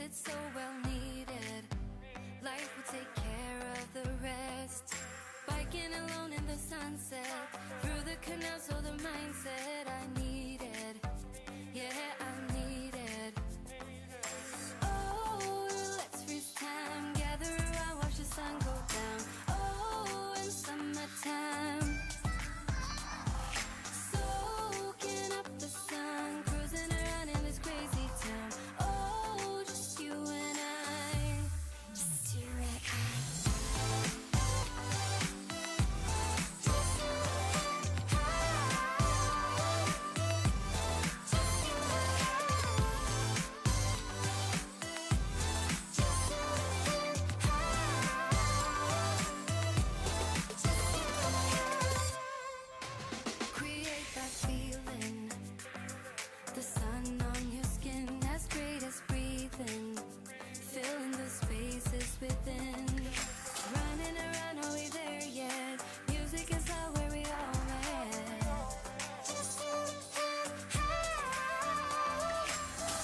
it's so well needed. Life will take care of the rest. Biking alone in the sunset, through the canal, so the mindset I needed. Yeah, I needed. Oh, let's freeze time, gather around, watch the sun go down. Oh, in summertime, soaking up the sun, cruising around in this crazy town. Oh, just you and I, just you and I. Create that feeling, the sun on your skin, as great as breathing, filling the spaces within. Running around, are we there yet? Music is not where we all met.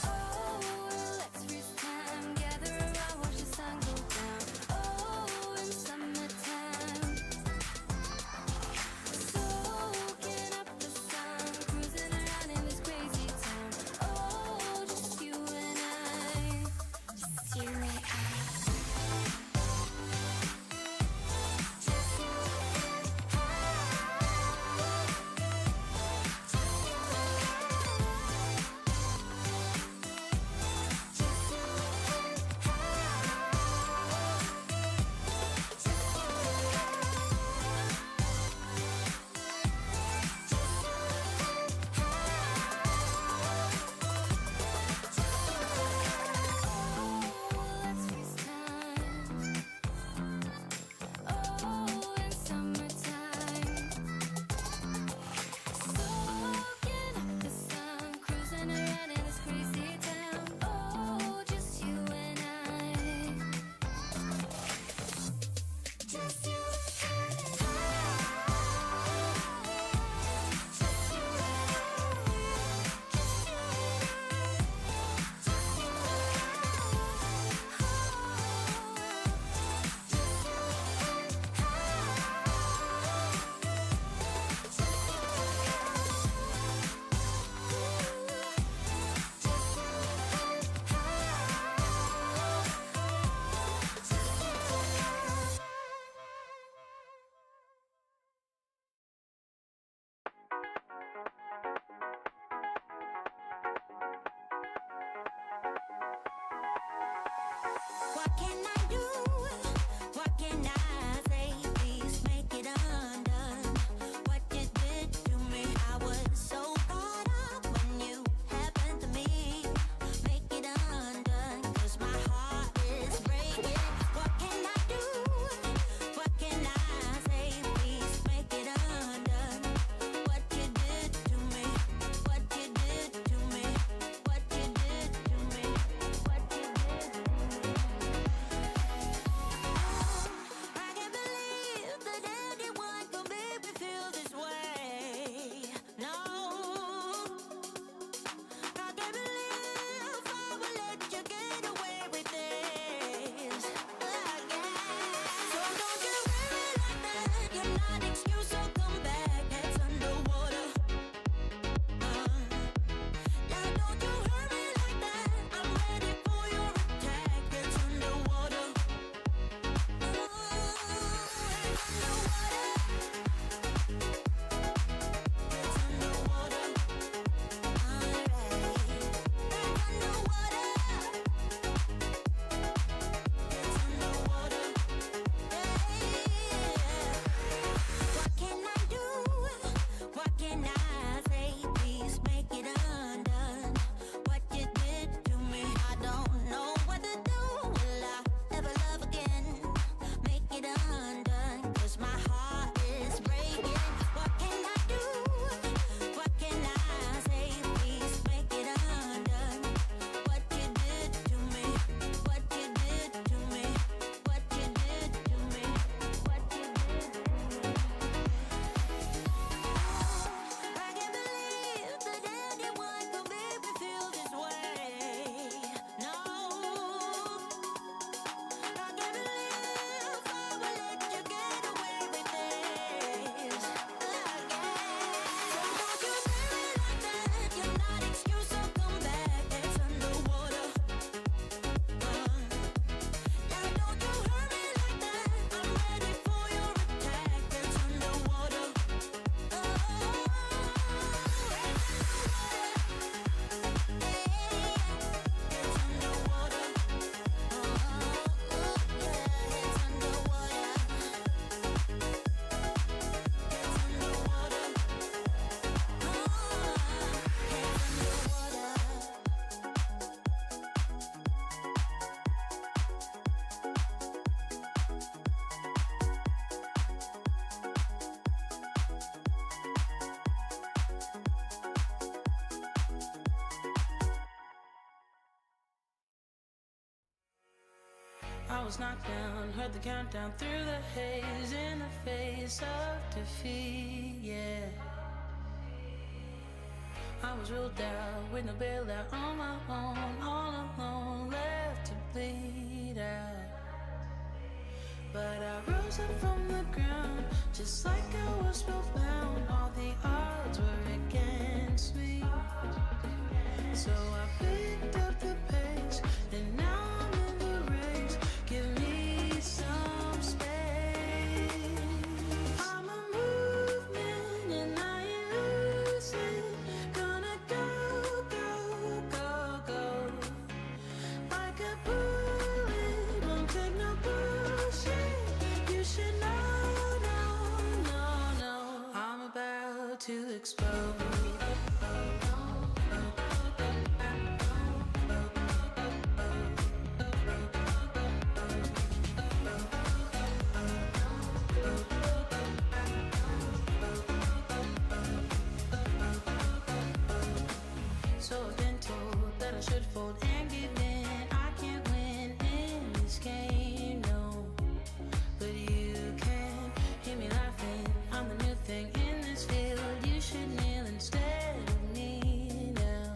Oh, let's freeze time, gather around, watch the sun go down. Oh, in summertime, soaking up the sun, cruising around in this crazy town. Oh, just you and I, just you and I. Let's freeze time. Oh, in summertime, soaking up the sun, cruising around in this crazy town. Oh, just you and I, just you and I, just you and I, just you and I. What can I do? What can I say? Please make it undone. What you did to me, I was so caught up when you happened to me. Make it undone, 'cause my heart is breaking. What can I do? What can I say? Please make it undone. What you did to me, what you did to me, what you did to me, what you did to me. I was knocked down, heard the countdown through the haze, in the face of defeat, yeah. I was ruled out with no bailout, on my own, all alone, left to bleed out. But I rose up from the ground, just like I was spellbound. All the odds were against me, so I picked up the pace, and now I'm in the race. Give me some space. I'm a movement and I ain't losing. Gonna go, go, go, go. Like a bullet, won't take no bullshit. You should know, no, no, no. I'm about to explode. So I've been told that I should fold and give in. I can't win in this game, no. But you can hear me laughing. I'm the new thing in this field. You should kneel instead of me now.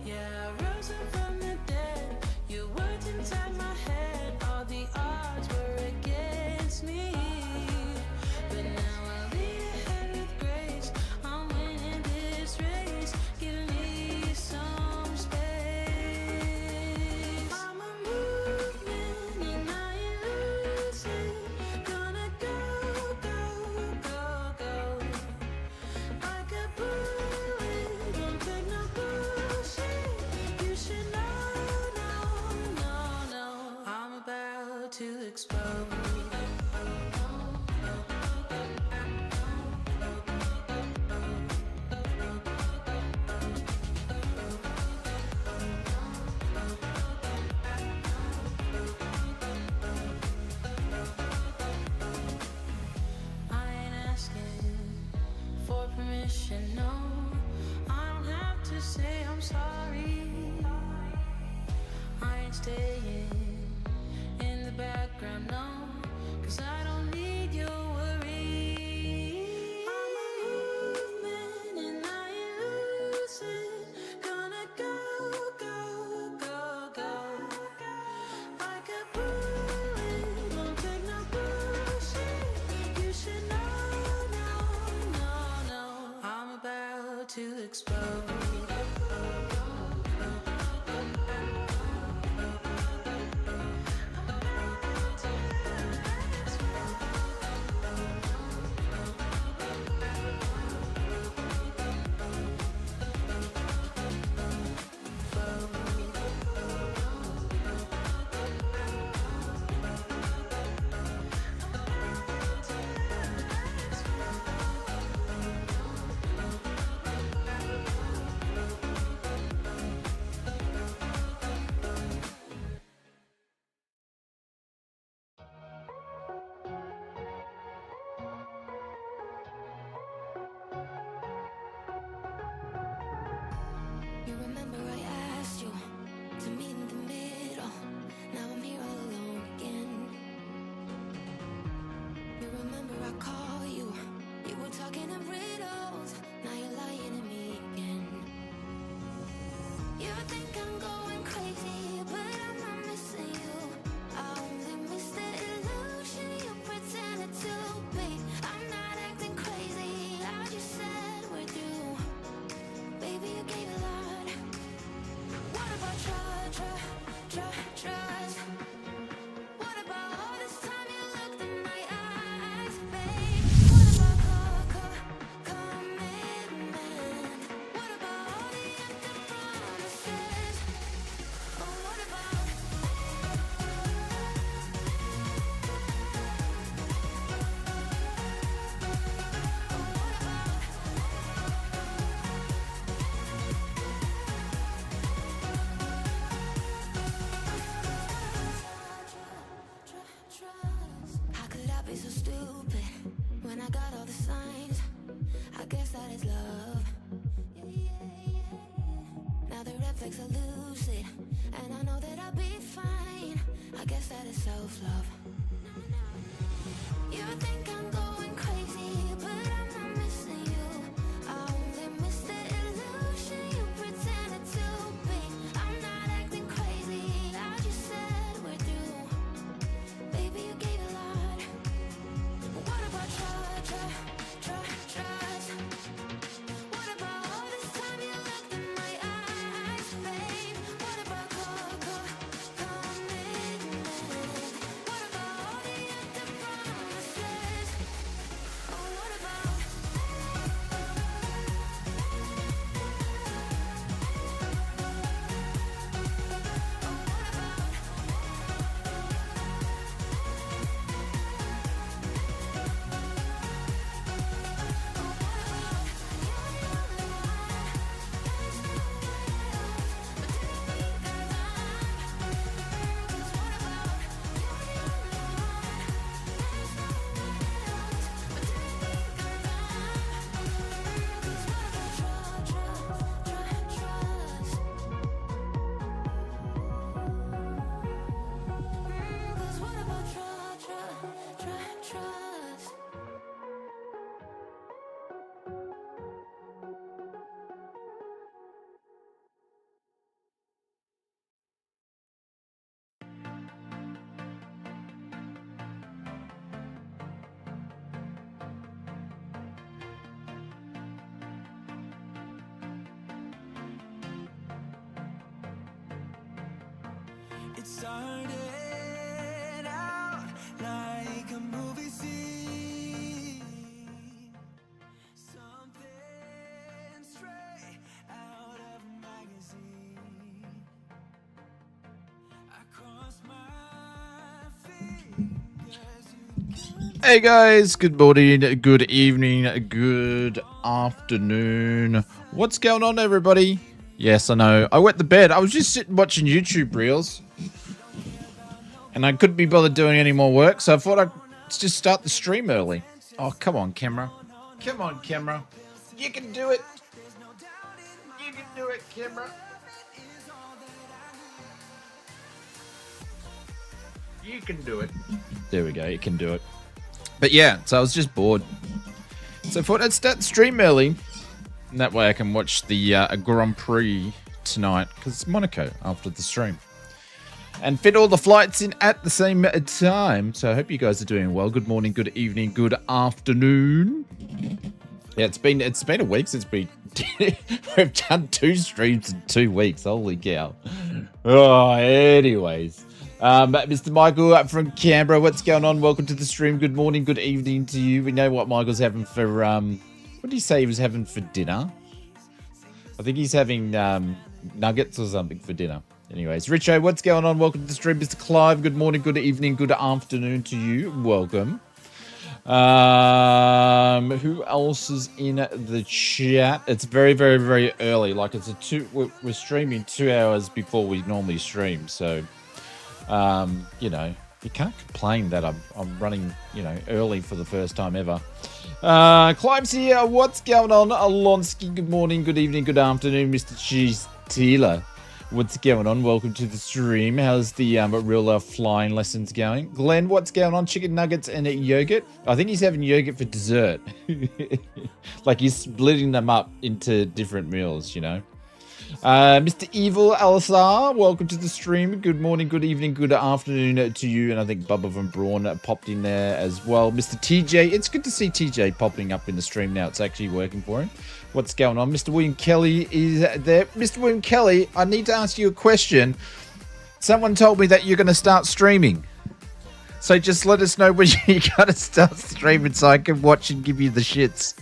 Yeah, I rose up from the dead. Your words inside my head. All the odds were against me, but now I lead ahead with grace. I'm winning this race. Give me some space. I'm a movement and I ain't losing. Gonna go, go, go, go. Like a bullet, won't take no bullshit. You should know, no, no, no. I'm about to explode. I ain't asking for permission, no. I don't have to say I'm sorry. I ain't staying in the background, no, 'cause I don't need your worry. I'm a movement and I ain't losing. Gonna go, go, go, go. Like a bullet, won't take no bullshit. You should know, no, no, no. I'm about to explode. You remember I asked you to meet in the middle. Now I'm here all alone again. You remember I call you. You were talking in riddles. Now you're lying to me again. You think I'm going crazy, but I'm not missing you. I only miss the illusion you pretended to be. I'm not acting crazy. I just said we're through. Baby, you gave a lot. What about I guess that is self-love. You think I'm going crazy, but I'm not missing you. I only miss the illusion you pretended to be. I'm not acting crazy, I just said we're through. Baby, you gave a lot. What about trust? What about all this time you looked in my eyes, babe? What about commitment? What about all the empty promises? Oh, what about? Trust. It started out like a movie scene, something straight out of a magazine. I crossed my fingers. Hey guys, good morning, good evening, good afternoon. What's going on, everybody? Yes, I know. I went to bed. I was just sitting watching YouTube reels. And I couldn't be bothered doing any more work, so I thought I'd just start the stream early. Oh, come on, camera. Come on, camera. You can do it. You can do it, camera. You can do it. There we go, you can do it. But yeah, so I was just bored. So I thought I'd start the stream early. And that way I can watch the Grand Prix tonight, because it's Monaco after the stream. And fit all the flights in at the same time. So I hope you guys are doing well. Good morning, good evening, good afternoon. Yeah, it's been a week since we've done 2 streams in 2 weeks. Holy cow. Oh, anyways. Mr. Michael up from Canberra, what's going on? Welcome to the stream. Good morning, good evening to you. We know what Michael's having for, what did he say he was having for dinner? I think he's having nuggets or something for dinner. Anyways, Richo, what's going on? Welcome to the stream. Mr. Clive, good morning, good evening, good afternoon to you. Welcome. Who else is in the chat? It's very, very, very early. Like it's we're streaming 2 hours before we normally stream. So, you know, you can't complain that I'm running, you know, early for the first time ever. Clive's here. What's going on? Alonsky, good morning, good evening, good afternoon. Mr. Cheese Tealer, what's going on? Welcome to the stream. How's the real flying lessons going? Glenn, what's going on? Chicken nuggets and yogurt. I think he's having yogurt for dessert. Like he's splitting them up into different meals, you know. Mr. Evil Alisar, welcome to the stream. Good morning, good evening, good afternoon to you. And I think Bubba Van Braun popped in there as well. Mr. TJ, it's good to see TJ popping up in the stream now. It's actually working for him. What's going on? Mr. William Kelly is there. Mr. William Kelly, I need to ask you a question. Someone told me that you're going to start streaming. So just let us know when you're going to start streaming so I can watch and give you the shits.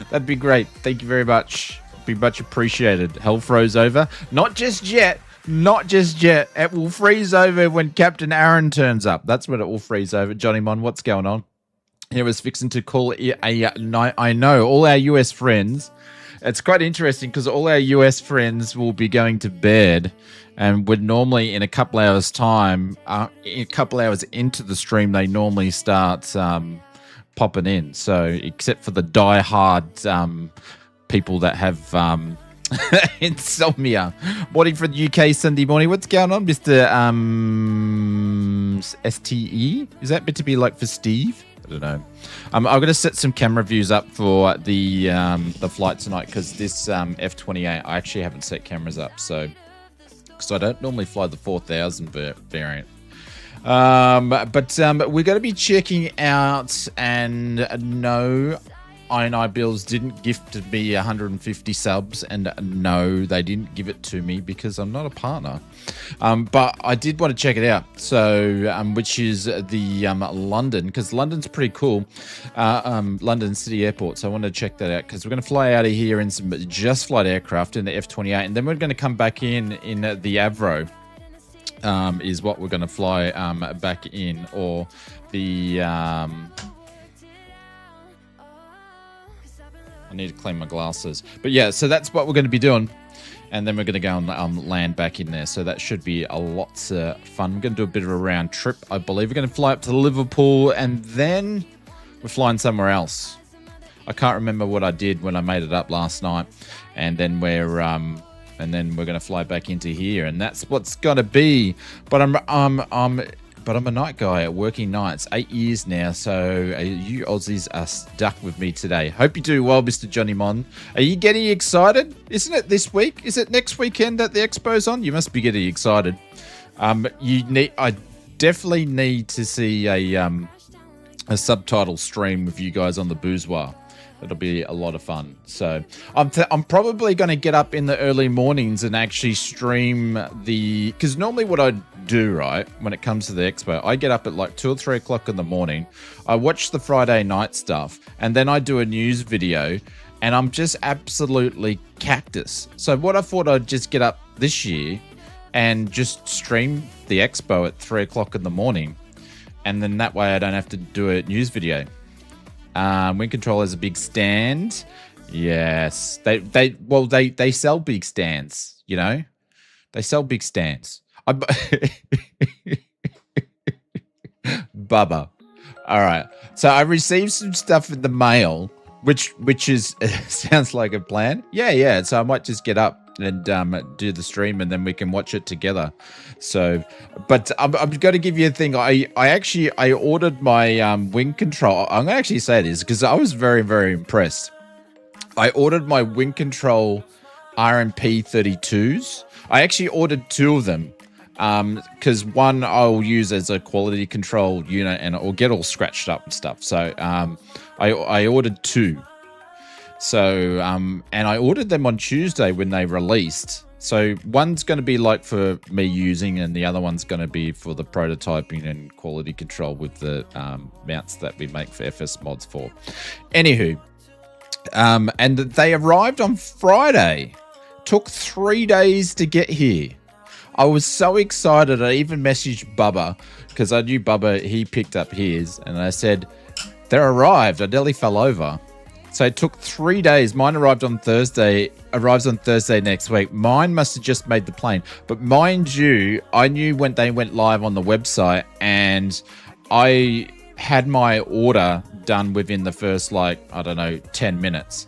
That'd be great. Thank you very much. Be much appreciated. Hell froze over. Not just yet. Not just yet. It will freeze over when Captain Aaron turns up. That's when it will freeze over. Johnny Mon, what's going on? He was fixing to call I know all our US friends. It's quite interesting because all our US friends will be going to bed and would normally in a couple hours time, a couple hours into the stream, they normally start popping in. So except for the die-hard people that have Insomnia. Morning from the UK Sunday morning. What's going on, Mr. STE? Is that meant to be like for Steve? I don't know. I'm going to set some camera views up for the flight tonight because this F-28, I actually haven't set cameras up. So, because I don't normally fly the 4000 variant. But we're going to be checking out, and no, I Bills didn't gift me 150 subs, and no, they didn't give it to me because I'm not a partner. But I did want to check it out. So, which is the London, because London's pretty cool. London City Airport. So I want to check that out because we're going to fly out of here in some just flight aircraft in the F-28, and then we're going to come back in the Avro. Is what we're going to fly back in, or the I need to clean my glasses. But yeah, so that's what we're going to be doing. And then we're going to go and land back in there. So that should be a lot of fun. We're going to do a bit of a round trip, I believe. We're going to fly up to Liverpool, and then we're flying somewhere else. I can't remember what I did when I made it up last night. And then we're going to fly back into here, and that's what's going to be. But I'm a night guy at working nights, 8 years now, so you Aussies are stuck with me today. Hope you do well, Mr. Johnny Mon. Are you getting excited? Isn't it this week? Is it next weekend that the expo's on? You must be getting excited. I definitely need to see a subtitle stream with you guys on the bourgeois. It'll be a lot of fun. So I'm probably going to get up in the early mornings and actually stream because normally what I do, right, when it comes to the expo, I get up at like 2 or 3 o'clock in the morning. I watch the Friday night stuff, and then I do a news video, and I'm just absolutely cactus. So what I thought, I'd just get up this year and just stream the expo at 3 o'clock in the morning. And then that way I don't have to do a news video. Wind control has a big stand. Yes, they sell big stands. You know, they sell big stands. Bubba. All right. So I received some stuff in the mail, which is sounds like a plan. Yeah. So I might just get up and do the stream, and then we can watch it together. So, but I'm going to give you a thing. I ordered my wing control. I'm going to actually say this because I was very, very impressed. I ordered my wing control RMP 32s. I actually ordered 2 of them because one I'll use as a quality control unit, and it will get all scratched up and stuff. So I ordered 2. So, and I ordered them on Tuesday when they released. So one's going to be like for me using, and the other one's going to be for the prototyping and quality control with the mounts that we make for FS Mods 4. Anywho, and they arrived on Friday. Took 3 days to get here. I was so excited. I even messaged Bubba because I knew Bubba, he picked up his, and I said, they're arrived. I nearly fell over. So it took 3 days. Mine arrives on Thursday next week. Mine must have just made the plane. But mind you, I knew when they went live on the website, and I had my order done within the first, 10 minutes.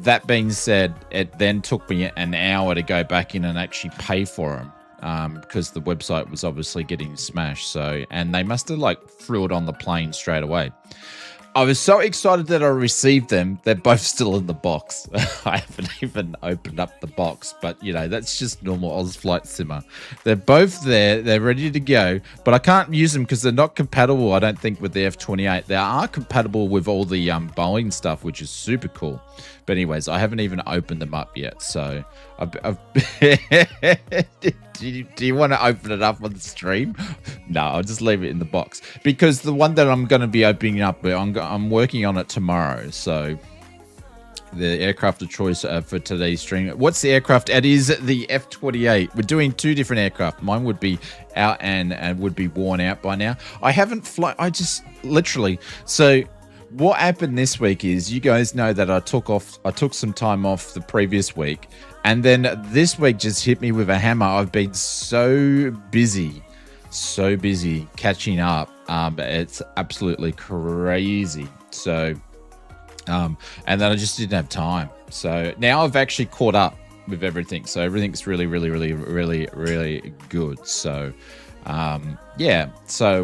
That being said, it then took me an hour to go back in and actually pay for them because the website was obviously getting smashed. So, and they must have threw it on the plane straight away. I was so excited that I received them. They're both still in the box. I haven't even opened up the box, but that's just normal Oz Flight Simmer. They're both there. They're ready to go, but I can't use them because they're not compatible, I don't think, with the F-28. They are compatible with all the Boeing stuff, which is super cool. But anyways, I haven't even opened them up yet. So do you want to open it up on the stream? No, I'll just leave it in the box because the one that I'm going to be opening up, I'm working on it tomorrow. So the aircraft of choice for today's stream. What's the aircraft? It is the F-28. We're doing 2 different aircraft. Mine would be out and would be worn out by now. I haven't flown. I just literally. So what happened this week is, you guys know that I took some time off the previous week, and then this week just hit me with a hammer. I've been so busy catching up. It's absolutely crazy. So, and then I just didn't have time. So now I've actually caught up. with everything. So everything's really, really, really, really, really good. So yeah, so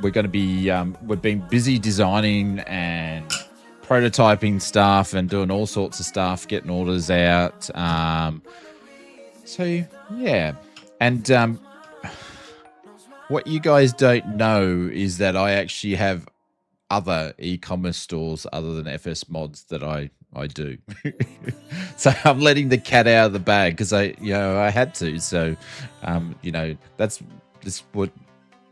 we're going to be we've been busy designing and prototyping stuff and doing all sorts of stuff, getting orders out. So yeah, and what you guys don't know is that I actually have other e-commerce stores other than FS Mods that I do. So I'm letting the cat out of the bag because I had to. So that's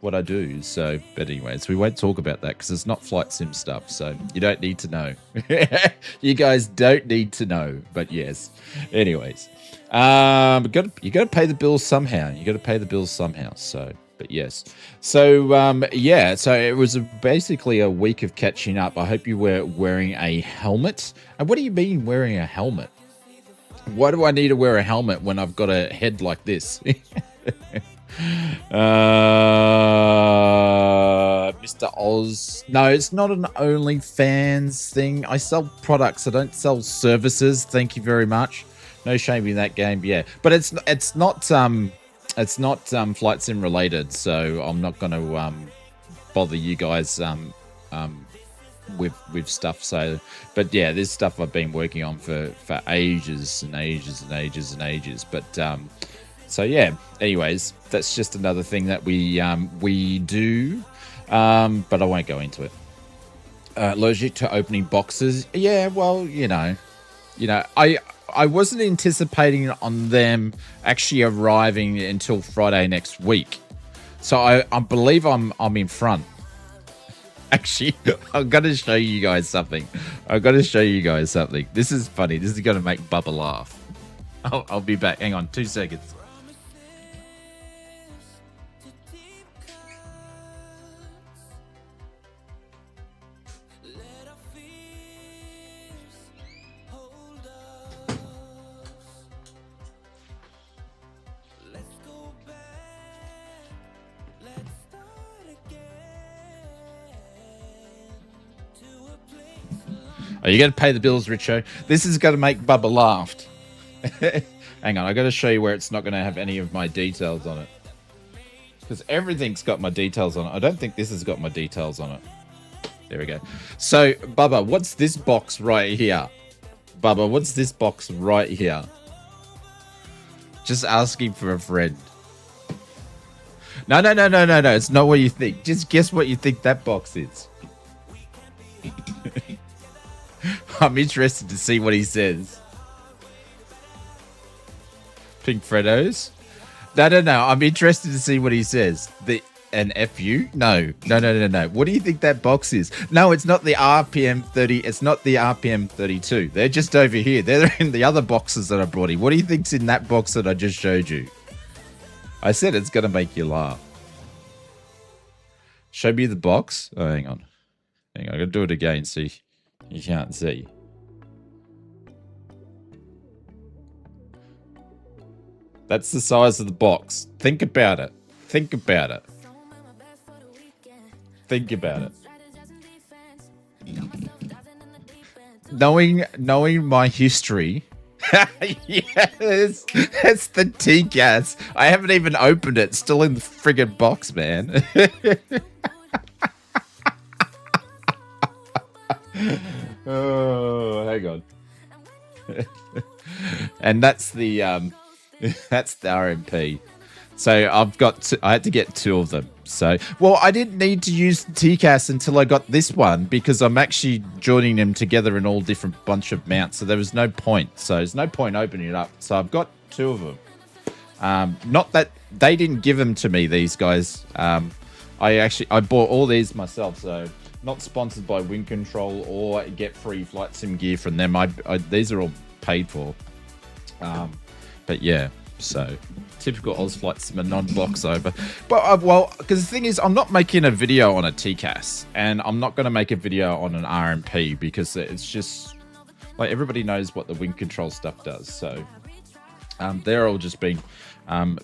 what I do. So, but anyways, we won't talk about that because it's not flight sim stuff. So you don't need to know. You guys don't need to know. But yes, anyways, you got to pay the bills somehow. So. But yes, so yeah, so it was basically a week of catching up. I hope you were wearing a helmet. And what do you mean wearing a helmet? Why do I need to wear a helmet when I've got a head like this? Mr. Oz. No, it's not an OnlyFans thing. I sell products. I don't sell services. Thank you very much. No shame in that game. Yeah, but it's not flight sim related, so I'm not going to bother you guys with stuff. So, but yeah, this stuff I've been working on for ages and ages and ages and ages. But so yeah. Anyways, that's just another thing that we do, but I won't go into it. Allergic to opening boxes? Yeah, well, I wasn't anticipating on them actually arriving until Friday next week. So I believe I'm in front. Actually, I've got to show you guys something. This is funny. This is going to make Bubba laugh. I'll be back. Hang on 2 seconds. Oh, you got to pay the bills, Richo. This is going to make Bubba laugh. Hang on, I got to show you where it's not going to have any of my details on it. Because everything's got my details on it. I don't think this has got my details on it. There we go. So, Bubba, what's this box right here? Just asking for a friend. No. It's not what you think. Just guess what you think that box is. I'm interested to see what he says. Pink Freddos? No. I'm interested to see what he says. An FU? No. What do you think that box is? No, it's not the RPM 30. It's not the RPM 32. They're just over here. They're in the other boxes that I brought in. What do you think's in that box that I just showed you? I said it's going to make you laugh. Show me the box. Oh, hang on. I got to do it again. See. You can't see. That's the size of the box. Think about it. Knowing my history. Yes, it's the TCAS. I haven't even opened it. It's still in the friggin' box, man. Oh, hang on. And that's the RMP. So I had to get 2 of them. So, well, I didn't need to use the TCAS until I got this one because I'm actually joining them together in all different bunch of mounts. So there was no point. So there's no point opening it up. So I've got 2 of them. Not that they didn't give them to me, these guys. I bought all these myself. So not sponsored by Wind Control or get free flight sim gear from them. These are all paid for. But yeah, so typical Oz Flight Sim, non-box over. But well, because the thing is, I'm not making a video on a TCAS, and I'm not going to make a video on an RMP because it's just like everybody knows what the Wind Control stuff does. So they're all just being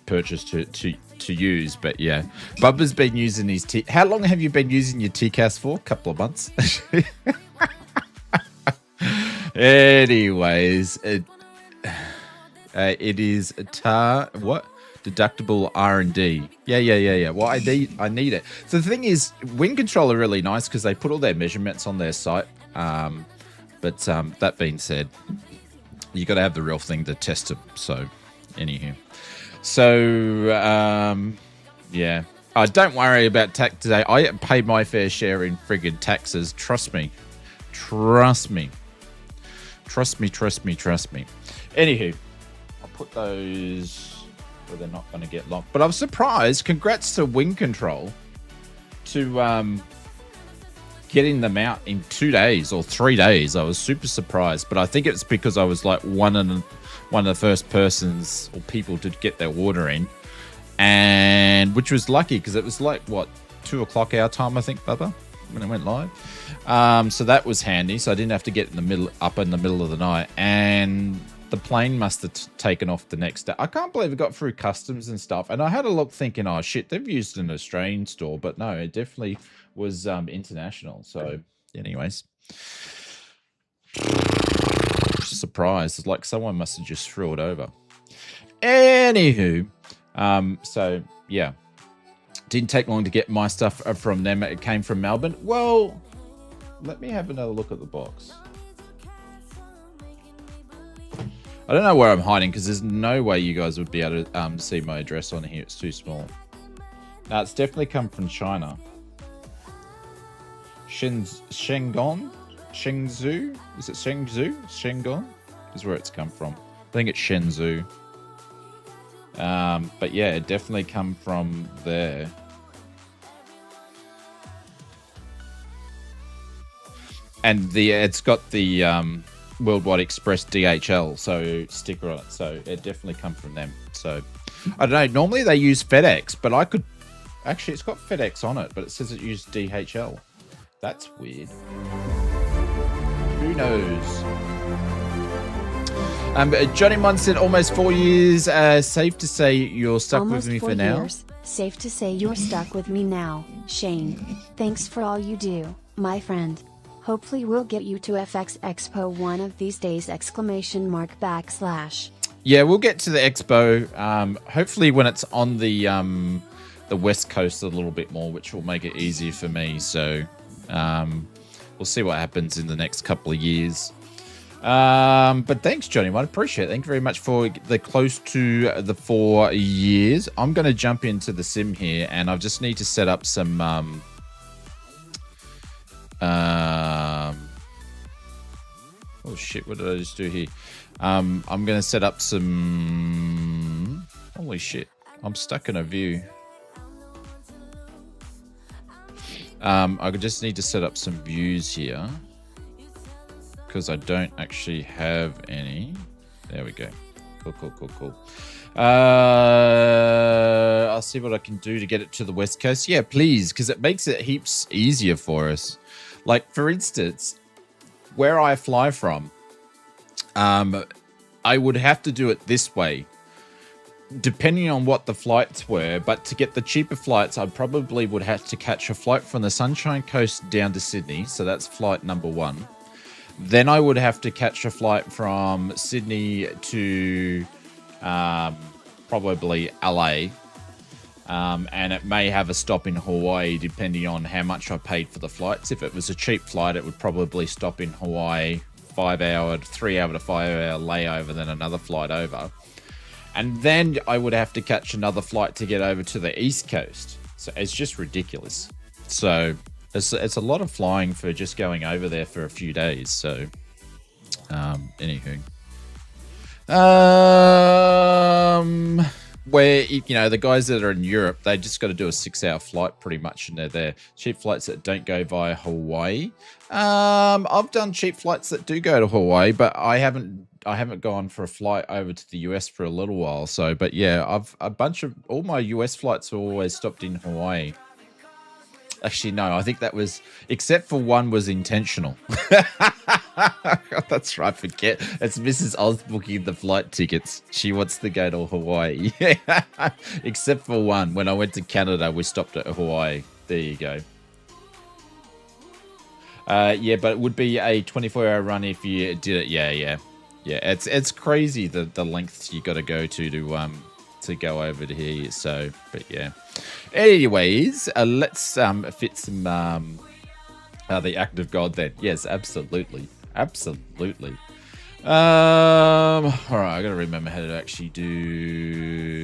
purchased to use. But yeah, Bubba's been using his How long have you been using your TCAS for? A couple of months. Anyways, It is deductible R&D. Yeah. Well, I need it. So the thing is, Wing Control are really nice because they put all their measurements on their site. But that being said, you got to have the real thing to test them. So, anywho, yeah. Don't worry about tax today. I paid my fair share in friggin' taxes. Trust me. Anywho, I'll put those where they're not going to get locked. But I'm surprised. Congrats to Wing Control to getting them out in 2 days or 3 days. I was super surprised. But I think it's because I was like one of the first persons or people to get their order in. And which was lucky because it was like, 2 o'clock our time, I think, Bubba, when it went live. So that was handy. So I didn't have to get up in the middle of the night. And the plane must have taken off the next day. I can't believe it got through customs and stuff. And I had a look thinking, oh, shit, they've used an Australian store. But no, it definitely was international. So anyways, surprised. It's like someone must have just threw it over. Anywho. So yeah, didn't take long to get my stuff from them. It came from Melbourne. Well, let me have another look at the box. I don't know where I'm hiding because there's no way you guys would be able to see my address on here. It's too small. Now it's definitely come from China. Shenzhou? Is it Shenzhou? Shengon is where it's come from. I think it's Shenzhou. But yeah, it definitely come from there. And it's got the Worldwide Express DHL sticker on it, so it definitely come from them. So I don't know. Normally they use FedEx, but actually it's got FedEx on it, but it says it used DHL. That's weird. Who knows? Johnny Munn said almost 4 years. Safe to say you're stuck Almost with me 4 for now. years. Safe to say you're stuck with me now, Shane. Thanks for all you do, my friend. Hopefully we'll get you to FX Expo one of these days! ! Yeah, we'll get to the expo. Hopefully when it's on the west coast a little bit more, which will make it easier for me. So we'll see what happens in the next couple of years. But thanks, Johnny. I appreciate it. Thank you very much for the close to the 4 years. I'm going to jump into the sim here, and I just need to set up some oh shit, what did I just do here? I'm going to set up some... Holy shit, I'm stuck in a view. I just need to set up some views here because I don't actually have any. There we go. Cool. I'll see what I can do to get it to the West Coast. Yeah, please, because it makes it heaps easier for us. Like, for instance, where I fly from, I would have to do it this way, depending on what the flights were. But to get the cheaper flights, I probably would have to catch a flight from the Sunshine Coast down to Sydney. So that's flight number 1. Then I would have to catch a flight from Sydney to probably LA. And it may have a stop in Hawaii depending on how much I paid for the flights. If it was a cheap flight, it would probably stop in Hawaii, 3 hour to 5 hour layover, then another flight over. And then I would have to catch another flight to get over to the East Coast. So it's just ridiculous. So it's a lot of flying for just going over there for a few days. So anywho. Where, you know, the guys that are in Europe, they just got to do a 6-hour flight pretty much, and they're there. Cheap flights that don't go via Hawaii. I've done cheap flights that do go to Hawaii, but I haven't gone for a flight over to the US for a little while. So, but yeah, all my US flights are always stopped in Hawaii. Actually, no, I think that was, except for one was intentional. That's right, forget. It's Mrs. Oz booking the flight tickets. She wants to go to Hawaii. Except for one. When I went to Canada, we stopped at Hawaii. There you go. Yeah, but it would be a 24-hour run if you did it. Yeah. yeah, it's crazy the lengths you got to go to go over to here. So, but yeah. Anyways, let's fit some the act of God then. Yes, absolutely, absolutely. All right, I got to remember how to actually do.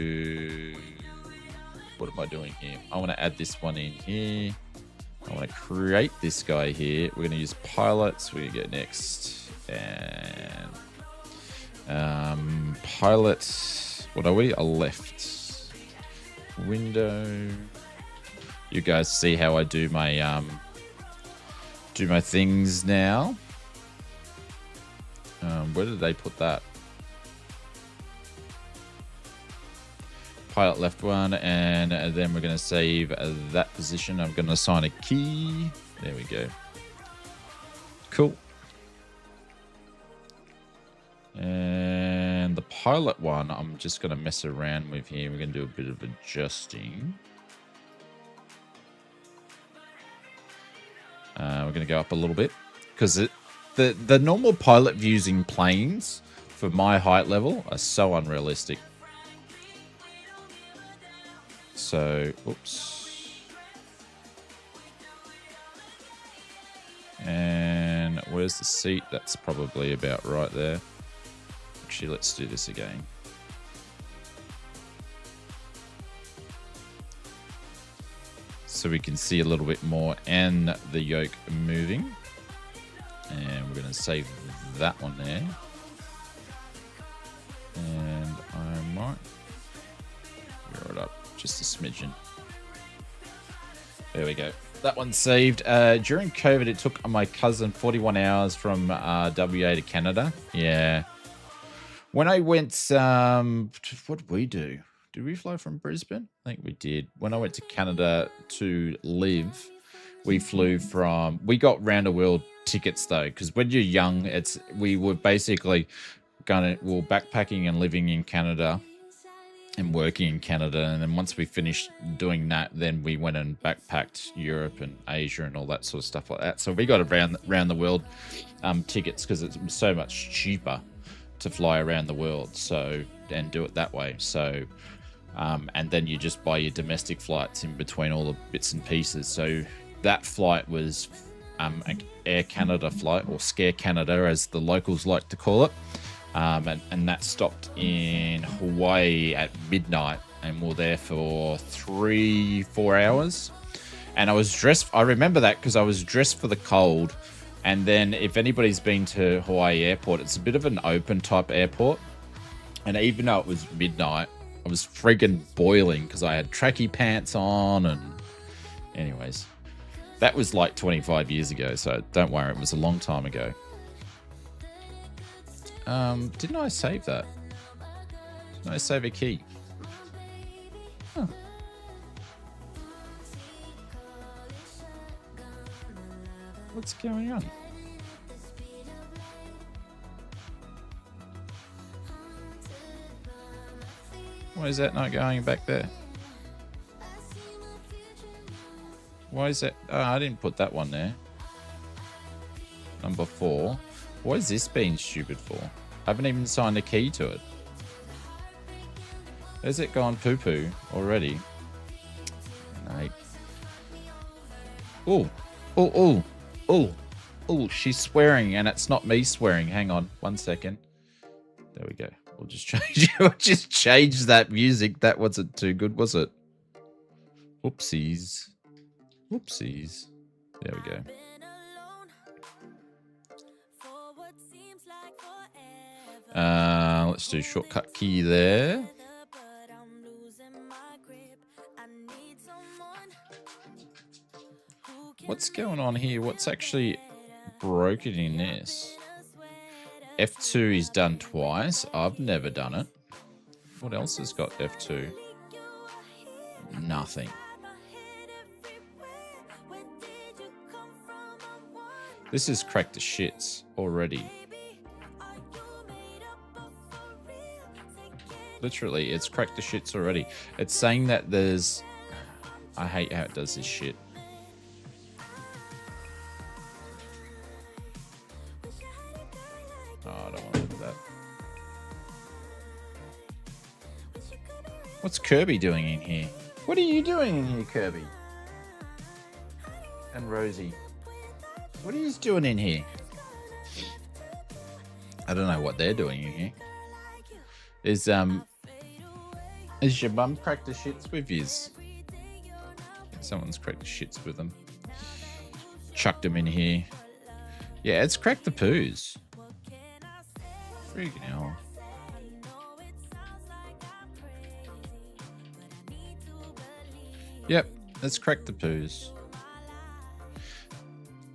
What am I doing here? I want to add this one in here. I want to create this guy here. We're going to use pilots. We're going to go next. And pilot. What are we? A left. Window. You guys see how I do my things now. Where did they put that? Pilot left one, and then we're going to save that position. I'm going to assign a key. There we go. Cool. And the pilot one, I'm just going to mess around with here. We're going to do a bit of adjusting. We're going to go up a little bit because the normal pilot views in planes for my height level are so unrealistic. So, oops. And where's the seat? That's probably about right there. Actually, let's do this again. So we can see a little bit more and the yoke moving. And we're going to save that one there. And I might draw it up just a smidgen. There we go. That one's saved. During COVID, it took my cousin 41 hours from WA to Canada. Yeah. When I went, what did we do? Did we fly from Brisbane? I think we did. When I went to Canada to live, we flew from, we got round the world tickets though, because when you're young, we were basically we were backpacking and living in Canada and working in Canada, and then once we finished doing that, then we went and backpacked Europe and Asia and all that sort of stuff like that. So we got around the world tickets because it's so much cheaper to fly around the world, so and do it that way. So and then you just buy your domestic flights in between all the bits and pieces. So that flight was an Air Canada flight, or Scare Canada as the locals like to call it. And that stopped in Hawaii at midnight, and we're there for 3-4 hours. And I was dressed, I remember that because I was dressed for the cold. And then if anybody's been to Hawaii airport, it's a bit of an open type airport. And even though it was midnight, I was friggin' boiling because I had tracky pants on. And anyways, that was like 25 years ago. So don't worry, it was a long time ago. Didn't I save that? Didn't I save a key? Huh. What's going on? Why is that not going back there? Why is that? Oh, I didn't put that one there. Number 4. What is this being stupid for? I haven't even signed a key to it. Has it gone poo-poo already? No. Oh, oh, oh, oh, oh, she's swearing and it's not me swearing. Hang on 1 second. There we go. We'll just change it. We'll just change that music. That wasn't too good, was it? Whoopsies. Whoopsies. There we go. Let's do shortcut key there. What's going on here? What's actually broken in this? F2 is done twice. I've never done it. What else has got F2? Nothing. This is cracked to shits already. Literally, it's cracked to shits already. It's saying that there's... I hate how it does this shit. Oh, I don't want to do that. What's Kirby doing in here? What are you doing in here, Kirby? And Rosie. What are you doing in here? I don't know what they're doing in here. Is your mum cracked the shits with yous? Someone's cracked the shits with them. Chucked them in here. Yeah, it's cracked the poos. Freaking hell. Yep, let's crack the poos.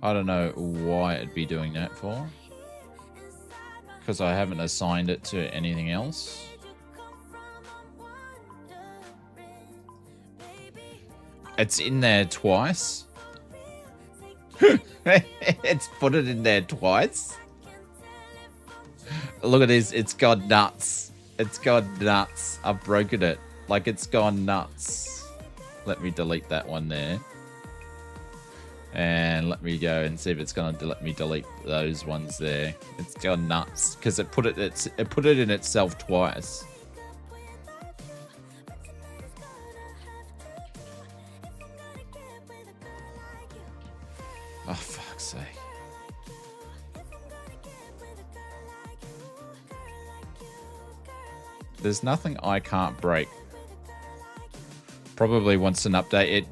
I don't know why it'd be doing that for. Because I haven't assigned it to anything else. It's in there twice. It's put it in there twice. Look at this. It's gone nuts. It's gone nuts. I've broken it. Like, it's gone nuts. Let me delete that one there. And let me go and see if it's going to let me delete those ones there. It's gone nuts because it put it in itself twice. Oh, fuck's sake. There's nothing I can't break. Probably wants an update. It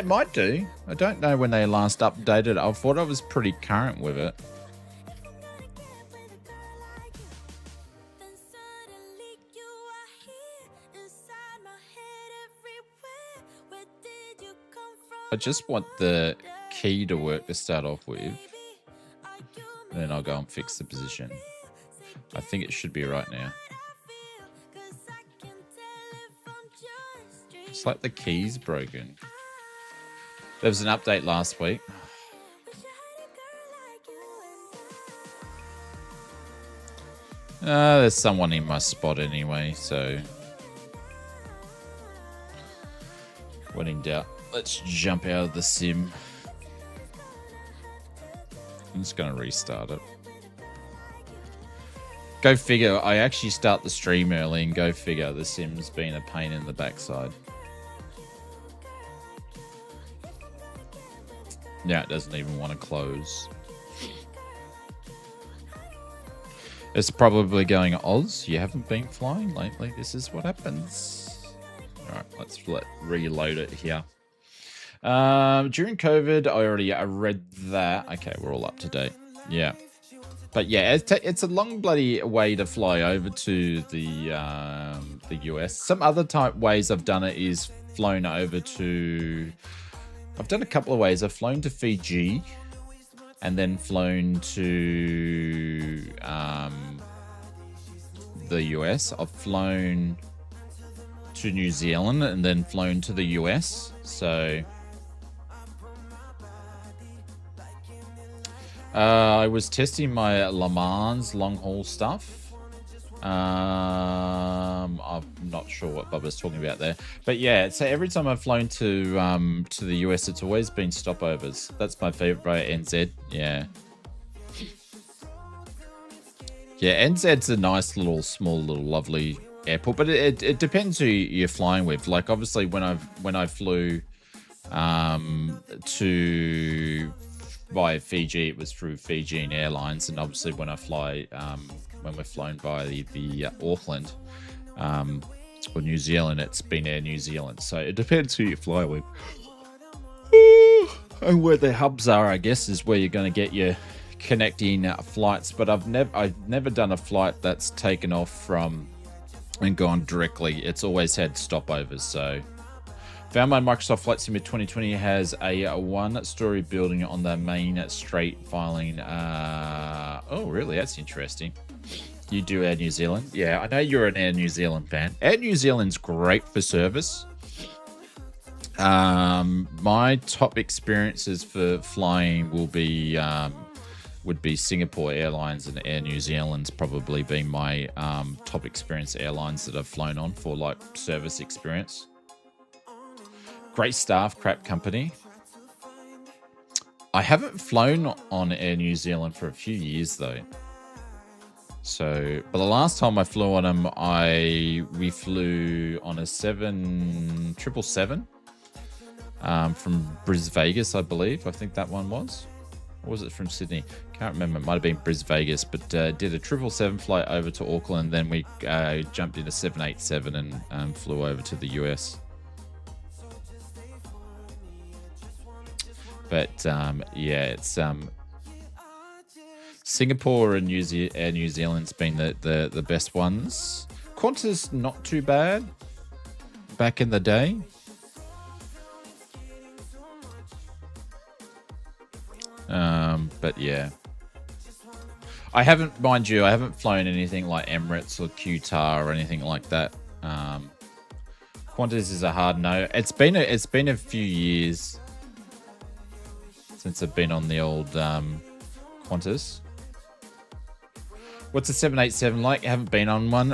might do. I don't know when they last updated. I thought I was pretty current with it. I just want the key to work to start off with. And then I'll go and fix the position. I think it should be right now. It's like the key's broken. There was an update last week. There's someone in my spot anyway, so when in doubt, let's jump out of the sim. I'm just going to restart it. Go figure, I actually start the stream early and go figure the sim's been a pain in the backside. Now it doesn't even want to close. It's probably going, Oz, you haven't been flying lately. This is what happens. All right, let's reload it here. During COVID, I already read that. Okay, we're all up to date. Yeah. But yeah, it's a long bloody way to fly over to the US. Some other type ways I've done it is flown over to... I've done a couple of ways. I've flown to Fiji and then flown to the US. I've flown to New Zealand and then flown to the US. So I was testing my Le Mans long haul stuff. I'm not sure what Bubba's talking about there, but yeah. So every time I've flown to the US, it's always been stopovers. That's my favorite, NZ. Yeah, yeah. NZ's a nice little, small, little, lovely airport, but it depends who you're flying with. Like obviously, when I flew to via Fiji, it was through Fijian Airlines, and obviously when I fly when we're flown by the Auckland or New Zealand, it's been Air New Zealand. So it depends who you fly with and where the hubs are. I guess is where you're going to get your connecting flights. But I've never done a flight that's taken off from and gone directly. It's always had stopovers. So found my Microsoft Flight Sim 2020 has a one-story building on the main straight filing. Oh, really? That's interesting. You do Air New Zealand? Yeah, I know you're an Air New Zealand fan. Air New Zealand's great for service. My top experiences for flying would be Singapore Airlines, and Air New Zealand's probably been my top experience airlines that I've flown on for like service experience. Great staff, crap company. I haven't flown on Air New Zealand for a few years though. So, but the last time I flew on them, we flew on a 777 from Bris Vegas, I believe. I think that one was. Or was it from Sydney? Can't remember. It might have been Bris Vegas, but did a 777 flight over to Auckland. Then we jumped into 787 and flew over to the US. But yeah, it's Singapore and New Zealand's been the best ones. Qantas not too bad back in the day. But yeah, I haven't flown anything like Emirates or Qatar or anything like that. Qantas is a hard no. It's been a few years since I've been on the old Qantas. What's a 787 like? I haven't been on one.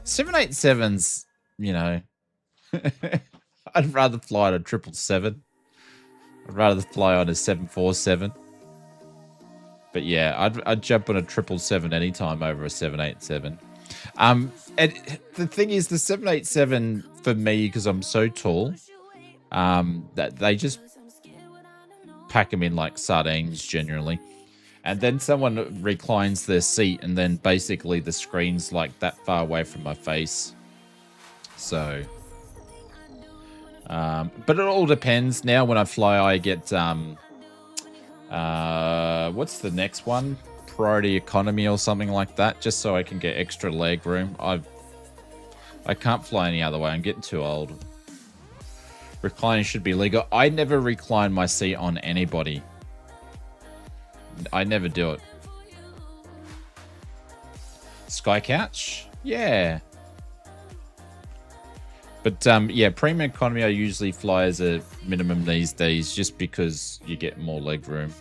787s, you know, I'd rather fly on a 777. I'd rather fly on a 747. But yeah, I'd jump on a 777 anytime over a 787. And the thing is, the 787 for me, because I'm so tall, that they just pack them in like sardines generally. And then someone reclines their seat, and then basically the screen's like that far away from my face. So, but it all depends. Now when I fly, I get, what's the next one? Priority economy or something like that, just so I can get extra leg room. I can't fly any other way. I'm getting too old. Reclining should be legal. I never recline my seat on anybody. I never do it. Sky couch? Yeah. But yeah, premium economy I usually fly as a minimum these days, just because you get more leg room,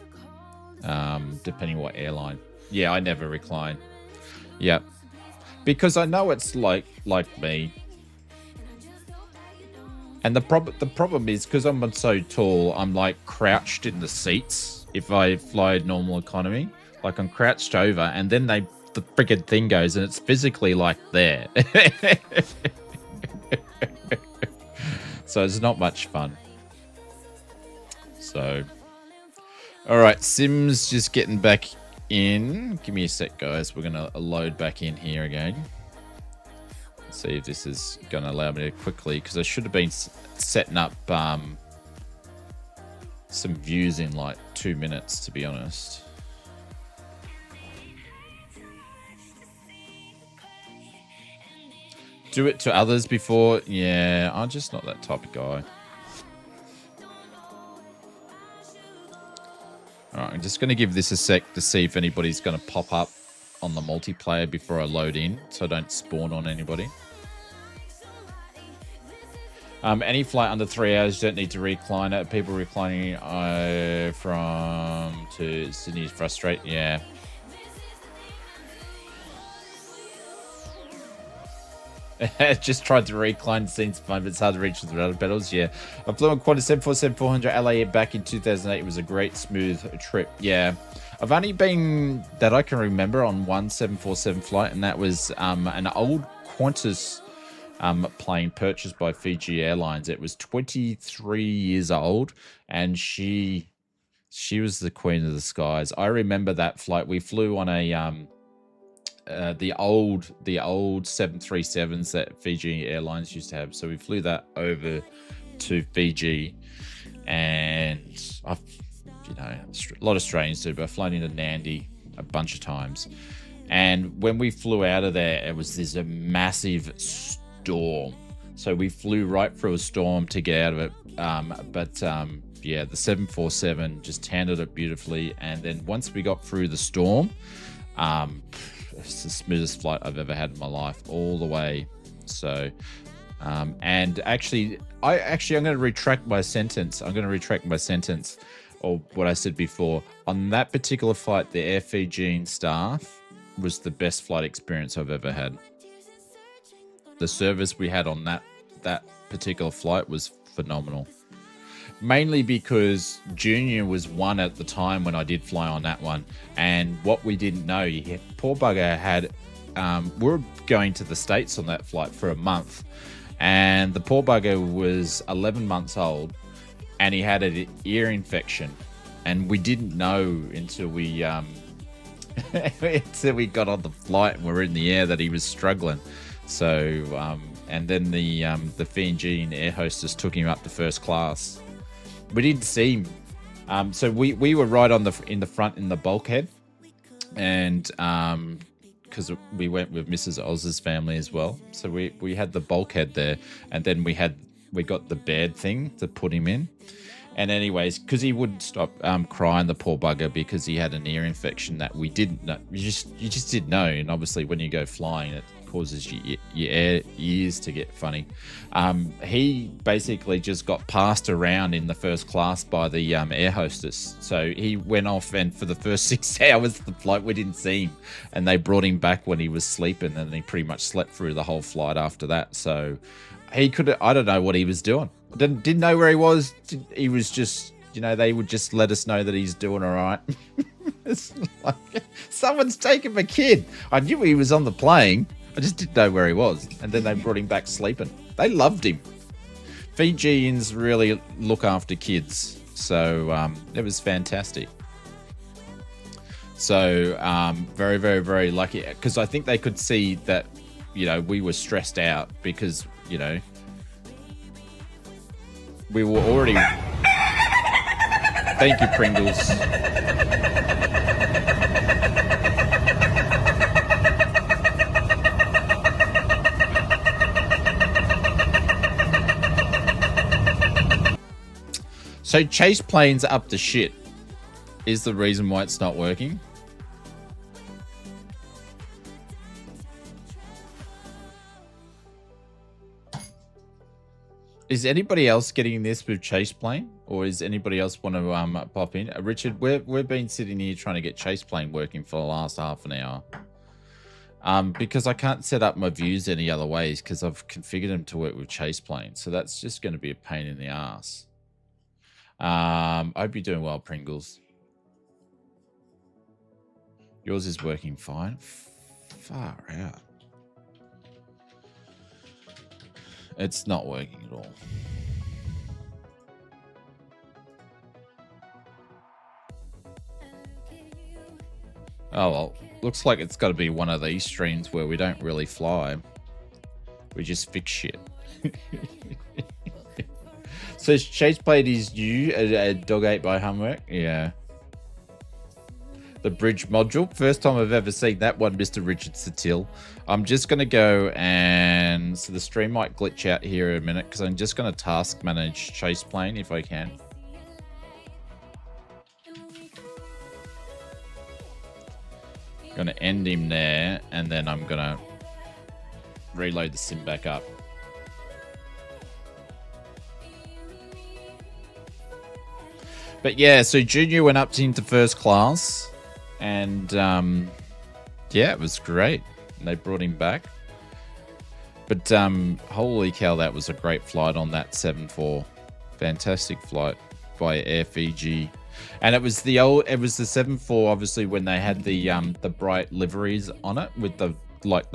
depending what airline. Yeah, I never recline. Yep. Because I know it's like me. And the problem is, because I'm so tall, I'm like crouched in the seats. If I fly normal economy, like I'm crouched over, and then the friggin' thing goes, and it's physically like there. So it's not much fun. So, all right, Sim's just getting back in. Give me a sec, guys. We're gonna load back in here again. Let's see if this is gonna allow me to quickly, because I should have been setting up some views in like 2 minutes, to be honest. Do it to others before. Yeah, I'm just not that type of guy. All right, I'm just going to give this a sec to see if anybody's going to pop up on the multiplayer before I load in, so I don't spawn on anybody. Any flight under 3 hours, you don't need to recline it. People reclining from to Sydney frustrate. Yeah. Just tried to recline. Seems fun, but it's hard to reach with the rudder pedals. Yeah. I flew on Qantas 747-400 LA back in 2008. It was a great, smooth trip. Yeah. I've only been, that I can remember, on one 747 flight, and that was an old Qantas plane purchased by Fiji Airlines. It was 23 years old, and she was the queen of the skies. I remember that flight. We flew on a the old 737s that Fiji Airlines used to have. So we flew that over to Fiji, and I've, you know, a lot of Australians do, but I've flown into Nandi a bunch of times. And when we flew out of there, it was this massive storm. So we flew right through a storm to get out of it. Yeah, the 747 just handled it beautifully. And then once we got through the storm, it's the smoothest flight I've ever had in my life, all the way. So, and actually, I'm going to retract my sentence. Or what I said before. On that particular flight, the Air Fijian staff was the best flight experience I've ever had. The service we had on that particular flight was phenomenal. mainly because Junior was one at the time when I did fly on that one. And what we didn't know, poor bugger had, we were going to the States on that flight for a month. And the poor bugger was 11 months old and he had an ear infection. And we didn't know until we until we got on the flight and we were in the air that he was struggling. So, and then the Fijian air hostess took him up to first class. We didn't see him. So we were right on in the front in the bulkhead, and because we went with Mrs. Oz's family as well. So we had the bulkhead there, and then we got the bed thing to put him in. And anyways, because he wouldn't stop crying, the poor bugger, because he had an ear infection that we didn't know. You just didn't know. And obviously when you go flying, it causes your ears to get funny. He basically just got passed around in the first class by the air hostess. So he went off, and for the first 6 hours of the flight, we didn't see him. And they brought him back when he was sleeping, and he pretty much slept through the whole flight after that. So I don't know what he was doing. Didn't know where he was. He was just, they would just let us know that he's doing all right. It's like, someone's taken my kid. I knew he was on the plane. I just didn't know where he was. And then they brought him back sleeping. They loved him. Fijians really look after kids. So it was fantastic. So very, very, very lucky. Because I think they could see that, we were stressed out because, we were already... Thank you, Pringles. So chase planes up to shit is the reason why it's not working. Is anybody else getting this with chase plane, or is anybody else want to pop in? Richard, we've been sitting here trying to get chase plane working for the last half an hour. Because I can't set up my views any other ways because I've configured them to work with chase plane. So that's just going to be a pain in the ass. I hope you're doing well, Pringles. Yours is working fine. Far out. It's not working at all. Oh, well. Looks like it's got to be one of these streams where we don't really fly. We just fix shit. So chase plane is you, a dog ate by homework? Yeah. The bridge module. First time I've ever seen that one, Mr. Richard Satil. I'm just going to go and... So the stream might glitch out here in a minute because I'm just going to task manage chase plane if I can. Going to end him there, and then I'm going to reload the sim back up. But yeah, so Junior went up into first class, and yeah, it was great. And they brought him back. But holy cow, that was a great flight on that 7-4. Fantastic flight by Air Fiji. And it was the 7-4, obviously, when they had the bright liveries on it with the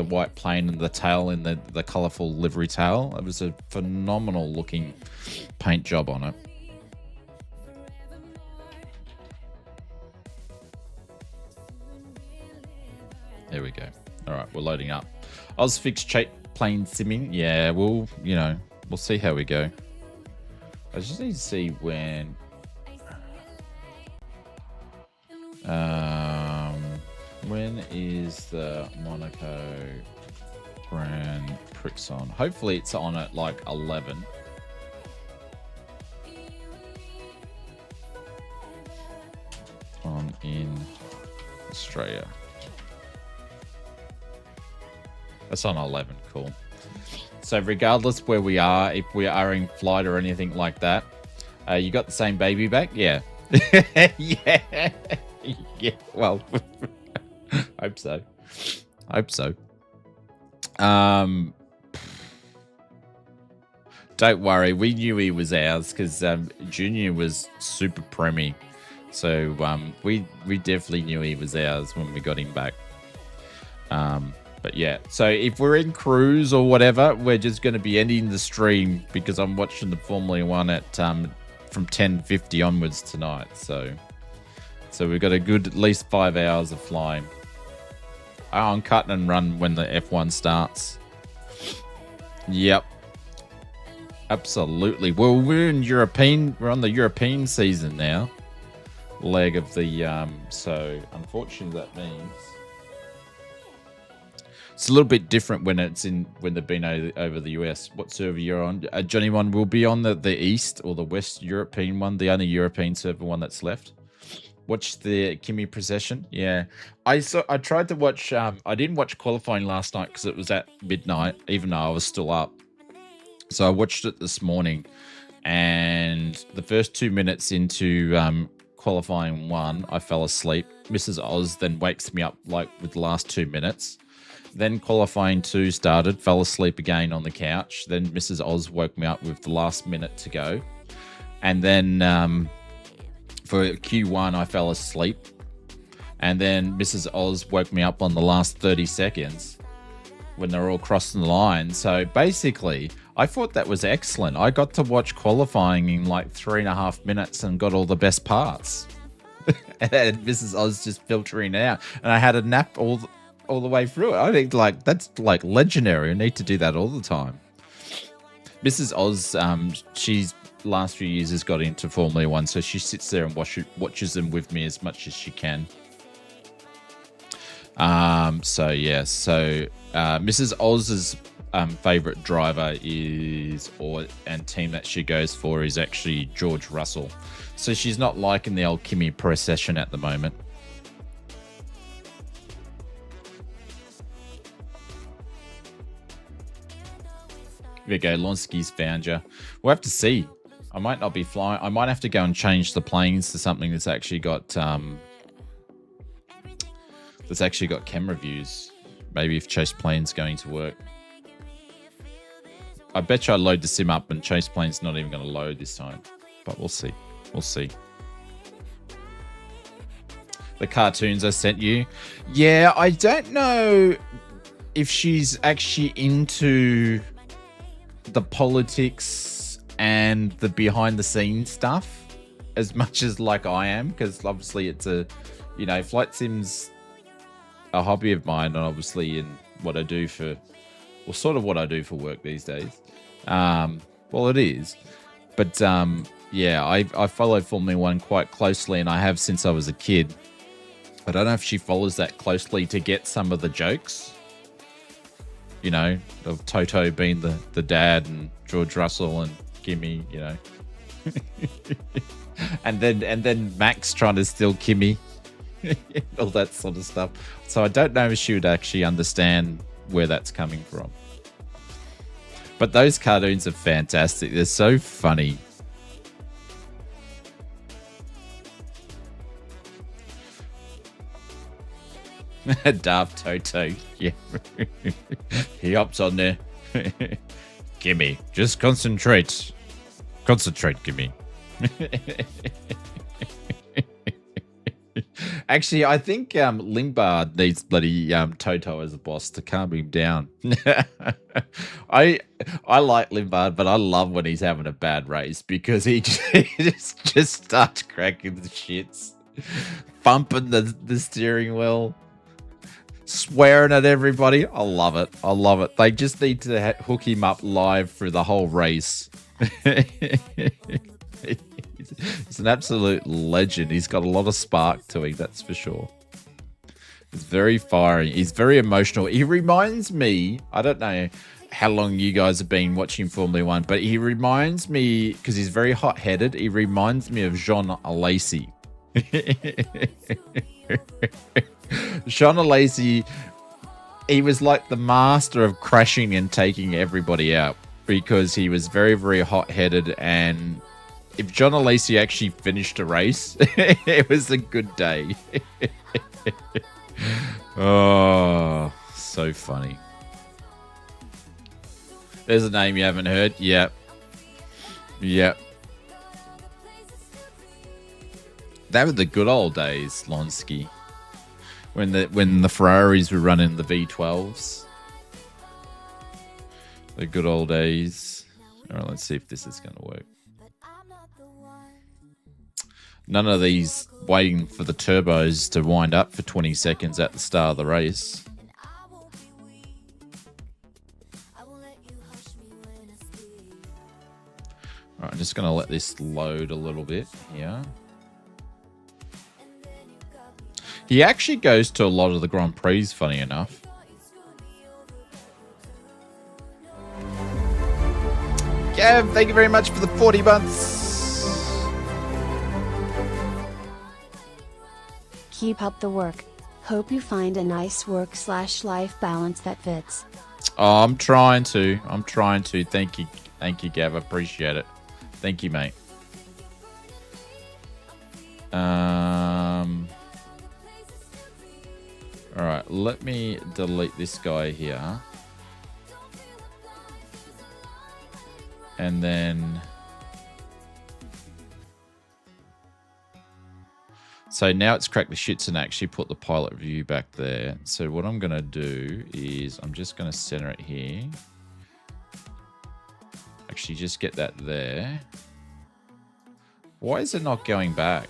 white plane and the tail in the colourful livery tail. It was a phenomenal looking paint job on it. There we go. All right, we're loading up. Ozfix plane simming. Yeah, we'll see how we go. I just need to see when. When is the Monaco Grand Prix on? Hopefully it's on at like 11. On in Australia. That's on 11. Cool. So regardless where we are, if we are in flight or anything like that, you got the same baby back? Yeah. Yeah. Yeah. Well, hope so. Hope so. Don't worry, we knew he was ours because Junior was super premie. So we definitely knew he was ours when we got him back. But yeah, so if we're in cruise or whatever, we're just going to be ending the stream because I'm watching the Formula One at from 10:50 onwards tonight. So we've got a good at least 5 hours of flying. I'm cut and run when the F1 starts. Yep. Absolutely. Well, we're on the European season now. Leg of the so unfortunately that means it's a little bit different when they've been over the US. What server you're on? Johnny one will be on the East or the West European one, the only European server one that's left. Watch the Kimi procession. Yeah, I tried to watch. I didn't watch qualifying last night because it was at midnight, even though I was still up. So I watched it this morning, and the first 2 minutes into qualifying one, I fell asleep. Mrs. Oz then wakes me up like with the last 2 minutes. Then qualifying 2 started, fell asleep again on the couch. Then Mrs. Oz woke me up with the last minute to go. And then for Q1, I fell asleep. And then Mrs. Oz woke me up on the last 30 seconds when they were all crossing the line. So basically, I thought that was excellent. I got to watch qualifying in like 3.5 minutes and got all the best parts. And Mrs. Oz just filtering it out. And I had a nap all the way through it. I think like that's like legendary. I need to do that all the time. Mrs. Oz, she's last few years has got into Formula One, so she sits there and watches them with me as much as she can. So yeah, so Mrs. Oz's favorite driver and team that she goes for is actually George Russell. So she's not liking the old Kimi procession at the moment. There you go, Lonsky's found you. We'll have to see. I might not be flying. I might have to go and change the planes to something that's actually got camera views. Maybe if Chase Plane's going to work. I bet you I load the sim up and Chase Plane's not even going to load this time. But we'll see. We'll see. The cartoons I sent you. Yeah, I don't know if she's actually into the politics and the behind the scenes stuff as much as like I am, because obviously it's flight sim's a hobby of mine, and obviously in what I do for what I do for work these days. Well, it is, but yeah, I follow Formula One quite closely, and I have since I was a kid. I don't know if she follows that closely to get some of the jokes, of Toto being the dad and George Russell and Kimi, and then Max trying to steal Kimi, all that sort of stuff. So I don't know if she would actually understand where that's coming from. But those cartoons are fantastic. They're so funny. Daft Toto. Yeah. He hops on there. Gimme. Just concentrate. Concentrate, gimme. Actually, I think Limbard needs bloody Toto as a boss to calm him down. I like Limbard, but I love when he's having a bad race because he just starts cracking the shits, bumping the steering wheel, swearing at everybody. I love it. I love it. They just need to hook him up live for the whole race. He's an absolute legend. He's got a lot of spark to him, that's for sure. He's very fiery. He's very emotional. He reminds me, I don't know how long you guys have been watching Formula One, but he reminds me, because he's very hot-headed, he reminds me of Jean Alesi. Jean Alesi, he was like the master of crashing and taking everybody out because he was very, very hot-headed, and if John Alesi actually finished a race, it was a good day. Oh, so funny. There's a name you haven't heard. Yeah, Yep. That were the good old days, Lonsky. When the Ferraris were running the V12s. The good old days. All right, let's see if this is going to work. None of these waiting for the turbos to wind up for 20 seconds at the start of the race. All right, I'm just going to let this load a little bit here. He actually goes to a lot of the Grand Prix, funny enough. Gav, thank you very much for the 40 months. Keep up the work. Hope you find a nice work/life balance that fits. Oh, I'm trying to. Thank you, Gav. I appreciate it. Thank you, mate. All right, let me delete this guy here. And then... So now it's cracked the shits and actually put the pilot view back there. So what I'm going to do is I'm just going to center it here. Actually, just get that there. Why is it not going back?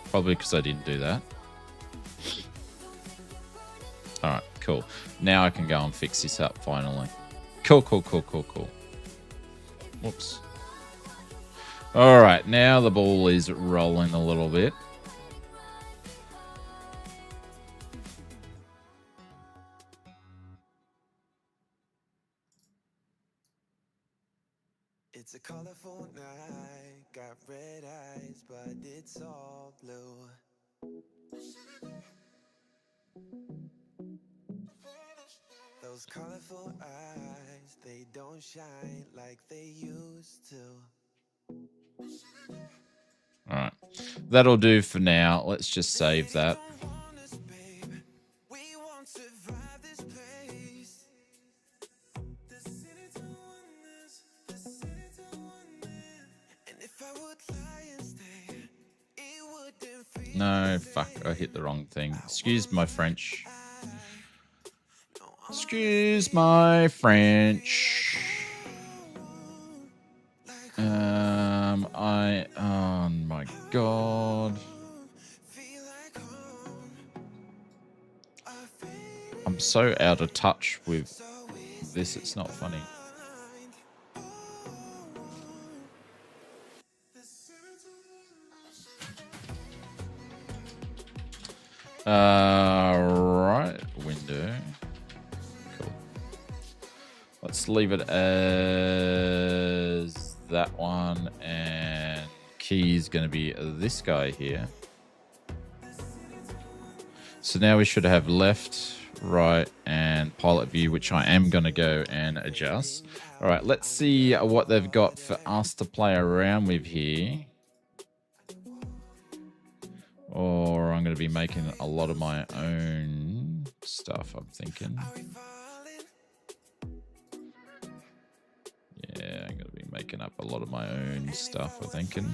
Probably because I didn't do that. Alright, cool. Now I can go and fix this up finally. Cool. Whoops. Alright, now the ball is rolling a little bit. It's a colorful night, got red eyes, but it's all blue. Those colorful eyes, they don't shine like they used to. Alright, that'll do for now. Let's just save that. No, fuck, I hit the wrong thing. Excuse my French. Excuse my French. Oh my god. I'm so out of touch with this, it's not funny. Right, window. Cool. Let's leave it as that one, and key is going to be this guy here. So now we should have left, right, and pilot view, which I am going to go and adjust. All right, let's see what they've got for us to play around with here. Or I'm going to be making a lot of my own stuff, I'm thinking. Yeah, I'm going to be making up a lot of my own stuff, I'm thinking.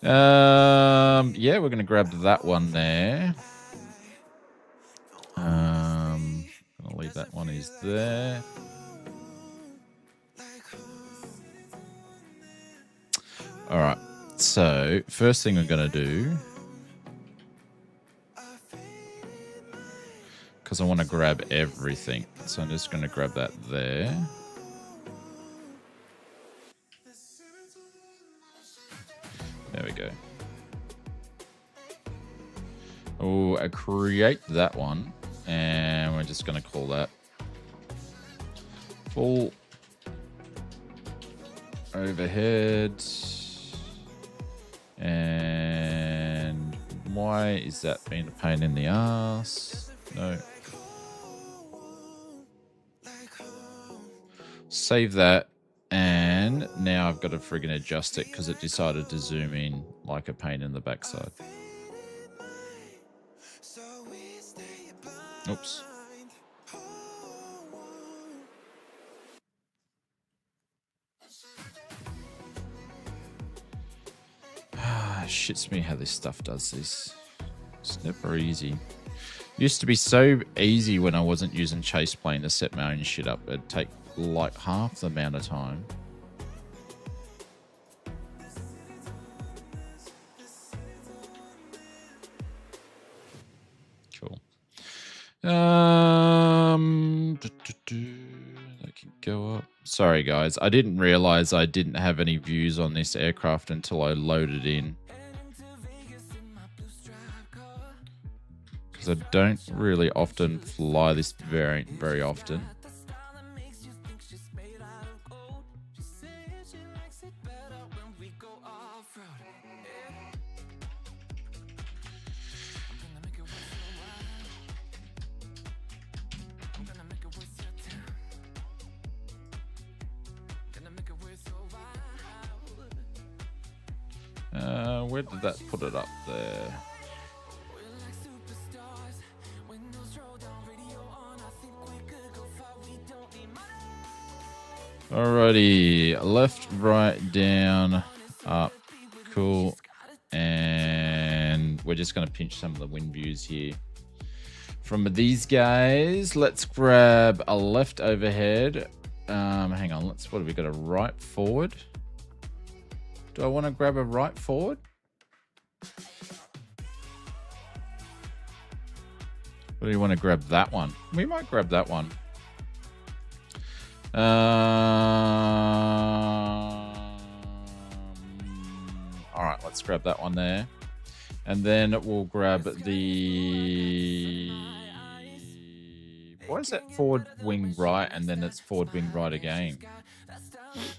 Yeah, we're going to grab that one there. I'm going to leave that one is there. All right. So, first thing we're going to do, because I want to grab everything. So I'm just going to grab that there. There we go. Oh, I create that one. And we're just going to call that full overhead. And why is that being a pain in the ass? No. Save that. And now I've got to friggin' adjust it because it decided to zoom in like a pain in the backside. Oops. Shits me how this stuff does this. It's never easy. Used to be so easy when I wasn't using Chase Plane to set my own shit up. It'd take like half the amount of time. Cool. That can go up. Sorry guys, I didn't realize I didn't have any views on this aircraft until I loaded in. I don't really often fly this variant very often. Where did that put it up there? Alrighty, left, right, down, up, cool, and we're just going to pinch some of the wind views here. From these guys, let's grab a left overhead. Hang on, what have we got, a right forward? Do I want to grab a right forward? Or do you want to grab that one? We might grab that one. All right, let's grab that one there. And then we'll grab the... Why is that forward wing right and then it's forward wing right again?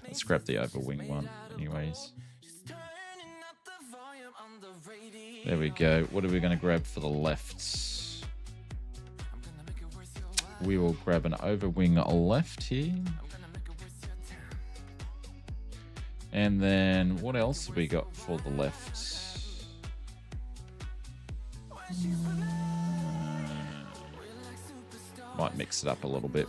Let's grab the over wing one anyways. There we go. What are we going to grab for the left? We will grab an over wing left here. And then what else have we got for the left? Might mix it up a little bit.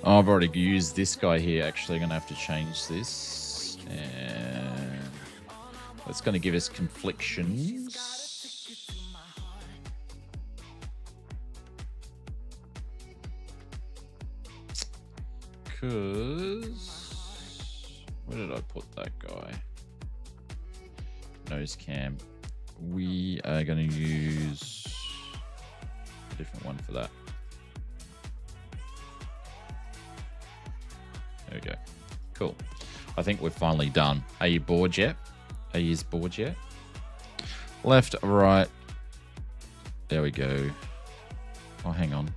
Oh, I've already used this guy here. Actually, I'm going to have to change this. And that's going to give us conflictions. Because where did I put that guy? Nose cam. We are going to use a different one for that. There we go. Cool. I think we're finally done. Are you bored yet? Are you bored yet? Left, right. There we go. Oh, hang on.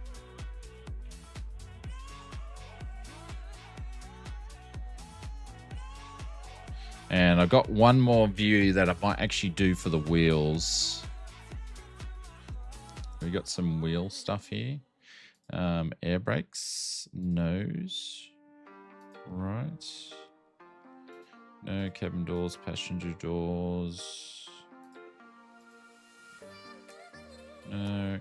And I've got one more view that I might actually do for the wheels. We got some wheel stuff here. Air brakes, nose, right. No cabin doors, passenger doors. No.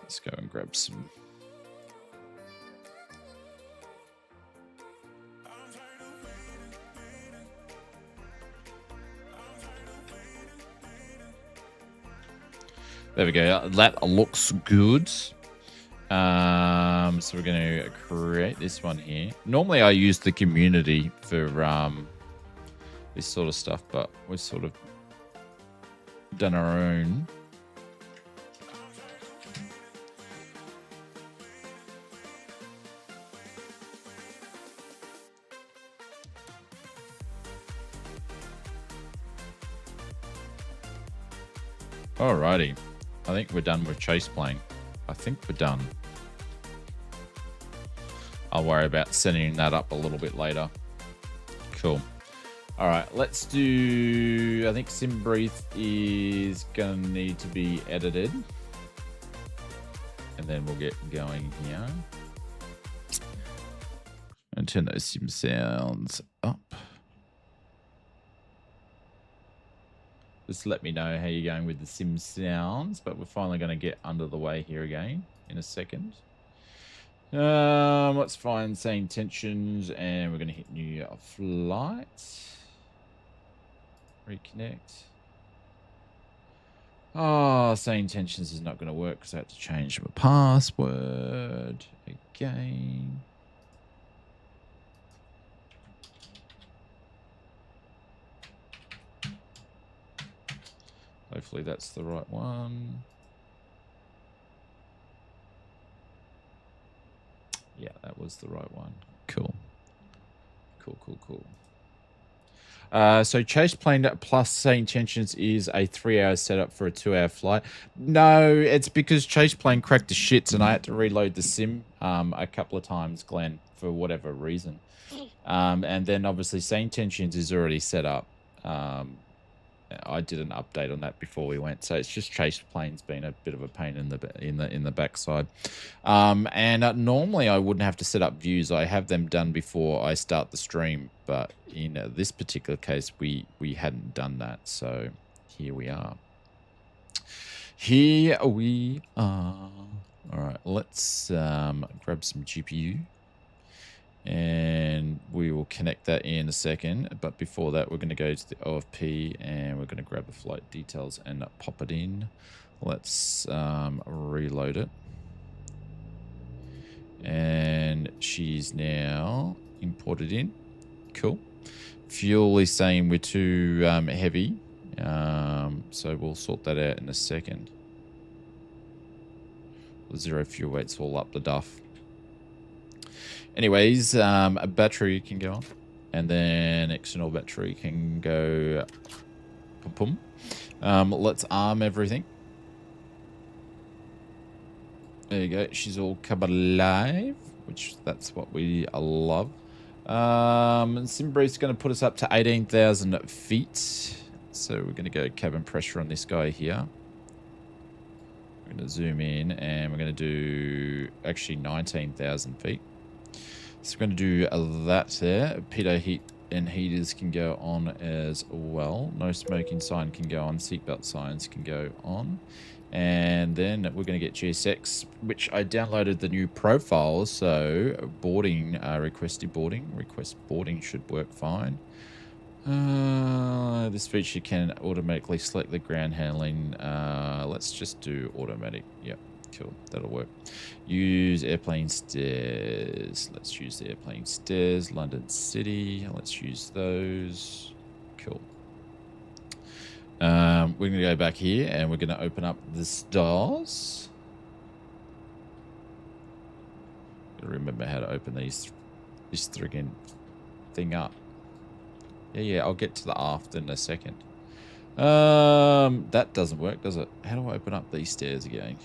Let's go and grab some. There we go. That looks good. So we're going to create this one here. Normally I use the community for this sort of stuff, but we've sort of done our own. Alrighty. I think we're done with chase plane. I think we're done. I'll worry about setting that up a little bit later. Cool. All right, let's do... I think SimBreathe is going to need to be edited. and then we'll get going here. And turn those sim sounds up. Just let me know how you're going with the sim sounds, but we're finally going to get under the way here again in a second. Let's find SayIntentions, and we're going to hit new flight. Reconnect. Oh, SayIntentions is not going to work because I had to change my password again. Hopefully that's the right one. Yeah, that was the right one. Cool. Cool. So Chase Plane plus SayIntentions is a 3-hour setup for a 2-hour flight. No, it's because Chase Plane cracked the shits and I had to reload the sim a couple of times, Glenn, for whatever reason. And then obviously SayIntentions is already set up. I did an update on that before we went, so it's just Chase Plane's been a bit of a pain in the backside. And normally I wouldn't have to set up views. I have them done before I start the stream, but in this particular case, we hadn't done that. So here we are. All right, let's grab some GPU. And we will connect that in a second. But before that, we're going to go to the OFP and we're going to grab the flight details and pop it in. Let's reload it. And she's now imported in. Cool. Fuel is saying we're too heavy. So we'll sort that out in a second. The zero fuel weight's all up the duff. Anyways, a battery can go on, and then external battery can go pum pum. Let's arm everything. There you go. She's all come alive, which that's what we love. Simbree's going to put us up to 18,000 feet. So we're going to go cabin pressure on this guy here. We're going to zoom in, and we're going to do actually 19,000 feet. So we're going to do that there. Pitot heat and heaters can go on as well. No smoking sign can go on. Seatbelt signs can go on. And then we're going to get GSX, which I downloaded the new profiles. So boarding, request boarding should work fine. This feature can automatically select the ground handling. Let's just do automatic. Yep. Cool, that'll work. Use airplane stairs. Let's use the airplane stairs. London City. Let's use those. Cool. We're going to go back here and we're going to open up the stars. Gotta remember how to open this friggin' thing up. Yeah, I'll get to the aft in a second. That doesn't work, does it? How do I open up these stairs again?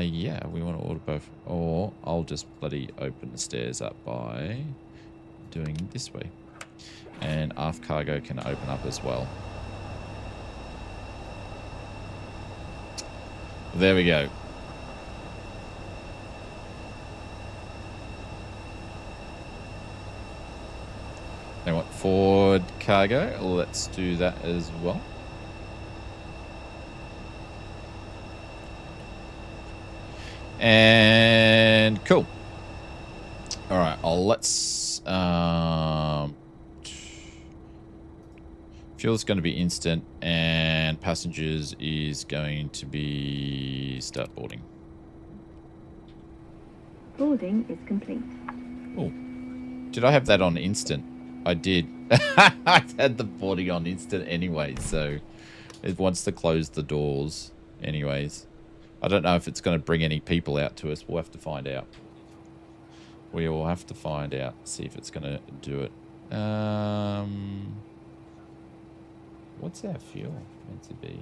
Yeah, we want to order both. Or I'll just bloody open the stairs up by doing it this way. And aft cargo can open up as well. There we go. They want forward cargo. Let's do that as well. And cool. All right, let's fuel's going to be instant and passengers is going to be start boarding. Boarding is complete. Oh, did I have that on instant? I did. I had the boarding on instant anyway, so it wants to close the doors anyways. I don't know if it's going to bring any people out to us. We'll have to find out. We will have to find out, see if it's going to do it. What's our fuel meant to be?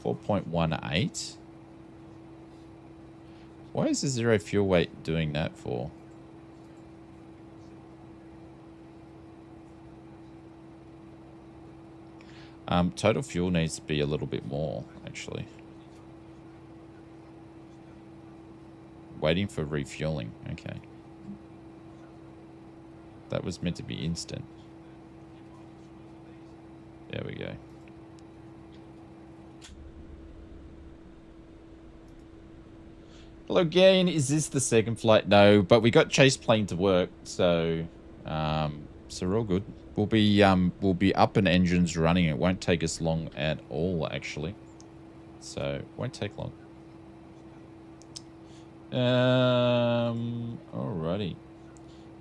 4.18? Why is the zero fuel weight doing that for? Total fuel needs to be a little bit more, actually. waiting for refueling. Okay. That was meant to be instant. There we go. Hello again. Is this the second flight? No, but we got chase plane to work, so so we're all good. We'll be up and engines running. It won't take us long at all, actually. So it won't take long. Alrighty.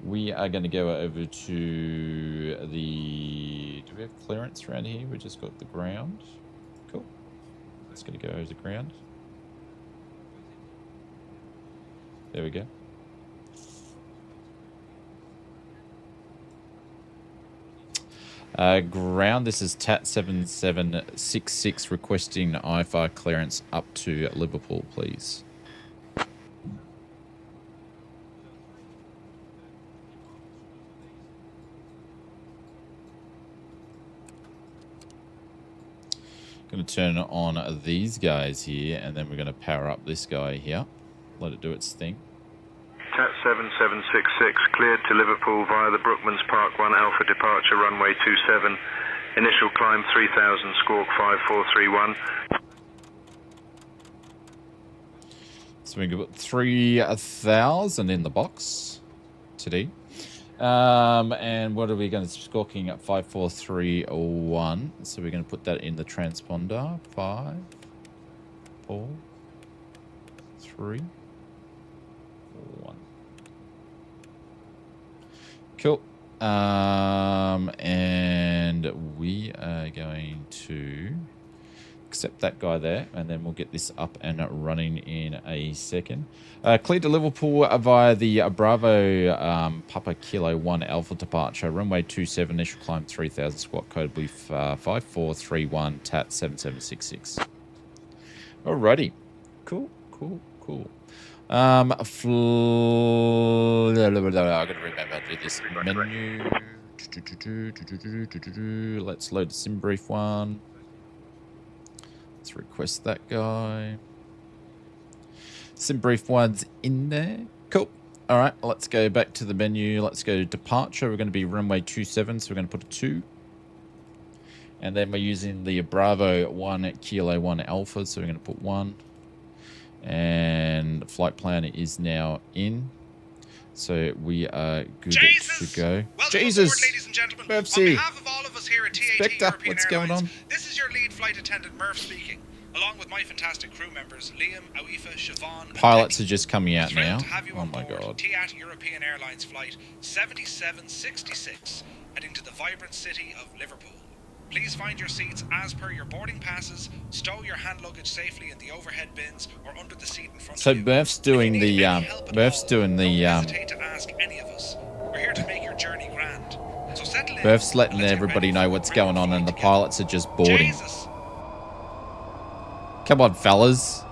We are going to go over to the... Do we have clearance around here? We just got the ground. Cool. Let's going to go over the ground. There we go. Ground, this is TAT 7766 requesting IFR clearance up to Liverpool, please. Going to turn on these guys here, and then we're going to power up this guy here. Let it do its thing. TAT 7766, cleared to Liverpool via the Brookmans Park 1 Alpha departure, runway 27. Initial climb 3000, squawk 5431. So we got 3,000 in the box today. And what are we going to squawking at 5431? So we're going to put that in the transponder. 5, 4, 3, 1. Cool. And we are going to accept that guy there, and then we'll get this up and running in a second. Cleared to Liverpool via the Bravo Papa Kilo 1 Alpha departure, runway 27, initial climb 3000, squawk code will be 5431, TAT 7766. Alrighty. Cool. I got to remember to do this menu. Let's load the sim brief one. Let's request that guy. Sim brief one's in there. Cool. All right, let's go back to the menu. Let's go to departure. We're going to be runway 27, so we're going to put a 2. And then we're using the Bravo 1 Kilo 1 Alpha, so we're going to put 1. And flight plan is now in. So we are good to go. Welcome aboard, ladies and gentlemen. Murphy. On behalf of all of us here at TAT Inspector, European what's Airlines, going on? this is your lead flight attendant, Murph, speaking, along with my fantastic crew members, Liam, Aoife, Siobhan, and Pilots Debbie. are just coming out Thrilled now. to have you Oh on my board god. TAT European Airlines flight 7766, heading to the vibrant city of Liverpool. Please find your seats as per your boarding passes. Stow your hand luggage safely in the overhead bins or under the seat in front So of you. Murph's doing If you need the any help at Murph's all, doing don't the hesitate to ask any of us. We're here to make your journey grand. So settle in. Murph's letting and let's get everybody ready know for what's a going grand on, and the flight together. pilots are just boarding. Jesus. Come on, fellas.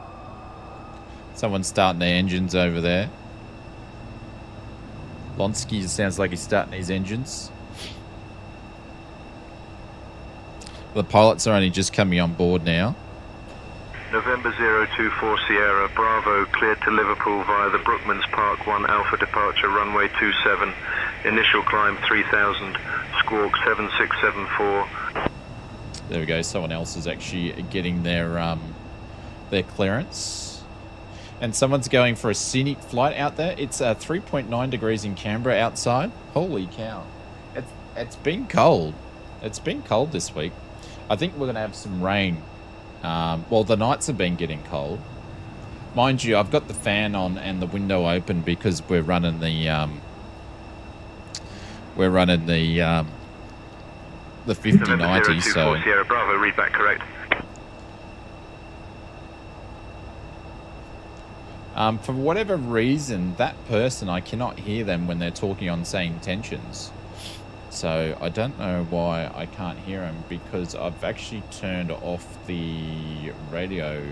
Someone's starting their engines over there. Lonsky sounds like he's starting his engines. The pilots are only just coming on board now. November 024 Sierra, Bravo, cleared to Liverpool via the Brookmans Park 1 Alpha departure, runway 27. Initial climb 3000, squawk 7674. There we go. Someone else is actually getting their clearance. And someone's going for a scenic flight out there. It's 3.9 degrees in Canberra outside. Holy cow. It's been cold. It's been cold this week. I think we're going to have some rain. Well, the nights have been getting cold. Mind you, I've got the fan on and the window open because we're running the 5090. So Sierra, Bravo, read back correct. for whatever reason, that person, I cannot hear them when they're talking on SayIntentions. So I don't know why I can't hear them, because I've actually turned off the radio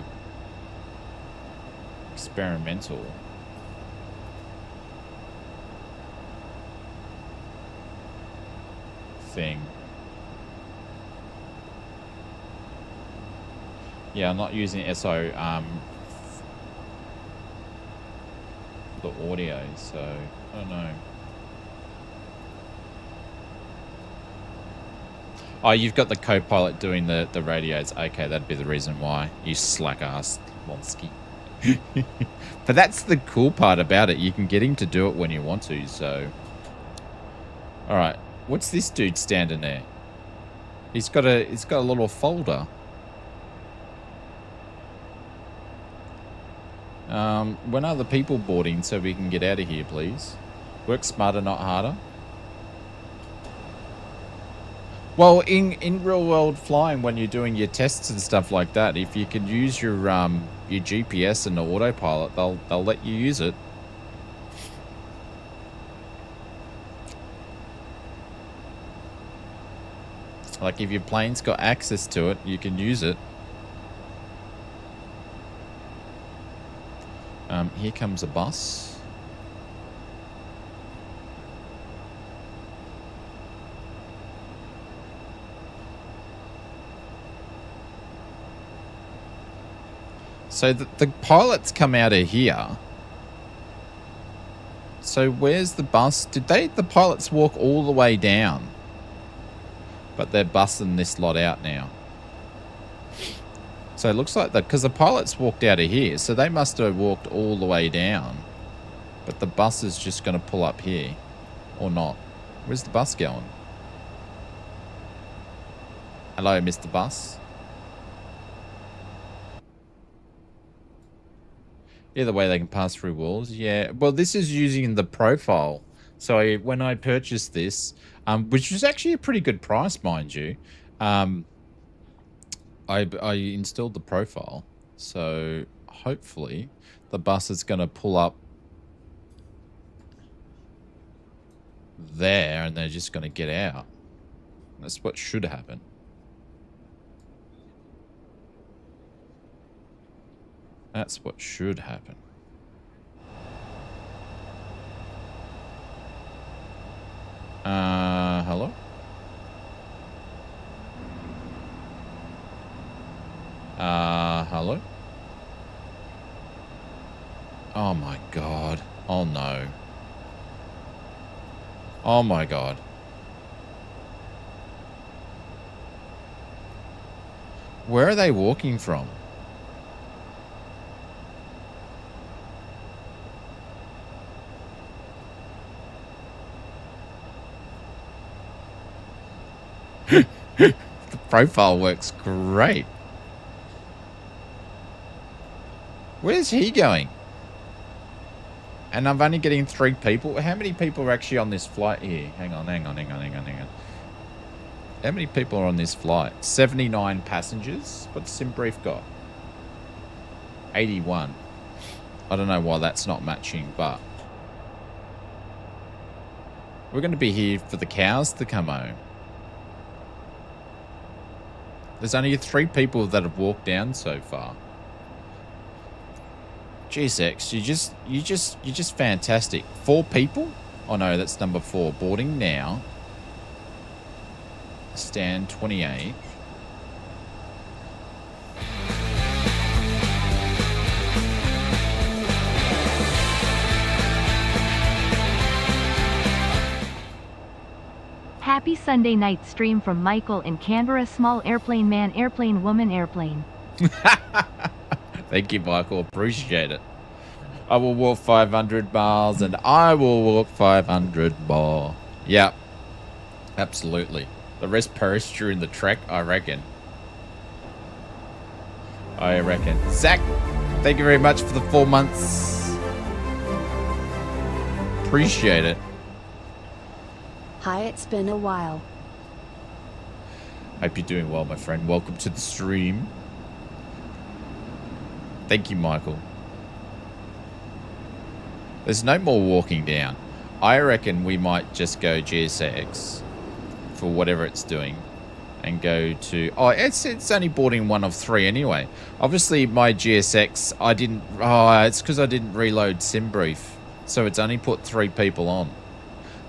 experimental thing. Yeah, I'm not using SO. the audio, so I don't know. Oh, you've got the co-pilot doing the radios. Okay, that'd be the reason why. You slack-ass Lonsky. But that's the cool part about it. You can get him to do it when you want to, so... Alright, what's this dude standing there? He's got a little folder. When are the people boarding so we can get out of here, please? Work smarter, not harder. Well, in real world flying, when you're doing your tests and stuff like that, if you can use your GPS and the autopilot, they'll let you use it. Like if your plane's got access to it, you can use it. Here comes a bus. So the pilots come out of here. So where's the bus? Did the pilots walk all the way down? But they're bussing this lot out now. So it looks like that, because the pilots walked out of here, so they must have walked all the way down. But the bus is just going to pull up here. Or not. Where's the bus going? Hello, Mr. Bus. Either way, they can pass through walls. Yeah, well, this is using the profile. So when I purchased this, which was actually a pretty good price, mind you, I installed the profile. So hopefully the bus is going to pull up there and they're just going to get out. That's what should happen. That's what should happen. Hello? Hello? Oh my god. Oh no. Oh my god. Where are they walking from? The profile works great. Where's he going? And I'm only getting 3 people. How many people are actually on this flight here? Hang on. How many people are on this flight? 79 passengers. What's SimBrief got? 81. I don't know why that's not matching, but we're going to be here for the cows to come home. There's only 3 people that have walked down so far. GSX, you're just fantastic. 4 people? Oh no, that's number 4. Boarding now. Stand 28. Happy Sunday night stream from Michael in Canberra. Small airplane man, airplane woman, airplane. Thank you, Michael. Appreciate it. I will walk 500 miles and I will walk 500 more. Yep. Absolutely. The rest perish during the trek, I reckon. Zach, thank you very much for the 4 months. Appreciate it. Hi, it's been a while. Hope you're doing well, my friend. Welcome to the stream. Thank you, Michael. There's no more walking down. I reckon we might just go GSX for whatever it's doing and go to... Oh, it's only boarding 1 of 3 anyway. Obviously, my GSX, I didn't... Oh, it's because I didn't reload SimBrief. So it's only put 3 people on.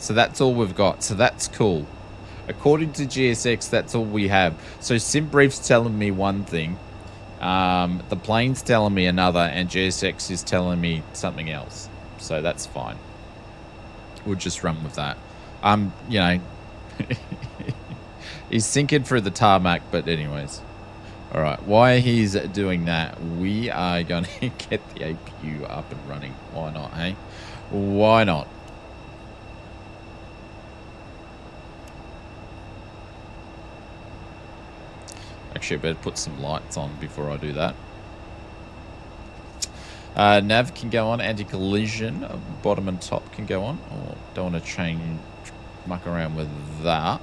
So that's all we've got. So that's cool. According to GSX, that's all we have. So SimBrief's telling me one thing. The plane's telling me another, and GSX is telling me something else. So that's fine. We'll just run with that. You know, he's sinking through the tarmac, but anyways. All right, while he's doing that, we are going to get the APU up and running. Why not, hey? Why not? Actually, I better put some lights on before I do that. Nav can go on. Anti-collision, bottom and top can go on. Oh, don't want to muck around with that.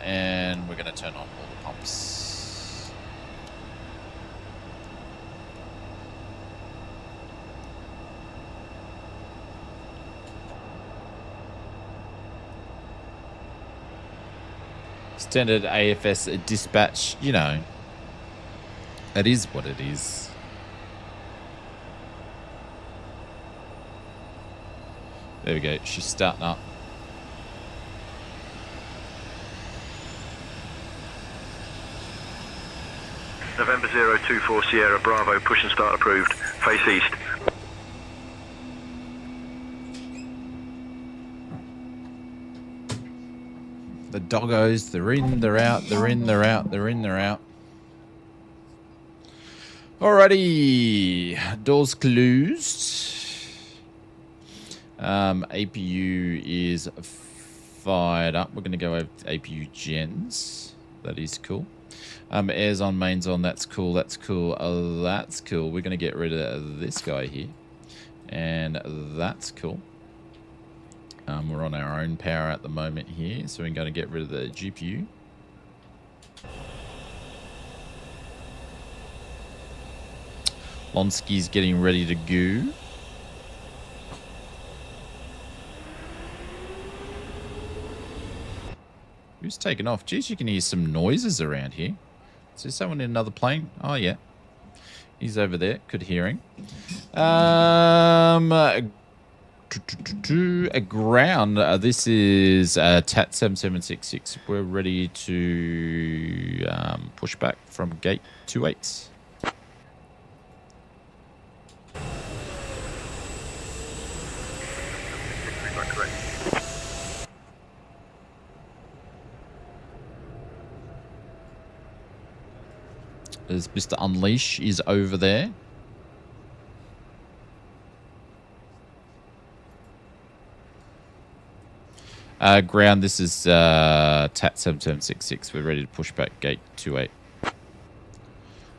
And we're going to turn on all the pumps. Standard AFS dispatch, you know, it is what it is. There we go. She's starting up. November 024 Sierra Bravo, push and start approved. Face east. The doggos, they're in, they're out, they're in, they're out, they're in, they're out. Alrighty, doors closed. APU is fired up. We're going to go over to APU gens. That is cool. Airs on, mains on. That's cool. That's cool. That's cool. We're going to get rid of this guy here. And that's cool. We're on our own power at the moment here. So we're going to get rid of the GPU. Lonsky's getting ready to go. Who's taken off? Geez, you can hear some noises around here. Is there someone in another plane? Oh, yeah. He's over there. Good hearing. Ground. This is TAT 7766. We're ready to push back from gate 28. As Mr. Unleash is over there. Ground, this is TAT 7766. We're ready to push back gate 28.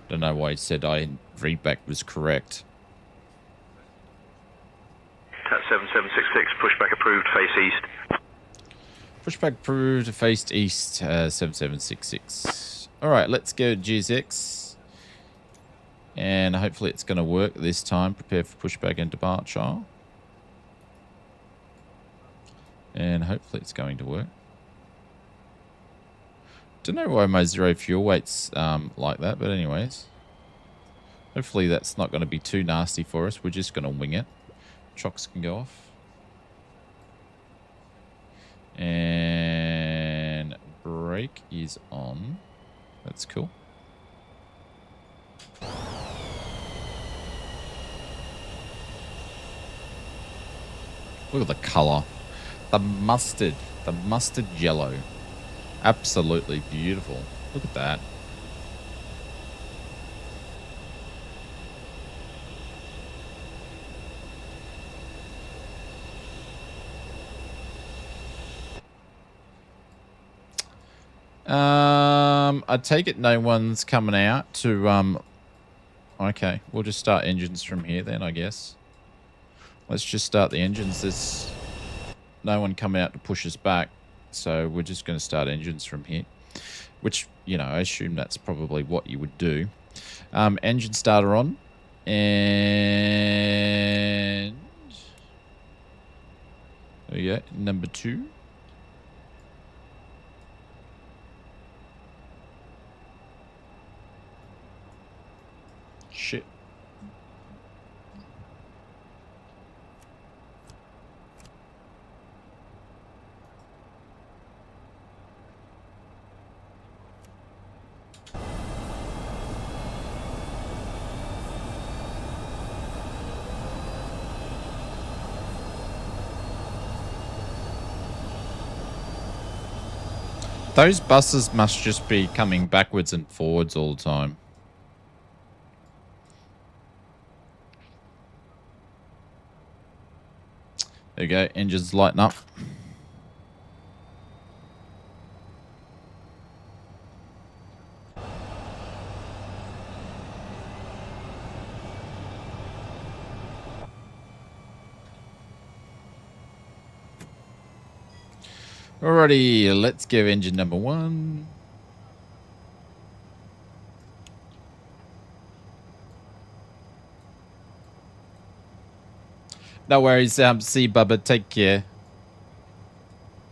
Don't know why he said readback was correct. TAT 7766, pushback approved, face east. Pushback approved, face east, 7766. Alright, let's go GSX. And hopefully it's going to work this time. Prepare for pushback and departure. And hopefully it's going to work. Don't know why my zero fuel weight's like that, but anyways. Hopefully that's not going to be too nasty for us. We're just going to wing it. Chocks can go off. And brake is on. That's cool. Look at the colour. The mustard yellow. Absolutely beautiful. Look at that. I take it no one's coming out to okay, we'll just start engines from here then, I guess. Let's just start the engines. There's no one coming out to push us back, so we're just going to start engines from here, which, you know, I assume that's probably what you would do. Engine starter on, and there we go, number 2. Shit. Those buses must just be coming backwards and forwards all the time. There you go. Engines lighten up. Alrighty, let's go engine number 1. No worries. See you, Bubba. Take care.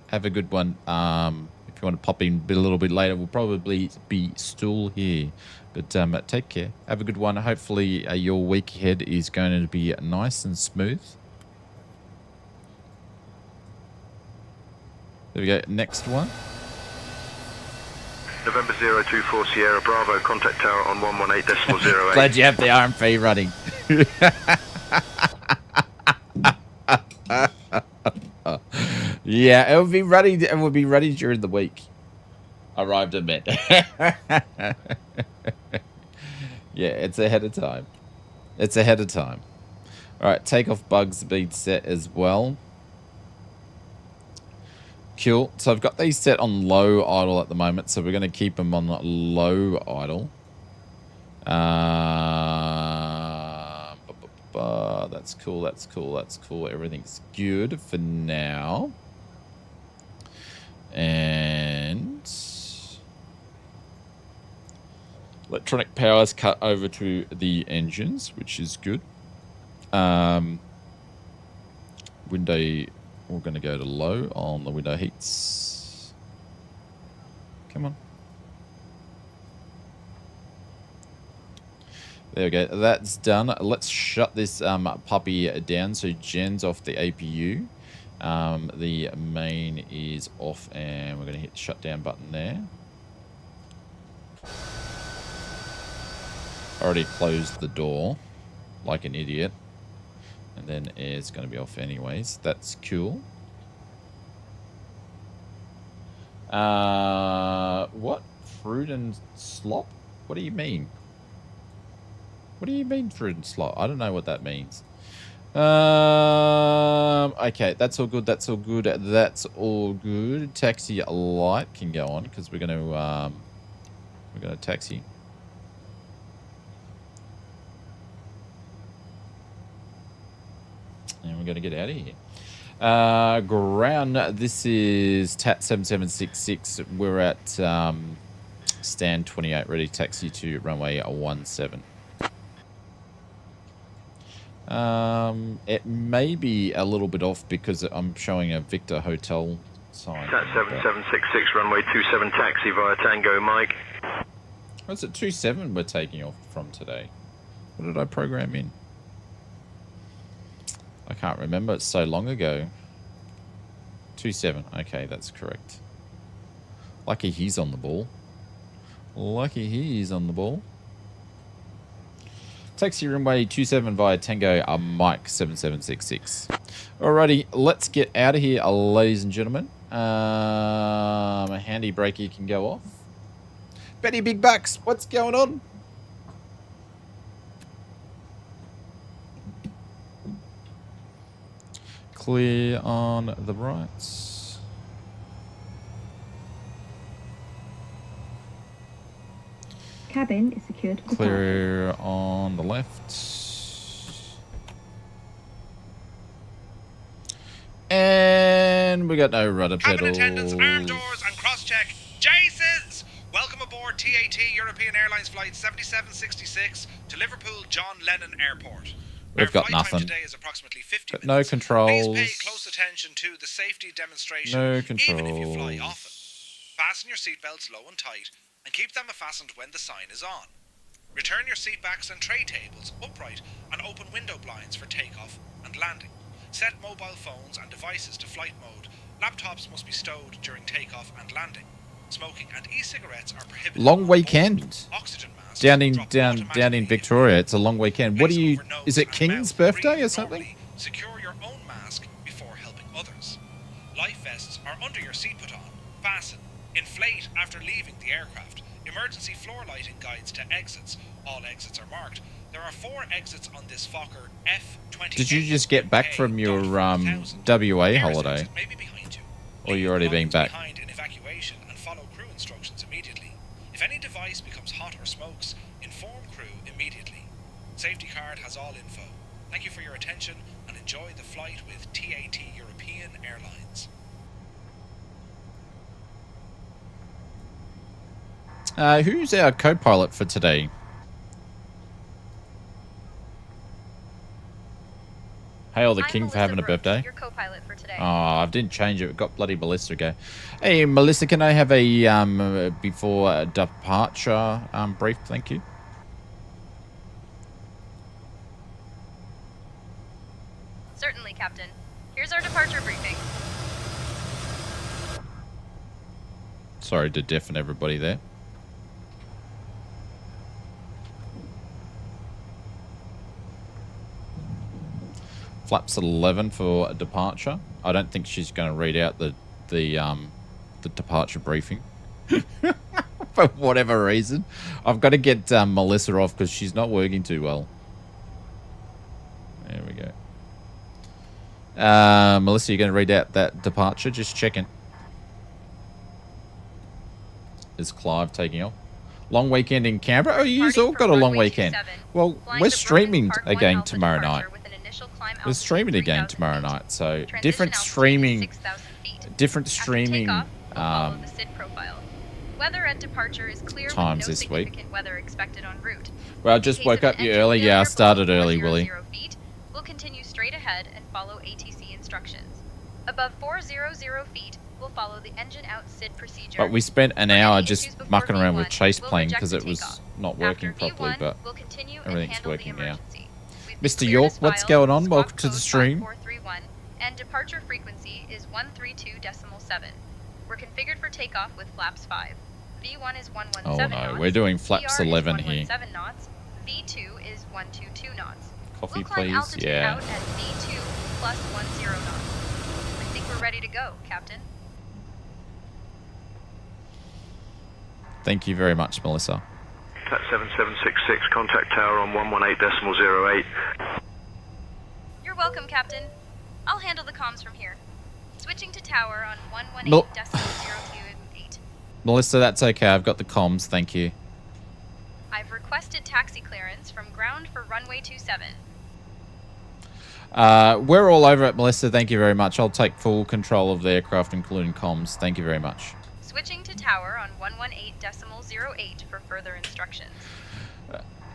Have a good one. If you want to pop in a little bit later, we'll probably be still here. But take care. Have a good one. Hopefully your week ahead is going to be nice and smooth. There we go. Next one. November 024 Sierra Bravo, contact tower on 118.08. Glad you have the RMP running. Yeah, it will be ready. It will be ready during the week. Arrived at Met. Yeah, it's ahead of time. It's ahead of time. All right, takeoff bugs being set as well. Cool. So I've got these set on low idle at the moment, so we're going to keep them on low idle. That's cool. That's cool. That's cool. Everything's good for now. And electronic power is cut over to the engines, which is good. Window, we're going to go to low on the window heats. Come on. There we go. That's done. Let's shut this puppy down. So Jen's off the APU. The main is off, and we're going to hit the shutdown button there. Already closed the door like an idiot. And then air's going to be off anyways. That's cool. What? Fruit and slop? What do you mean? What do you mean fruit and slop? I don't know what that means. Okay, that's all good. That's all good. That's all good. Taxi light can go on because we're going to taxi. And we're going to get out of here. Ground, this is TAT 7766. We're at stand 28, ready to taxi to runway 17. It may be a little bit off because I'm showing a Victor Hotel sign. TAT 7766, runway 27, taxi via Tango Mike. Oh, is it 27 we're taking off from today? What did I program in? I can't remember. It's so long ago. 27. Okay, that's correct. Lucky he's on the ball. Lucky he's on the ball. Taxi runway 27 via Tango Mike 7766. Alrighty, let's get out of here, ladies and gentlemen. A handy brakey can go off. Betty Big Bucks, what's going on? Clear on the rights. Cabin is secured for Clear on the left. And we got no rudder pedals. Cabin attendants, arm doors and cross-check. JSEZ! Welcome aboard TAT European Airlines Flight 7766 to Liverpool John Lennon Airport. We've got Our flight nothing. time today is approximately 50 But minutes. no controls. Please pay close attention to the safety demonstration, No even if you fly controls. often. Fasten your seatbelts low and tight, and keep them fastened when the sign is on. Return your seatbacks and tray tables upright and open window blinds for takeoff and landing. Set mobile phones and devices to flight mode. Laptops must be stowed during takeoff and landing. Smoking and e-cigarettes are prohibited. Long weekend. Oxygen masks Down in drop down in automatically Victoria. It's a long weekend. What do you? Place over nose Is it and King's mouth. birthday Breathe or something? normally. Secure your own mask before helping others. Life vests are under your seat put on. Fasten Inflate after leaving the aircraft. Emergency floor lighting guides to exits. All exits are marked. There are 4 exits on this Fokker F-28. Did you just get back from your WA holiday? May be behind you. Or you already been back? Behind in evacuation and follow crew instructions immediately. If any device becomes hot or smokes, inform crew immediately. Safety card has all info. Thank you for your attention and enjoy the flight with TAT European Airlines. Who's our co-pilot for today? Hail the King for having a birthday. Your co-pilot for today. Oh, I didn't change it. We've got bloody Melissa go. Hey, Melissa, can I have a before departure brief? Thank you. Certainly, Captain. Here's our departure briefing. Sorry to deafen everybody there. Flaps 11 for a departure. I don't think she's going to read out the departure briefing for whatever reason. I've got to get Melissa off because she's not working too well. There we go. Melissa, you're going to read out that departure? Just checking. Is Clive taking off? Long weekend in Canberra? Oh, you've all got a long weekend. Well, we're streaming again tomorrow night. We're streaming again tomorrow night, so different streaming Weather at departure is clear times with no this week. significant weather expected en route. Well, I just woke up you early. Yeah, I started early, Willie. We'll continue straight ahead and follow ATC instructions. Above 400 feet, we'll follow the engine out SID procedure. But we spent an hour just mucking around with Chase plane because it was not working properly, but everything's working now. Mr. York, what's going on? Welcome to the stream. 431, and departure frequency is 132.7. We're configured for takeoff with flaps 5. V1 is 117 Oh knots. no, we're doing flaps VR 11 is here. 117 knots. V2 is 122 knots. Coffee, We'll climb please. altitude Yeah. out at V2 plus 10 knots. I think we're ready to go, Captain. Thank you very much, Melissa. Cat 7766, contact tower on 118.08. You're welcome, Captain. I'll handle the comms from here. Switching to tower on 118.028. Melissa, that's okay. I've got the comms. Thank you. I've requested taxi clearance from ground for runway 27. We're all over it, Melissa. Thank you very much. I'll take full control of the aircraft, including comms. Thank you very much. Switching to tower on 118.08 for further instructions.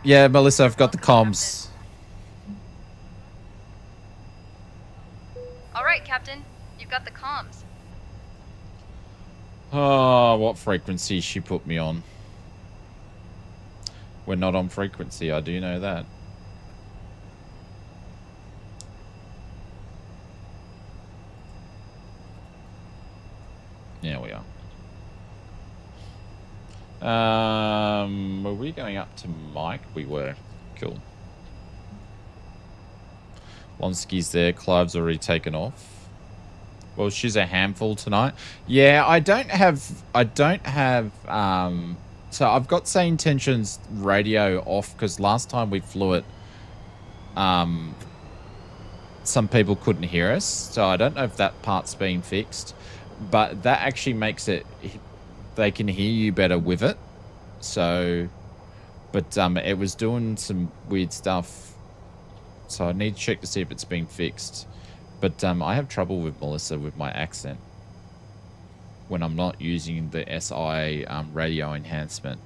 Yeah, Melissa, I've got the comms. All right, Captain. You've got the comms. Oh, what frequency she put me on? We're not on frequency, I do know that. Yeah, we are. Were we going up to Mike? We were. Cool. Lonsky's there. Clive's already taken off. Well, she's a handful tonight. Yeah, I don't have, so I've got SayIntentions radio off because last time we flew it, some people couldn't hear us. So I don't know if that part's been fixed, but that actually makes it, they can hear you better with it. So, but it was doing some weird stuff. So I need to check to see if it's been fixed. But I have trouble with Melissa with my accent when I'm not using the SI radio enhancement.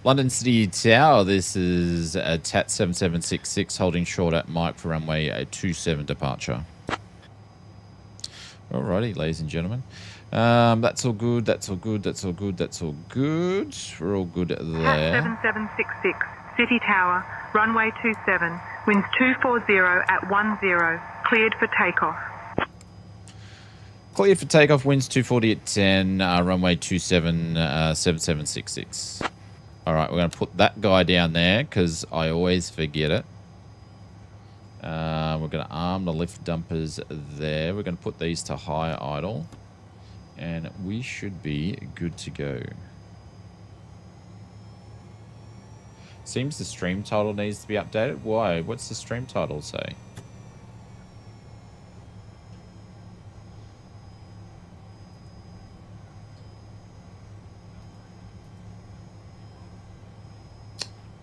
London City Tower, this is a TAT 7766 holding short at Mike for runway 27 departure. Alrighty, ladies and gentlemen. That's all good, that's all good, that's all good, that's all good. We're all good there. Cat 7766, City Tower, runway 27, winds 240 at 10, cleared for takeoff. Cleared for takeoff, winds 240 at 10, runway 27, 7766. Alright, we're going to put that guy down there because I always forget it. We're going to arm the lift dumpers there. We're going to put these to high idle. And we should be good to go. Seems the stream title needs to be updated. Why? What's the stream title say?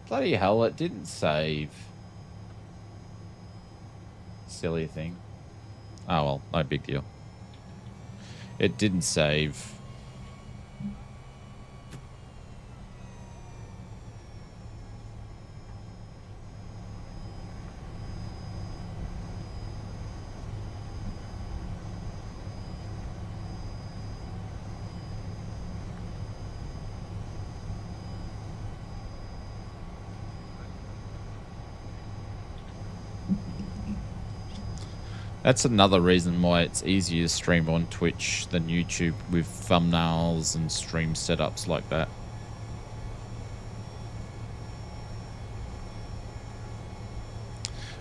Bloody hell, it didn't save. Silly thing. Oh well, no big deal. It didn't save. That's another reason why it's easier to stream on Twitch than YouTube with thumbnails and stream setups like that.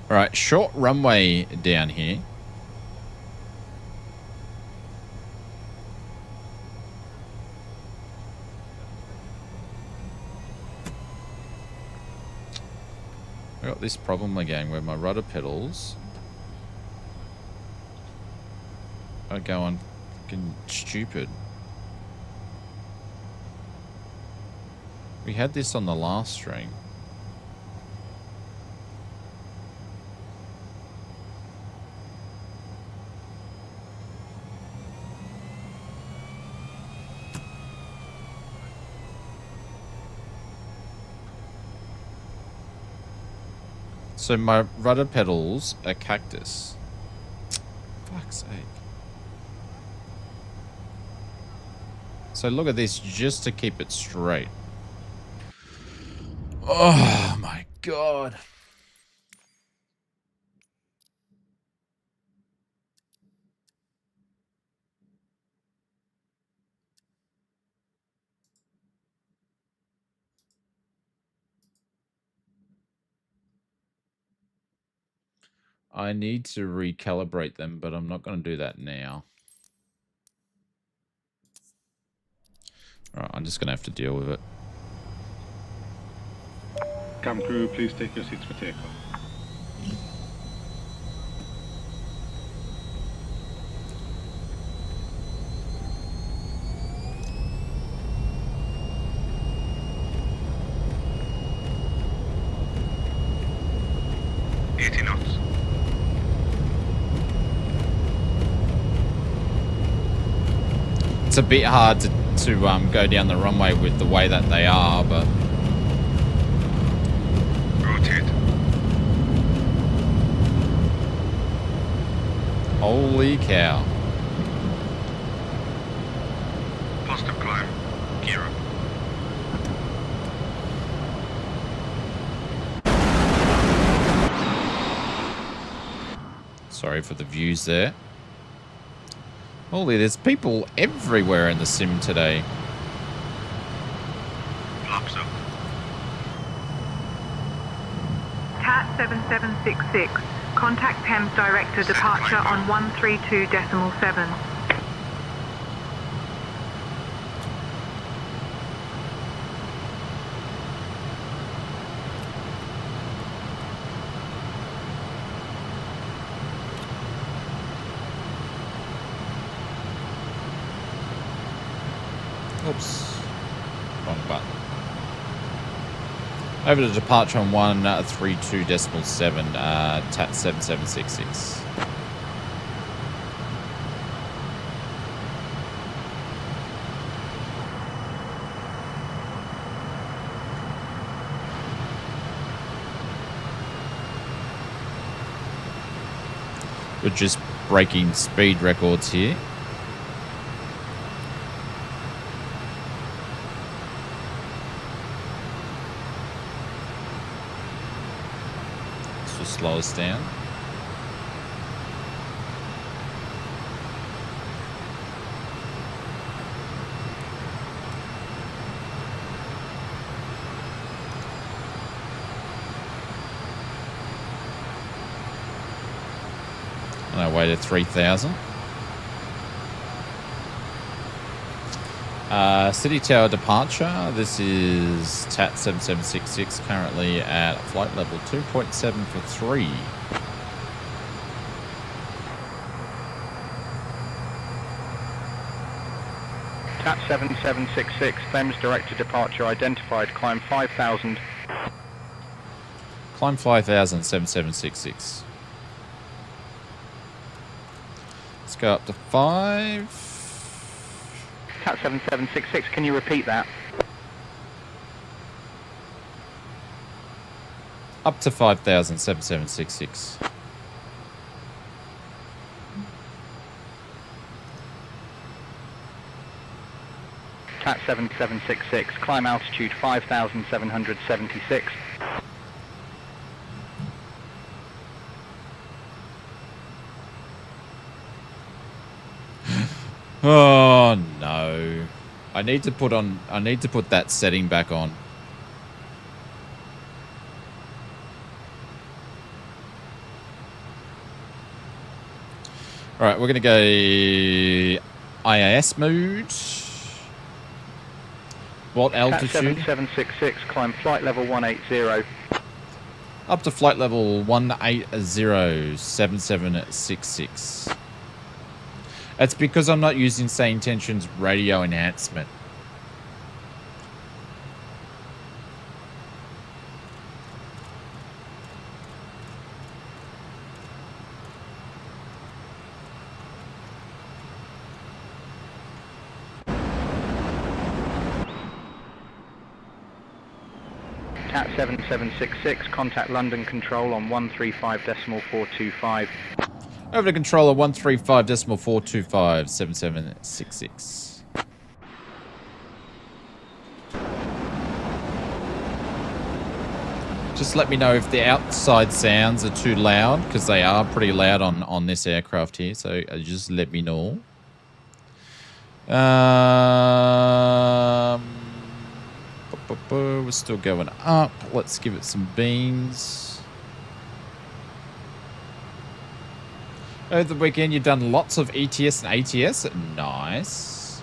All right, short runway down here. I got this problem again where my rudder pedals are going fucking stupid. We had this on the last stream. So my rudder pedals are cactus. Fuck's sake. So look at this just to keep it straight. Oh my god. I need to recalibrate them, but I'm not going to do that now. Alright, I'm just going to have to deal with it. Cam crew, please take your seats for takeoff. It's a bit hard to go down the runway with the way that they are, but... Rotate. Holy cow. Positive climb. Gear up. Sorry for the views there. Holy, there's people everywhere in the sim today. Flaps up. CAT 7766. Contact Thames Director departure on 132.7. Oops. Wrong button. Over to departure on 132.7, TAT 7766. We're just breaking speed records here. Slow us down. way to 3,000. City Tower departure. This is TAT 7766, currently at flight level 2.7 for 3. TAT 7766, Thames directed departure identified, climb 5,000. Climb 5,000, 7766. Let's go up to 5. TAT 7766, can you repeat that? Up to 5,000, 7766. TAT 7766, climb altitude 5,776. Oh no. I need to put that setting back on. Alright, we're gonna go IAS mode. What altitude? 7766, climb flight level 180. Up to flight level 180, 7766. That's because I'm not using SayIntentions radio enhancement. TAT 7766, contact London Control on 135.425. Over to controller 135.425, 7766. Just let me know if the outside sounds are too loud, because they are pretty loud on this aircraft here, so just let me know. We're still going up. Let's give it some beans. Over the weekend, you've done lots of ETS and ATS. Nice.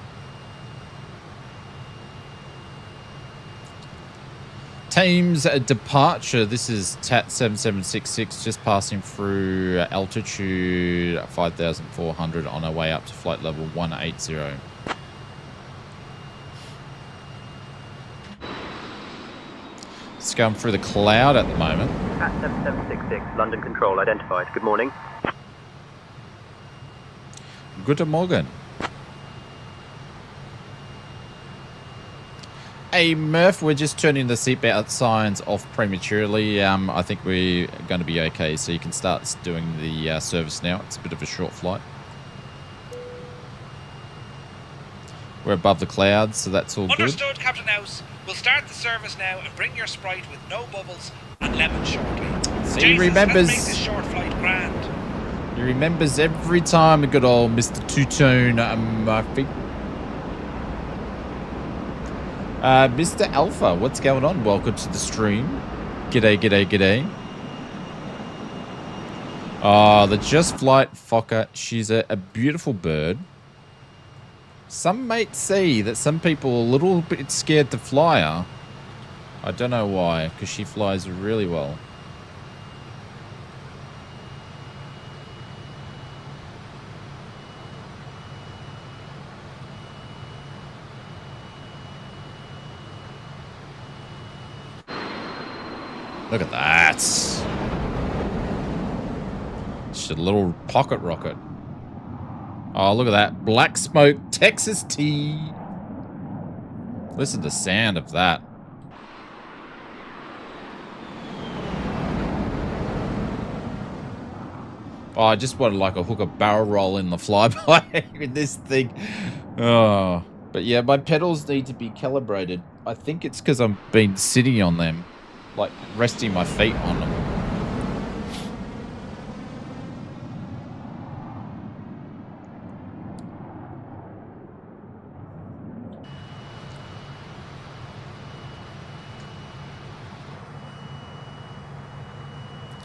Team's departure. This is TAT 7766, just passing through altitude 5,400 on our way up to flight level 180. It's going through the cloud at the moment. TAT 7766, London Control identified. Good morning. Guten Morgen. Hey Murph, we're just turning the seatbelt signs off prematurely. I think we're going to be okay, so you can start doing the service now. It's a bit of a short flight. We're above the clouds, so that's all good. Understood, Captain House. We'll start the service now and bring your Sprite with no bubbles and lemon shortly. See, Jesus, remembers. let's make this short flight grand. He remembers every time, good old Mr. Two-Tone Murphy. Mr. Alpha, what's going on? Welcome to the stream. G'day, g'day, g'day. Oh, the Just Flight Fokker. She's a beautiful bird. Some might say that some people are a little bit scared to fly her. I don't know why, because she flies really well. Look at that. Just a little pocket rocket. Oh, look at that. Black smoke, Texas tea. Listen to the sound of that. Oh, I just wanted like a hook a barrel roll in the flyby with this thing. Oh, but yeah, my pedals need to be calibrated. I think it's because I've been sitting on them. Like resting my feet on them.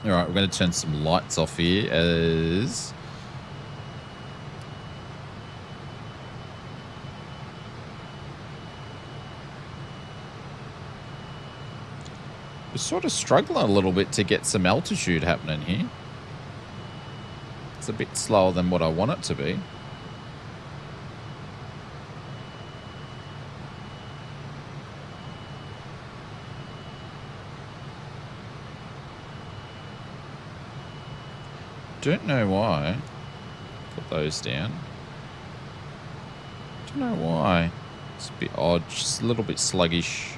All right, we're going to turn some lights off here as We're sort of struggling a little bit to get some altitude happening here. It's a bit slower than what I want it to be. Don't know why. Put those down. Don't know why. It's a bit odd, just a little bit sluggish.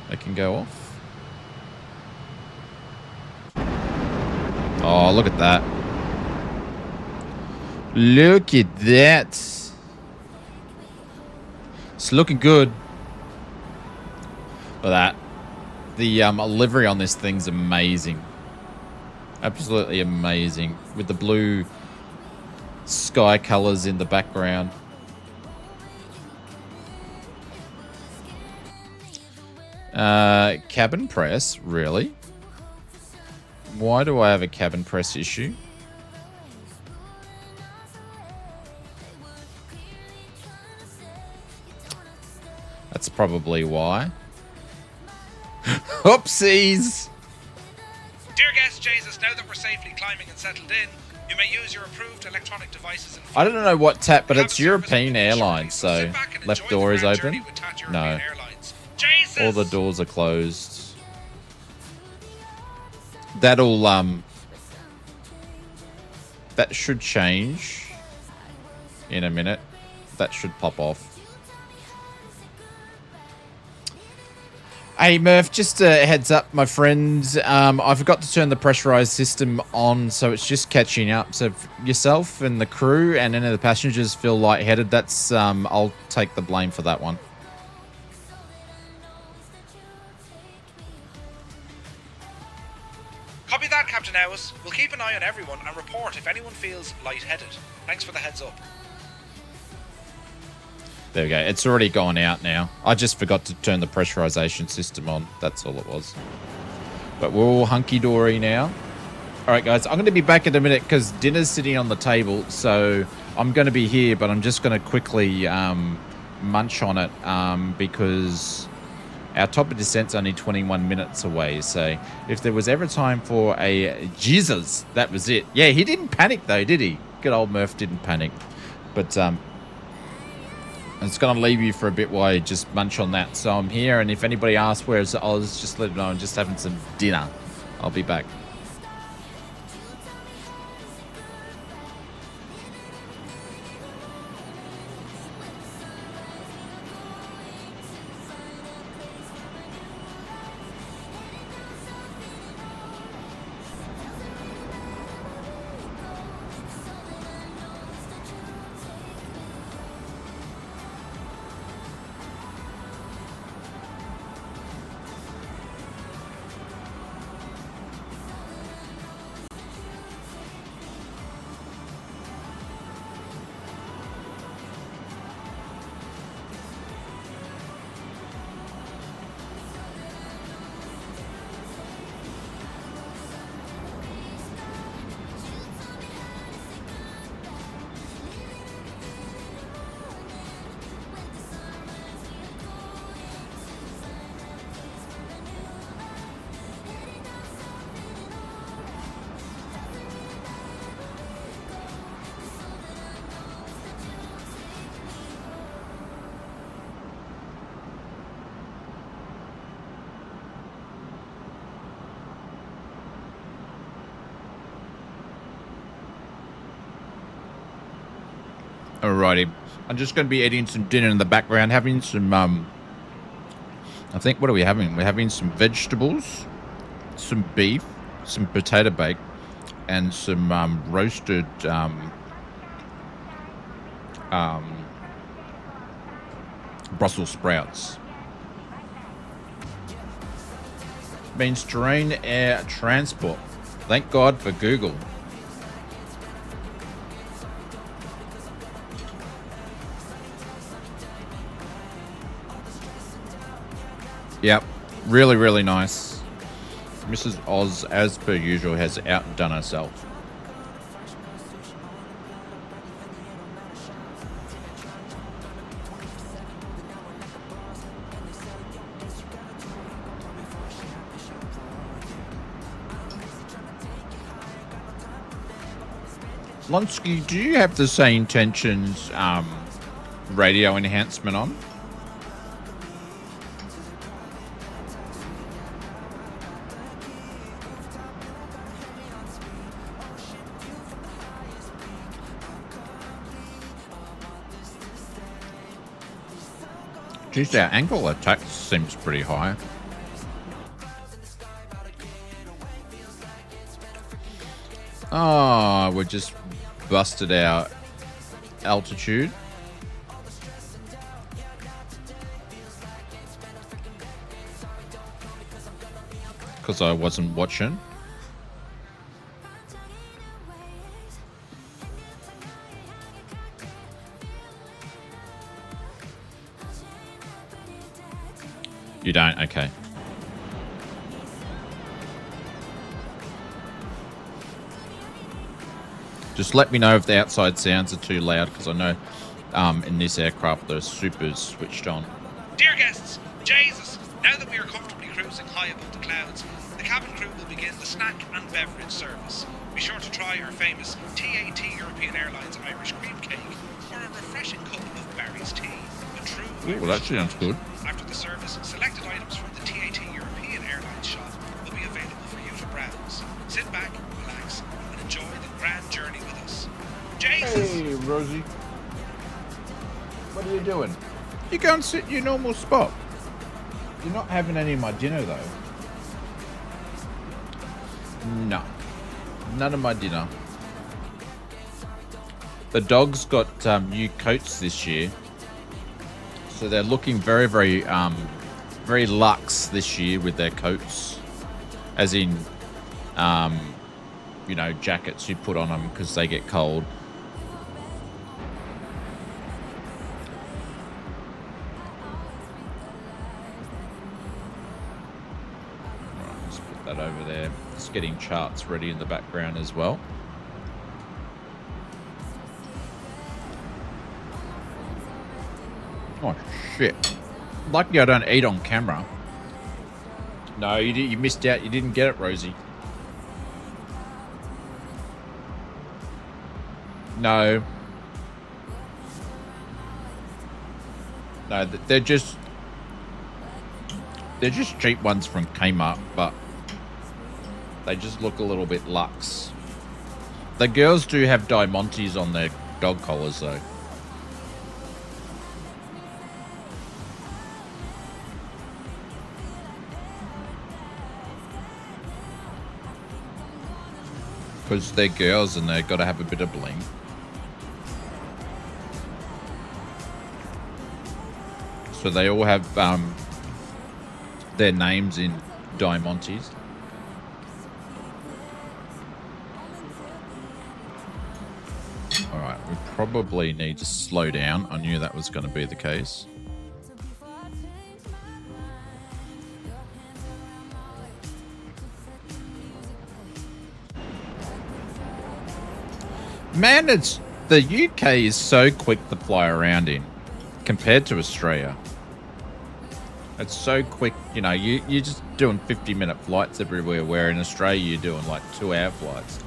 They can go off. Oh, look at that. Look at that. It's looking good. Look at that. The livery on this thing's amazing. Absolutely amazing. With the blue sky colors in the background. Cabin press, really? Why do I have a cabin press issue? That's probably why. Oopsies! Dear guest Jesus, now that we're safely climbing and settled in, you may use your approved electronic devices and I don't know what tap, but it's European Airlines, so left door is open. No. All the doors are closed. That'll that should change in a minute. That should pop off. Hey Murph, just a heads up, my friend. I forgot to turn the pressurized system on, so it's just catching up. So if yourself and the crew and any of the passengers feel lightheaded, that's I'll take the blame for that one. Copy that, Captain Owis. We'll keep an eye on everyone and report if anyone feels lightheaded. Thanks for the heads up. There we go. It's already gone out now. I just forgot to turn the pressurization system on. That's all it was. But we're all hunky-dory now. All right, guys. I'm going to be back in a minute because dinner's sitting on the table. So I'm going to be here, but I'm just going to quickly munch on it because our top of descent's only 21 minutes away. So if there was ever time for a Jesus, that was it. Yeah, he didn't panic, though, did he? Good old Murph didn't panic. But it's going to leave you for a bit while you just munch on that. So I'm here, and if anybody asks where's Oz, just let them know I'm just having some dinner. I'll be back. Alrighty. I'm just going to be eating some dinner in the background, having some, I think, what are we having? We're having some vegetables, some beef, some potato bake, and some roasted Brussels sprouts. Means terrain air transport. Thank God for Google. Yep, really, really nice. Mrs. Oz, as per usual, has outdone herself. Lonsky, do you have the SayIntentions radio enhancement on? Geez, our angle attack seems pretty high. Oh, we just busted our altitude. Because I wasn't watching. You don't? Okay. Just let me know if the outside sounds are too loud, because I know in this aircraft the super's switched on. Dear guests, Jesus, now that we are comfortably cruising high above the clouds, the cabin crew will begin the snack and beverage service. Be sure to try our famous TAT European Airlines Irish cream cake or a refreshing cup of Barry's tea. A true Ooh, that sounds good. After the service, selected items from the TAT European Airlines shop will be available for you to browse. Sit back, relax, and enjoy the grand journey with us. Jesus! Hey, Rosie. What are you doing? You go and sit in your normal spot. You're not having any of my dinner, though. No. None of my dinner. The dogs got new coats this year. So they're looking very, very, very luxe this year with their coats. As in, you know, jackets you put on them because they get cold. Right, let's put that over there. It's getting charts ready in the background as well. Oh, shit. Lucky I don't eat on camera. No, you missed out. You didn't get it, Rosie. No. No, they're just cheap ones from Kmart, but they just look a little bit luxe. The girls do have diamantes on their dog collars, though. Because they're girls and they've got to have a bit of bling. So they all have their names in diamantes. Alright, we probably need to slow down. I knew that was going to be the case. Man, the UK is so quick to fly around in compared to Australia. It's so quick, you know, you're just doing 50-minute flights everywhere, where in Australia you're doing like 2-hour flights.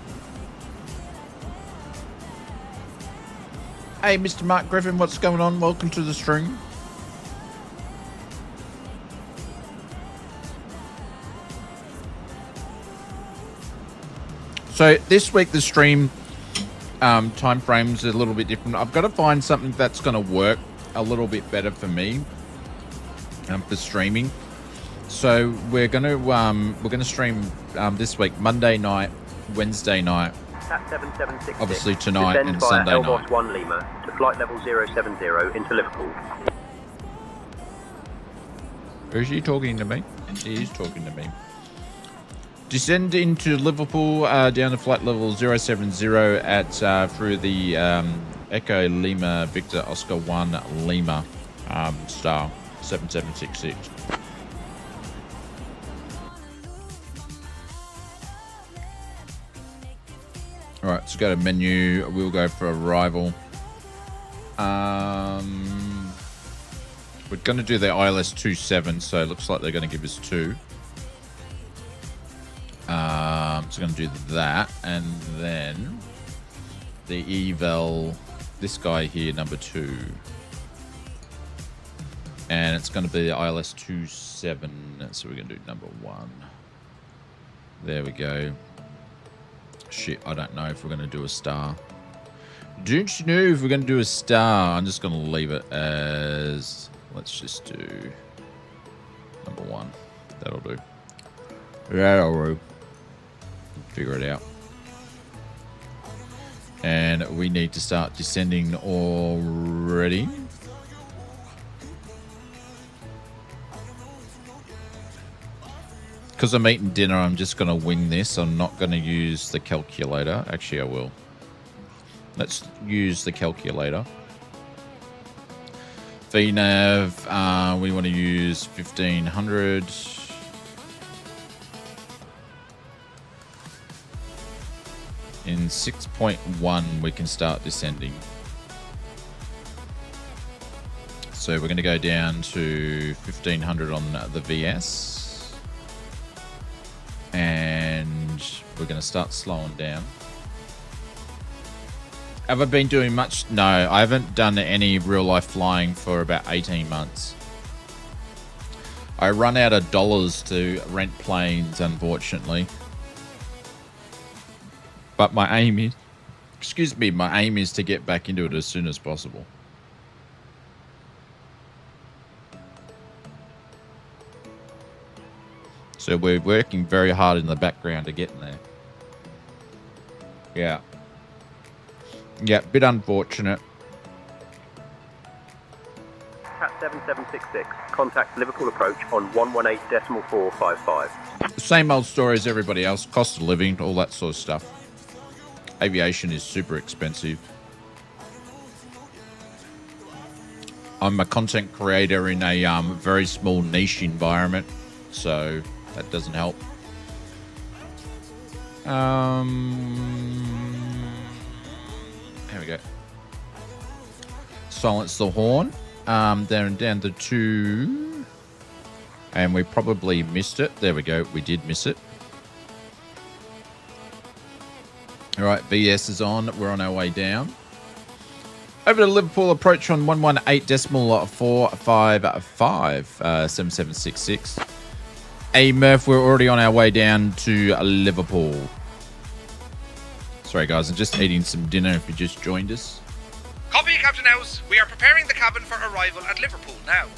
Hey, Mr. Mark Griffin, what's going on? Welcome to the stream. So this week the stream time frames are a little bit different. I've got to find something that's going to work a little bit better for me for streaming. So we're going to stream this week Monday night, Wednesday night, obviously tonight, and Sunday night. 1 Lima to flight level 070 into Liverpool. Is he talking to me? He is talking to me. Descend into Liverpool down to flight level 070 at through the Echo Lima Victor Oscar 1 Lima star 7766. All right, so go to menu. We'll go for arrival. We're going to do the ILS 27, so it looks like they're going to give us 2. So I'm going to do that, and then the eval, this guy here, number 2. And it's going to be the ILS 27. So we're going to do number 1. There we go. Shit, I don't know if we're going to do a star. Don't you know if we're going to do a star? I'm just going to leave it as... Let's just do number 1. That'll do. That'll do. Figure it out. And we need to start descending already. Because I'm eating dinner, I'm just going to wing this. I'm not going to use the calculator. Actually, I will. Let's use the calculator. VNAV, we want to use 1500. In 6.1, we can start descending. So we're going to go down to 1500 on the VS. And we're going to start slowing down. Have I been doing much? No, I haven't done any real life flying for about 18 months. I run out of dollars to rent planes, unfortunately. But my aim is, my aim is to get back into it as soon as possible. So we're working very hard in the background to get in there. Yeah. Yeah, bit unfortunate. Cat 7766, contact Liverpool approach on 118.455. Same old story as everybody else. Cost of living, all that sort of stuff. Aviation is super expensive. I'm a content creator in a very small niche environment, so that doesn't help. There we go. Silence the horn. Down to 2. And we probably missed it. There we go. We did miss it. All right, VS is on. We're on our way down. Over to Liverpool approach on 118.455, 7766. Hey, Murph, we're already on our way down to Liverpool. Sorry, guys, I'm just eating some dinner if you just joined us. Copy, Captain House. We are preparing the cabin for arrival at Liverpool now.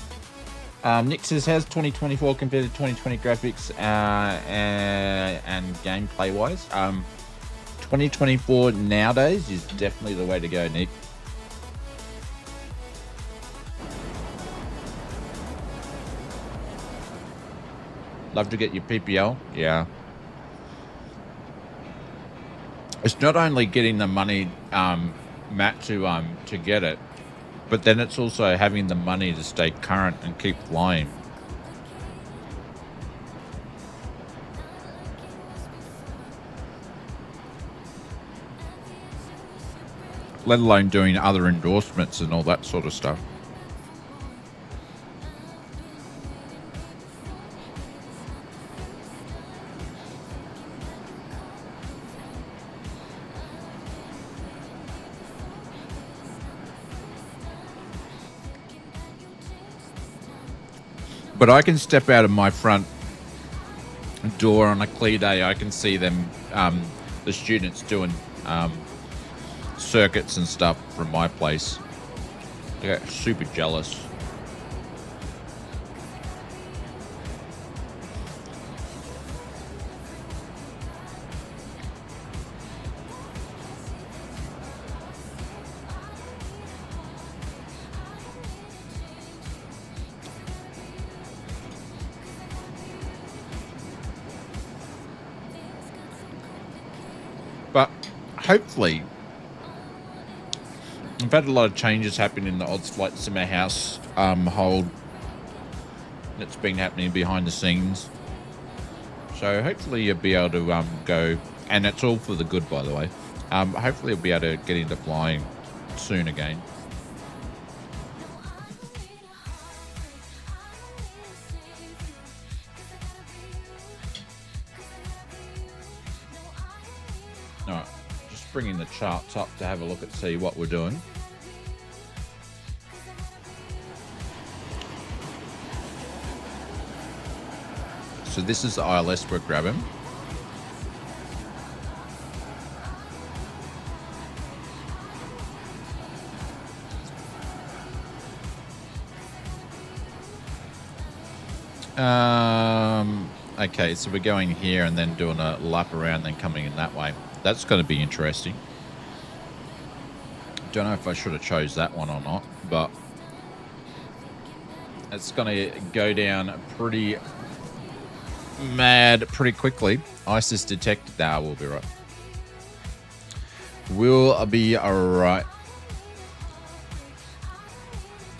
Nick says, how's 2024 compared to 2020 graphics and gameplay-wise? 2024 nowadays is definitely the way to go, Nick. Love to get your PPL. Yeah. It's not only getting the money, Matt, to get it, but then it's also having the money to stay current and keep flying. Let alone doing other endorsements and all that sort of stuff. But I can step out of my front door on a clear day. I can see them, the students doing circuits and stuff from my place. I get super jealous. But hopefully, I've had a lot of changes happen in the Odds Flight Simmer House hold that's been happening behind the scenes. So hopefully you'll be able to go, and it's all for the good, by the way. Hopefully you'll be able to get into flying soon again. bringing the charts up to have a look at see what we're doing. So this is the ILS we're grabbing. Okay, so we're going here and then doing a lap around, then coming in that way. That's going to be interesting. Don't know if I should have chose that one or not, but it's going to go down pretty mad pretty quickly. Ice is detected. Nah, we'll be right. We'll be alright.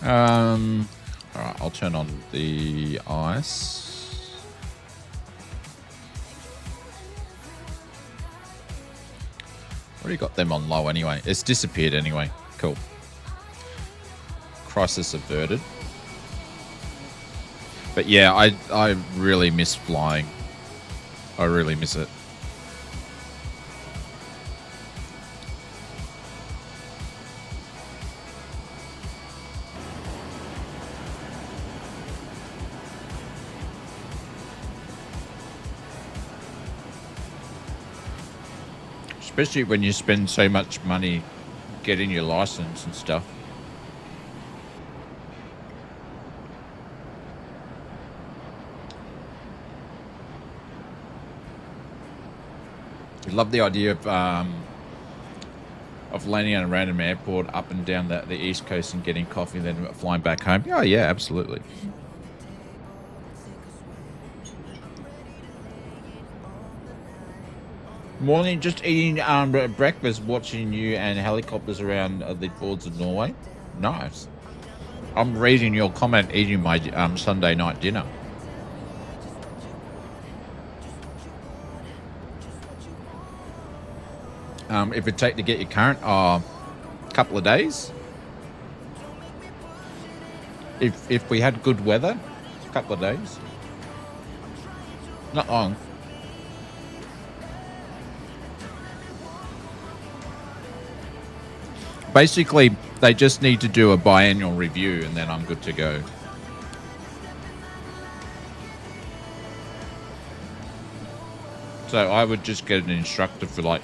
Alright, I'll turn on the ice. Already got them on low anyway. It's disappeared anyway. Cool. Crisis averted. But yeah, I really miss flying. I really miss it. Especially when you spend so much money getting your license and stuff. I love the idea of landing at a random airport up and down the East Coast and getting coffee and then flying back home. Oh, yeah, absolutely. Morning, just eating breakfast, watching you and helicopters around the boards of Norway. Nice. I'm reading your comment, eating my Sunday night dinner. If it take to get your current, a couple of days. If we had good weather, a couple of days. Not long. Basically, they just need to do a biannual review and then I'm good to go. So I would just get an instructor for like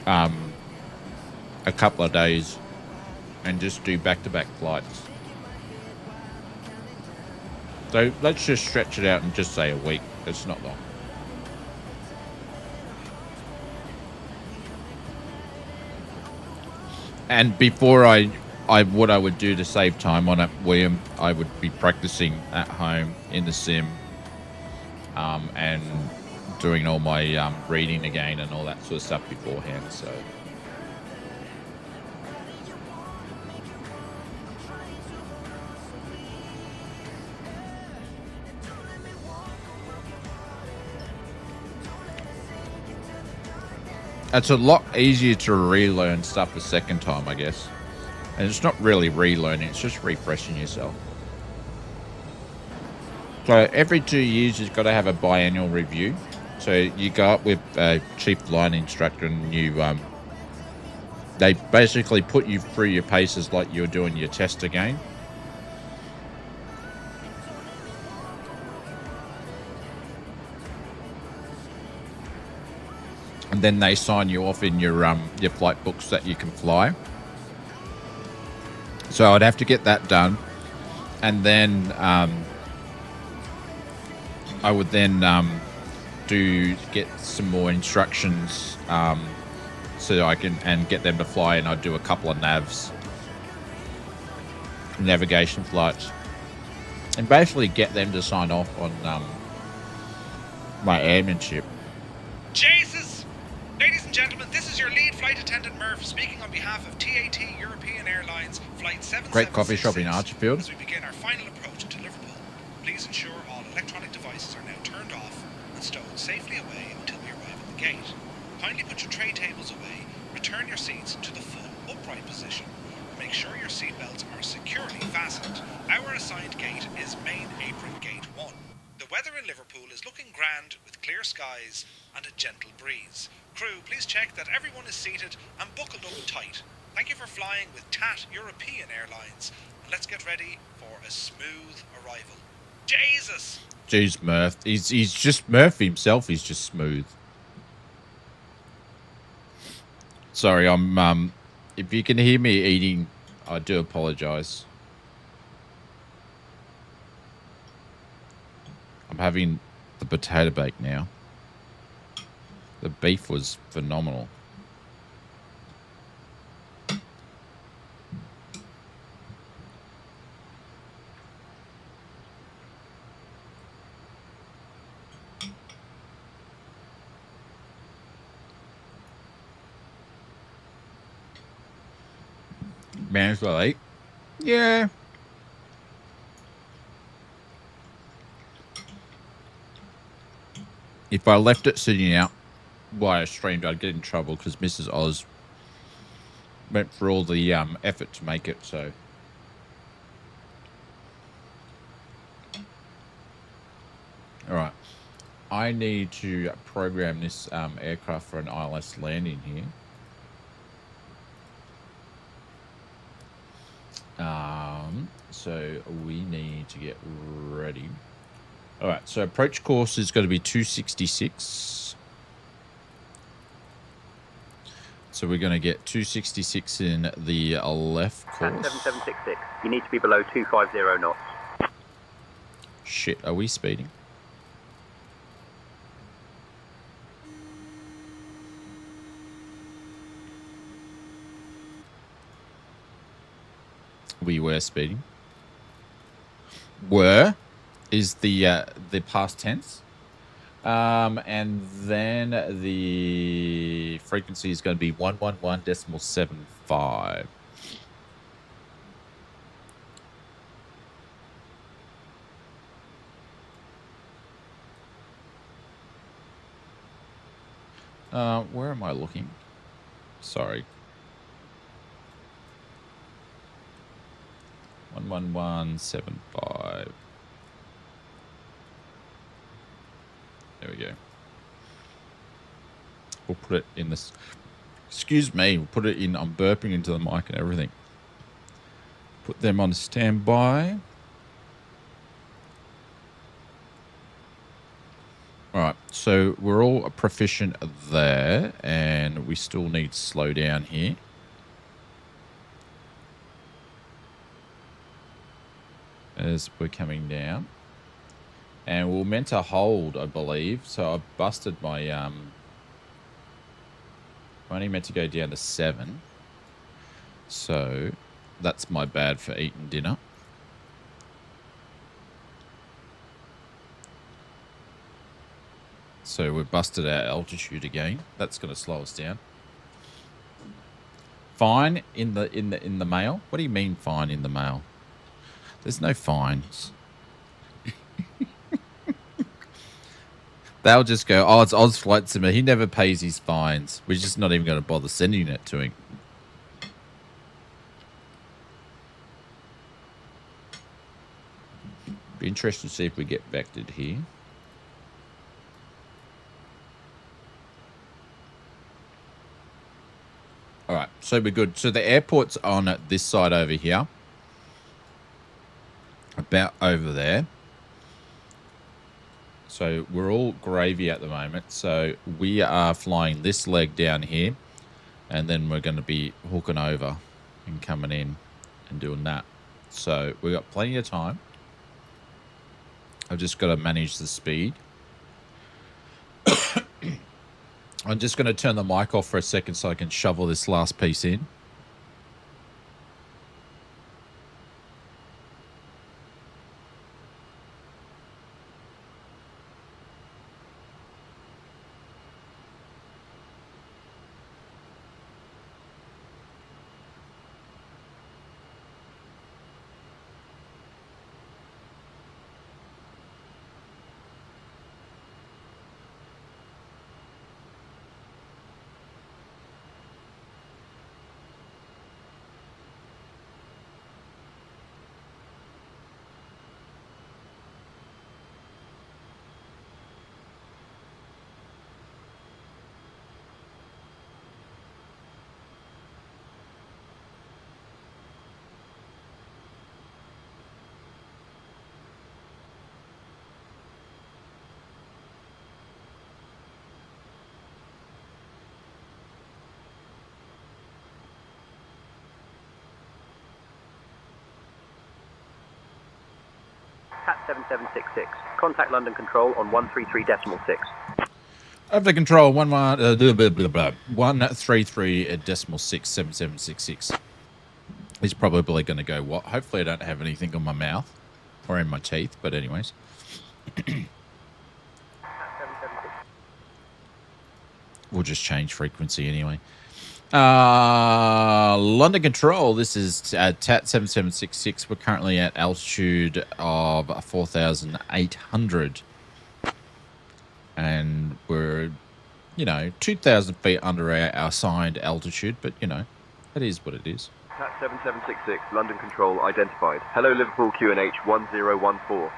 a couple of days and just do back-to-back flights. So let's just stretch it out and just say a week. It's not long. And before what I would do to save time on it, William, I would be practicing at home in the sim, and doing all my reading again and all that sort of stuff beforehand. So. It's a lot easier to relearn stuff a second time, I guess. And it's not really relearning, it's just refreshing yourself. So every 2 years, you've got to have a biannual review. So you go up with a chief flying instructor and you, they basically put you through your paces like you're doing your test again. And then they sign you off in your flight books that you can fly. So I'd have to get that done, and then I would then get some more instructions so I can get them to fly, and I'd do a couple of navigation flights, and basically get them to sign off on my airmanship. Jesus! Ladies and gentlemen, this is your lead flight attendant Murph speaking on behalf of TAT European Airlines Flight 776. Great coffee shop in Archerfield. As we begin our final approach to Liverpool, please ensure all electronic devices are now turned off and stowed safely away until we arrive at the gate. Kindly put your tray tables away, return your seats to the full upright position, and make sure your seatbelts are securely fastened. Our assigned gate is Main Apron Gate 1. The weather in Liverpool is looking grand with clear skies and a gentle breeze. Crew, please check that everyone is seated and buckled up tight. Thank you for flying with TAT European Airlines, and let's get ready for a smooth arrival. Jesus! Jeez, Murph. He's just Murph himself. He's just smooth. Sorry, I'm if you can hear me eating, I do apologize. I'm having the potato bake now. The beef was phenomenal. Man, as well eat. Yeah. If I left it sitting out while I streamed, I'd get in trouble because Mrs. Oz went for all the effort to make it, so. All right. I need to program this aircraft for an ILS landing here. So we need to get ready. All right, so approach course is going to be 266. So we're going to get 266 in the left course. 7766. You need to be below 250 knots. Shit, are we speeding? We were speeding. Were is the past tense. And then the frequency is going to be 111.75. Where am I looking? Sorry. 111.75. There we go. We'll put it in this. Excuse me. We'll put it in. I'm burping into the mic and everything. Put them on standby. All right. So we're all proficient there, and we still need to slow down here. As we're coming down. And we're meant to hold, I believe. So I busted my I'm only meant to go down to 7. So that's my bad for eating dinner. So we've busted our altitude again. That's going to slow us down. Fine in the mail? What do you mean fine in the mail? There's no fines. They'll just go, oh, it's Oz Flight Simmer. He never pays his fines. We're just not even going to bother sending it to him. Be interested to see if we get vectored here. All right, so we're good. So the airport's on this side over here. About over there. So we're all gravy at the moment. So we are flying this leg down here. And then we're going to be hooking over and coming in and doing that. So we've got plenty of time. I've just got to manage the speed. I'm just going to turn the mic off for a second so I can shovel this last piece in. 7766. Contact London Control on 133.6. Over control 133.67766. He's probably going to go what? Hopefully I don't have anything on my mouth or in my teeth, but anyways. We'll just change frequency anyway. London Control, this is TAT 7766. We're currently at altitude of 4,800. And we're, 2,000 feet under our assigned altitude, but, it is what it is. TAT 7766, London Control identified. Hello, Liverpool QNH 1014.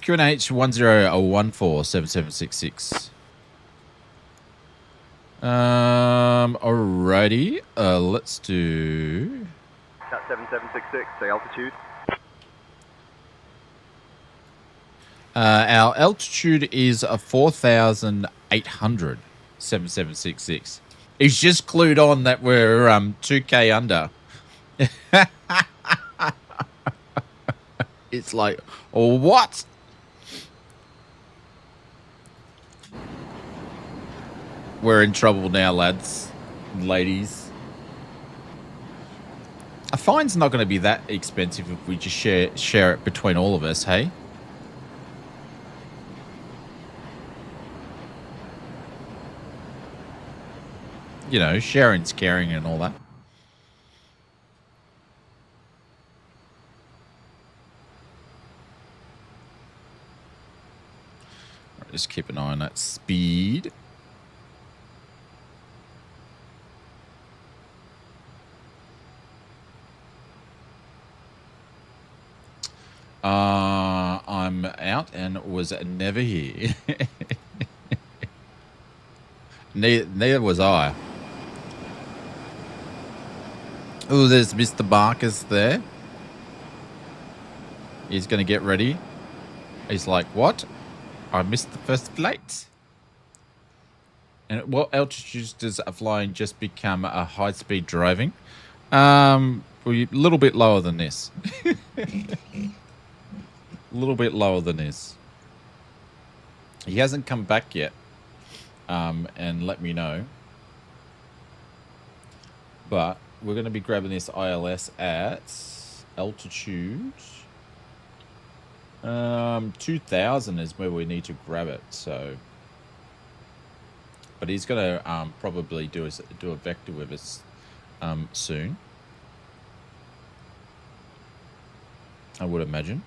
QNH 1014 7766. Alrighty. Let's do TAT 7766, say altitude. Our altitude is 4,800 7766. He's just clued on that we're 2K under. It's like, what? We're in trouble now, lads, ladies. A fine's not going to be that expensive if we just share it between all of us, hey? Sharing's caring and all that. Right, just keep an eye on that speed. I'm out and was never here. Neither was I. Oh, there's Mr. Marcus there. He's going to get ready. He's like, what? I missed the first flight. And at what altitudes does flying just become a high-speed driving? Well, a little bit lower than this. A little bit lower than this. He hasn't come back yet. And let me know. But we're going to be grabbing this ILS at altitude 2,000 is where we need to grab it. So, but he's going to probably do a vector with us soon, I would imagine.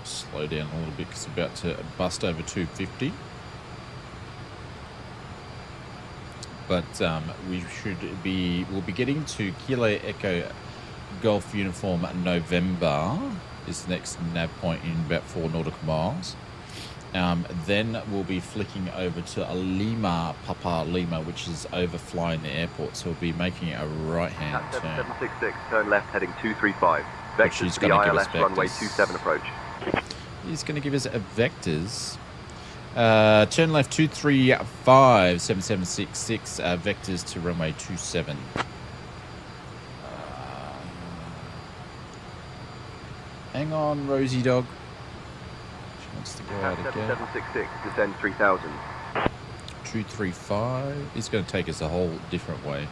Slow down a little bit because it's about to bust over 250. But we'll be getting to Kilo Echo Golf Uniform November, is the next nav point in about 4 nautical miles. Then we'll be flicking over to Lima, Papa Lima, which is overflying the airport. So we'll be making a right-hand turn. 7766, turn left heading 235. Vectors to the ILS runway 27 approach. He's going to give us a vectors. Turn left 235, 7766, vectors to runway 27. Hang on, Rosie dog. She wants to go out again. 7766, descend 3000. 235. He's going to take us a whole different way.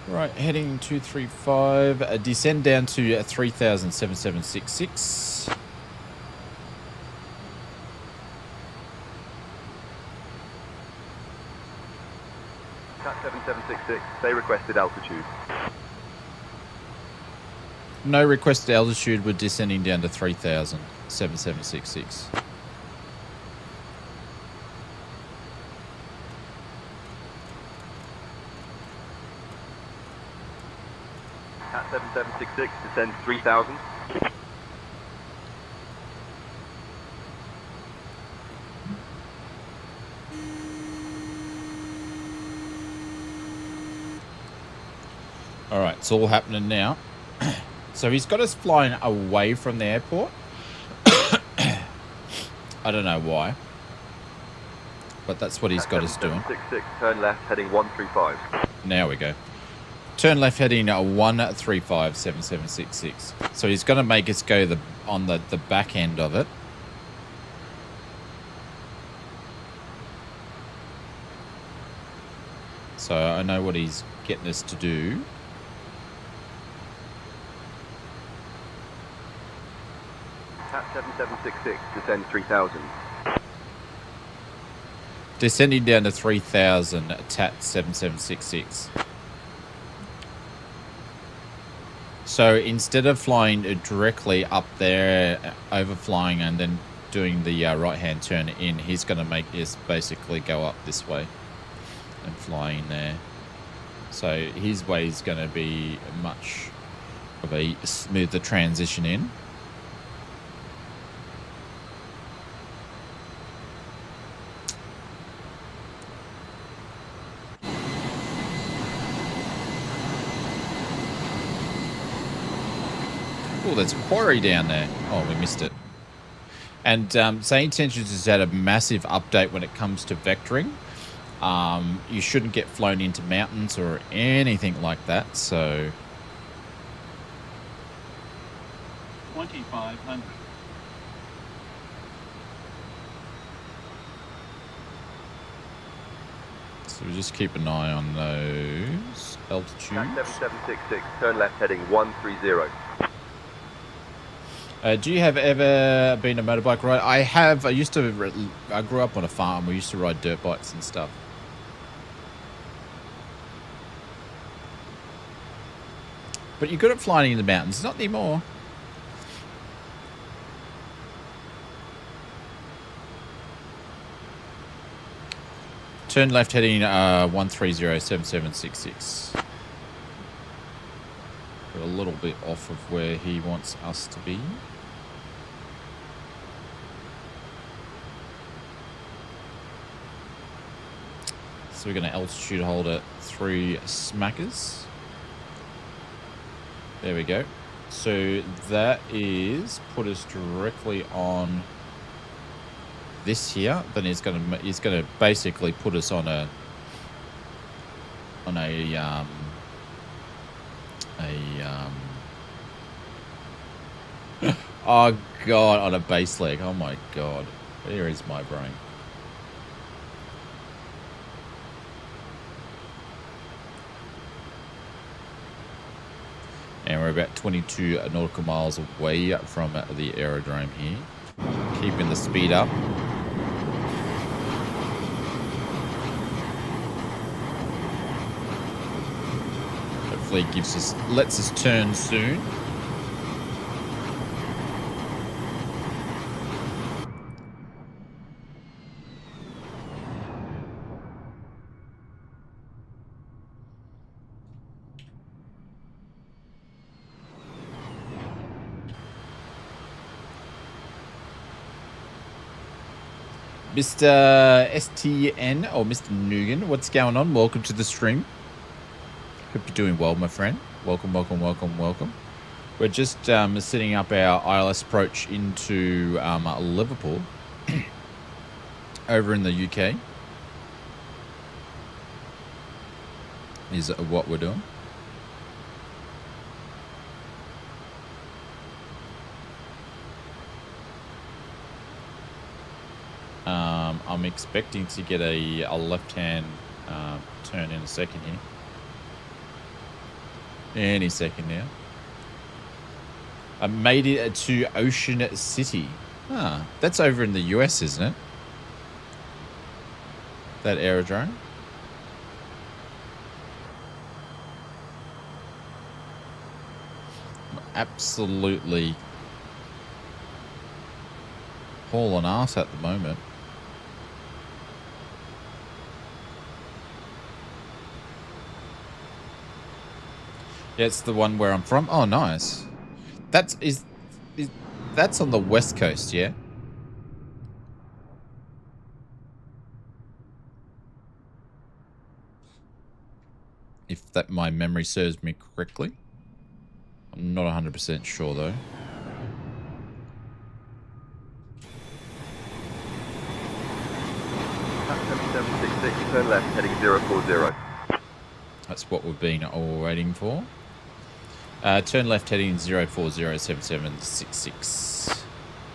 Right, heading 235, descend down to 3,07766. Cat 7766, say requested altitude. No requested altitude, we're descending down to 3,07766. Cat 7766, descend 3000. it's all happening now. So he's got us flying away from the airport. I don't know why, but that's what he's got us doing. 766, turn left, heading 135. Now we go. Turn left heading 1357766. So he's going to make us go on the back end of it. So I know what he's getting us to do. Tap 7766, descend 3000. Descending down to 3000, TAT 7766. So instead of flying directly up there, overflying and then doing the right-hand turn in, he's going to make us basically go up this way and fly in there. So his way is going to be much of a smoother transition in. Oh, there's a quarry down there. Oh, we missed it. And SayIntentions has had a massive update when it comes to vectoring. You shouldn't get flown into mountains or anything like that, so... 2500. So we just keep an eye on those altitudes. 7766, turn left, heading 130. Do you have ever been a motorbike ride? I have. I grew up on a farm. We used to ride dirt bikes and stuff. But you're good at flying in the mountains. Not anymore. Turn left heading 1307766. We're a little bit off of where he wants us to be. So we're going to altitude hold at 3 smackers. There we go. So that is put us directly on this here. Then he's going to basically put us on a oh god, on a base leg. Oh my god. There is my brain. And we're about 22 nautical miles away from the aerodrome here. Keeping the speed up. Hopefully it lets us turn soon. Mr. STN or Mr. Nugan, what's going on? Welcome to the stream. Hope you're doing well, my friend. Welcome, welcome, welcome, welcome. We're just setting up our ILS approach into Liverpool over in the UK. Is what we're doing. I'm expecting to get a left-hand turn in a second here. Any second now. I made it to Ocean City. Ah, that's over in the US, isn't it? That aerodrome. Absolutely hauling ass at the moment. Yeah, it's the one where I'm from. Oh, nice. That's on the west coast, yeah? if that my memory serves me correctly. I'm not 100% sure though. Cat 7766, turn left, heading 040. That's what we've been all waiting for. Turn left heading 0407766.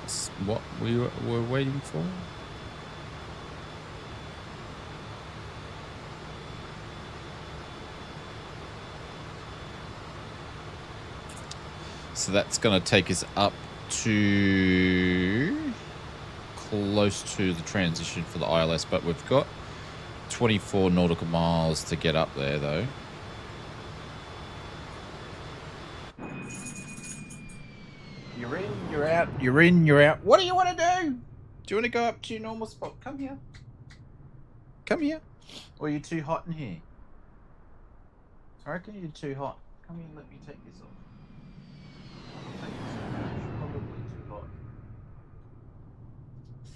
That's what we were waiting for. So that's going to take us up to close to the transition for the ILS, but we've got 24 nautical miles to get up there though. You're in, you're out, you're in, you're out. What do you want to do? Do you want to go up to your normal spot? Come here. Come here. Or are you too hot in here? I reckon you're too hot. Come here and let me take this off. Probably too hot.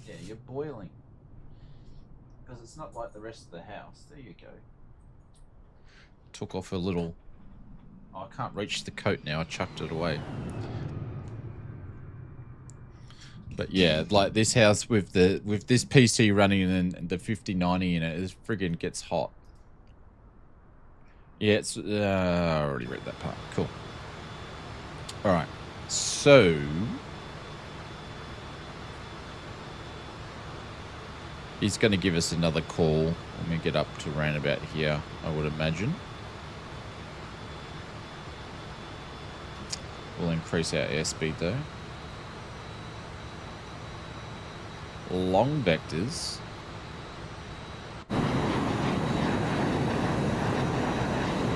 Yeah, you're boiling. Because it's not like the rest of the house. There you go. Took off a little... Oh, I can't reach the coat now. I chucked it away. But yeah, like this house with this PC running and the 5090 in it, it friggin' gets hot. Yeah, it's... I already read that part. Cool. Alright. So... he's going to give us another call when we get up to around about here, I would imagine. We'll increase our airspeed though. Long vectors.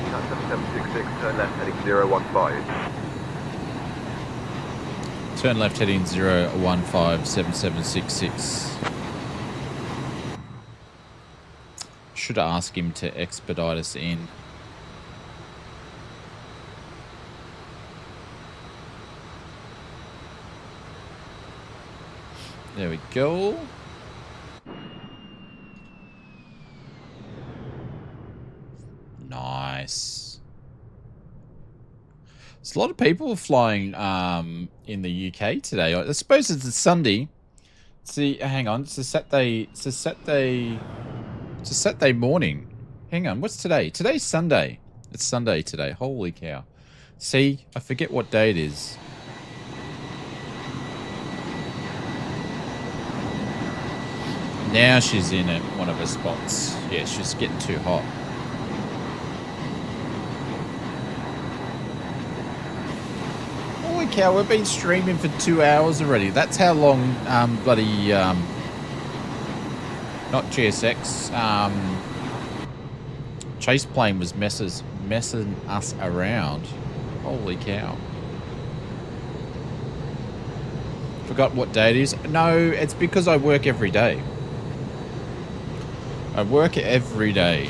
Cat 7766, turn left, heading 015. Turn left heading 0157766. Should ask him to expedite us in. There we go. Nice. There's a lot of people flying in the UK today. I suppose it's a Sunday. See, hang on. It's a Saturday. It's a Saturday morning. Hang on. What's today? Today's Sunday. It's Sunday today. Holy cow. See, I forget what day it is. Now she's in at one of her spots. Yeah, she's getting too hot. Holy cow, we've been streaming for 2 hours already. That's how long bloody not GSX Chase Plane was messing us around. Holy cow. Forgot what day it is. No, it's because I work every day. I work every day.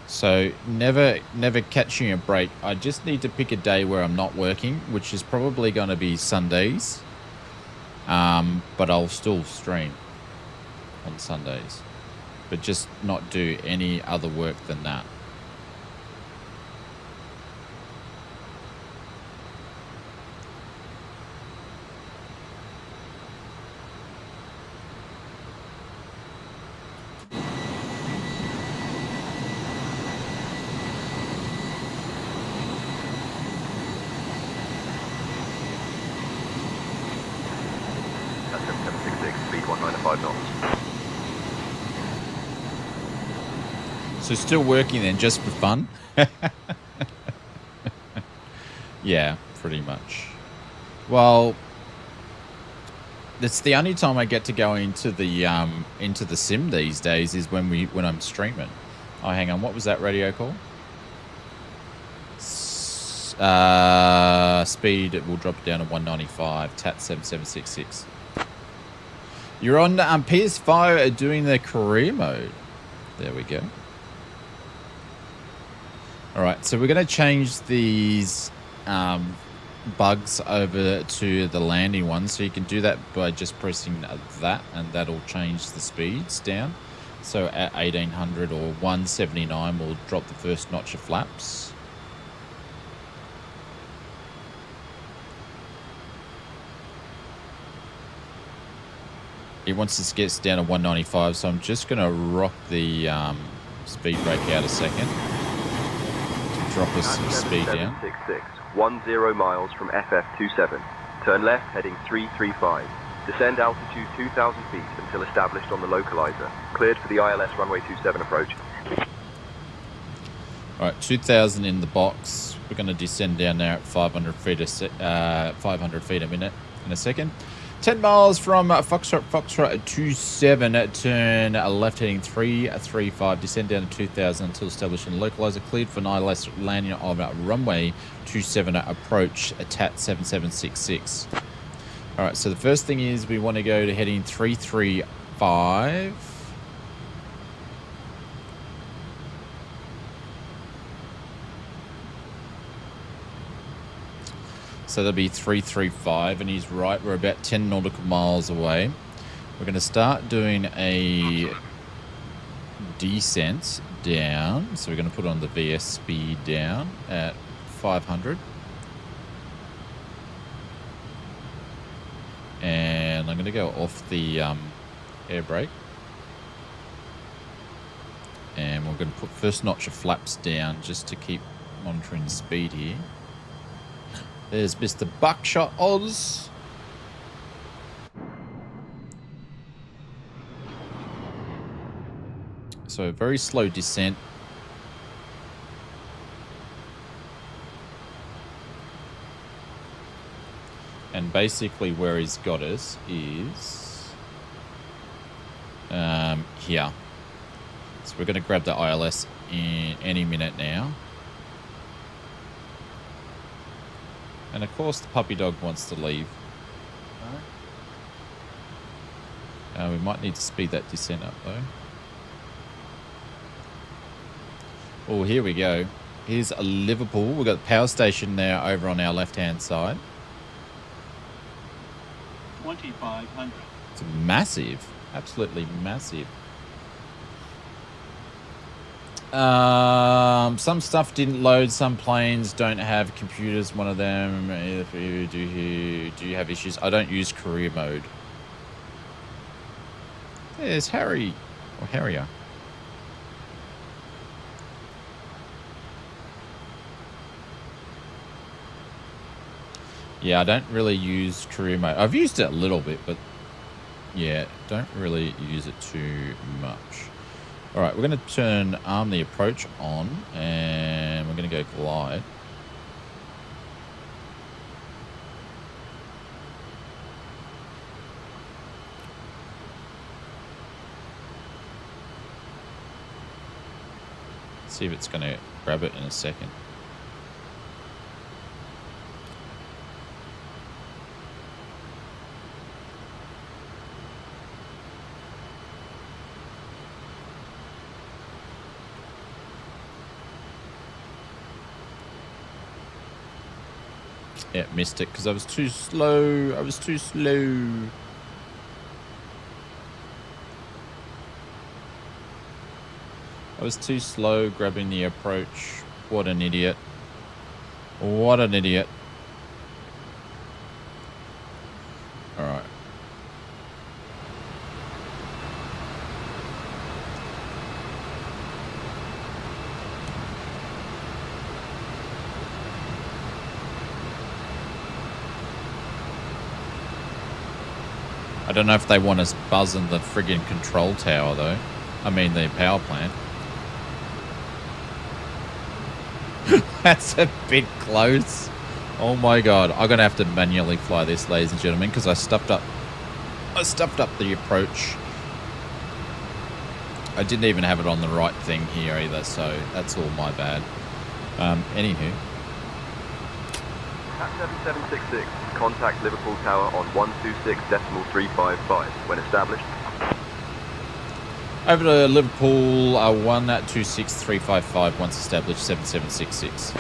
So never catching a break. I just need to pick a day where I'm not working, which is probably going to be Sundays. But I'll still stream on Sundays. But just not do any other work than that. So still working then, just for fun? Yeah, pretty much. Well, it's the only time I get to go into the sim these days is when I'm streaming. Oh, hang on, what was that radio call? Speed will drop down to 195. TAT 7766. You're on PS5 doing the career mode. There we go. Alright, so we're going to change these bugs over to the landing one. So you can do that by just pressing that, and that'll change the speeds down. So at 1800 or 179, we'll drop the first notch of flaps. It wants us to get down to 195, so I'm just going to rock the speed brake out a second to drop us some speed down. 10 miles from FF27. Turn left heading 335. Descend altitude 2,000 feet until established on the localizer. Cleared for the ILS runway 27 approach. All right, 2,000 in the box. We're going to descend down there at 500 feet a minute in a second. 10 miles from Foxtrot 27, turn left heading 335, descend down to 2,000 until established in localizer, cleared for an ILS landing on runway 27 approach, TAT 7766. All right, so the first thing is we want to go to heading 335. So that'll be 335, and he's right. We're about 10 nautical miles away. We're going to start doing a descent down. So we're going to put on the VS speed down at 500. And I'm going to go off the air brake. And we're going to put first notch of flaps down just to keep monitoring the speed here. There's Mr. Buckshot Oz. So a very slow descent. And basically where he's got us is here. So we're going to grab the ILS in any minute now. And of course the puppy dog wants to leave. We might need to speed that descent up though. Oh, here we go. Here's a Liverpool. We've got the power station now over on our left-hand side. 2,500. It's massive. Absolutely massive. Some stuff didn't load. Some planes don't have computers. One of them. If you do you have issues? I don't use career mode. There's Harry or Harrier. Yeah, I don't really use career mode. I've used it a little bit, but yeah, don't really use it too much. All right, we're going to turn arm the approach on, and we're going to go glide. See if it's going to grab it in a second. Yeah, missed it because I was too slow. I was too slow. I was too slow grabbing the approach. What an idiot. What an idiot. All right. I don't know if they want us buzzing the friggin' control tower, though. I mean, the power plant. That's a bit close. Oh my god. I'm going to have to manually fly this, ladies and gentlemen, because I stuffed up the approach. I didn't even have it on the right thing here either, so that's all my bad. Anywho. At 7766, contact Liverpool Tower on 126.355 when established. Over to Liverpool, 126.355 once established, 7766.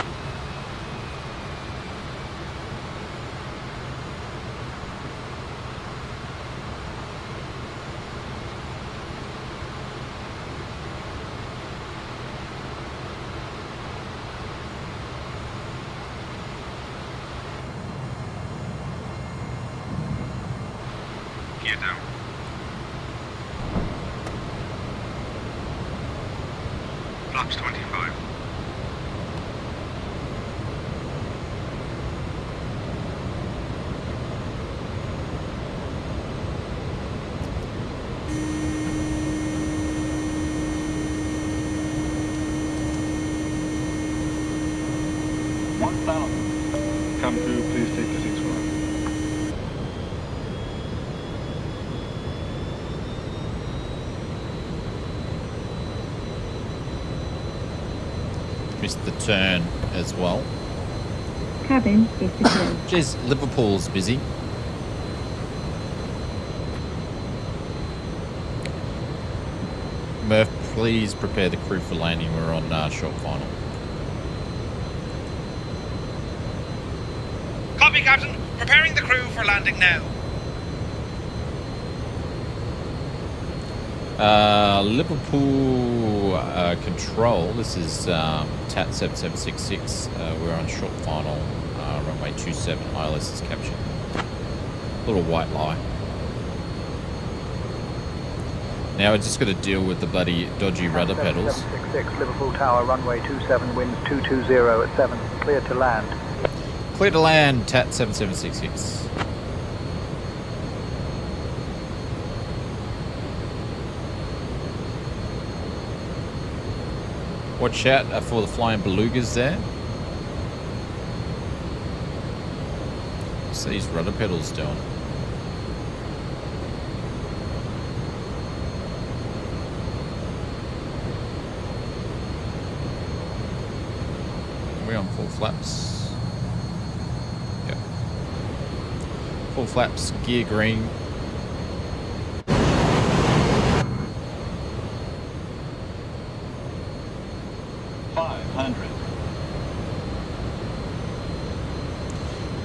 1000. Cam crew, please take your seats for us. Missed the turn as well. Cabin is secured. Jeez, Liverpool's busy. Murph, please prepare the crew for landing. We're on short final. Copy, Captain. Preparing the crew for landing now. Liverpool control. This is TAT 7766. We're on short final. Runway 27. ILS is captured. Little white lie. Now we're just got to deal with the bloody dodgy rudder pedals. 766 Liverpool Tower, runway 27, winds 220 at 7, clear to land. Clear to land, TAT 7766. Watch out for the flying belugas there. What's these rudder pedals doing? Are we on full flaps? Yep. Full flaps, gear green.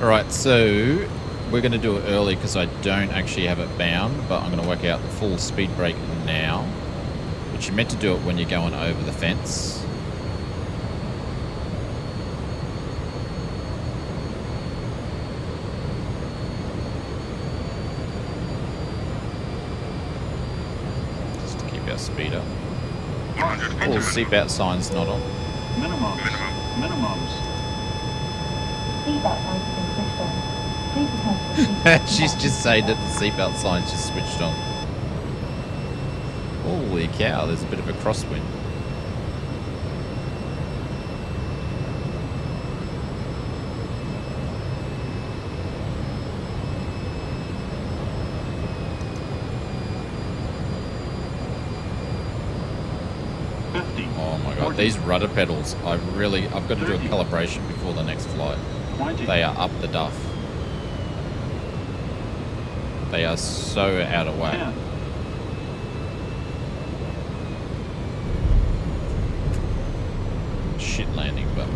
Alright, so we're going to do it early because I don't actually have it bound, but I'm going to work out the full speed brake now, which you're meant to do it when you're going over the fence. Just to keep our speed up. Full seatbelt sign's not on. Minimums. Seatbelt signs have been switched on. Please return to the seat. She's just saying that the seatbelt sign's just switched on. Holy cow, there's a bit of a crosswind. Oh my god, these rudder pedals, I've got to do a calibration before the next flight. They are up the duff. They are so out of whack. Shit landing, but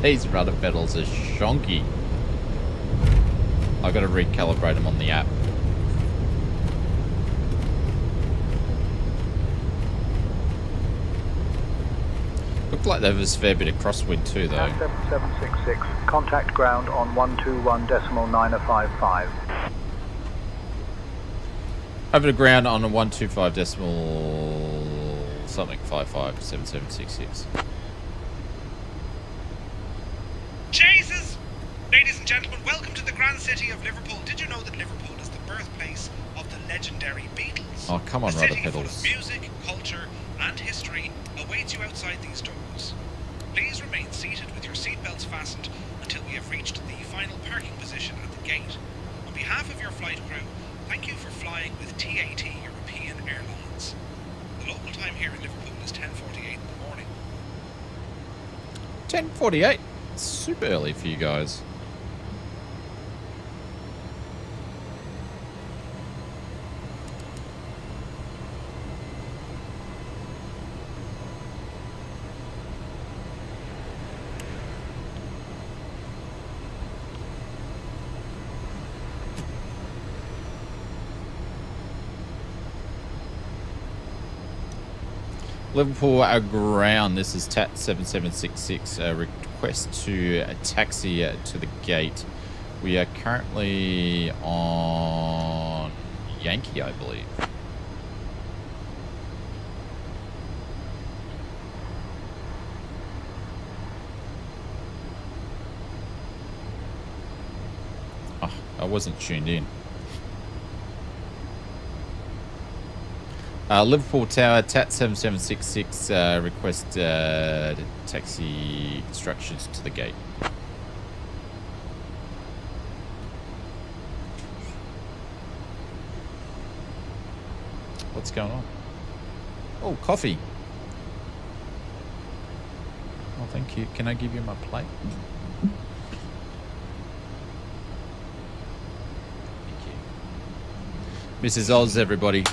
these rudder pedals are shonky. I've got to recalibrate them on the app. Looked like there was a fair bit of crosswind too, though. 7766, contact ground on 121.955. Over to ground on a 125 decimal something 55 7766. Jesus! Ladies and gentlemen, welcome to the grand city of Liverpool. Did you know that Liverpool is the birthplace of the legendary Beatles? Oh, come on, a rudder city full pedals. of music, culture, and history awaits you outside these doors. Please remain seated with your seatbelts fastened until we have reached the final parking position at the gate. On behalf of your flight crew, thank you for flying with TAT European Airlines. The local time here in Liverpool is 10:48 in the morning. 10:48. Super early for you guys. Liverpool ground. This is TAT 7766. Request to taxi to the gate. We are currently on Yankee, I believe. Oh, I wasn't tuned in. Liverpool Tower, TAT 7766, request taxi instructions to the gate. What's going on? Oh, coffee. Oh, thank you. Can I give you my plate? Thank you. Mrs. Oz, everybody.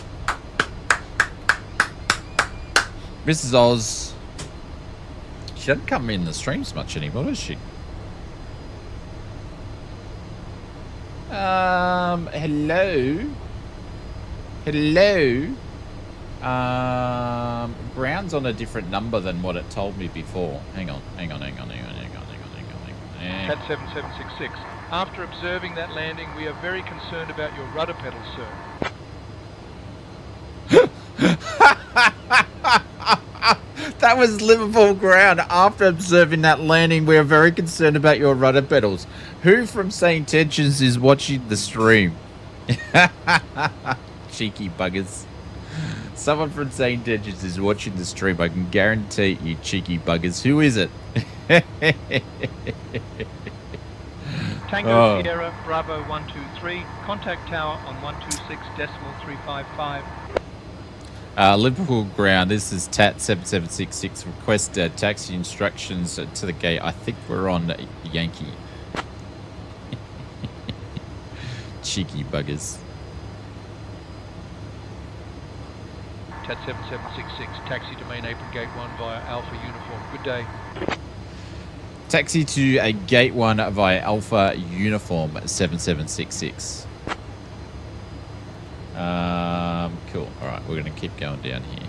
Mrs. Oz. She doesn't come in the streams much anymore, does she? Hello. Hello. Brown's on a different number than what it told me before. Hang on. Cat 7766. After observing that landing, we are very concerned about your rudder pedals, sir. That was Liverpool ground. After observing that landing, we are very concerned about your rudder pedals. Who from SayIntentions is watching the stream? Cheeky buggers. Someone from SayIntentions is watching the stream. I can guarantee you, cheeky buggers. Who is it? Tango Sierra, Bravo 123. Contact tower on 126.355. Liverpool ground. This is TAT 7766. Request taxi instructions to the gate. I think we're on Yankee. Cheeky buggers. TAT 7766. Taxi to main apron gate 1 via Alpha Uniform. Good day. Taxi to a gate 1 via Alpha Uniform 7766. Cool. All right, we're going to keep going down here.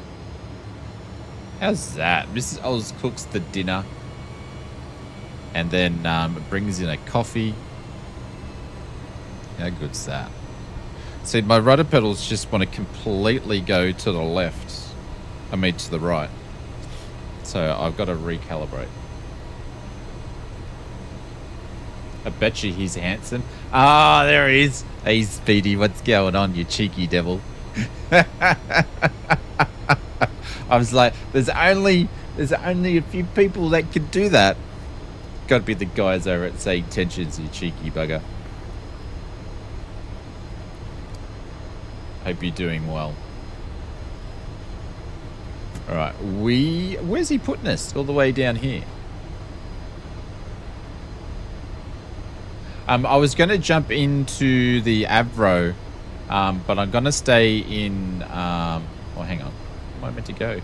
How's that? Mrs. Oz cooks the dinner and then brings in a coffee. How good's that? See, my rudder pedals just want to completely go to the left. I mean, to the right. So I've got to recalibrate. I bet you he's handsome. Ah, there he is. Hey, Speedy, what's going on, you cheeky devil? I was like, there's only a few people that can do that. Got to be the guys over at SayIntentions, you cheeky bugger. Hope you're doing well. All right, where's he putting us? All the way down here. I was going to jump into the Avro, but I'm going to stay in... oh, hang on. Where am I meant to go?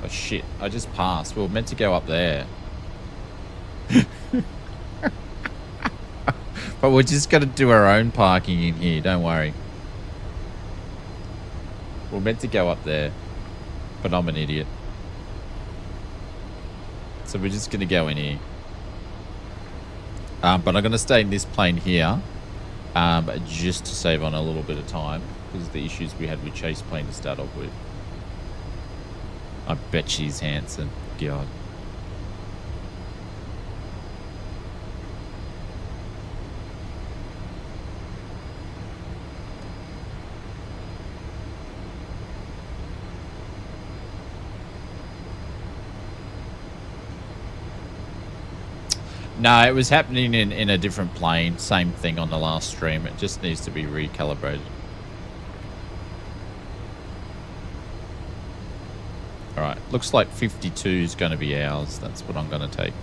Oh, shit. I just passed. We were meant to go up there. But we're just going to do our own parking in here. Don't worry. We're meant to go up there, but I'm an idiot. So we're just going to go in here. But I'm going to stay in this plane here just to save on a little bit of time because of the issues we had with Chase plane to start off with. I bet she's handsome. God. No, it was happening in a different plane. Same thing on the last stream. It just needs to be recalibrated. Alright, looks like 52 is going to be ours. That's what I'm going to take.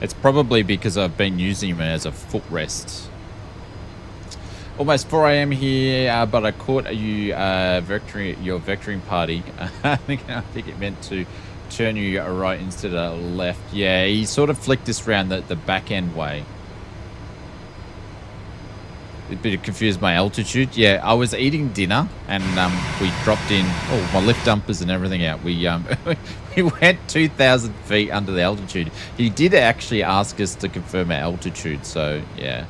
It's probably because I've been using him as a footrest. Almost 4 a.m. here, but I caught you your vectoring party. I think it meant to turn you right instead of left. Yeah, he sort of flicked us around the back end way. A bit confused my altitude. Yeah, I was eating dinner and we dropped in my lift dumpers and everything out. We we went 2,000 feet under the altitude. He did actually ask us to confirm our altitude, so yeah.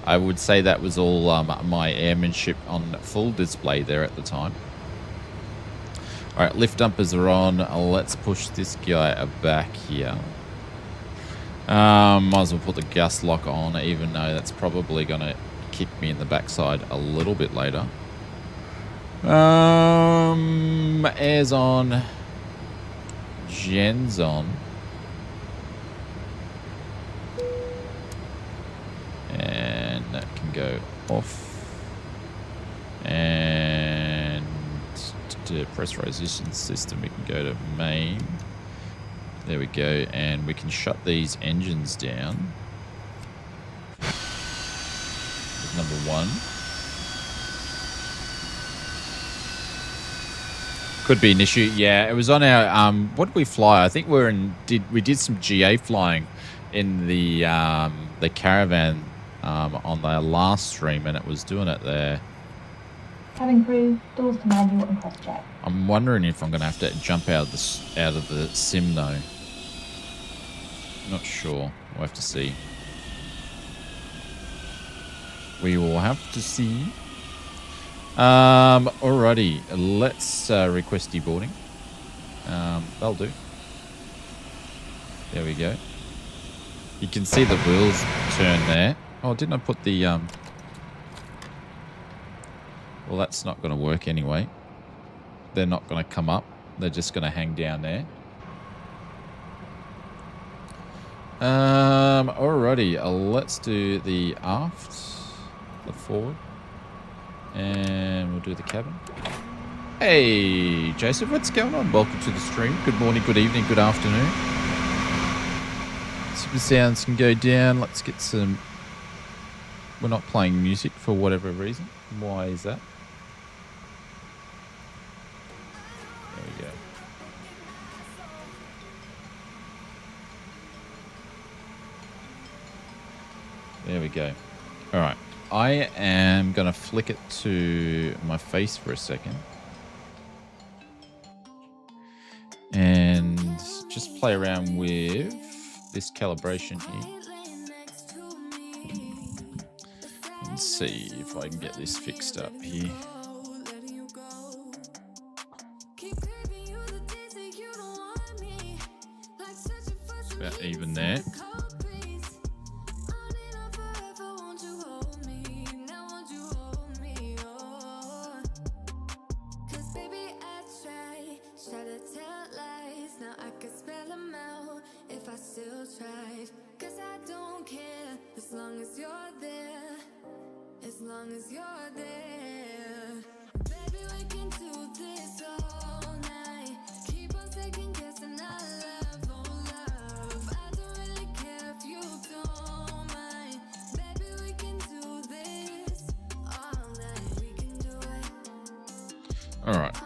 I would say that was all my airmanship on full display there at the time. All right, lift dumpers are on. Let's push this guy back here. Might as well put the gust lock on, even though that's probably going to kick me in the backside a little bit later. Air's on. Gen's on. And that can go off. And to pressurization system, we can go to main. There we go. And we can shut these engines down. Number one. Could be an issue. Yeah, it was on our what did we fly? I think we did some GA flying in the caravan on the last stream, and it was doing it there. Cabin crew, doors to manual and cross check. I'm wondering if I'm going to have to jump out of the sim though. Not sure. We'll have to see. We will have to see. Alrighty, let's request deboarding. That'll do. There we go. You can see the wheels turn there. Oh, didn't I put the well, that's not going to work anyway. They're not going to come up. They're just going to hang down there. Alrighty, let's do the aft, the forward, and we'll do the cabin. Hey, Joseph, what's going on? Welcome to the stream. Good morning, good evening, good afternoon. Super sounds can go down. Let's get some... We're not playing music for whatever reason. Why is that? There we go. There we go. All right. I am going to flick it to my face for a second. And just play around with this calibration here. And see if I can get this fixed up here. It's about even there. Alright.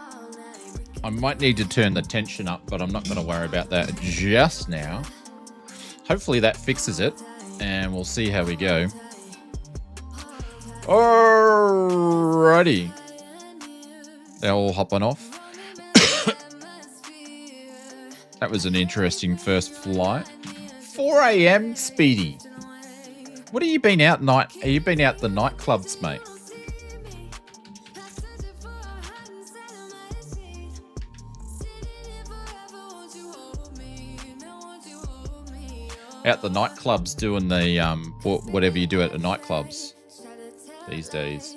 I might need to turn the tension up, but I'm not going to worry about that just now. Hopefully that fixes it, and we'll see how we go. Alrighty. They're all hopping off. That was an interesting first flight. 4 a.m. Speedy. What have you been out night? Have you been out the nightclubs, mate? Out the nightclubs doing the whatever you do at the nightclubs these days.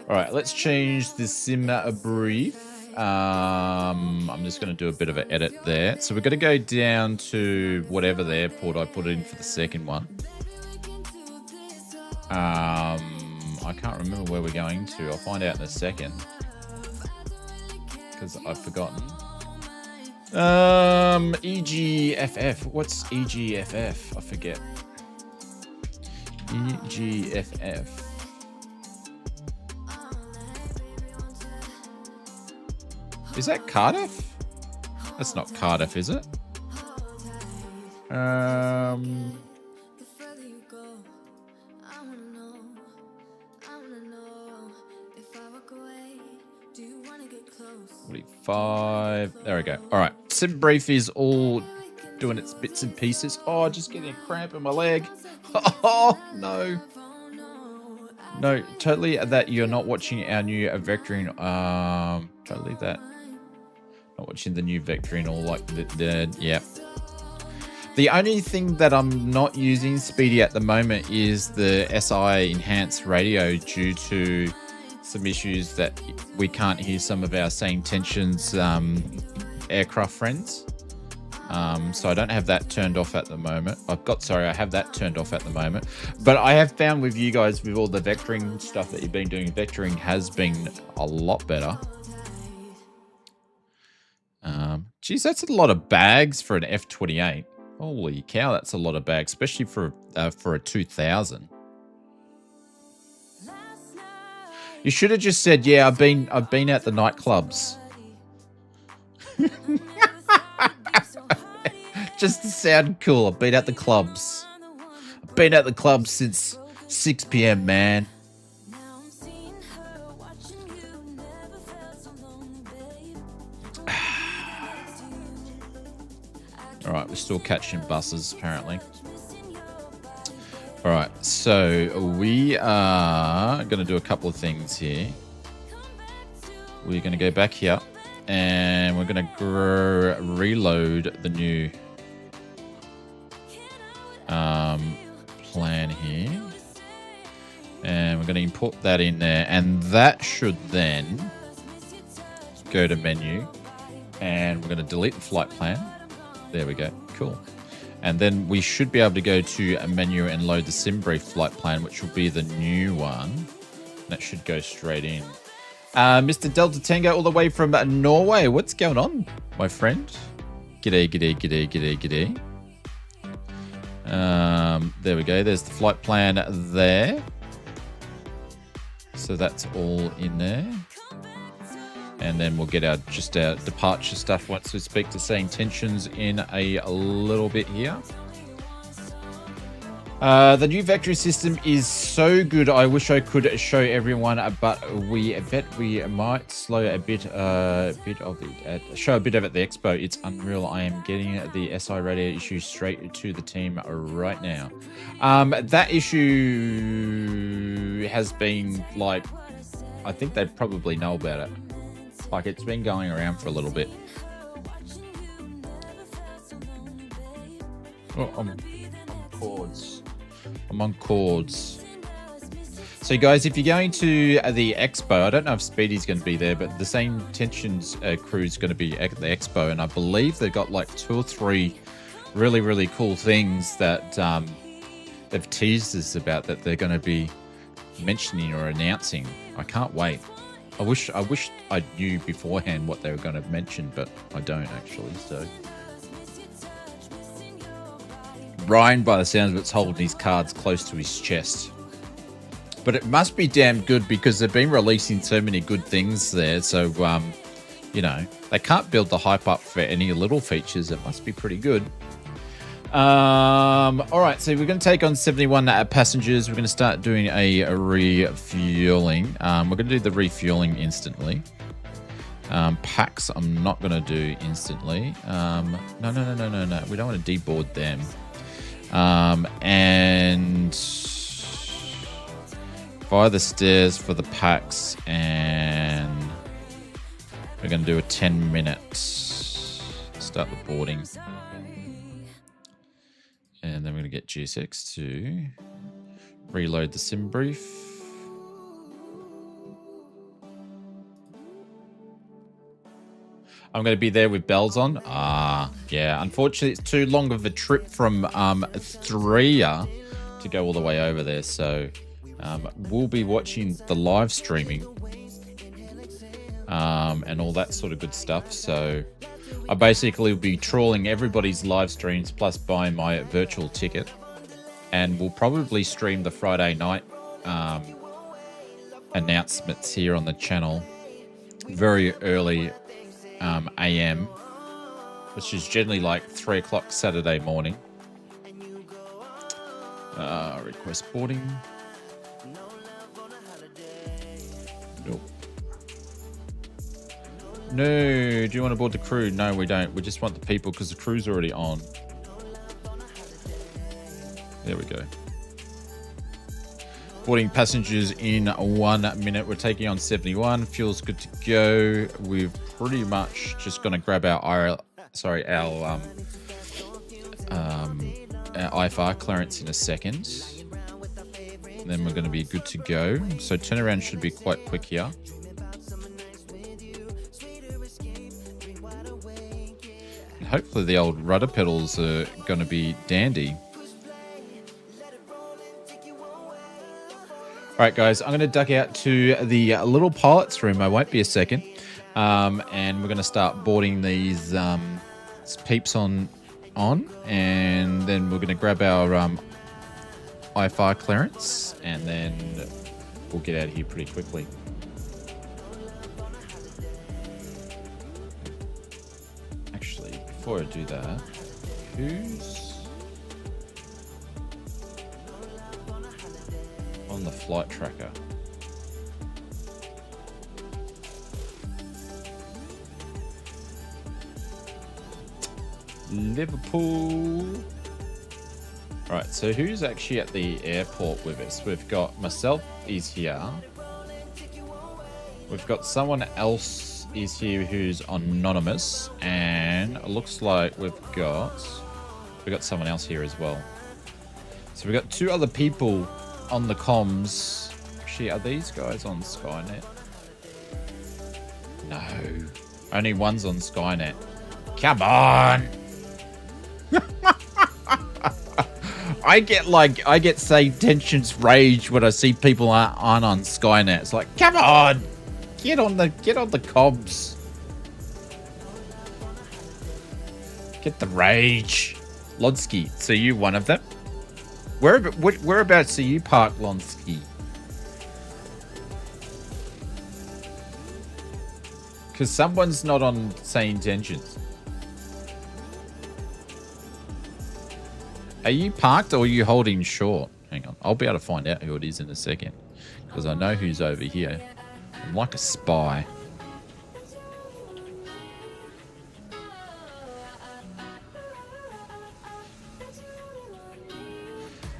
All right, let's change the sim a brief. I'm just going to do a bit of an edit there. So we're going to go down to whatever the airport I put in for the second one. I can't remember where we're going to. I'll find out in a second because I've forgotten. EGFF. What's EGFF? I forget. EGFF. Is that Cardiff? That's not Cardiff, is it? There we go. All right. Sim brief is all doing its bits and pieces. Oh, just getting a cramp in my leg. Oh, no. No, totally that you're not watching our new vectoring. Totally that. Not watching the new vectoring or like yeah. The only thing that I'm not using, Speedy, at the moment is the SI enhanced radio due to some issues that we can't hear some of our SayIntentions aircraft friends. So I don't have that turned off at the moment. I have that turned off at the moment. But I have found with you guys, with all the vectoring stuff that you've been doing, vectoring has been a lot better. Geez, that's a lot of bags for an F-28. Holy cow, that's a lot of bags, especially for a 2000. You should have just said, "Yeah, I've been at the nightclubs." Just to sound cool. I've been at the clubs. I've been at the clubs since 6 p.m., man. All right, we're still catching buses, apparently. All right, so we are going to do a couple of things here. We're going to go back here, and we're going to reload the new plan here. And we're going to import that in there, and that should then go to menu, and we're going to delete the flight plan. There we go. Cool. And then we should be able to go to a menu and load the SimBrief flight plan, which will be the new one. That should go straight in. Mr. Delta Tango all the way from Norway. What's going on, my friend? G'day, g'day, g'day, g'day, g'day. There we go. There's the flight plan there. So that's all in there. And then we'll get our departure stuff once we speak to SayIntentions in a little bit here. The new vectoring system is so good. I wish I could show everyone, but I bet we might show a bit of it at the expo. It's unreal. I am getting the SI radio issue straight to the team right now. That issue has been like, I think they probably know about it. Like, it's been going around for a little bit. Oh, I'm cords. I'm on cords. So, guys, if you're going to the expo, I don't know if Speedy's going to be there, but the SayIntentions crew is going to be at the expo, and I believe they've got like 2 or 3 really, really cool things that they've teased us about that they're going to be mentioning or announcing. I can't wait. I wish I knew beforehand what they were going to mention, but I don't actually. So Ryan, by the sounds of it, is holding his cards close to his chest. But it must be damn good because they've been releasing so many good things there. So, you know, they can't build the hype up for any little features. It must be pretty good. All right, so we're going to take on 71 passengers. We're going to start doing a refueling. We're going to do the refueling instantly. Packs I'm not going to do instantly. No. We don't want to deboard them. And via the stairs for the packs, and we're going to do a 10-minute start the boarding. And then we're going to get GSX to reload the SimBrief. I'm going to be there with bells on. Yeah. Unfortunately, it's too long of a trip from Thria to go all the way over there. So we'll be watching the live streaming and all that sort of good stuff. So I basically will be trawling everybody's live streams plus buying my virtual ticket. And we'll probably stream the Friday night announcements here on the channel very early AM, which is generally like 3 o'clock Saturday morning. Request boarding. Nope. No, do you want to board the crew? No, we don't. We just want the people because the crew's already on. There we go. Boarding passengers in 1 minute. We're taking on 71. Fuel's good to go. We've pretty much just going to grab our IFR clearance in a second. And then we're going to be good to go. So turnaround should be quite quick here. And hopefully the old rudder pedals are going to be dandy. All right, guys, I'm going to duck out to the little pilot's room. I won't be a second. And we're going to start boarding these peeps on, and then we're going to grab our IFR clearance, and then we'll get out of here pretty quickly. Actually, before I do that, who's on the flight tracker? Liverpool. All right, so who's actually at the airport with us? We've got myself is here. We've got someone else is here who's anonymous, and it looks like we've got someone else here as well. So we've got two other people on the comms. Actually, are these guys on Skynet? No, only one's on Skynet. Come on. I get SayIntentions rage when I see people aren't on Skynet. It's like, come on, get on the comms. Get the rage. Lonsky, so you one of them? Whereabouts are you parked, Lonsky? Because someone's not on SayIntentions. Are you parked or are you holding short? Hang on. I'll be able to find out who it is in a second. Because I know who's over here. I'm like a spy.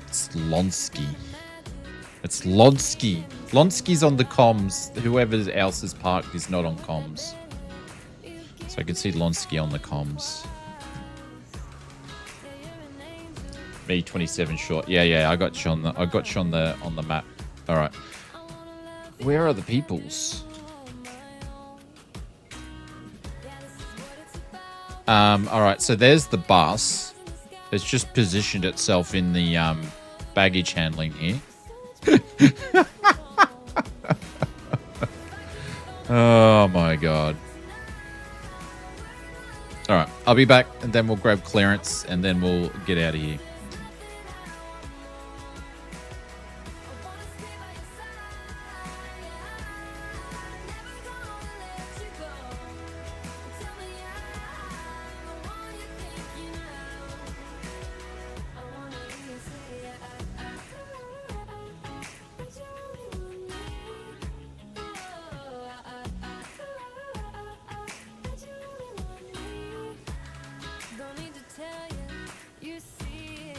It's Lonsky. It's Lonsky. Lonsky's on the comms. Whoever else is parked is not on comms. So I can see Lonsky on the comms. Me 27 short. Yeah, I got you on the map. All right. Where are the peoples? All right, so there's the bus. It's just positioned itself in the baggage handling here. Oh my god. All right, I'll be back, and then we'll grab clearance, and then we'll get out of here. Don't need to tell you, you see it.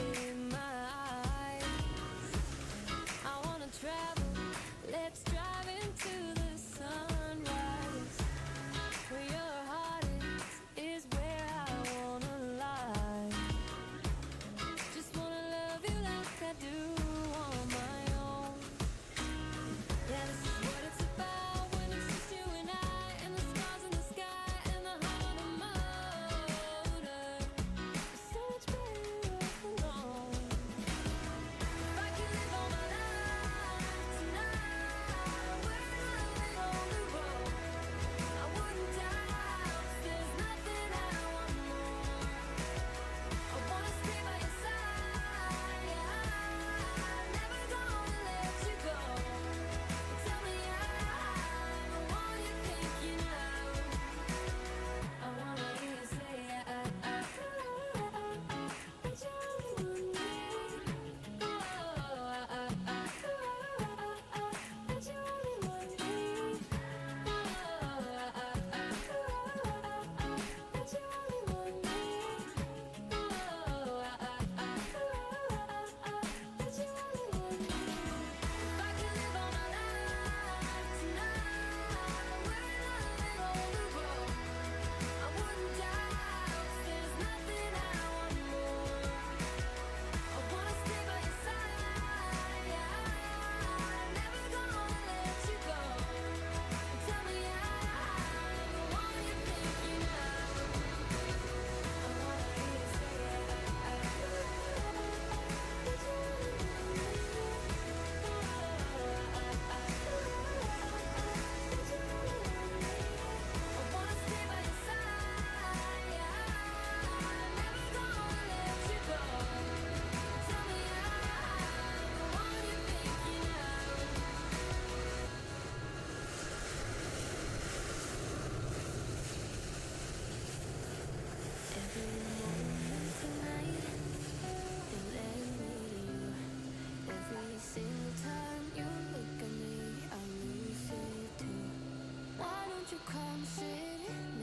come sit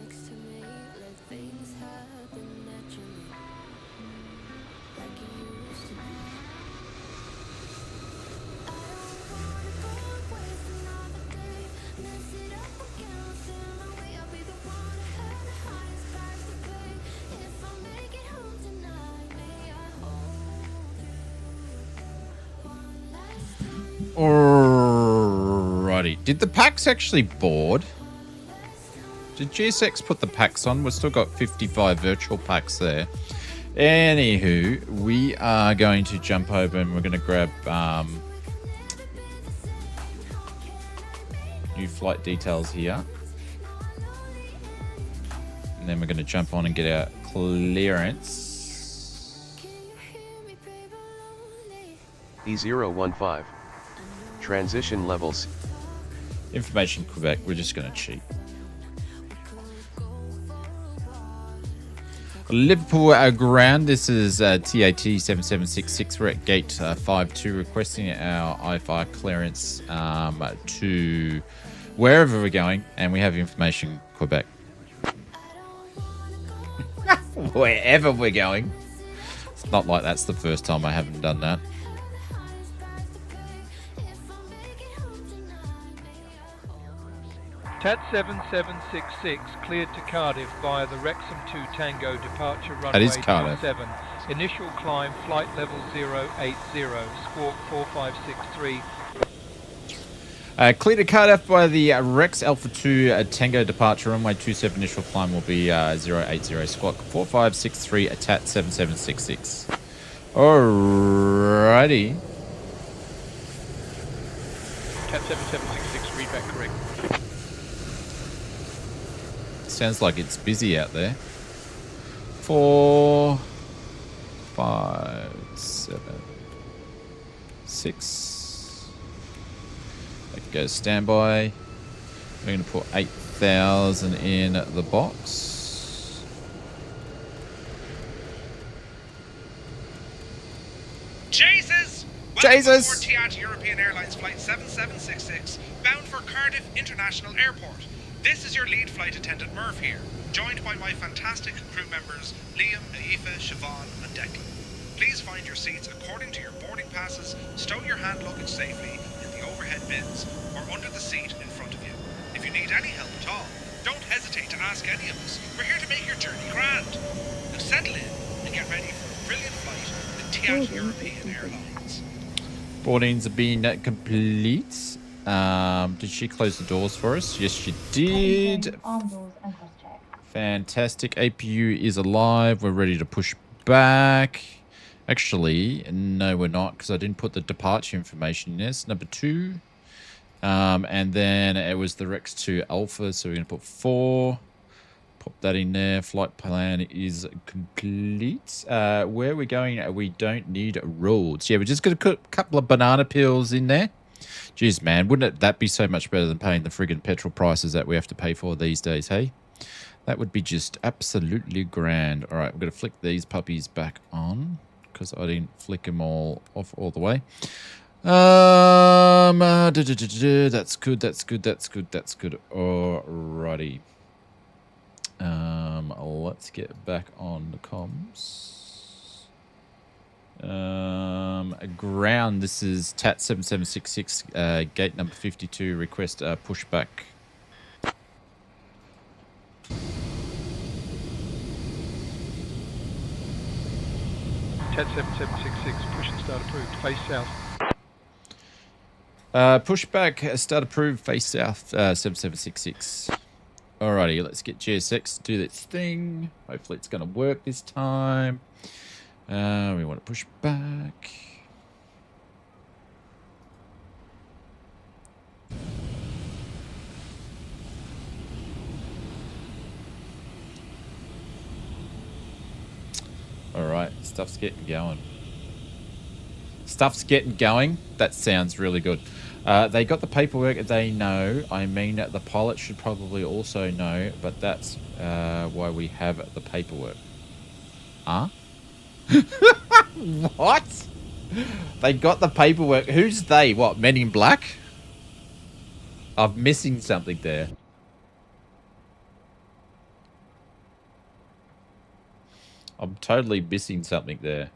next to me. Let things happen naturally, like it used to be. I don't wanna go and waste another day. Mess it up again, lost in my way. I'll be the one to have the highest price to pay. If I make it home tonight, may I hold you one last time? Alrighty. Did the packs actually board? Did GSX put the packs on? We've still got 55 virtual packs there. Anywho, we are going to jump over and we're going to grab new flight details here. And then we're going to jump on and get our clearance. E015. Transition levels. Information Quebec. We're just going to cheat. Liverpool ground. This is TAT 7766. We're at gate 52 requesting our IFR clearance to wherever we're going, and we have information Quebec. Wherever we're going. It's not like that's the first time I haven't done that. TAT 7766 cleared to Cardiff via the Wrexham 2 Tango departure That is runway Cardiff. 27. Initial climb flight level 080, squawk 4563. Clear to Cardiff by the Rex Alpha 2 Tango departure runway 27. Initial climb will be 080, squawk 4563 TAT 7766. Alrighty. TAT 7766, read back correct. Sounds like it's busy out there. 4, 5, 7, 6. That goes standby. We're going to put 8,000 in the box. Jesus! Jesus! Welcome aboard TAT European Airlines Flight 7766, bound for Cardiff International Airport. This is your lead flight attendant Murph here, joined by my fantastic crew members Liam, Aoife, Siobhan and Declan. Please find your seats according to your boarding passes, stow your hand luggage safely in the overhead bins or under the seat in front of you. If you need any help at all, don't hesitate to ask any of us. We're here to make your journey grand. Now settle in and get ready for a brilliant flight with TAT European Airlines. Boardings have been complete. Did she close the doors for us? Yes, she did. Arm doors and cross check. Fantastic. APU is alive. We're ready to push back. Actually, no, we're not, because I didn't put the departure information in this. Number 2. And then it was the Rex 2 Alpha, so we're going to put 4. Pop that in there. Flight plan is complete. Where we're going, we don't need roads. Yeah, we're just going to put a couple of banana peels in there. Jeez, man, wouldn't that be so much better than paying the friggin' petrol prices that we have to pay for these days, hey? That would be just absolutely grand. All right, we're going to flick these puppies back on because I didn't flick them all off all the way. That's good, that's good, that's good, that's good. Alrighty. Let's get back on the comms. Ground, this is TAT 7766, gate number 52, request pushback. TAT 7766, push and start approved, face south. Pushback, start approved, face south, 7766. Alrighty, let's get GSX to do its thing. Hopefully it's going to work this time. We want to push back. Alright, stuff's getting going. Stuff's getting going. That sounds really good. They got the paperwork, they know. I mean, the pilot should probably also know, but that's why we have the paperwork. Huh? What? They got the paperwork. Who's they? What, Men in Black? I'm missing something there. I'm totally missing something there.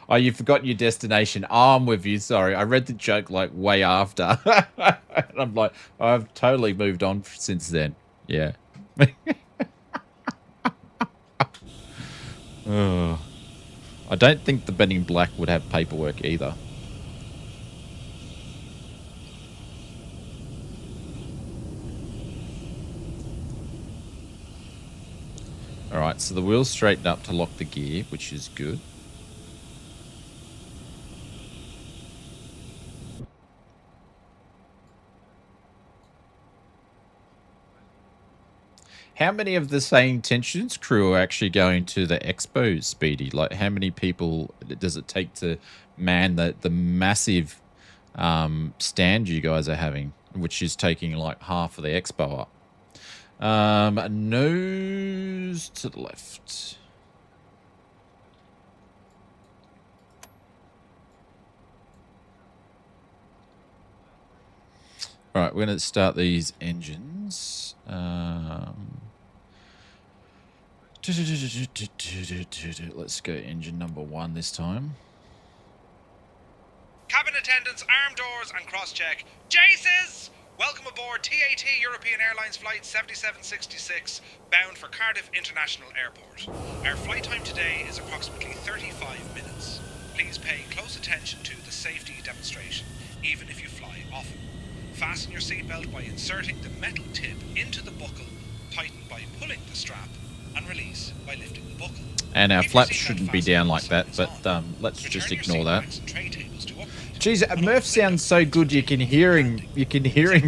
Oh, you forgot your destination. Oh, I'm with you. Sorry. I read the joke like way after. And I'm like, I've totally moved on since then. Yeah. Oh. I don't think the Men in Black would have paperwork either. All right, so the wheel's straightened up to lock the gear, which is good. How many of the SayIntentions crew are actually going to the expo, Speedy? Like, how many people does it take to man the massive stand you guys are having, which is taking like half of the expo up? Nose to the left. All right, we're going to start these engines. Let's go engine number 1 this time. Cabin attendants, arm doors and cross-check. JACES! Welcome aboard TAT European Airlines Flight 7766, bound for Cardiff International Airport. Our flight time today is approximately 35 minutes. Please pay close attention to the safety demonstration, even if you fly often. Fasten your seatbelt by inserting the metal tip into the buckle, tighten by pulling the strap, and release by lifting the buckle. And our flaps shouldn't be down like that, but let's just ignore that. Jeez, Murph sounds so good you can hear him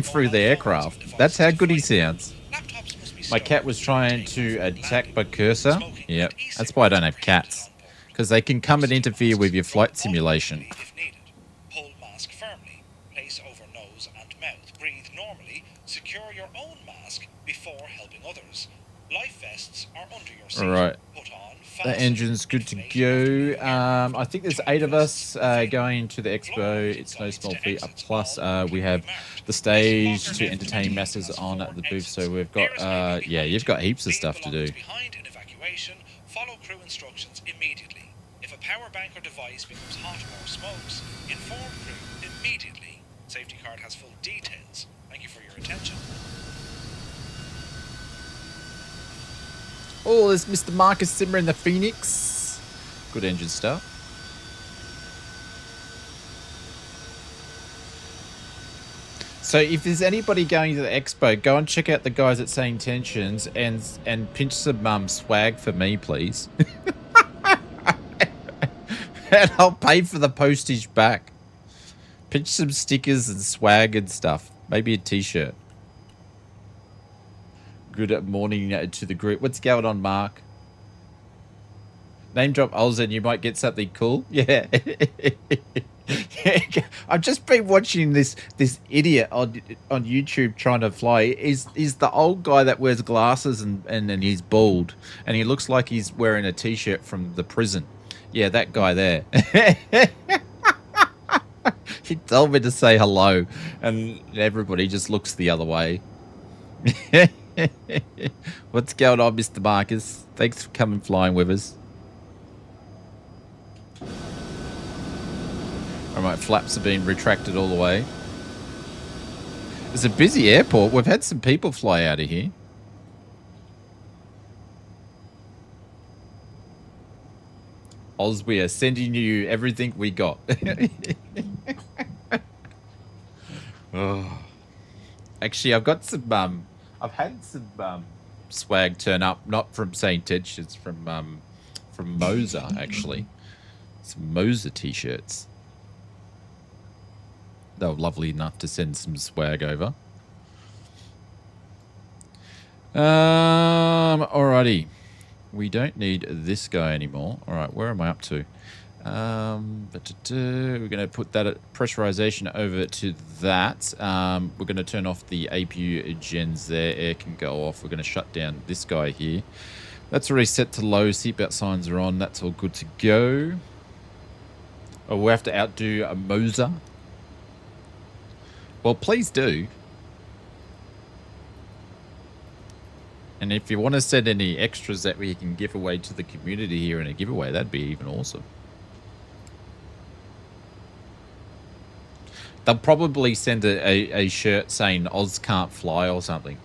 through the aircraft. That's how good he sounds. My cat was trying to attack my cursor. Yep, that's why I don't have cats. Because they can come and interfere with your flight simulation. Hold mask firmly. Place over nose and mouth. Breathe normally. Secure your own mask before helping others. Life vests are under your seat. All right. Put on The engine's good to go. I think there's 8 of us going to the expo. It's no small feat. Plus, we have the stage to entertain masses on the booth. So we've got, yeah, you've got heaps of stuff to do. behind an evacuation, follow crew instructions immediately. If a power bank or device becomes hot or smokes, inform crew immediately. Safety card has full details. Thank you for your attention. Oh, there's Mr. Marcus Zimmer in the Phoenix. Good engine start. So if there's anybody going to the expo, go and check out the guys at SayIntentions and pinch some swag for me, please. And I'll pay for the postage back. Pinch some stickers and swag and stuff. Maybe a t-shirt. Good morning to the group. What's going on, Mark? Name drop Oz and you might get something cool. Yeah. I've just been watching this idiot on YouTube trying to fly. Is the old guy that wears glasses and he's bald and he looks like he's wearing a t-shirt from the prison. Yeah, that guy there. He told me to say hello and everybody just looks the other way. What's going on, Mr. Marcus? Thanks for coming flying with us. All right, flaps are being retracted all the way. It's a busy airport. We've had some people fly out of here. Oz, we are sending you everything we got. Oh. Actually, I've got some... I've had some swag turn up, not from SayIntentions, from Moser, actually. Some Moser t-shirts. They were lovely enough to send some swag over. Alrighty. We don't need this guy anymore. Alright, where am I up to? We're going to put that pressurization over to that. We're going to turn off the APU gens there. Air can go off. We're going to shut down this guy here. That's already set to low. Seatbelt signs are on. That's all good to go. Oh, we have to outdo a Moser. Well, please do. And if you want to send any extras that we can give away to the community here in a giveaway, that'd be even awesome. They'll probably send a shirt saying Oz can't fly or something.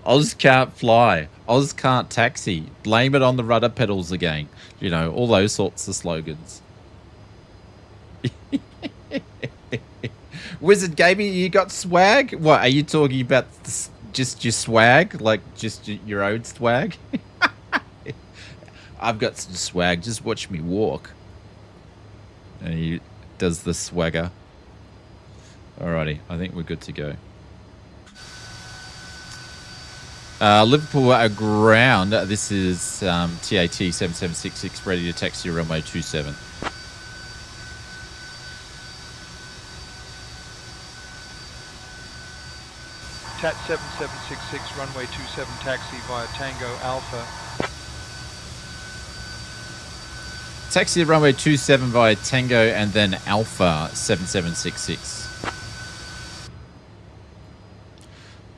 Oz can't fly. Oz can't taxi. Blame it on the rudder pedals again. You know, all those sorts of slogans. Wizard Gaming, you got swag? What, are you talking about just your swag? Like, just your own swag? I've got some swag. Just watch me walk. And he does the swagger. Alrighty, I think we're good to go. Liverpool ground. This is TAT 7766 ready to taxi runway 27. TAT 7766 runway 27 taxi via Tango Alpha. Taxi runway 27 via Tango and then Alpha 7766.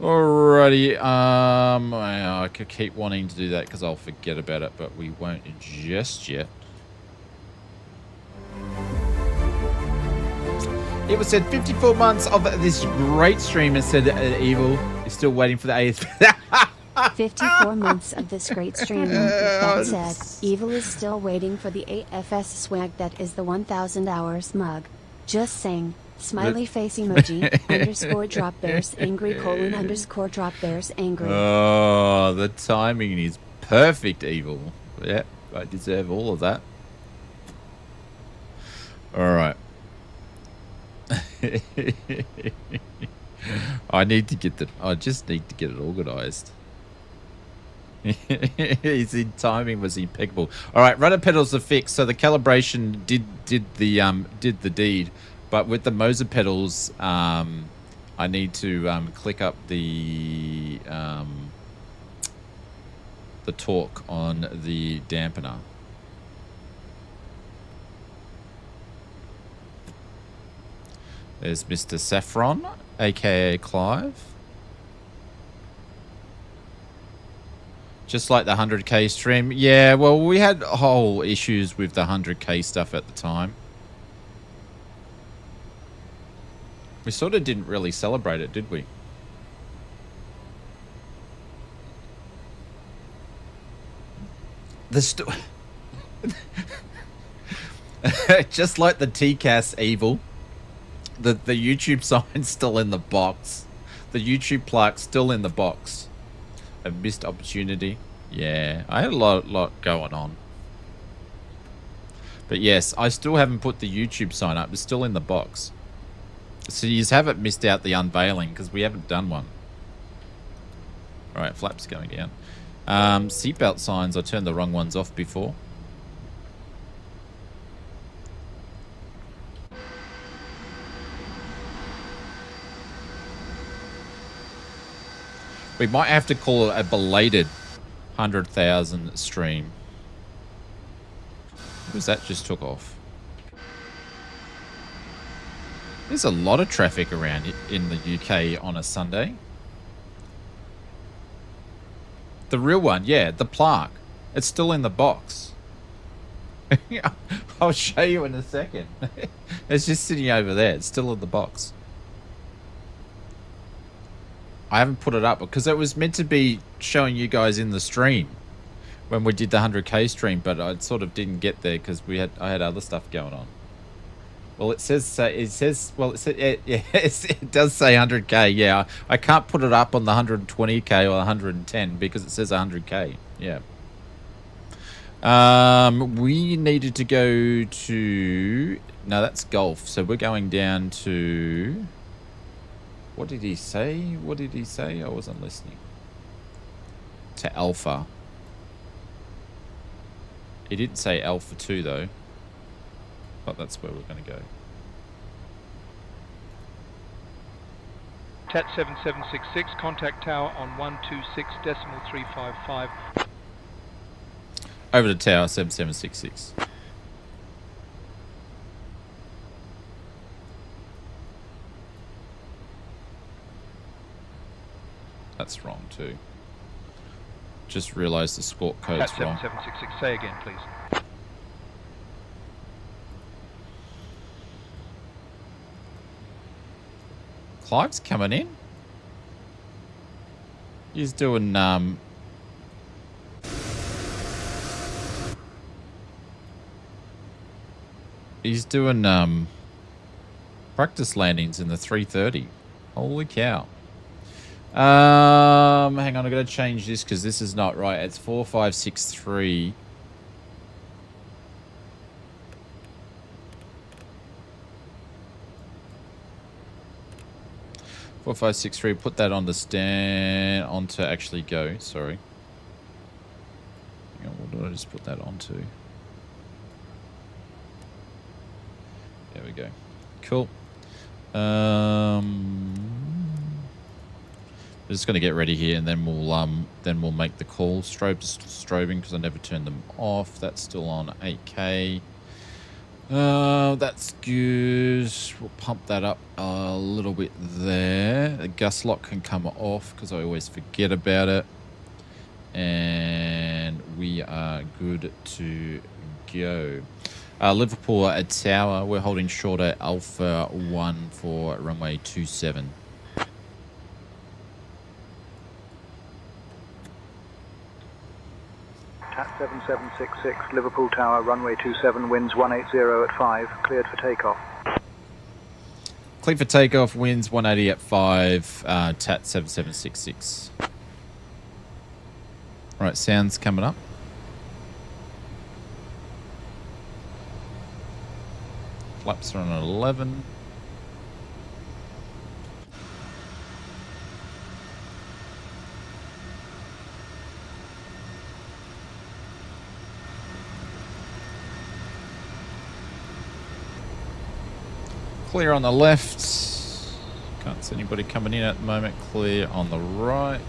Alrighty, I could keep wanting to do that because I'll forget about it, but we won't just yet. It was said 54 months of this great stream and said Evil is still waiting for the AS. 54 months of this great stream. That said, Evil is still waiting for the AFS swag that is the 1000 hours mug. Just saying. Smiley face emoji underscore drop bears angry colon underscore drop bears angry. Oh, the timing is perfect, Evil. Yeah, I deserve all of that. All right. I just need to get it organized. His timing was impeccable. All right, rudder pedals are fixed, so the calibration did the deed. But with the Moser pedals, I need to click up the torque on the dampener. There's Mr. Saffron, aka Clive. Just like the 100k stream. Yeah, well, we had whole issues with the 100k stuff at the time. We sort of didn't really celebrate it, did we? Just like the TCAS Evil, the YouTube sign's still in the box. The YouTube plaque's still in the box. A missed opportunity. Yeah, I had a lot going on. But yes, I still haven't put the YouTube sign up. It's still in the box. So you haven't missed out the unveiling because we haven't done one. All right, flaps going down. Seatbelt signs, I turned the wrong ones off before. We might have to call it a belated 100,000 stream. Because that just took off. There's a lot of traffic around in the UK on a Sunday. The real one, yeah, the plaque. It's still in the box. I'll show you in a second. It's just sitting over there. It's still in the box. I haven't put it up because it was meant to be showing you guys in the stream when we did the 100k stream, but I sort of didn't get there because I had other stuff going on. Well, it does say 100k. Yeah, I can't put it up on the 120k or 110 because it says 100k. Yeah. We needed to go to... No, that's golf. So we're going down to... What did he say? What did he say? I wasn't listening. To Alpha. He didn't say Alpha 2 though. But that's where we're going to go. TAT 7766, contact tower on 126.355. Over to tower 7766. That's wrong too. Just realised the squawk code's Cat wrong. 7766, say again, please. Clive's coming in. He's doing practice landings in the 330. Holy cow. Hang on, I gotta change this because this is not right. It's 4563. Put that on the stand, onto actually go. Sorry. Hang on, what did I just put that onto? There we go. Cool. We're just going to get ready here, and then we'll make the call. Strobing because I never turned them off. That's still on 8K. That's good. We'll pump that up a little bit there. The gust lock can come off because I always forget about it. And we are good to go. Liverpool at Tower. We're holding short at Alpha 1 for runway 27. TAT 7766, Liverpool Tower, runway 27, winds 180 at 5, cleared for takeoff. Clear for takeoff, winds 180 at 5, TAT 7766. Alright, sound's coming up. Flaps are on 11. Clear on the left. Can't see anybody coming in at the moment. Clear on the right.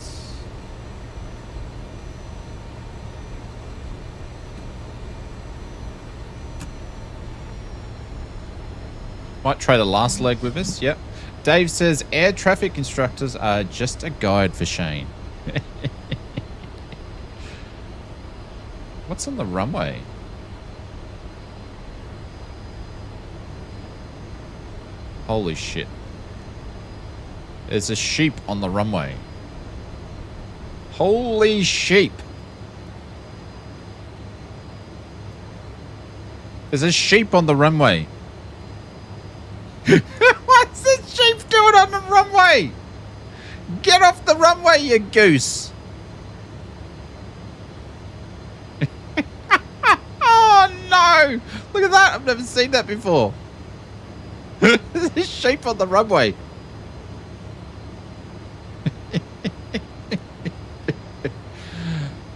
Might try the last leg with us. Yep. Dave says air traffic instructors are just a guide for Shane. What's on the runway? Holy shit. There's a sheep on the runway. Holy sheep. There's a sheep on the runway. What's this sheep doing on the runway? Get off the runway, you goose. Oh no. Look at that. I've never seen that before. There's a sheep on the runway.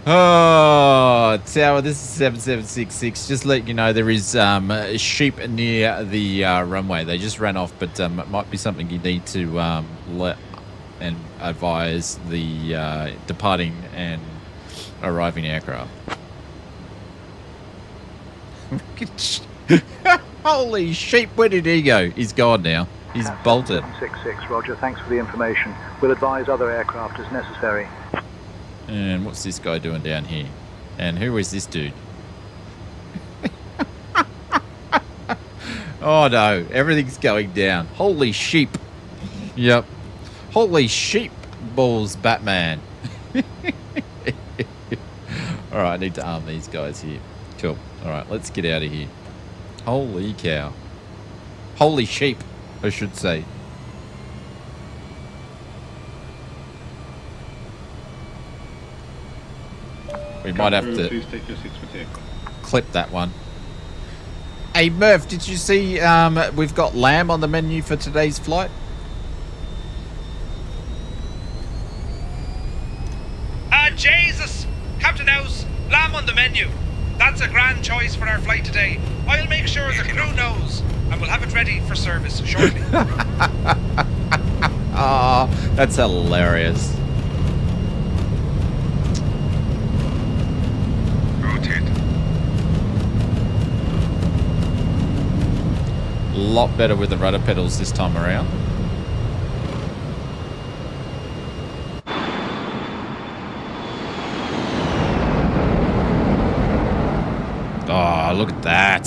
Oh, Tower, this is 7766. Just let you know there is sheep near the runway. They just ran off, but it might be something you need to let and advise the departing and arriving aircraft. Holy sheep, where did he go? He's gone now. He's bolted. 766, Roger, thanks for the information. We'll advise other aircraft as necessary. And what's this guy doing down here? And who is this dude? Oh no, everything's going down. Holy sheep. Yep. Holy sheep balls, Batman. Alright, I need to arm these guys here. Cool. Alright, let's get out of here. Holy cow. Holy sheep, I should say. We might have to clip that one. Hey Murph, did you see we've got lamb on the menu for today's flight? Jesus! Captain House, lamb on the menu. That's a grand choice for our flight today. I'll make sure the crew knows, and we'll have it ready for service shortly. Oh, that's hilarious. A lot better with the rudder pedals this time around. Oh, look at that.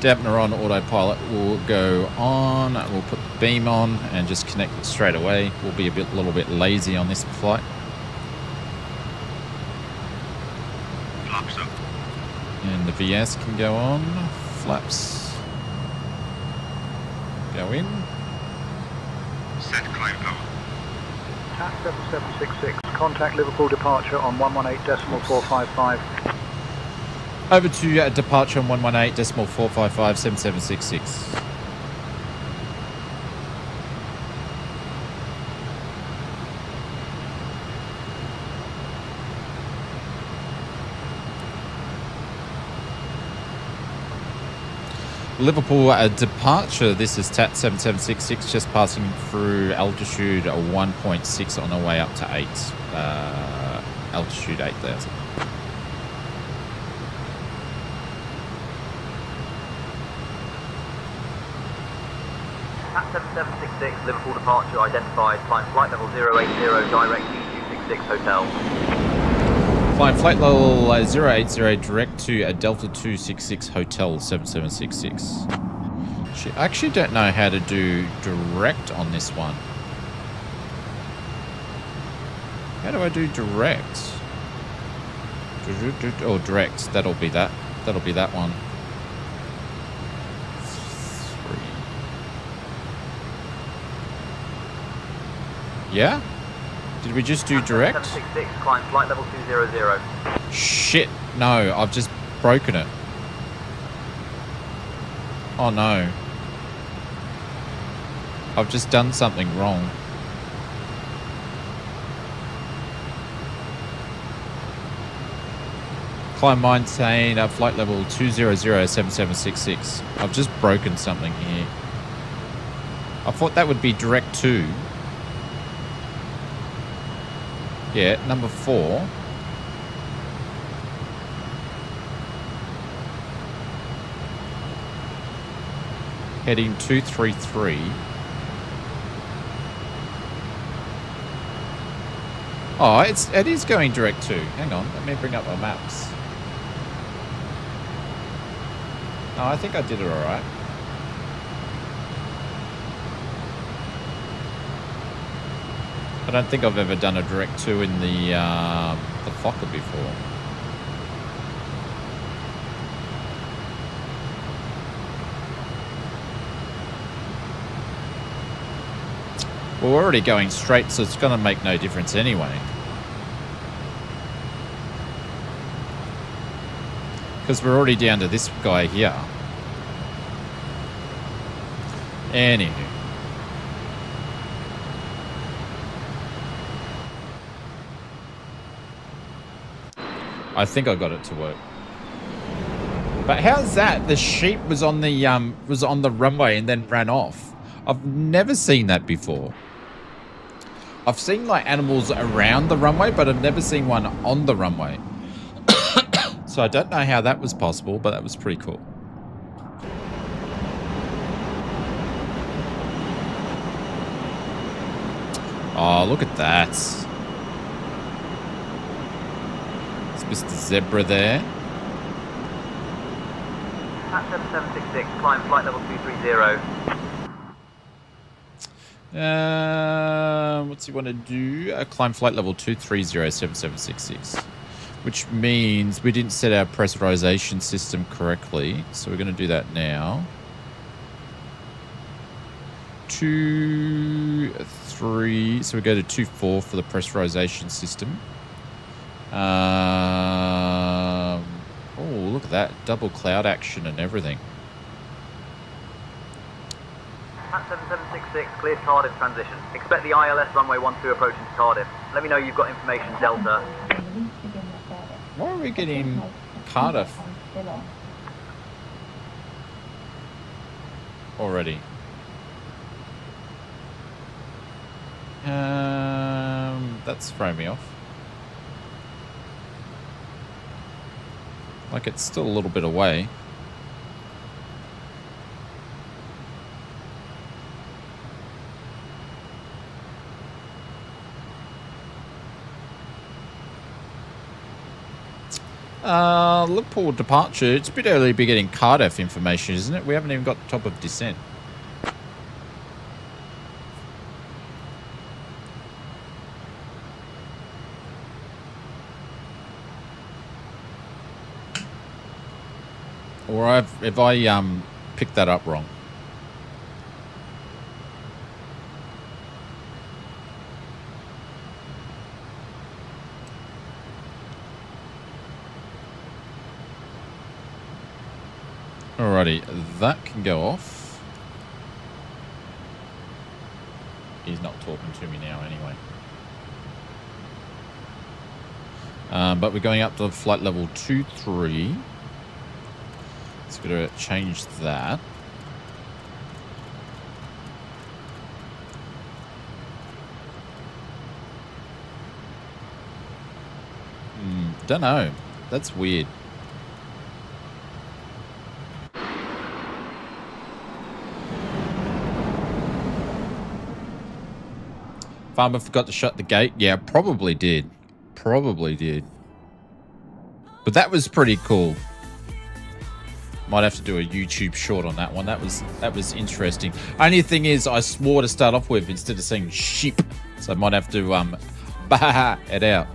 Dampener on autopilot will go on. We'll put the beam on and just connect it straight away. We'll be a little bit lazy on this flight. Flaps up. And the VS can go on. Flaps. Go in. Set climb power. TAT 7766, contact Liverpool departure on 118.455. Over to departure on 118.455, 7766. Liverpool departure, this is TAT 7766, just passing through altitude 1.6 on the way up to 8. Altitude 8,000. TAT 7766, Liverpool departure identified, climb flight level 080, direct D266 hotel. Flying flight level 080 direct to a Delta 266 Hotel 7766. I actually don't know how to do direct on this one. How do I do direct? Oh, direct. That'll be that. That'll be that one. 3. Yeah? Did we just do direct? 766, climb flight level 200. Shit, no, I've just broken it. Oh no. I've just done something wrong. Climb maintain at flight level 2007766. I've just broken something here. I thought that would be direct to. Yeah, number 4. Heading 233. Oh, it is going direct to. Hang on, let me bring up my maps. No, I think I did it all right. I don't think I've ever done a direct to in the Fokker before. Well, we're already going straight, so it's going to make no difference anyway. Because we're already down to this guy here. Anywho. I think I got it to work. But how's that? The sheep was on the runway and then ran off. I've never seen that before. I've seen like animals around the runway, but I've never seen one on the runway. So I don't know how that was possible, but that was pretty cool. Oh, look at that. It's Mr. Zebra there. At 7766, climb flight level 230. What's he want to do? Climb flight level 2307766, which means we didn't set our pressurization system correctly. So we're going to do that now. 2, 3. So we go to 2-4 for the pressurization system. Oh, look at that. Double cloud action and everything. At 7766, cleared Cardiff transition. Expect the ILS runway 12 approaching to Cardiff. Let me know you've got information, Delta. Why are we getting Cardiff already? That's throwing me off. Like it's still a little bit away. Liverpool departure. It's a bit early to be getting Cardiff information, isn't it? We haven't even got the top of descent. Or have I picked that up wrong? Alrighty, that can go off. He's not talking to me now anyway. But we're going up to flight level 23. Let's go to change that. Don't know. That's weird. Farmer forgot to shut the gate. Yeah, probably did. Probably did. But that was pretty cool. Might have to do a YouTube short on that one. That was interesting. Only thing is, I swore to start off with instead of saying sheep, so I might have to bah it out.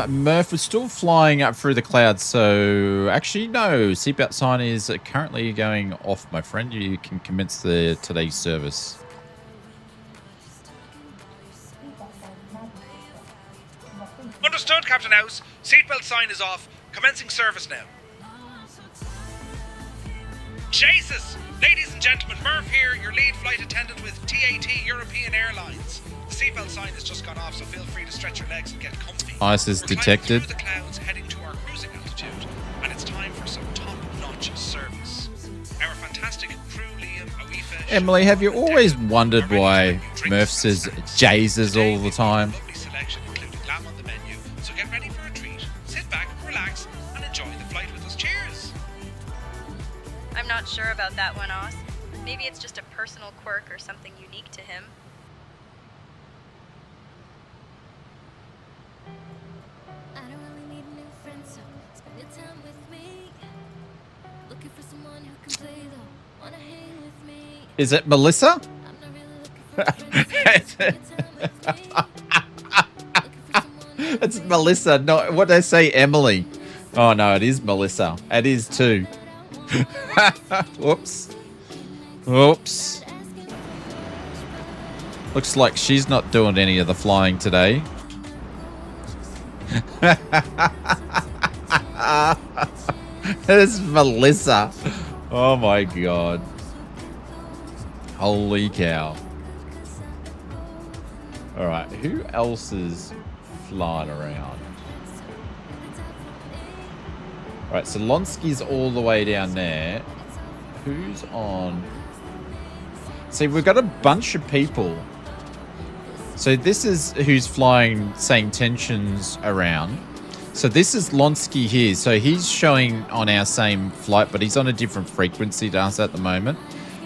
Murph was still flying up through the clouds, so actually no. Seatbelt sign is currently going off, my friend. You can commence today's service. Understood, Captain House. Seatbelt sign is off. Commencing service now. Jesus! Ladies and gentlemen, Murph here, your lead flight attendant with TAT European Airlines. The seatbelt sign has just gone off, so feel free to stretch your legs and get comfy. Ice is detected. Through the clouds, heading to our cruising altitude, and it's time for some top-notch service. Our fantastic crew, Liam, Aoife... Emily, have you always wondered why Murph says Jesus all the time? Lovely selection, including lamb on the menu, so get ready for a treat. Sit back, relax, and enjoy the flight with us. Cheers! I'm not sure about that one, Oz. Maybe it's just a personal quirk or something unique to him. I don't really need a new friend, so spend your time with me. Looking for someone who can play though, wanna hang with me. Is it Melissa? I'm not really looking for It's Melissa. No, what did I say? Emily. Oh no, it is Melissa. It is too. Whoops. Whoops. Looks like she's not doing any of the flying today. It's Melissa. Oh my god. Holy cow. Alright, who else is flying around? Alright, so Lonsky's all the way down there. Who's on? See, we've got a bunch of people. So this is who's flying SayIntentions around. So this is Lonsky here. So he's showing on our same flight, but he's on a different frequency to us at the moment.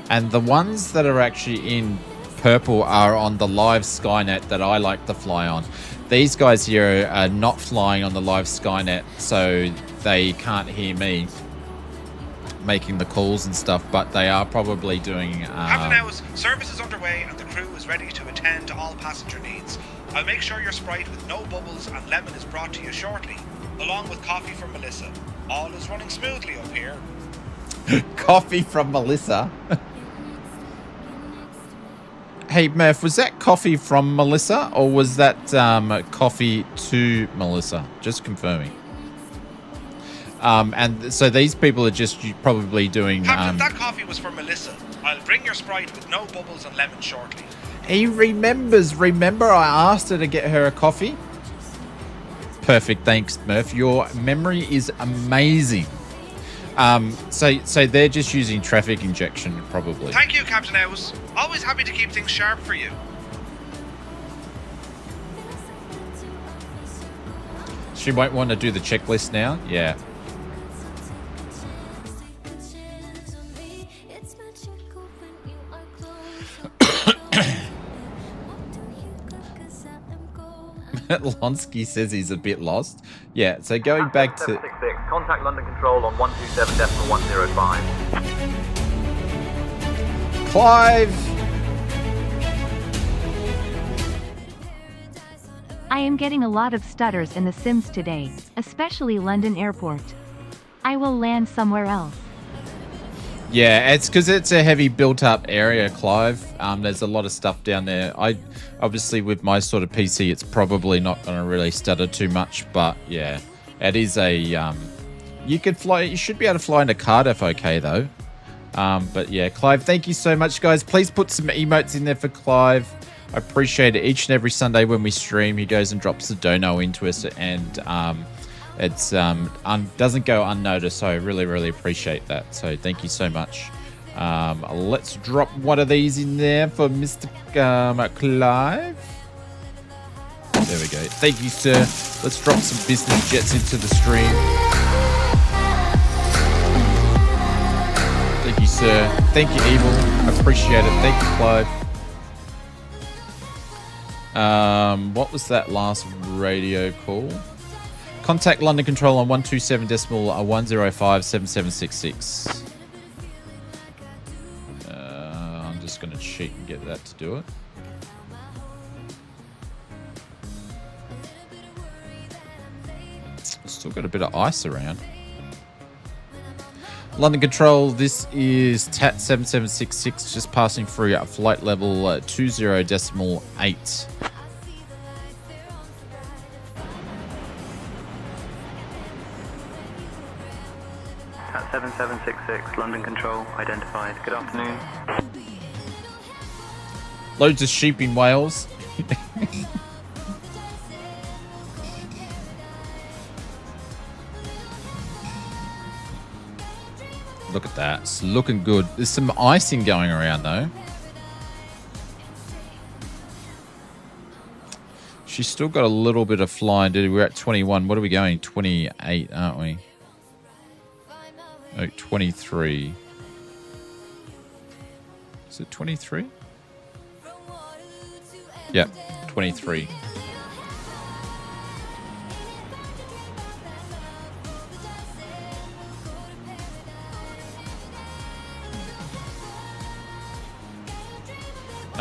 And the ones that are actually in purple are on the live Skynet that I like to fly on. These guys here are not flying on the live Skynet, so they can't hear me making the calls and stuff, but they are probably doing... Captain House, service is underway and the crew is ready to attend to all passenger needs. I'll make sure your Sprite with no bubbles and lemon is brought to you shortly, along with coffee from Melissa. All is running smoothly up here. Coffee from Melissa? Hey, Murph, was that coffee from Melissa or was that coffee to Melissa? Just confirming. And so these people are just probably doing... Captain, that coffee was for Melissa. I'll bring your Sprite with no bubbles and lemon shortly. He remembers. Remember I asked her to get her a coffee? Perfect. Thanks, Murph. Your memory is amazing. So they're just using traffic injection, probably. Thank you, Captain House. Always happy to keep things sharp for you. She won't want to do the checklist now? Yeah. Lonsky says he's a bit lost. Yeah, so going back to... 766, contact London Control on 127.105. Clive! I am getting a lot of stutters in the Sims today, especially London Airport. I will land somewhere else. Yeah, it's because it's a heavy built-up area, Clive. There's a lot of stuff down there. Obviously, with my sort of PC, it's probably not going to really stutter too much, but yeah, it is a... you could fly... You should be able to fly into Cardiff okay, though. But yeah, Clive, thank you so much, guys. Please put some emotes in there for Clive. I appreciate it. Each and every Sunday when we stream, he goes and drops the dono into us, and it's doesn't go unnoticed. So I really, really appreciate that. So thank you so much. Let's drop one of these in there for Mr. Clive. There we go. Thank you, sir. Let's drop some business jets into the stream. Thank you, sir. Thank you, Evil. I appreciate it. Thank you, Clive. What was that last radio call? Contact London Control on 127.105.7766. I'm just going to cheat and get that to do it. Still got a bit of ice around. London Control, this is TAT 7766, just passing through at flight level 20.8. At 7766, London Control, identified. Good afternoon. Loads of sheep in Wales. Look at that. It's looking good. There's some icing going around, though. She's still got a little bit of flying, dude. We're at 21. What are we going? 28, aren't we? Oh, 23. Is it 23? Yeah, 23.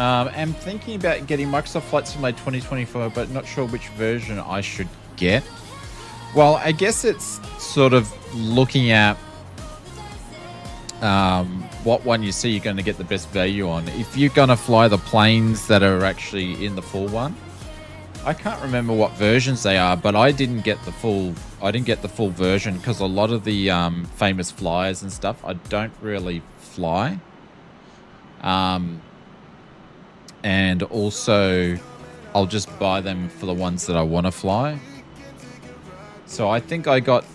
I'm thinking about getting Microsoft Flight Simulator 2024, but not sure which version I should get. Well, I guess it's sort of looking at what one you see you're going to get the best value on. If you're going to fly the planes that are actually in the full one, I can't remember what versions they are, but I didn't get the full version because a lot of the famous flyers and stuff I don't really fly. And also I'll just buy them for the ones that I want to fly. So I think I got,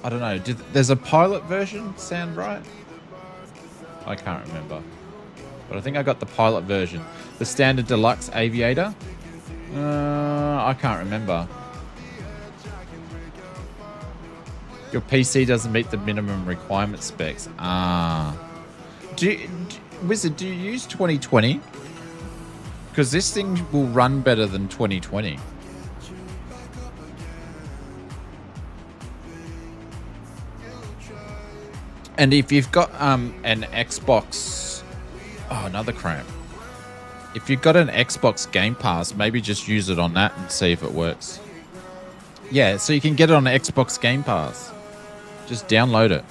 I don't know, there's a pilot version, sound right? I can't remember. But I think I got the pilot version. The standard deluxe aviator? I can't remember. Your PC doesn't meet the minimum requirement specs. Wizard, do you use 2020? Because this thing will run better than 2020. And if you've got an Xbox... Oh, another cramp. If you've got an Xbox Game Pass, maybe just use it on that and see if it works. Yeah, so you can get it on Xbox Game Pass. Just download it.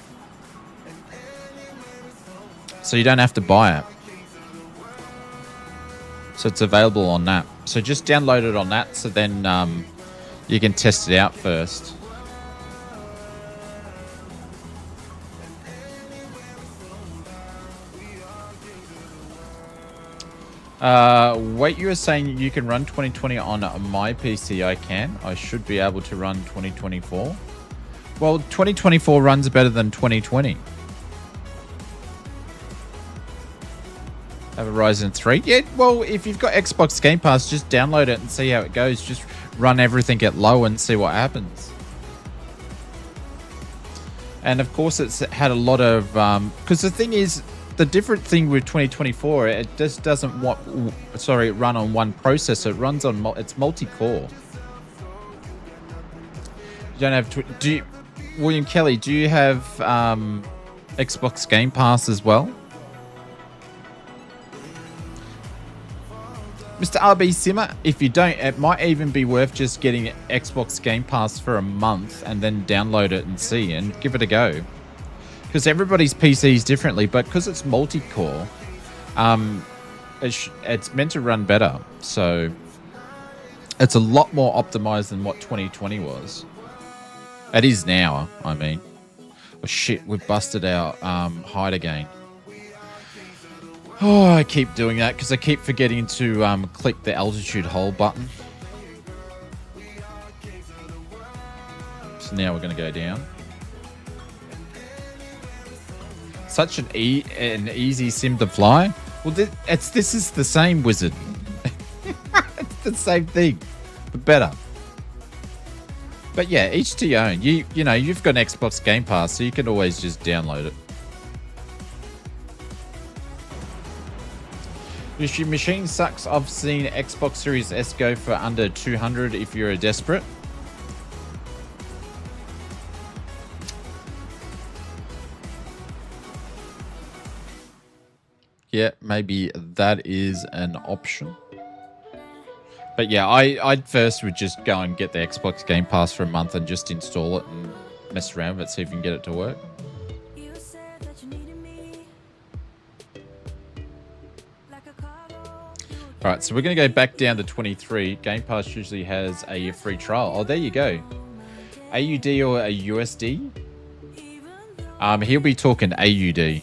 So you don't have to buy it. So it's available on that. So just download it on that, so then you can test it out first. Wait, you were saying you can run 2020 on my PC? I can. I should be able to run 2024. Well, 2024 runs better than 2020. Have a Ryzen 3? Yeah, well, if you've got Xbox Game Pass, just download it and see how it goes. Just run everything at low and see what happens. And of course, it's had a lot of... because the thing is, the different thing with 2024, it just doesn't run on one processor. It runs on... It's multi-core. don't have William Kelly, do you have Xbox Game Pass as well? Mr. RB Simmer, if you don't, it might even be worth just getting Xbox Game Pass for a month and then download it and see and give it a go. Because everybody's PC is differently, but because it's multi-core, it's meant to run better. So it's a lot more optimized than what 2020 was. It is now, I mean. Oh shit, we've busted our hide again. Oh, I keep doing that because I keep forgetting to click the altitude hold button. So now we're going to go down. Such an easy sim to fly. Well, this is the same, Wizard. It's the same thing, but better. But yeah, each to your own. You know, you've got an Xbox Game Pass, so you can always just download it. If your machine sucks, I've seen Xbox Series S go for under 200 if you're a desperate. Yeah, maybe that is an option. But yeah, I first would just go and get the Xbox Game Pass for a month and just install it and mess around with it, see if you can get it to work. All right, so we're going to go back down to 23. Game Pass usually has a free trial. Oh, there you go. AUD or a USD? He'll be talking AUD.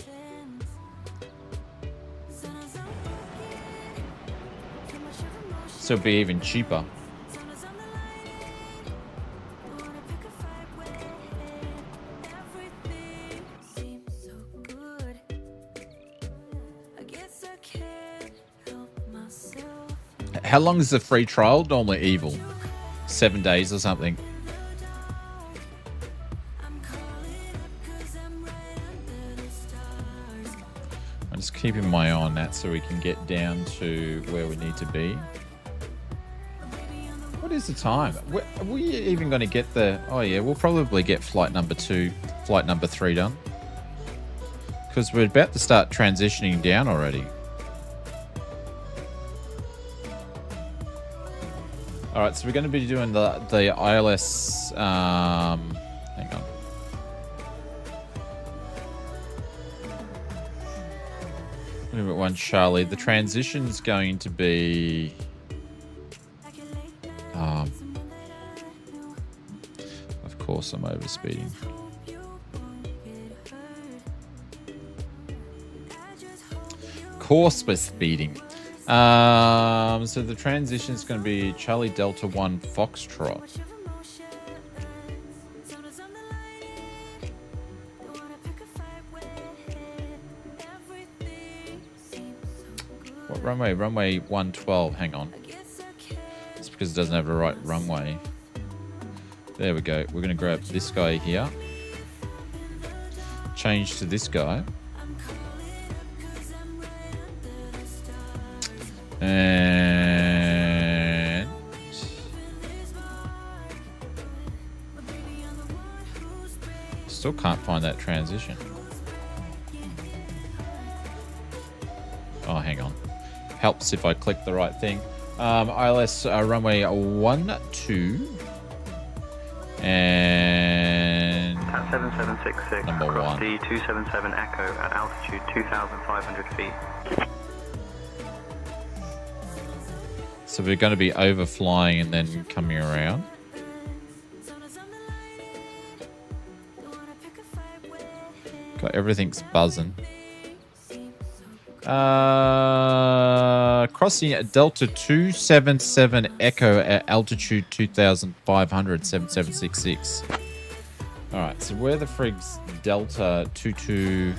So it'll be even cheaper. How long is the free trial? Normally evil. 7 days or something. I'm just keeping my eye on that so we can get down to where we need to be. What is the time? Are we even going to get the... Oh yeah, we'll probably get flight number 2, flight number 3 done. Because we're about to start transitioning down already. All right, so we're going to be doing the ILS. Hang on. Movement 1, Charlie. The transition is going to be. Of course, I'm overspeeding. Course we're speeding. So the transition is going to be Charlie Delta 1 Foxtrot. What runway? Runway 112. Hang on. It's because it doesn't have the right runway. There we go. We're going to grab this guy here. Change to this guy. And still can't find that transition. Oh, hang on. Helps if I click the right thing. ILS runway 12 and 7766 number 1. D277 Echo at altitude 2,500 feet. So we're going to be overflying and then coming around. God, everything's buzzing. Crossing at Delta 277 Echo at altitude 2,500, 7766. All right, so where the frig's Delta 22...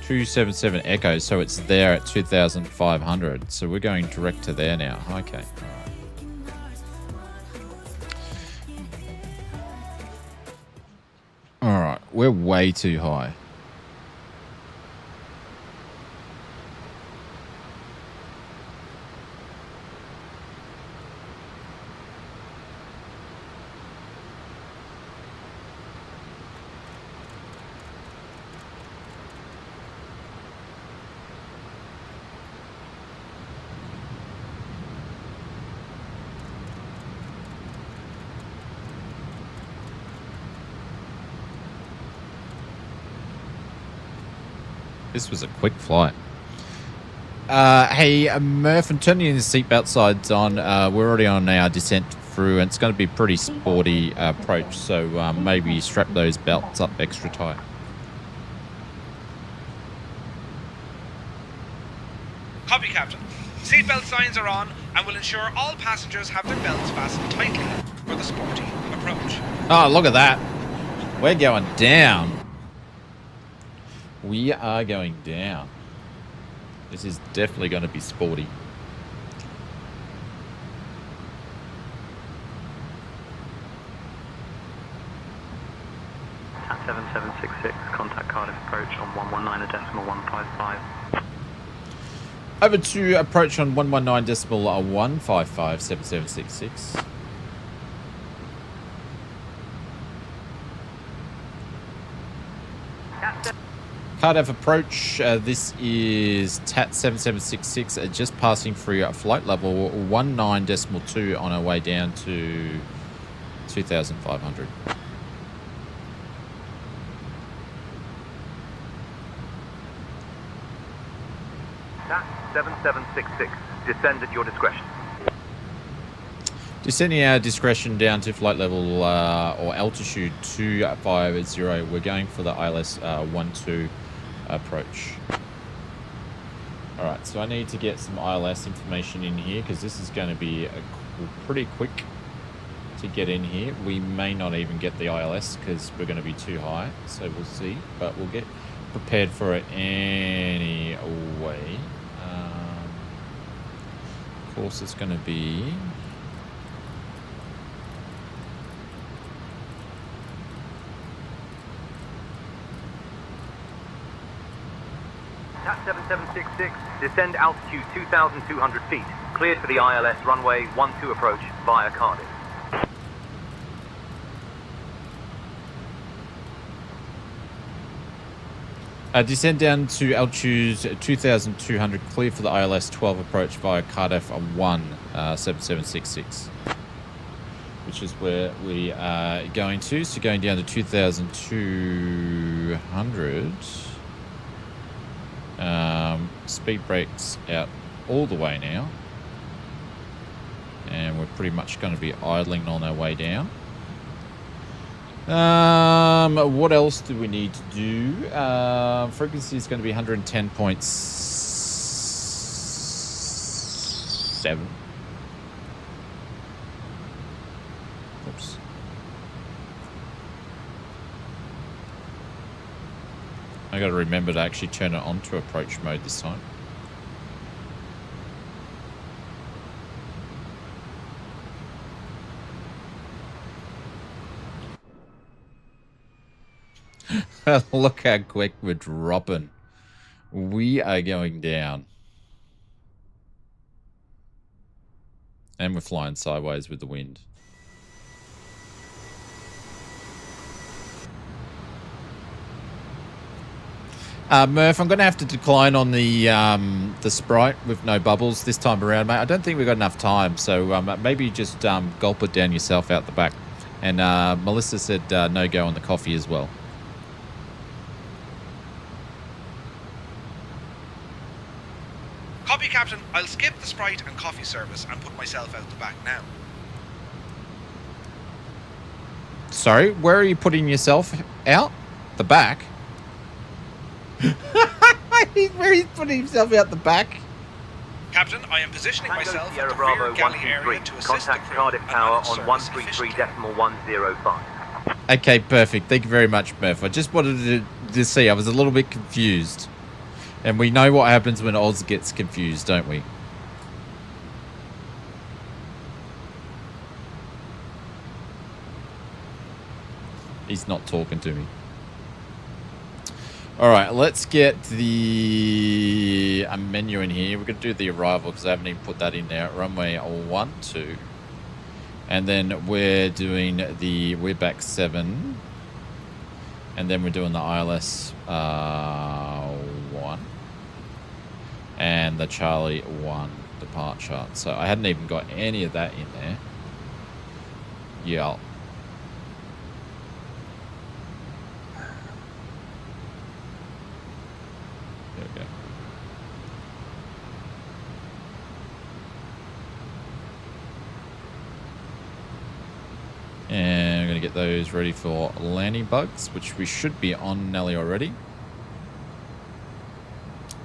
277 Echo, so it's there at 2,500. So we're going direct to there now. Okay. All right. We're way too high. This was a quick flight. Hey, Murph, I'm turning the seatbelt sides on. We're already on our descent through, and it's going to be a pretty sporty approach, so maybe strap those belts up extra tight. Copy, Captain. Seatbelt signs are on and will ensure all passengers have their belts fastened tightly for the sporty approach. Oh, look at that. We're going down. We are going down. This is definitely going to be sporty. Cat 7766, contact Cardiff approach on 119.155. Over to approach on 119.155, 7766. Cardiff approach, this is TAT 7766, just passing through flight level 19.2 on our way down to 2,500. TAT 7766, descend at your discretion. Descending our discretion down to flight level or altitude 250. We're going for the ILS 12 approach. All right, so I need to get some ILS information in here because this is going to be pretty quick to get in here. We may not even get the ILS because we're going to be too high, so we'll see, but we'll get prepared for it anyway. Of course, it's going to be TAT 7766, descend altitude 2,200 feet. Cleared for the ILS runway 12 approach via Cardiff. Descend down to altitude 2,200, clear for the ILS 12 approach via Cardiff 7766, which is where we are going to. So going down to 2,200. Speed brakes out all the way now. And we're pretty much going to be idling on our way down. What else do we need to do? Frequency is going to be 110.7. Oops. I got to remember to actually turn it on to approach mode this time. Look how quick we're dropping. We are going down. And we're flying sideways with the wind. Murph, I'm going to have to decline on the Sprite with no bubbles this time around, mate. I don't think we've got enough time, so maybe just gulp it down yourself out the back. And Melissa said no go on the coffee as well. Copy, Captain. I'll skip the Sprite and coffee service and put myself out the back now. Sorry, where are you putting yourself out? The back? Where he's putting himself out the back? Captain, I am positioning Tango myself Sierra at the Bravo rear galley area to assist contact the crew Cardiff and Tower manage on service 133.105. Okay, perfect. Thank you very much, Murph. I just wanted to see. I was a little bit confused. And we know what happens when Oz gets confused, don't we? He's not talking to me. All right, let's get the menu in here. We're going to do the arrival because I haven't even put that in there. Runway 12. And then we're back 7. And then we're doing the ILS 1. And the Charlie 1 departure. So I hadn't even got any of that in there. Yeah. And we're going to get those ready for landing bugs, which we should be on Nelly already.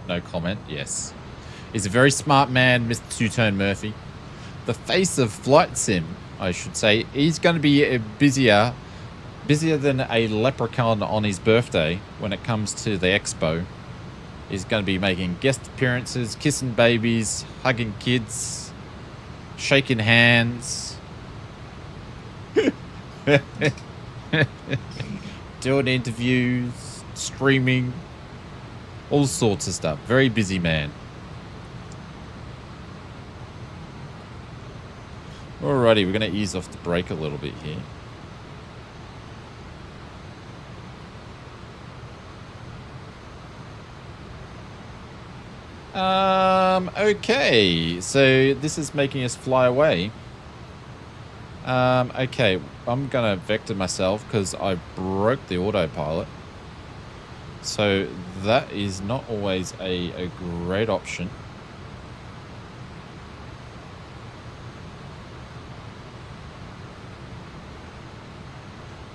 No comment, yes. He's a very smart man, Mr. Two-Tone Murphy. The face of Flight Sim, I should say. He's going to be busier than a leprechaun on his birthday when it comes to the expo. He's going to be making guest appearances, kissing babies, hugging kids, shaking hands, doing interviews, streaming, all sorts of stuff. Very busy man. Alrighty, we're going to ease off the brake a little bit here. Okay, so this is making us fly away. Okay, I'm gonna vector myself because I broke the autopilot. So that is not always a great option.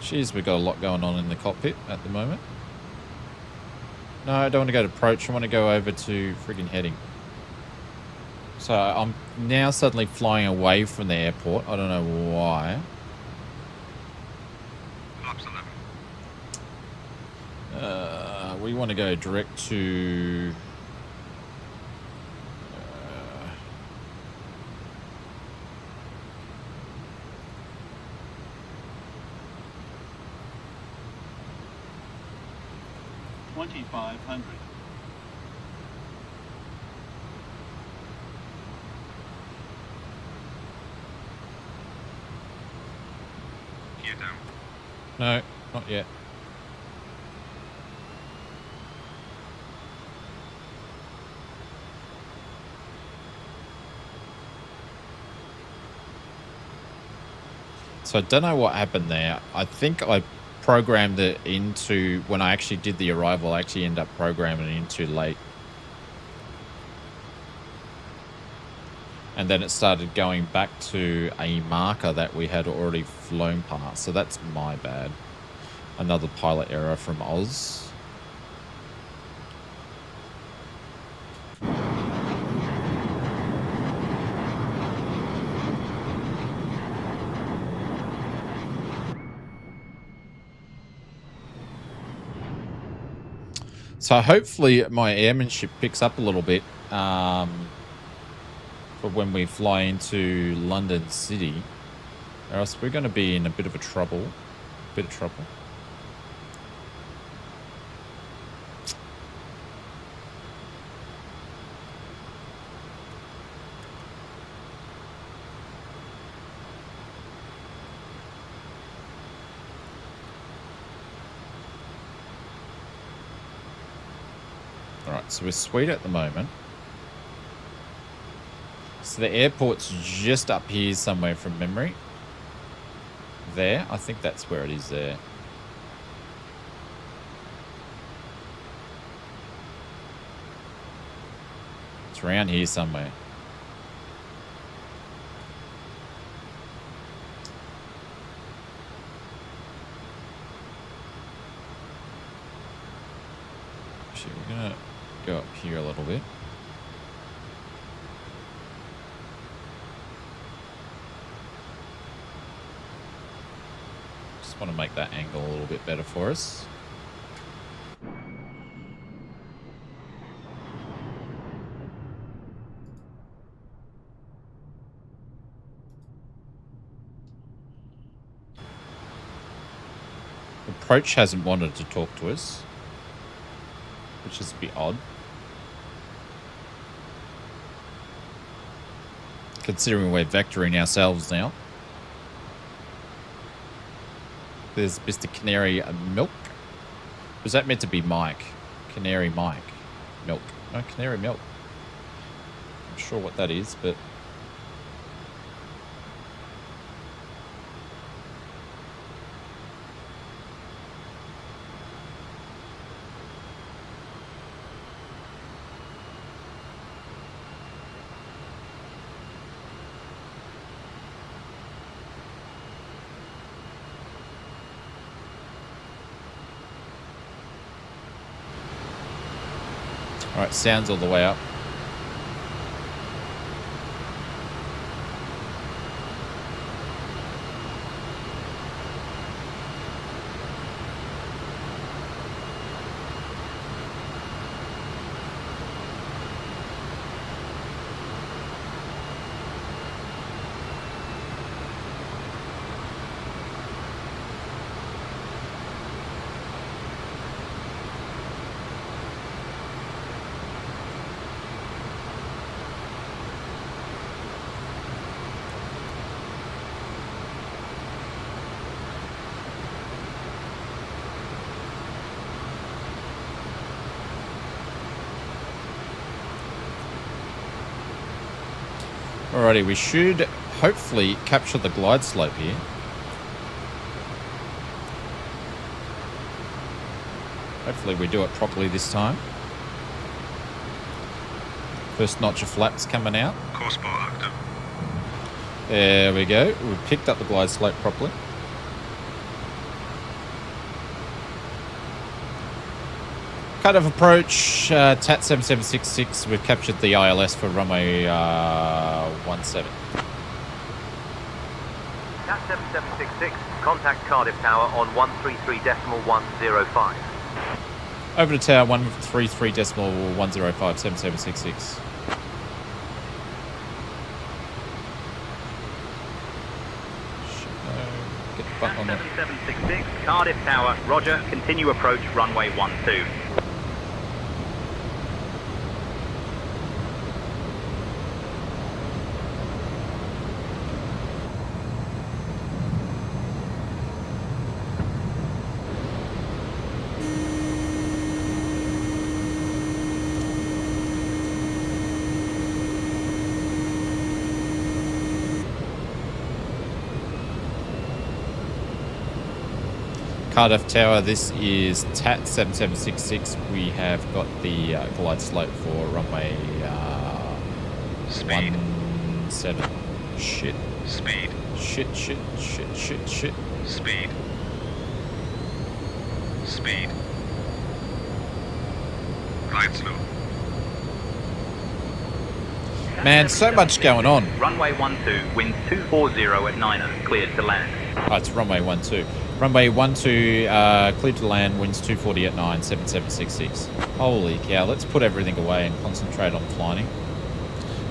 Jeez, we've got a lot going on in the cockpit at the moment. No, I don't want to go to approach. I want to go over to friggin' heading. So I'm now suddenly flying away from the airport. I don't know why. We want to go direct to... $2,500. No, not yet. So I don't know what happened there. I think I programmed it into, when I actually did the arrival, I actually ended up programming it in too late. And then it started going back to a marker that we had already flown past. So that's my bad. Another pilot error from Oz. So hopefully my airmanship picks up a little bit for when we fly into London City, or else we're going to be in a bit of trouble. Alright, so we're sweet at the moment. So the airport's just up here somewhere from memory. There, I think that's where it is there. It's around here somewhere. Actually, we're gonna go up here a little bit. Just want to make that angle a little bit better for us. Approach hasn't wanted to talk to us, which is a bit odd. Considering we're vectoring ourselves now. There's Mr. Canary Milk. Was that meant to be Mike? Canary Mike. Milk. No, Canary Milk. I'm not sure what that is, but... All right, sounds all the way up. Alrighty, we should hopefully capture the glide slope here. Hopefully we do it properly this time. First notch of flaps coming out. Course bar active. There we go. We've picked up the glide slope properly. Cut of approach, TAT 7766. We've captured the ILS for runway 17. TAT 7766, contact Cardiff Tower on 133.105. Over to tower 133.105, 7766. Get the button on there. 7766, Cardiff Tower, roger, continue approach runway 12. Cardiff Tower, this is TAT 7766. We have got the glide slope for runway 17. Shit. Speed. Shit. Speed. Speed. Glide slope. Man, so much going on. Runway 12, winds 240 at 9, cleared to land. Oh, it's runway 12. Runway 12, cleared to land, winds 240 at 9, 7766. Holy cow, let's put everything away and concentrate on flying.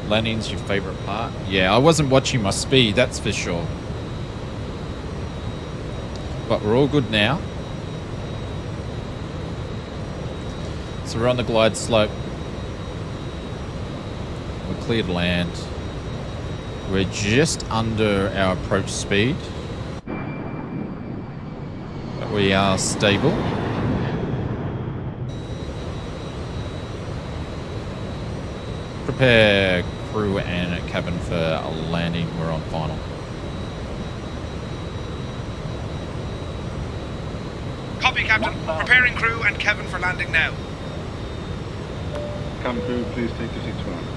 Landing's your favourite part? Yeah, I wasn't watching my speed, that's for sure. But we're all good now. So we're on the glide slope. We're cleared to land. We're just under our approach speed. We are stable. Prepare crew and cabin for a landing. We're on final. Copy, Captain. Preparing crew and Kevin for landing now. Cabin crew, please take your seats for landing.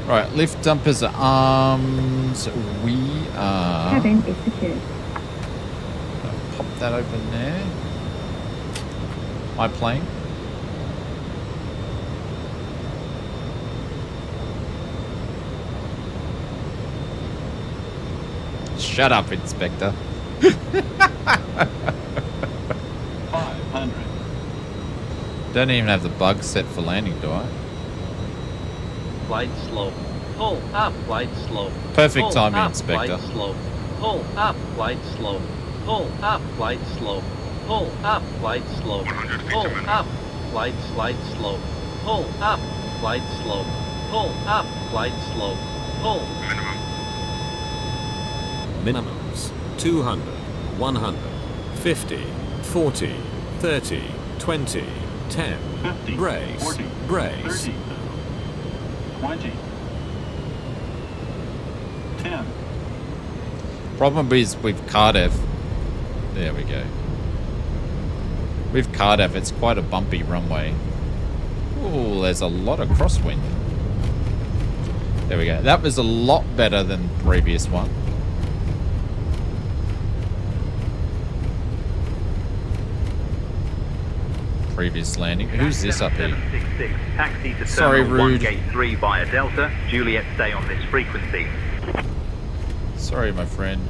Right, lift dumpers arms. We are. Cabin is secured. Pop that open there. My plane. Shut up, Inspector. 500. Don't even have the bug set for landing, do I? Glide slope. Pull up, glide slope. Perfect Pull timing, up, Inspector. Glide slope. Pull up, glide slope. Pull up, glide slope. Pull up, glide slope. Pull up, glide slope. Pull up, glide slope. Pull up, glide slope. Pull. Minimums 200, 100, 50, 40, 30, 20, 10. 50, brace, 40, brace. 30, 20, 10. Problem is with Cardiff. There we go. With Cardiff, it's quite a bumpy runway. Ooh, there's a lot of crosswind. There we go. That was a lot better than the previous one. previous landing. Who's this up here? 766, taxi to Sorry, Terminal 1 rude. Gate 3 via Delta. Juliet, stay on this frequency. Sorry, my friend.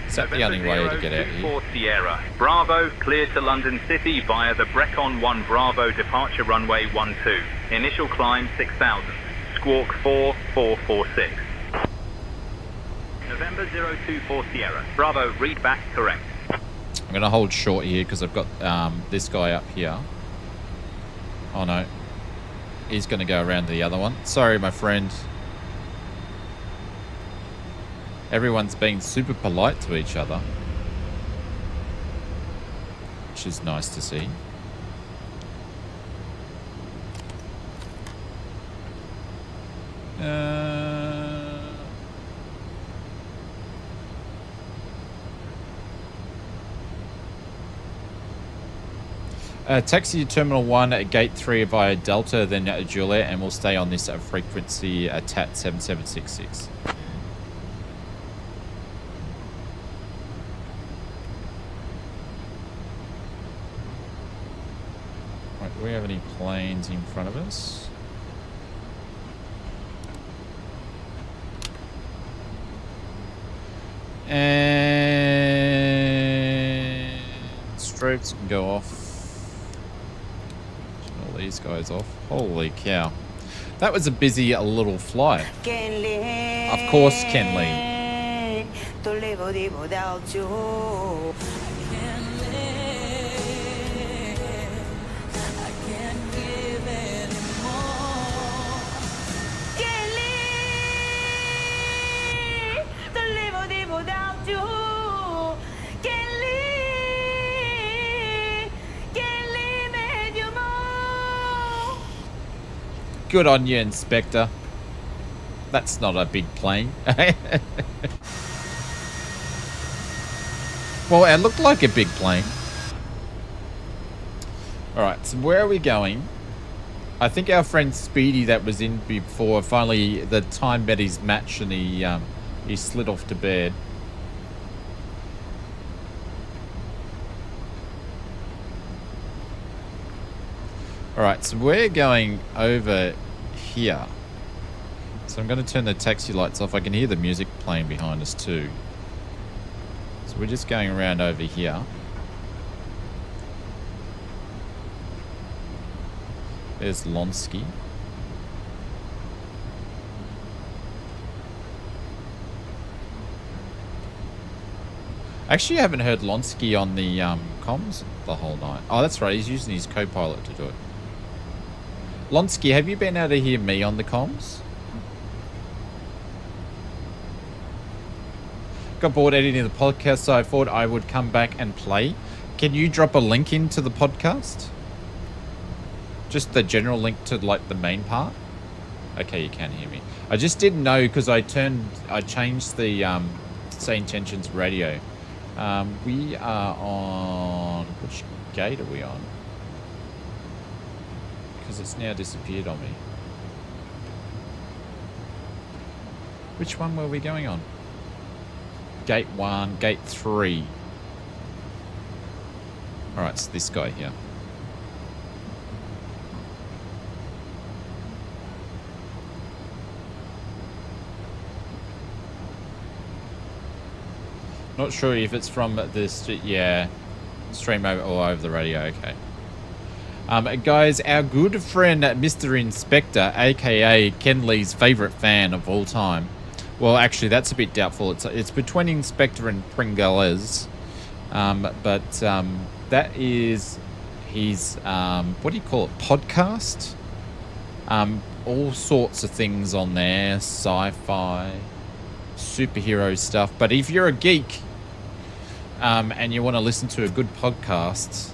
Is that the only way to get out here? 24 Sierra. Bravo, clear to London City via the Brecon 1 Bravo departure runway 12. Initial climb 6,000. Squawk 4446. November 024 Sierra. Bravo, read back correct. I'm going to hold short here because I've got this guy up here. Oh, no. He's going to go around to the other one. Sorry, my friend. Everyone's being super polite to each other, which is nice to see. Taxi to Terminal 1 at Gate 3 via Delta, then Juliet, and we'll stay on this frequency TAT 7766. Right, do we have any planes in front of us? And strobes can go off. All these guys off. Holy cow. That was a busy little flight. Of course, Ken Lee. Good on you, Inspector. That's not a big plane. Well, it looked like a big plane. Alright, so where are we going? I think our friend Speedy that was in before, finally the time met his match and he slid off to bed. Alright, so we're going over here. So I'm going to turn the taxi lights off. I can hear the music playing behind us too. So we're just going around over here. There's Lonsky. Actually, I haven't heard Lonsky on the comms the whole night. Oh, that's right. He's using his co-pilot to do it. Lonsky, have you been able to hear me on the comms? Got bored editing the podcast, so I thought I would come back and play. Can you drop a link into the podcast? Just the general link to like the main part? Okay, you can hear me. I just didn't know because I changed the Say Intentions radio. We are on, which gate are we on? Because it's now disappeared on me. Which one were we going on? Gate 1, Gate 3. Alright, so this guy here. Not sure if it's from this, yeah, stream over or over the radio, okay. Guys, our good friend Mr. Inspector, aka Ken Lee's favourite fan of all time. Well, actually, that's a bit doubtful. It's between Inspector and Pringles. But that is his, what do you call it, podcast? All sorts of things on there, sci-fi, superhero stuff. But if you're a geek and you want to listen to a good podcast,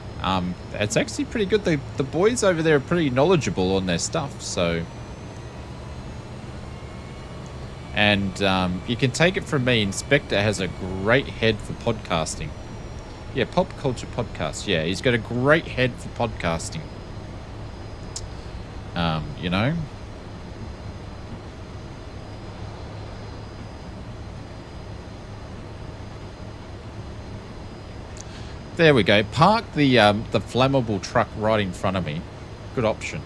it's actually pretty good. The boys over there are pretty knowledgeable on their stuff. So, and you can take it from me, Inspector has a great head for podcasting. Yeah, pop culture podcast. Yeah, he's got a great head for podcasting. You know. There we go. Park the flammable truck right in front of me. Good option.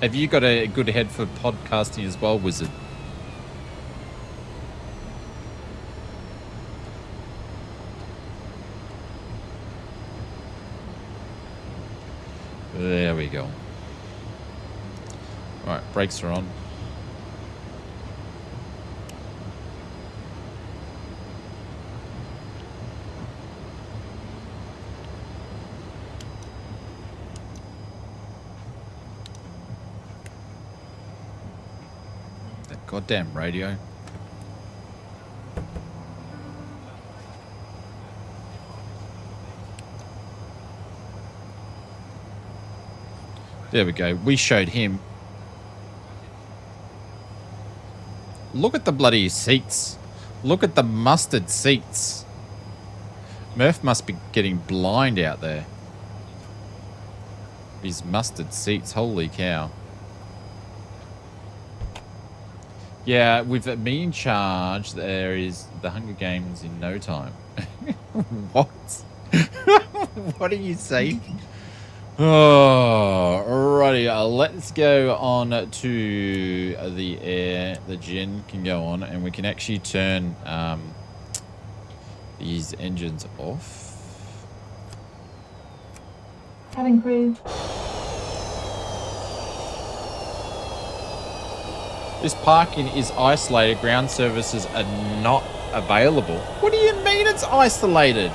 Have you got a good head for podcasting as well, Wizard? There we go. All right, brakes are on. That goddamn radio. There we go. We showed him. Look at the bloody seats. Look at the mustard seats. Murph must be getting blind out there. These mustard seats. Holy cow. Yeah, with me in charge, there is the Hunger Games in no time. What? What are you saying? Oh, alrighty. Let's go on to the air. The gen can go on, and we can actually turn these engines off. Cabin crew. This parking is isolated. Ground services are not available. What do you mean it's isolated?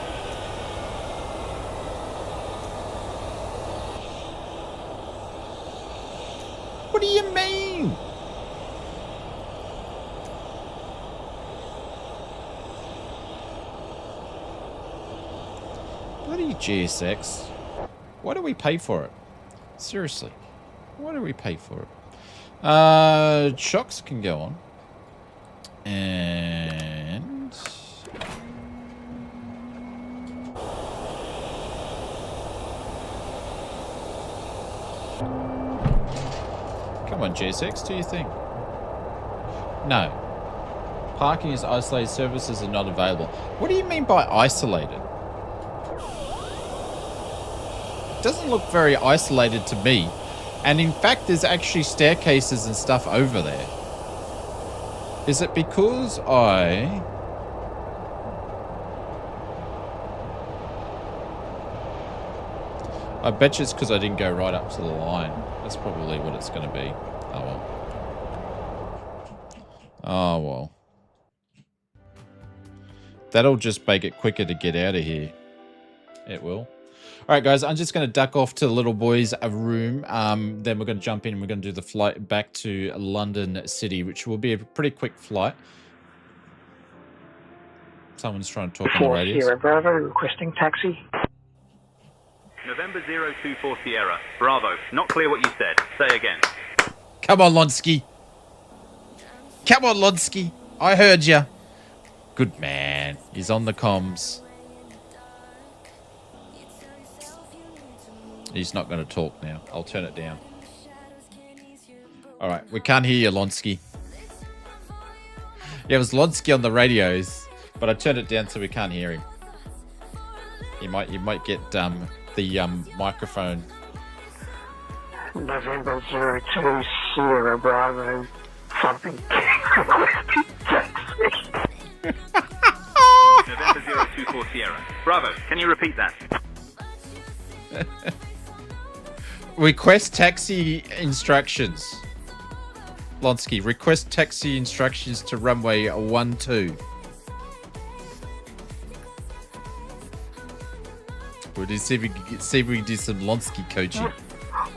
What do you mean? Bloody GSX. Why do we pay for it? Seriously. Why do we pay for it? Shocks can go on. And... Come on, GSX, do your thing. No. Parking is isolated. Services are not available. What do you mean by isolated? It doesn't look very isolated to me. And in fact, there's actually staircases and stuff over there. Is it because I bet you it's because I didn't go right up to the line. That's probably what it's going to be. Oh, well. Oh, well. That'll just make it quicker to get out of here. It will. All right, guys, I'm just going to duck off to the little boys' room. Then we're going to jump in and we're going to do the flight back to London City, which will be a pretty quick flight. Someone's trying to talk on the radio. Sierra Bravo, requesting taxi. November 024 Sierra. Bravo. Not clear what you said. Say again. Come on, Lonsky. Come on, Lonsky. I heard ya. Good man. He's on the comms. He's not going to talk now. I'll turn it down. All right. We can't hear you, Lonsky. Yeah, it was Lonsky on the radios, but I turned it down so we can't hear him. You might get the microphone. November 02 Sierra Bravo. Something requesting taxi. November 024 Sierra. Bravo. Can you repeat that? Request taxi instructions. Lonsky, request taxi instructions to runway 12. We'll see if we can do some Lonsky coaching.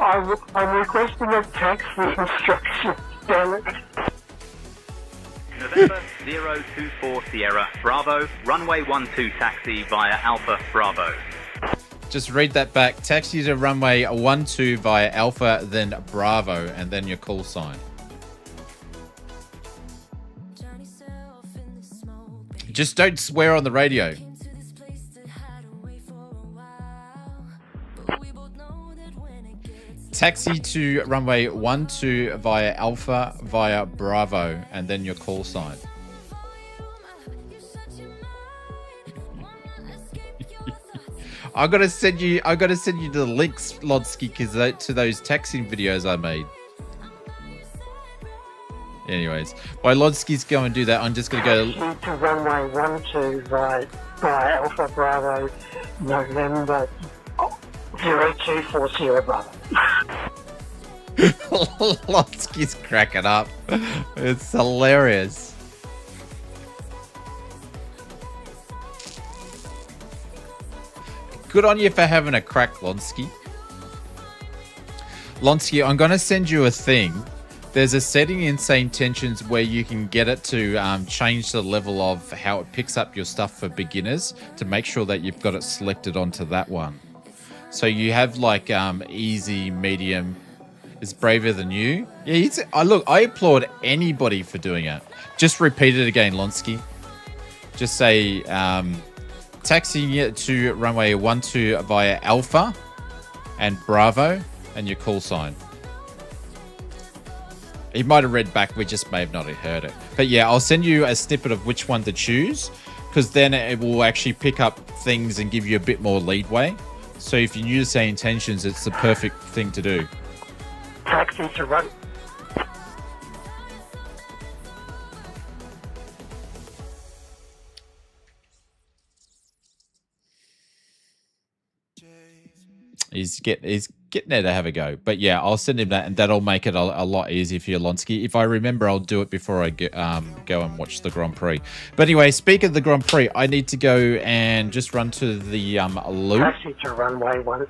I'm requesting a taxi instruction, damn it. November 024 Sierra. Bravo. Runway 12 taxi via Alpha Bravo. Just read that back. Taxi to runway 12 via Alpha, then Bravo, and then your call sign. Just don't swear on the radio. Taxi to runway 12 via Alpha via Bravo, and then your call sign. I gotta send you the links, Lodsky, because to those taxiing videos I made. Anyways, while Lodsky's going to do that, I'm just gonna go to runway 12 via Alpha Bravo, November 0240 Bravo. Lodsky's cracking up. It's hilarious. Good on you for having a crack, Lonsky. Lonsky, I'm going to send you a thing. There's a setting in SayIntentions where you can get it to change the level of how it picks up your stuff for beginners to make sure that you've got it selected onto that one. So you have like easy, medium, is braver than you. Yeah, look, I applaud anybody for doing it. Just repeat it again, Lonsky. Just say... taxiing it to runway 12 via Alpha and Bravo and your call sign. He might have read back, we just may have not heard it. But yeah, I'll send you a snippet of which one to choose, because then it will actually pick up things and give you a bit more leadway. So if you're new to SayIntentions, it's the perfect thing to do. Taxi to run. He's getting there to have a go. But yeah, I'll send him that, and that'll make it a lot easier for you, Lonsky. If I remember, I'll do it before I go and watch the Grand Prix. But anyway, speak of the Grand Prix, I need to go and just run to the loop. Taxi to runway 12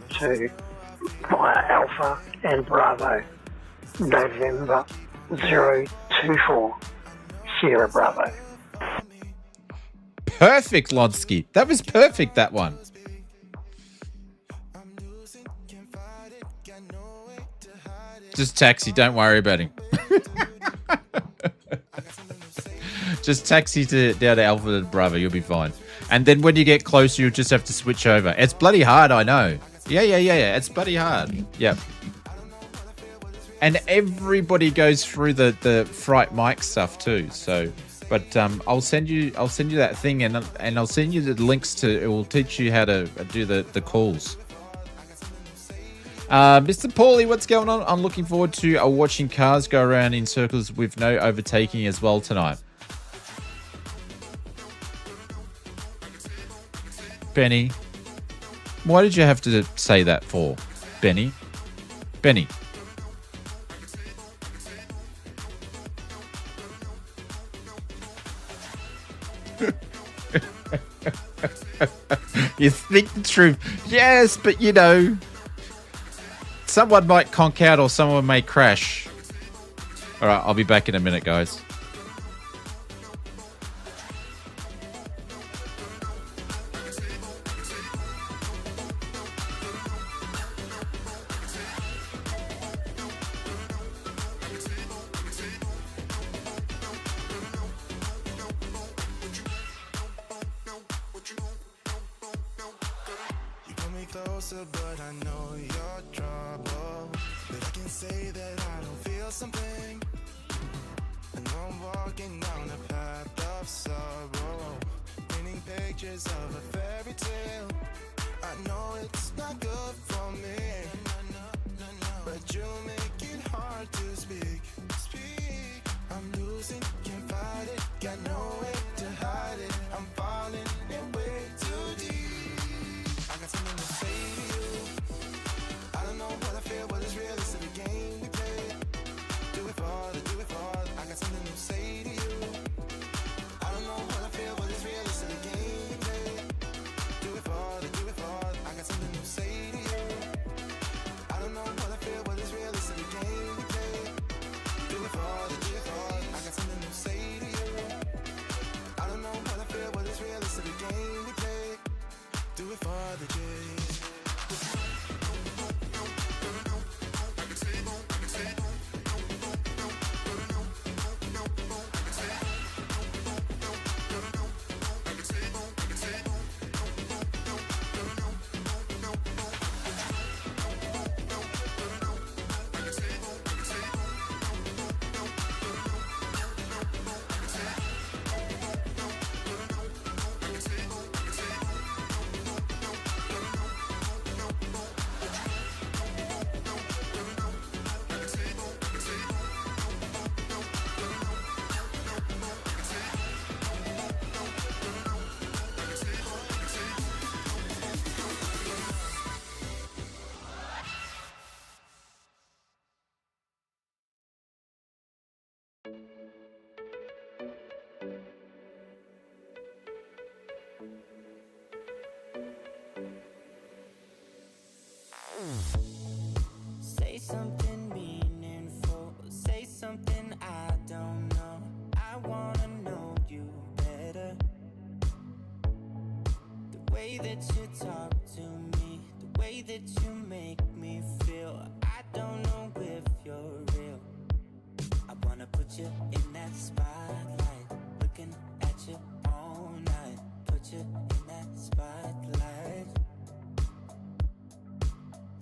via Alpha and Bravo, November 024 Sierra Bravo. Perfect, Lonsky. That was perfect, that one. Just taxi, don't worry about him. Just taxi down to Alpha and Bravo, you'll be fine. And then when you get closer, you'll just have to switch over. It's bloody hard, I know. Yeah. It's bloody hard. Yep. And everybody goes through the Fright Mike stuff too. So, but I'll send you that thing, and I'll send you the links to. It will teach you how to do the calls. Mr. Paulie, what's going on? I'm looking forward to watching cars go around in circles with no overtaking as well tonight. Benny, why did you have to say that for, Benny? Benny. You think the truth. Yes, but you know... someone might conk out or someone may crash. All right, I'll be back in a minute, guys. closer, but I know you're trouble. But I can say that I don't feel something. I know I'm walking down a path of sorrow, painting pictures of a fairy tale. I know it's not good for me, but you make it hard to speak. I'm losing, can't fight it, got nowhere to hide it. I'm falling in way too deep. I got something to say to you. I don't know what I feel, but it's real. It's the game we play. Do it for the. I got something to say to you. I don't know what I feel, but it's real. It's the game we play. way that you talk to me, the way that you make me feel. I don't know if you're real. I wanna put you in that spotlight, looking at you all night. Put you in that spotlight.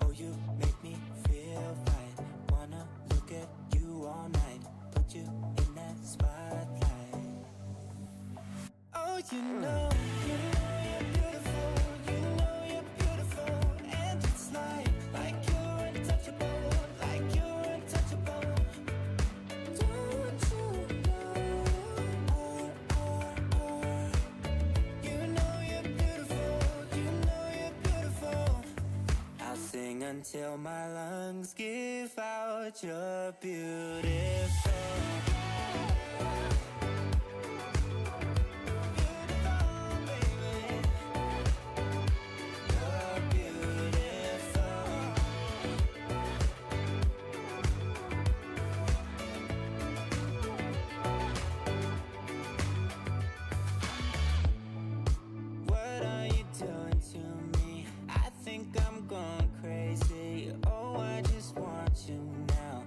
Oh, you make me feel right. Wanna look at you all night. Put you in that spotlight. Oh, you know you're beautiful. You know you're beautiful, and it's like you're untouchable, like you're untouchable. Don't you know? You know you're beautiful. You know you're beautiful. I'll sing until my lungs give out. You're beautiful. What are you doing to me? I think I'm going crazy. Oh, I just want you now.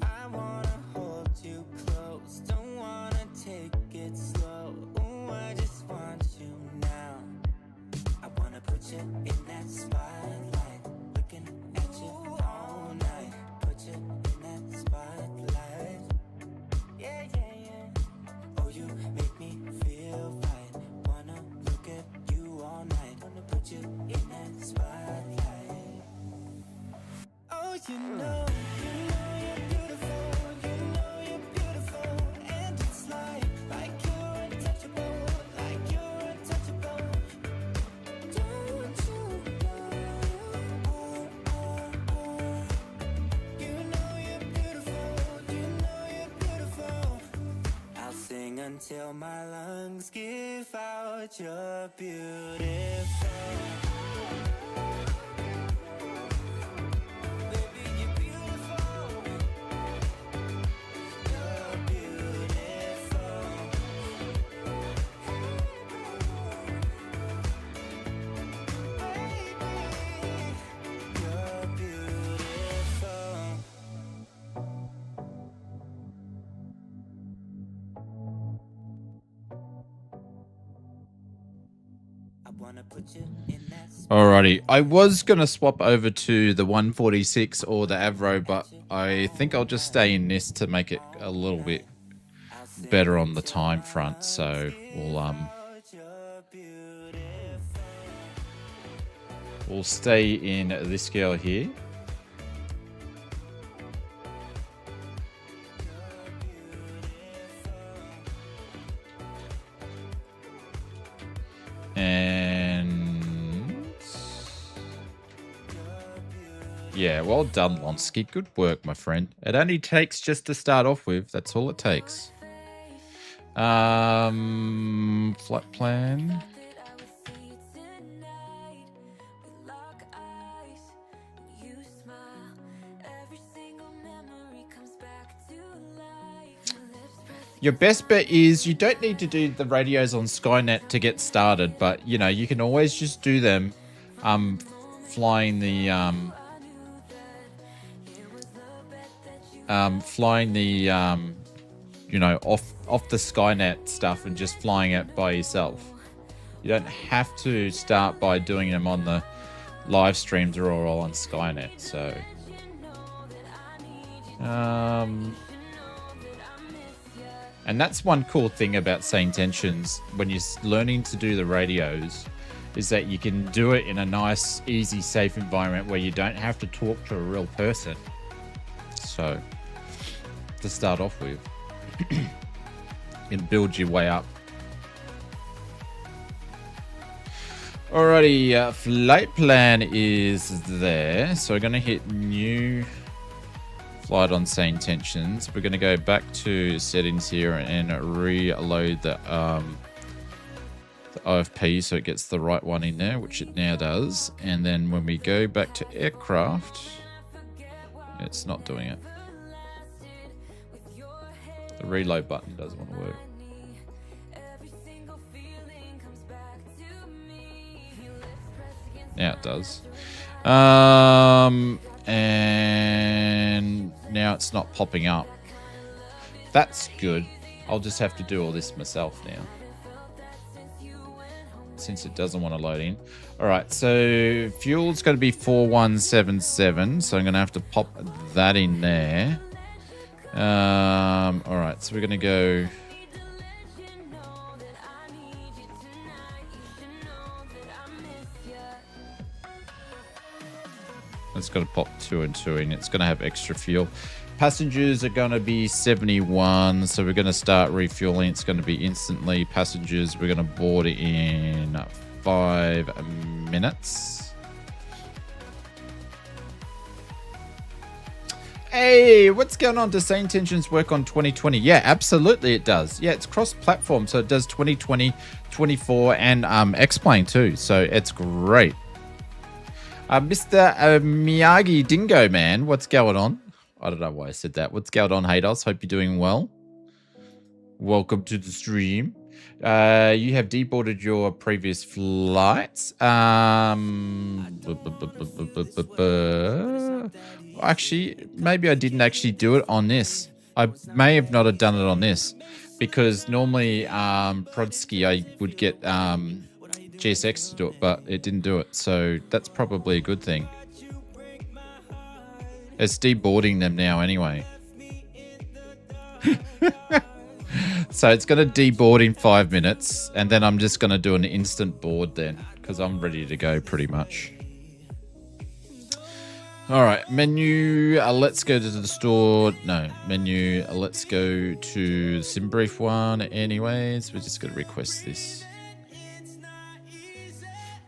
I wanna hold you close. Don't wanna take it slow. Oh, I just want you now. I wanna put you in that spotlight, looking at you all night. Put you in that spotlight. Yeah, yeah, yeah. Oh, you make me feel right. Wanna look at you all night. Wanna put you in that spotlight. Oh, you know you're beautiful. You know you're beautiful, and it's like you're untouchable, like you're untouchable. Don't you know? You know you're beautiful. You know you're beautiful. I'll sing until my lungs give out. You're beautiful. Baby, you're beautiful. You're beautiful. Baby, you're beautiful. I wanna put you in that Alrighty, I was gonna swap over to the 146 or the Avro, but I think I'll just stay in this to make it a little bit better on the time front. So we'll stay in this scale here. And yeah, well done, Lonsky. Good work, my friend. It only takes just to start off with. That's all it takes. Flight plan. Your best bet is you don't need to do the radios on Skynet to get started, but you know, you can always just do them flying the you know, off the Skynet stuff and just flying it by yourself. You don't have to start by doing them on the live streams or all on Skynet. So and that's one cool thing about SayIntentions when you're learning to do the radios, is that you can do it in a nice, easy, safe environment where you don't have to talk to a real person. So, to start off with, and build your way up. Alrighty, flight plan is there. So we're going to hit new flight on SayIntentions. We're going to go back to settings here and reload the OFP so it gets the right one in there, which it now does. And then when we go back to aircraft, it's not doing it. The reload button doesn't want to work. Now it does. And now it's not popping up. That's good. I'll just have to do all this myself now, since it doesn't want to load in. All right, so fuel's going to be 4177, so I'm going to have to pop that in there. All right, so we're going to go... It's going to pop 2 and 2 in. It's going to have extra fuel. Passengers are going to be 71, so we're going to start refueling. It's going to be instantly. Passengers, we're going to board in 5 minutes. Hey, what's going on? Does SayIntentions work on 2020? Yeah, absolutely it does. Yeah, it's cross-platform, so it does 2020, 24, and X-Plane too, so it's great. Mr. Miyagi Dingo Man, what's going on? I don't know why I said that. What's going on, Hados? Hope you're doing well. Welcome to the stream. You have deboarded your previous flights. Actually, maybe I didn't actually do it on this. I may have not have done it on this, because normally Prodsky, I would get GSX to do it, but it didn't do it, so that's probably a good thing. It's deboarding them now anyway. So it's going to deboard in 5 minutes, and then I'm just going to do an instant board then, because I'm ready to go pretty much. All right, menu, let's go to the store. No, menu, let's go to the SimBrief one anyways. We're just going to request this.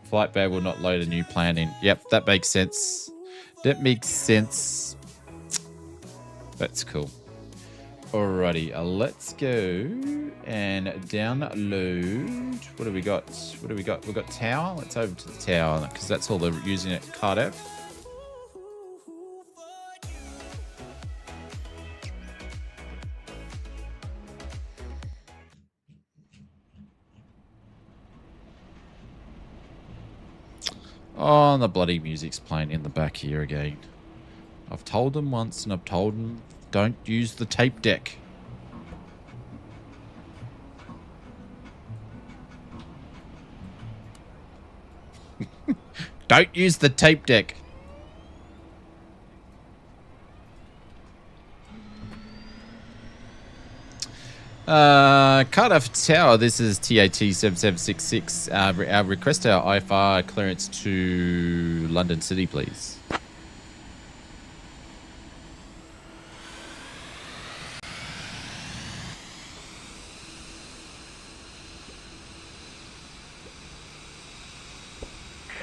Flight bag will not load a new plan in. Yep, that makes sense. That makes sense. That's cool. Alrighty, let's go and download. What do we got? What do we got? We've got tower. Let's over to the tower, because that's all they're using at Cardiff. Oh, and the bloody music's playing in the back here again. I've told them once, and I've told them, don't use the tape deck. Don't use the tape deck. Cardiff Tower, this is TAT 7766. Our request our IFR clearance to London City, please.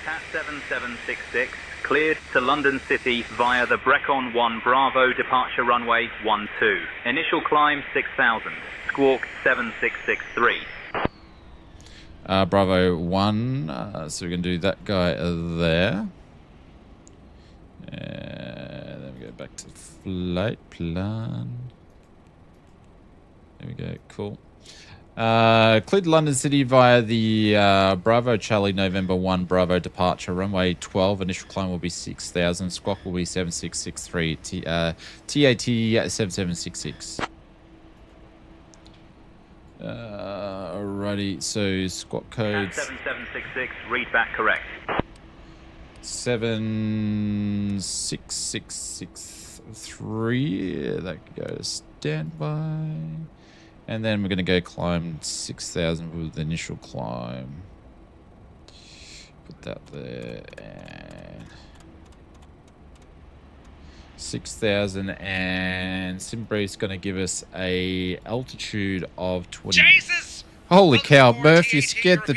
TAT 7766, cleared to London City via the Brecon 1 Bravo departure runway 12. Initial climb 6,000. Squawk 7663. Bravo 1, so we're going to do that guy there. And then we go back to flight plan. There we go, cool. Cleared London City via the Bravo Charlie November 1 Bravo departure runway 12. Initial climb will be 6,000. Squawk will be 7663. TAT 7766. Alrighty, so squawk code 7766, read back correct. 76663. That could go to standby. And then we're going to go climb 6,000 with the initial climb. Put that there. And 6,000, and SimBrief's going to give us a altitude of 20. Jesus! Holy cow, Murph, you scared the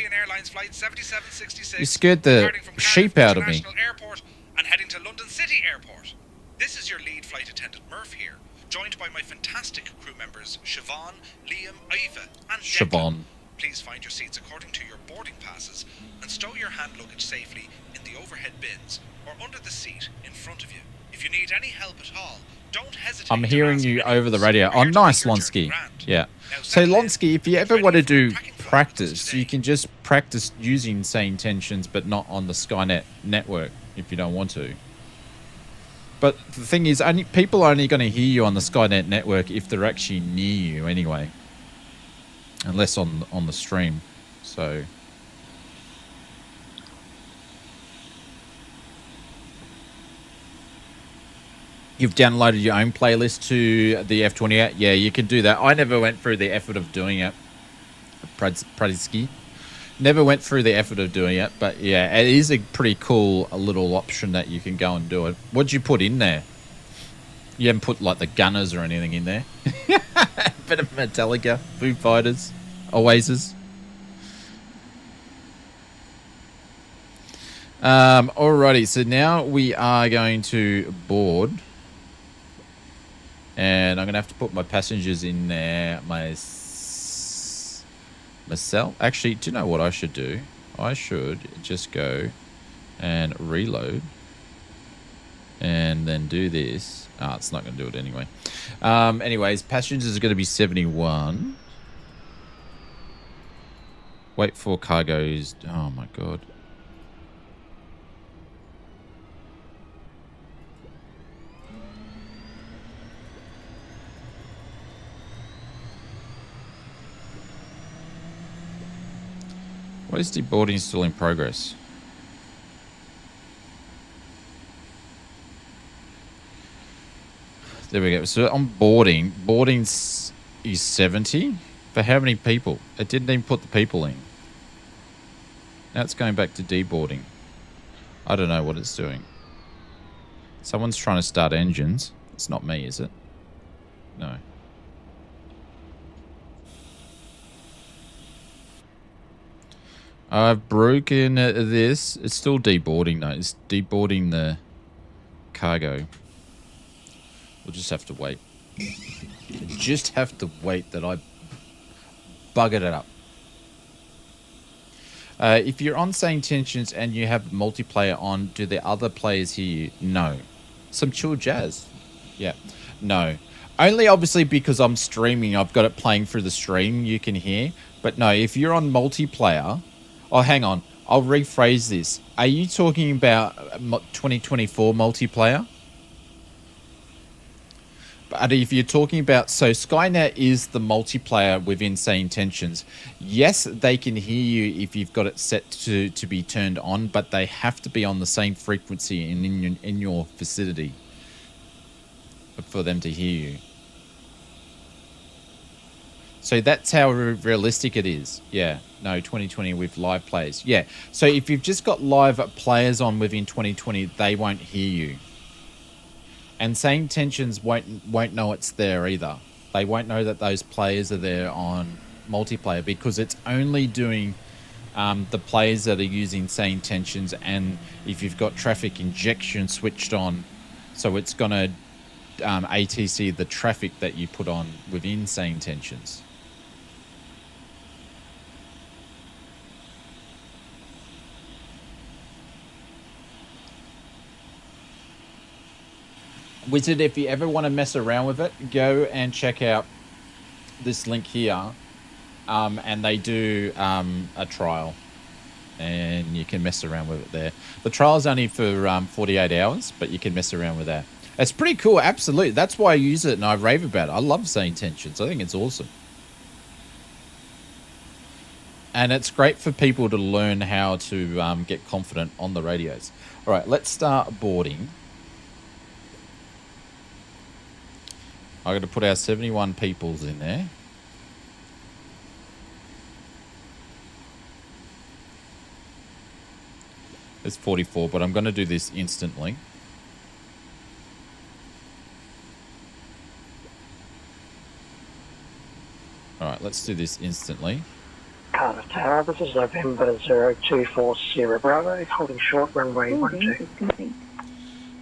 sheep out of me. Airport and heading to London City Airport. This is your lead flight attendant Murph here, joined by my fantastic crew members Siobhan, Liam, Eva, and Siobhan. Please find your seats according to your boarding passes and stow your hand luggage safely in the overhead bins or under the seat in front of you. If you need any help at all, don't hesitate. I'm hearing you over the radio. Oh, nice, Lonsky. Yeah. So, Lonsky, if you ever want to do practice, you can just practice using SayIntentions, but not on the Skynet network if you don't want to. But the thing is, people are only going to hear you on the Skynet network if they're actually near you anyway. Unless on the stream. So... You've downloaded your own playlist to the F28? Yeah, you can do that. I never went through the effort of doing it. Praditsky. Never went through the effort of doing it, but yeah, it is a pretty cool little option that you can go and do it. What'd you put in there? You haven't put like the Gunners or anything in there? Bit of Metallica, Foo Fighters, Oasis. Alrighty, so now we are going to board. And I'm going to have to put my passengers in there myself. Actually, do you know what I should do? I should just go and reload. And then do this. It's not going to do it anyway. Anyways, passengers are going to be 71. Wait for cargoes. Oh, my God. Why is deboarding still in progress? There we go. So on boarding, is 70. For how many people? It didn't even put the people in. Now it's going back to deboarding. I don't know what it's doing. Someone's trying to start engines. It's not me, is it? No. I've broken this. It's still deboarding though. It's deboarding the cargo. We'll just have to wait. Just have to wait that I buggered it up. If you're on SayIntentions and you have multiplayer on, do the other players hear you? No. Some chill jazz. Yeah. No. Only obviously because I'm streaming. I've got it playing through the stream. You can hear. But no, if you're on multiplayer... Oh, hang on. I'll rephrase this. Are you talking about 2024 multiplayer? But if you're talking about... So Skynet is the multiplayer within SayIntentions. Yes, they can hear you if you've got it set to be turned on, but they have to be on the same frequency in your vicinity for them to hear you. So that's how realistic it is. Yeah. No, 2020 with live players. Yeah. So if you've just got live players on within 2020, they won't hear you. And SayIntentions won't know it's there either. They won't know that those players are there on multiplayer because it's only doing the players that are using SayIntentions, and if you've got traffic injection switched on, so it's going to ATC the traffic that you put on within SayIntentions. Wizard, if you ever want to mess around with it, go and check out this link here. And they do a trial. And you can mess around with it there. The trial's only for 48 hours, but you can mess around with that. It's pretty cool, absolutely. That's why I use it and I rave about it. I love SayIntentions. I think it's awesome. And it's great for people to learn how to get confident on the radios. All right, let's start boarding. I'm going to put our 71 peoples in there. It's 44, but I'm going to do this instantly. All right, let's do this instantly. Carter Tower, this is November 0240 Bravo, holding short runway 12.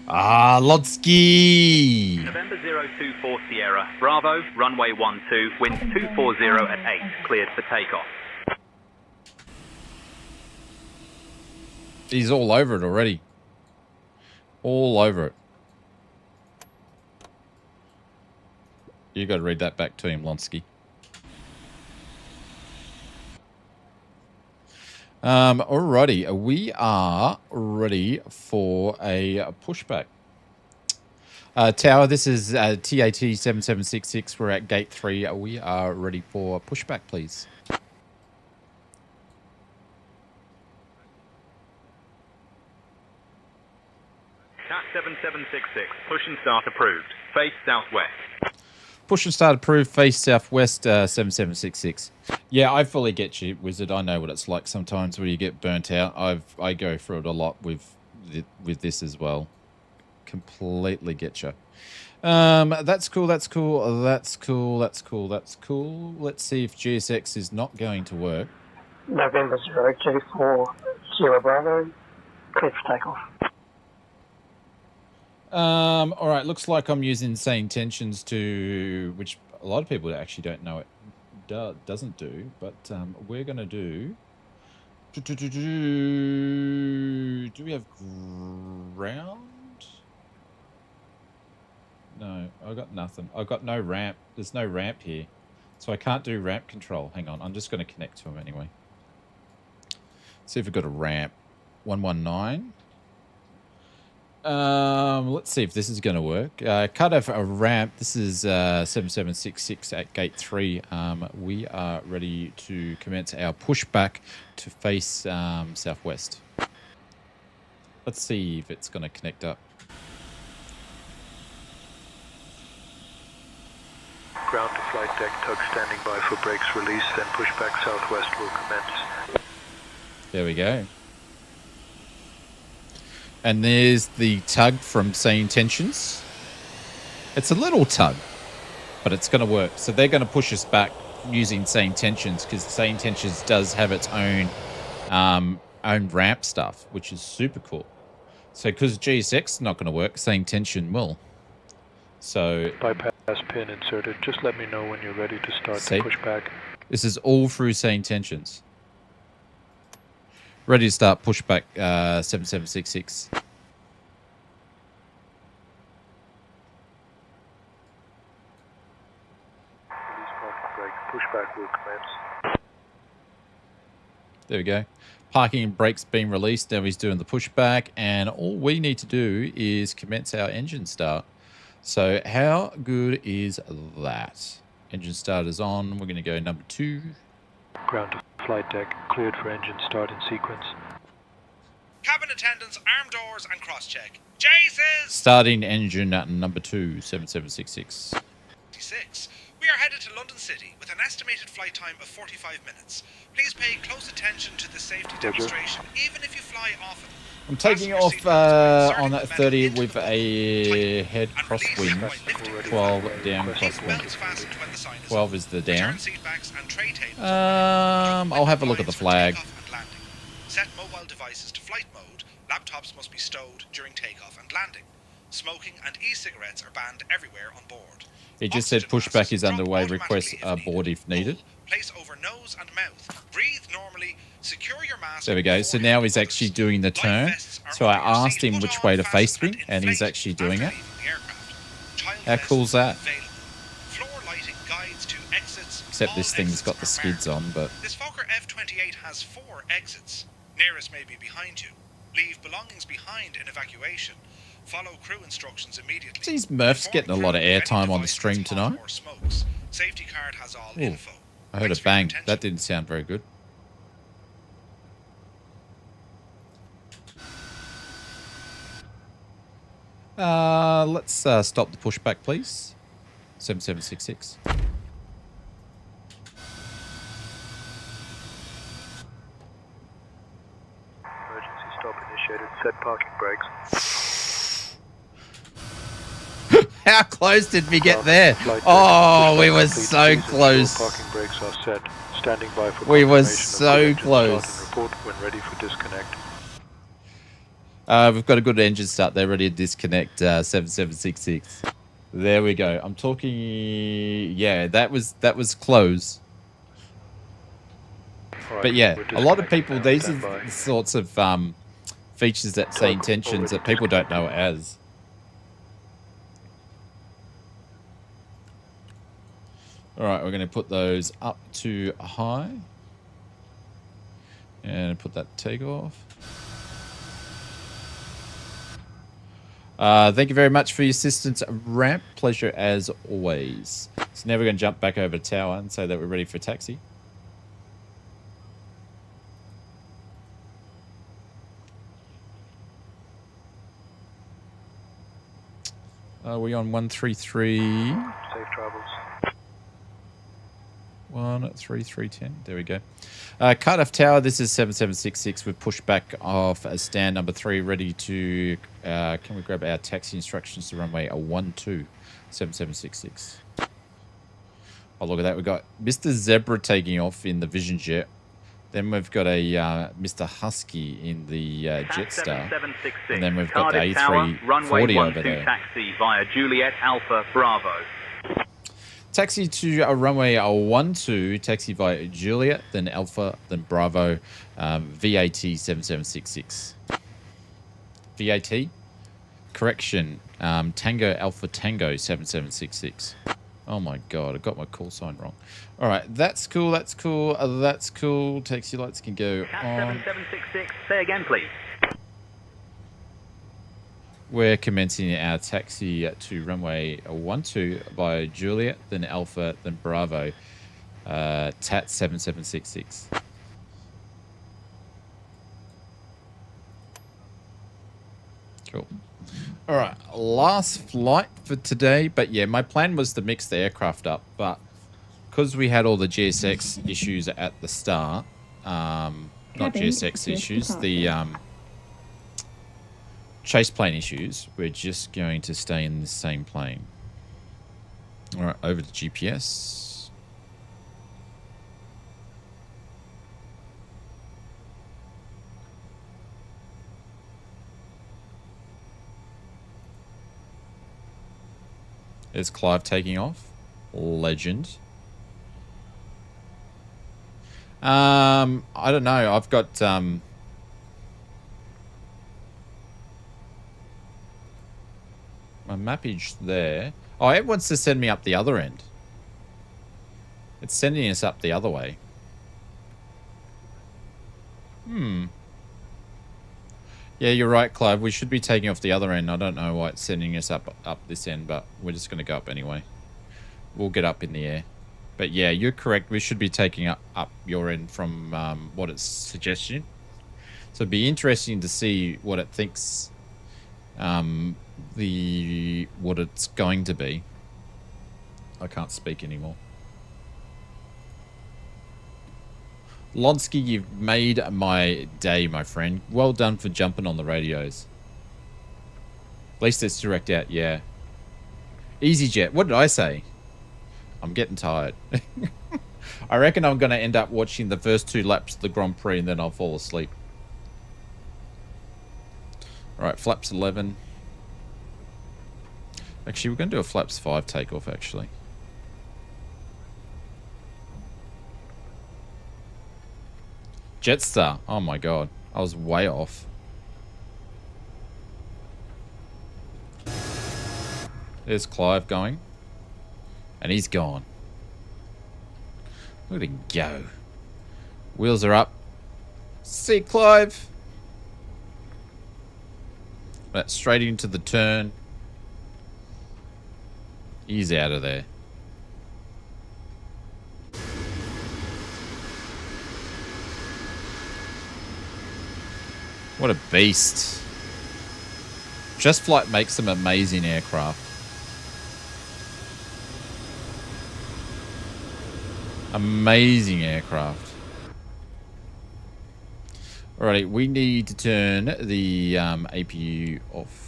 Lodsky! November 024 Sierra, Bravo, runway 12, wind 240 at 8, cleared for takeoff. He's all over it already. All over it. You got to read that back to him, Lonsky. Alrighty, we are ready for a pushback. Tower, this is TAT 7766. We're at gate 3. We are ready for pushback, please. TAT 7766, push and start approved. Face southwest. Push and start approved, face southwest, 7766. Yeah, I fully get you, Wizard. I know what it's like sometimes when you get burnt out. I go through it a lot with this as well. Completely get you. That's cool, that's cool, that's cool, that's cool, that's cool. Let's see if GSX is not going to work. November 024 Sierra Bravo, clear for takeoff. All right, looks like I'm using SayIntentions to, which a lot of people actually don't know it doesn't do, but we're going to do... Do we have ground? No, I got nothing. I got no ramp. There's no ramp here, so I can't do ramp control. Hang on, I'm just going to connect to him anyway. See if we've got a ramp. 119. Let's see if this is going to work. Cut off a ramp. This is 7766 at gate 3. We are ready to commence our pushback to face southwest. Let's see if it's going to connect up. Ground to flight deck, tug standing by for brakes release, then pushback southwest will commence. There we go. And there's the tug from SayIntentions. It's a little tug, but it's going to work. So they're going to push us back using SayIntentions, because SayIntentions does have its own ramp stuff, which is super cool. So because GSX is not going to work, SayIntention will. So bypass pin inserted. Just let me know when you're ready to start the pushback. This is all through SayIntentions. Ready to start pushback 7766. Release parking brake. Pushback will commence. There we go. Parking brakes being released. Now he's doing the pushback, and all we need to do is commence our engine start. So how good is that? Engine start is on. We're going to go number 2. Ground to flight deck, cleared for engine start in sequence. Cabin attendants, arm doors, and cross-check. Jesus! Starting engine at number 2, 7766. 66. We are headed to London City with an estimated flight time of 45 minutes. Please pay close attention to the safety demonstration, even if you fly often. I'm taking off on that 30 with a head crosswind, 12 down crosswind. 12 is the down. I'll have a look at the flag. Set mobile devices to flight mode. Laptops must be stowed during takeoff and landing. Smoking and e-cigarettes are banned everywhere on board. It just said pushback is underway. Request aboard if needed. Place over nose and mouth. Breathe normally. Secure your mask. There we go. So now he's actually doing the turn. So I asked him which way to face me, and he's actually doing it. How cool's that? Except this thing's got the skids on, but... This Fokker F-28 has 4 exits. Nearest may be behind you. Leave belongings behind in evacuation. Follow crew instructions immediately. These Murph's getting a lot of airtime on the stream tonight. Safety card has all Ooh, info. I heard a bang. That didn't sound very good. Let's stop the pushback, please. 7766. Emergency stop initiated. Set parking brakes. How close did we get there? Oh, we were so close. Parking brakes are set. Standing by for we were so close. Report when ready for disconnect. We've got a good engine start there, ready to disconnect 7766. There we go. I'm talking... Yeah, that was close. Right, but yeah, a lot of people, these are the sorts of features that SayIntentions that people don't know it as. All right, we're going to put those up to high. And put that takeoff. Thank you very much for your assistance, Ramp. Pleasure as always. So now we're going to jump back over to tower and say that we're ready for taxi. Are we on 133? Safe travels. 13310. There we go. Cardiff Tower, this is 7766. We've pushed back off stand number 3, ready to... can we grab our taxi instructions to runway 12, 7766. Oh, look at that. We've got Mr. Zebra taking off in the Vision Jet. Then we've got a Mr. Husky in the Jetstar. And then we've got the A340 over there. Taxi via Juliet Alpha Bravo. Taxi to runway 12, taxi via Juliet, then Alpha, then Bravo, VAT 7766. VAT? Correction, Tango Alpha Tango 7766. Oh my god, I got my call sign wrong. All right, that's cool, that's cool, that's cool. Taxi lights can go on. 7766, say again please. We're commencing our taxi to runway 12 by Juliet, then Alpha, then Bravo, TAT 7766. Cool. All right, last flight for today. But yeah, my plan was to mix the aircraft up, but because we had all the GSX issues at the start, not GSX issues, the chase plane issues, we're just going to stay in the same plane. All right, over to GPS. There's Clive taking off. Legend. I don't know. I've got my mappage there. Oh, it wants to send me up the other end. It's sending us up the other way. Yeah, you're right, Clive. We should be taking off the other end. I don't know why it's sending us up this end, but we're just going to go up anyway. We'll get up in the air. But yeah, you're correct. We should be taking up your end from what it's suggesting. So it'd be interesting to see what it thinks what it's going to be. I can't speak anymore. Lonsky, you've made my day, my friend. Well done for jumping on the radios. At least it's direct out, yeah. EasyJet, what did I say? I'm getting tired. I reckon I'm going to end up watching the first 2 laps of the Grand Prix and then I'll fall asleep. Alright, flaps 11. Actually, we're going to do a flaps 5 takeoff, actually. Jetstar. Oh my god. I was way off. There's Clive going. And he's gone. Look at him go. Wheels are up. See Clive. That's straight into the turn. He's out of there. What a beast. Just Flight makes some amazing aircraft. Amazing aircraft. Alrighty, we need to turn the APU off.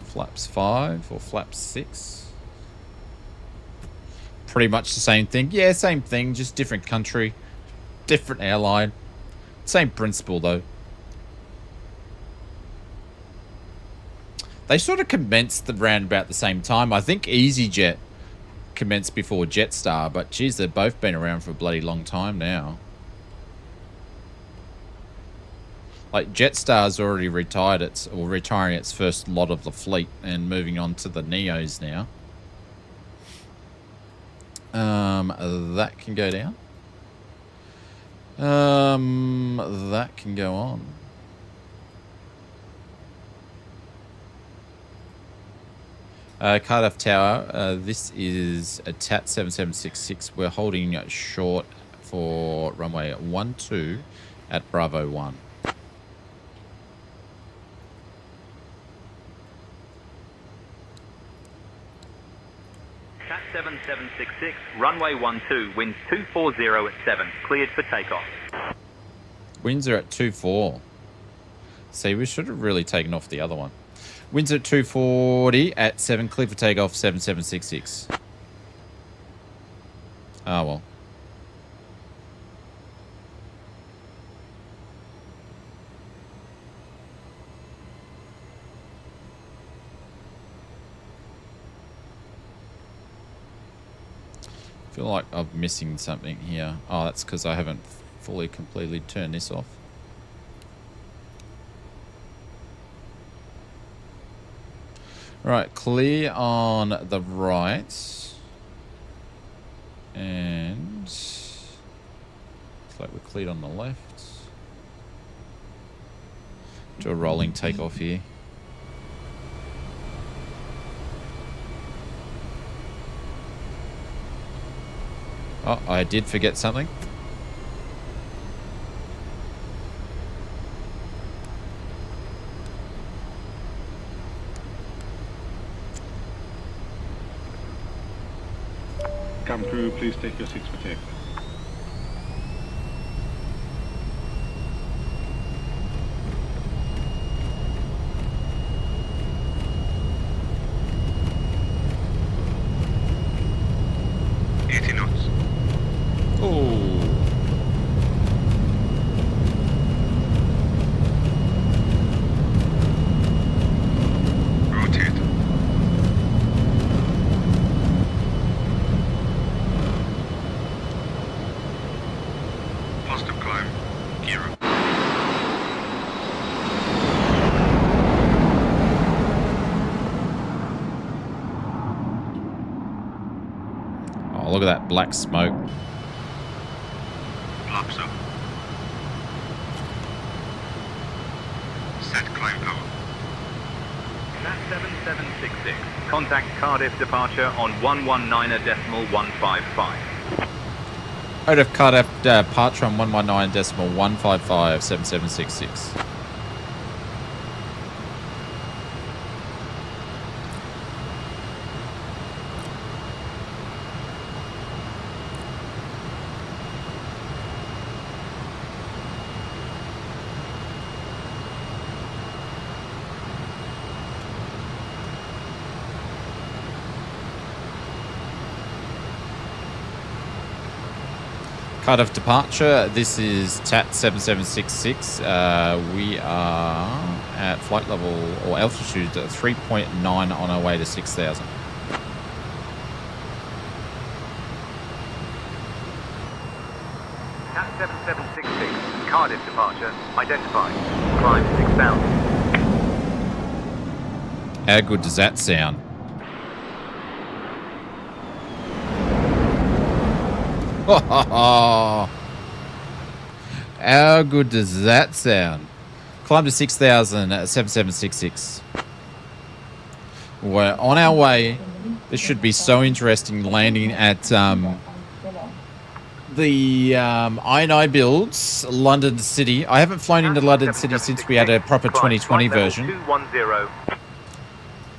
Flaps 5 or flaps 6. Pretty much the same thing. Yeah, same thing, just different country, different airline. Same principle, though. They sort of commenced around about the same time. I think EasyJet commenced before Jetstar, but geez, they've both been around for a bloody long time now. Like, Jetstar's already retired retiring its first lot of the fleet and moving on to the Neos now. That can go down. That can go on. Cardiff Tower, this is a TAT 7766. We're holding short for runway 12 at Bravo 1. TAT 7766, runway 12, winds 240 at 7, cleared for takeoff. Winds are at 24. See, we should have really taken off the other one. Winds at 240 at 7, cleared for takeoff 7766. Ah, well. I feel like I'm missing something here. Oh, that's because I haven't fully completely turned this off. Right, clear on the right. And looks like we're cleared on the left. Do a rolling takeoff here. Oh, I did forget something. Cabin crew, please take your seats for takeoff. Look at that black smoke. Flaps up. Set climb power. TAT 7766. Contact Cardiff departure on 119.155. Cardiff departure on 119.155 7766. Cardiff departure, this is TAT 7766. We are at flight level or altitude 3.9 on our way to 6,000. TAT 7766, Cardiff departure, identified. Climb 6,000. How good does that sound? How good does that sound? Climb to 6,000 at 7766. We're on our way. This should be so interesting landing at the I&I builds, London City. I haven't flown into London City since we had a proper 2020 version. 210.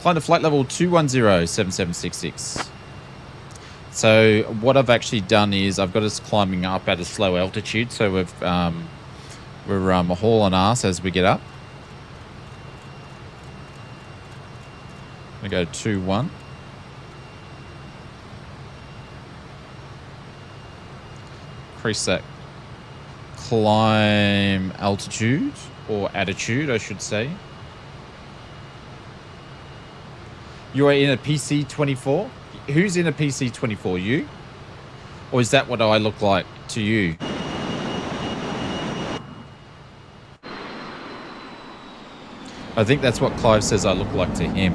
Climb to flight level 210 7766. So what I've actually done is I've got us climbing up at a slow altitude. So we're hauling ass as we get up. We go 2-1. Increase that climb altitude, or attitude, I should say. You are in a PC-24? Who's in a PC-24? You? Or is that what I look like to you? I think that's what Clive says I look like to him.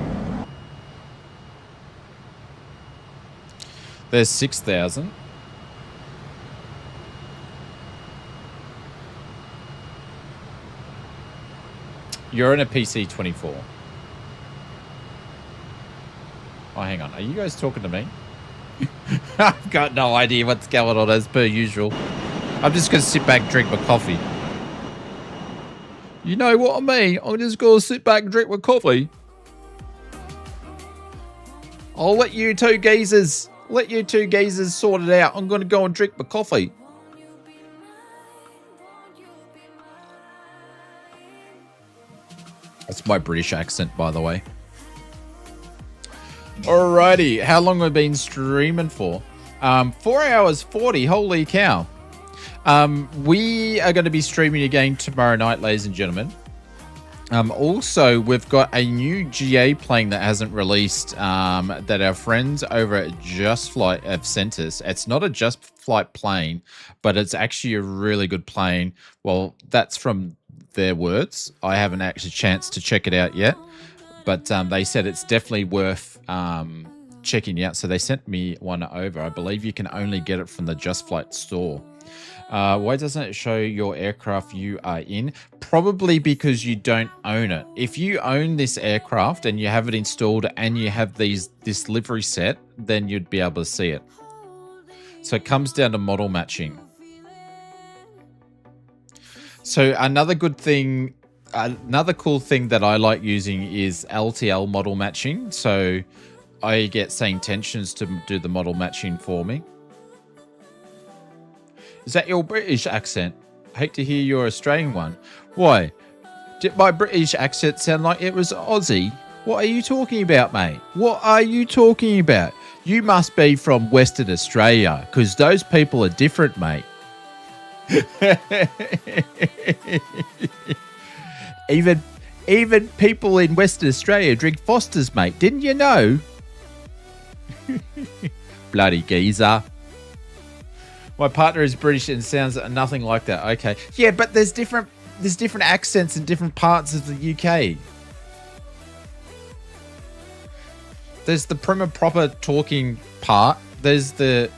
There's 6,000. You're in a PC-24. Oh, hang on. Are you guys talking to me? I've got no idea what's going on as per usual. I'm just going to sit back and drink my coffee. You know what I mean? I'm just going to sit back and drink my coffee. I'll let you two geezers sort it out. I'm going to go and drink my coffee. That's my British accent, by the way. Alrighty, how long have we been streaming for? 4 hours 40, holy cow. We are going to be streaming again tomorrow night, ladies and gentlemen. Also, we've got a new GA plane that hasn't released that our friends over at Just Flight have sent us. It's not a Just Flight plane, but it's actually a really good plane. Well, that's from their words. I haven't actually chance to check it out yet. But they said it's definitely worth checking out. So they sent me one over. I believe you can only get it from the Just Flight store. Why doesn't it show your aircraft you are in? Probably because you don't own it. If you own this aircraft and you have it installed and you have this livery set, then you'd be able to see it. So it comes down to model matching. So another good thing... Another cool thing that I like using is LTL model matching. So I get SayIntentions to do the model matching for me. Is that your British accent? I hate to hear your Australian one. Why? Did my British accent sound like it was Aussie? What are you talking about, mate? What are you talking about? You must be from Western Australia, because those people are different, mate. Even people in Western Australia drink Foster's, mate. Didn't you know? Bloody geezer. My partner is British and sounds nothing like that. Okay. Yeah, but there's different accents in different parts of the UK. There's the prim and proper talking part. There's the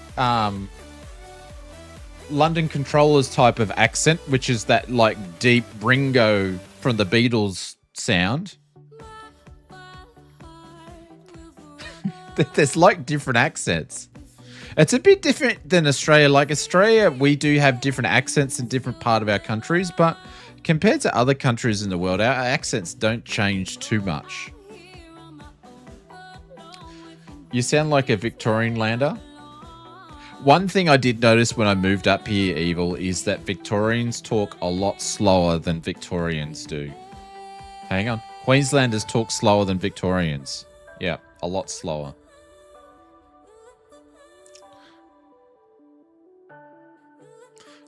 London Controllers type of accent, which is that like deep Ringo from the Beatles sound. There's like different accents. It's a bit different than Australia. Like Australia, we do have different accents in different part of our countries, but compared to other countries in the world, our accents don't change too much. You sound like a Victorian lander. One thing I did notice when I moved up here, Evil, is that Victorians talk a lot slower than Victorians do. Hang on. Queenslanders talk slower than Victorians. Yeah, a lot slower.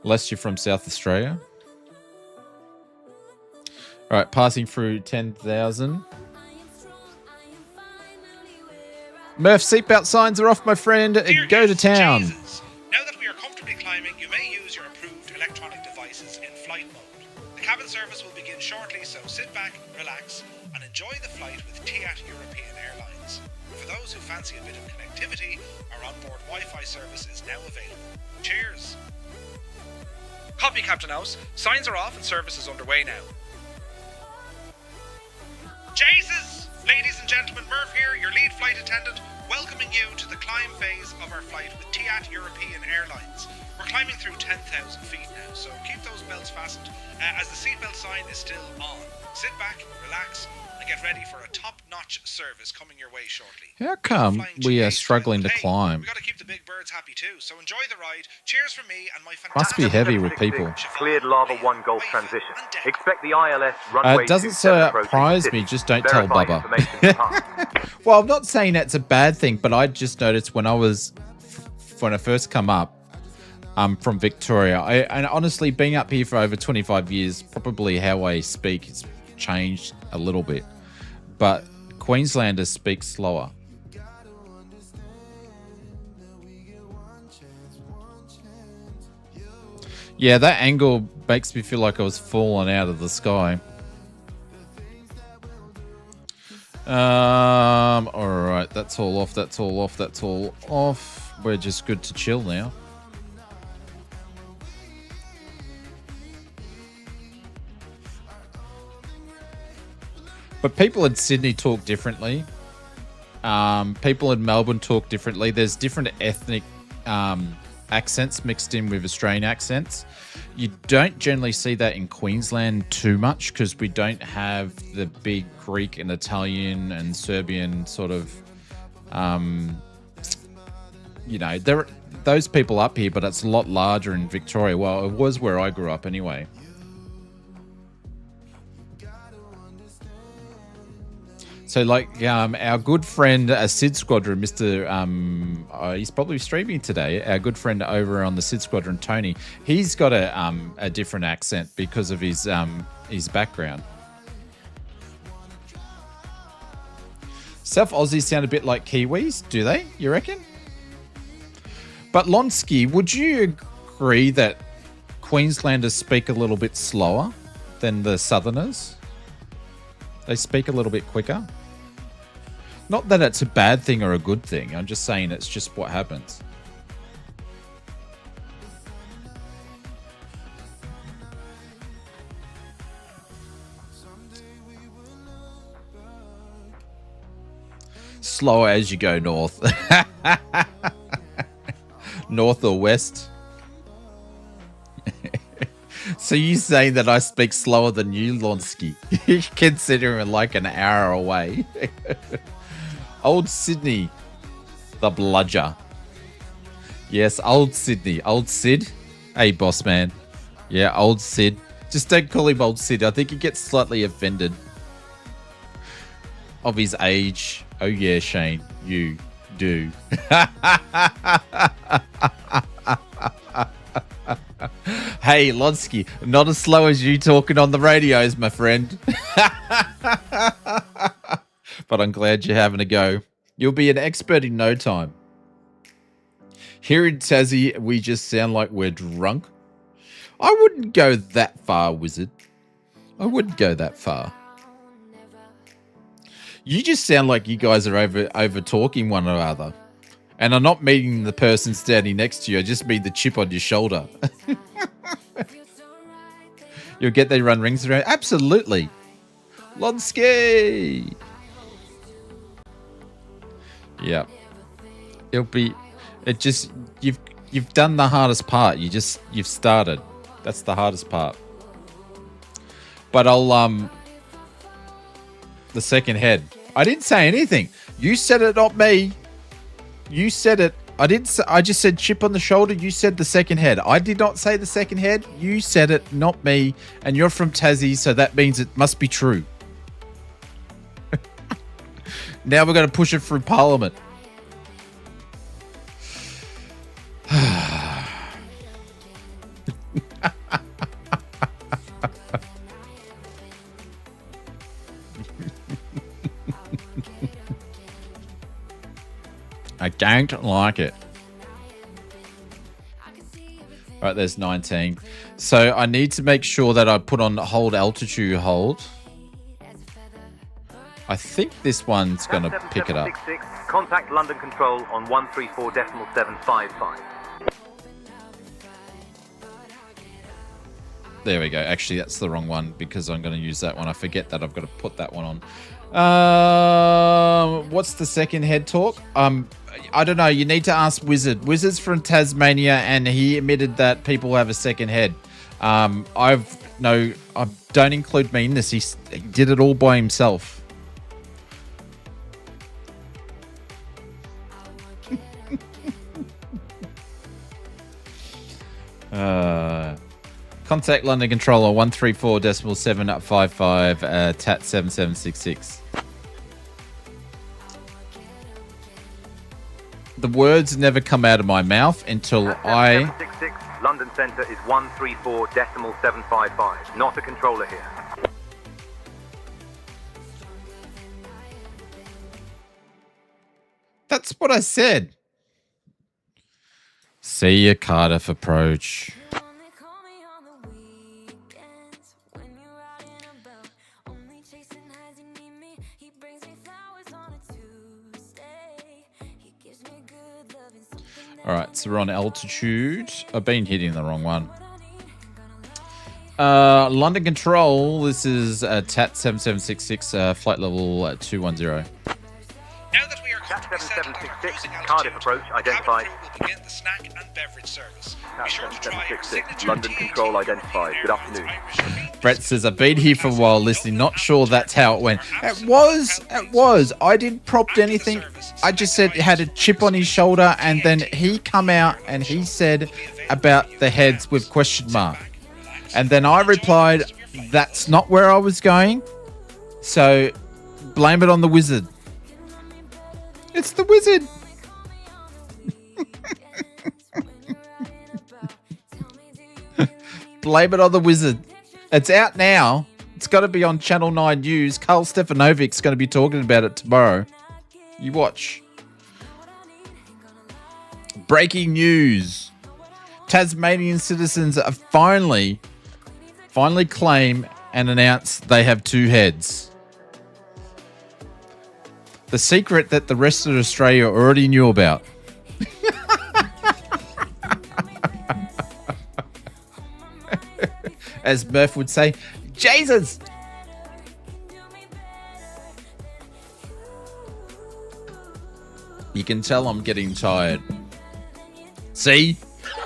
Unless you're from South Australia. All right, passing through 10,000. Murph, seatbelt signs are off, my friend. Go to town. Jesus. Now that we are comfortably climbing, you may use your approved electronic devices in flight mode. The cabin service will begin shortly, so sit back, relax, and enjoy the flight with TAT European Airlines. For those who fancy a bit of connectivity, our onboard Wi-Fi service is now available. Cheers! Copy, Captain House. Signs are off and service is underway now. Jesus! Ladies and gentlemen, Murph here, your lead flight attendant, welcoming you to the climb phase of our flight with TAT European Airlines. We're climbing through 10,000 feet now, so keep those belts fastened as the seatbelt sign is still on. Sit back, relax, and get ready for a top-notch service coming your way shortly. How come we are struggling to climb? We got to keep the big birds happy too, so enjoy the ride. Cheers from me and my fantastic... Must be heavy with people. Cleared Lava 1 Golf transition. Expect the ILS runway it doesn't surprise me, just don't tell Bubba. Well, I'm not saying that's a bad thing, but I just noticed when I first come up, from Victoria. And honestly, being up here for over 25 years, probably how I speak has changed a little bit. But Queenslanders speak slower. Yeah, that angle makes me feel like I was falling out of the sky. All right, that's all off. That's all off. That's all off. We're just good to chill now. But people in Sydney talk differently. People in Melbourne talk differently. There's different ethnic accents mixed in with Australian accents. You don't generally see that in Queensland too much because we don't have the big Greek and Italian and Serbian sort of, there those people up here, but it's a lot larger in Victoria. Well, it was where I grew up anyway. So, like, our good friend, Sid Squadron, Mr. He's probably streaming today. Our good friend over on the Sid Squadron, Tony, he's got a different accent because of his background. South Aussies sound a bit like Kiwis, do they? You reckon? But Lonsky, would you agree that Queenslanders speak a little bit slower than the Southerners? They speak a little bit quicker. Not that it's a bad thing or a good thing. I'm just saying it's just what happens. Slower as you go north. North or west. So you saying that I speak slower than you, Lonsky? Considering like an hour away. Old Sydney, the bludger. Yes, old Sydney. Old Sid. Hey, boss man. Yeah, old Sid. Just don't call him old Sid. I think he gets slightly offended of his age. Oh yeah, Shane, you do. Hey, Lonsky, not as slow as you talking on the radios, my friend. But I'm glad you're having a go. You'll be an expert in no time. Here in Tassie, we just sound like we're drunk. I wouldn't go that far, Wizard. I wouldn't go that far. You just sound like you guys are over talking one another. And I'm not meaning the person standing next to you. I just mean the chip on your shoulder. You'll get they run rings around. Absolutely. Lonsky. Yeah. You've done the hardest part. You've started. That's the hardest part. But the second head. I didn't say anything. You said it, not me. You said it. I just said chip on the shoulder. You said the second head. I did not say the second head. You said it, not me. And you're from Tassie, so that means it must be true. Now we're going to push it through Parliament. I don't like it. Right, there's 19. So I need to make sure that I put on hold altitude hold. I think this one's going to pick it up. Contact London Control on 134.755. There we go. Actually, that's the wrong one because I'm going to use that one. I forget that I've got to put that one on. What's the second head talk? I don't know. You need to ask Wizard. Wizard's from Tasmania, and he admitted that people have a second head. I don't include me in this. He did it all by himself. Contact London Controller 134.755 TAT 7766. the words never come out of my mouth until I... 766, London Centre is 134.755. Not a controller here. That's what I said. See your Cardiff approach. All right, so we're on altitude. I've been hitting the wrong one. London Control, this is TAT 7766, flight level 210. Now that we are comfortably settled at our cruising Cardiff altitude, approach identified. cabin crew will begin the snack and beverage service. Be sure to try our 766, signature London TAT Control identified. Good afternoon. Brett says, I've been here for a while listening, not sure that's how it went. It was. I didn't prompt anything. I just said it had a chip on his shoulder, and then he come out and he said about the heads with question mark. And then I replied, that's not where I was going. So blame it on the wizard. It's the wizard. Blame it on the wizard. It's out now. It's got to be on Channel 9 News. Carl Stefanovic's going to be talking about it tomorrow. You watch. Breaking news. Tasmanian citizens are finally claim and announce they have two heads. The secret that the rest of Australia already knew about. As Murph would say, Jesus! You can tell I'm getting tired. See?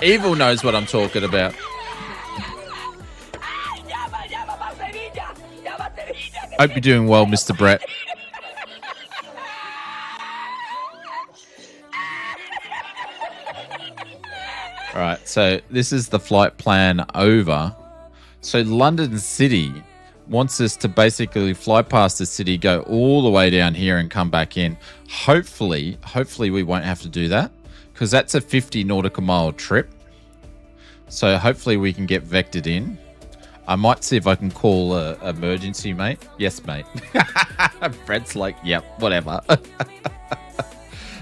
Evil knows what I'm talking about. Hope you're doing well, Mr. Brett. All right, so this is the flight plan over. So London City wants us to basically fly past the city, go all the way down here and come back in. Hopefully we won't have to do that because that's a 50 nautical mile trip. So hopefully we can get vectored in. I might see if I can call a emergency, mate. Yes, mate. Brett's like, yep, whatever.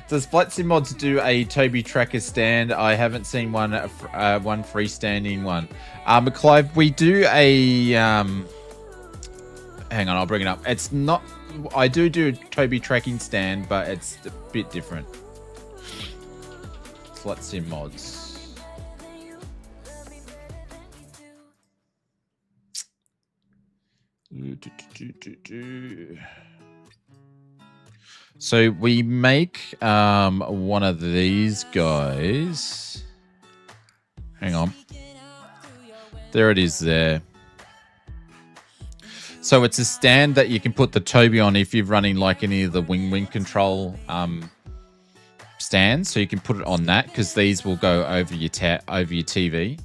Does Flight Sim Mods do a Toby tracker stand? I haven't seen one freestanding one. Clive, we do a... hang on, I'll bring it up. It's not... I do a Toby tracking stand, but it's a bit different. Flight Sim Mods. So we make one of these guys. Hang on. There it is there. So it's a stand that you can put the Toby on if you're running like any of the wing control stands. So you can put it on that because these will go over your TV.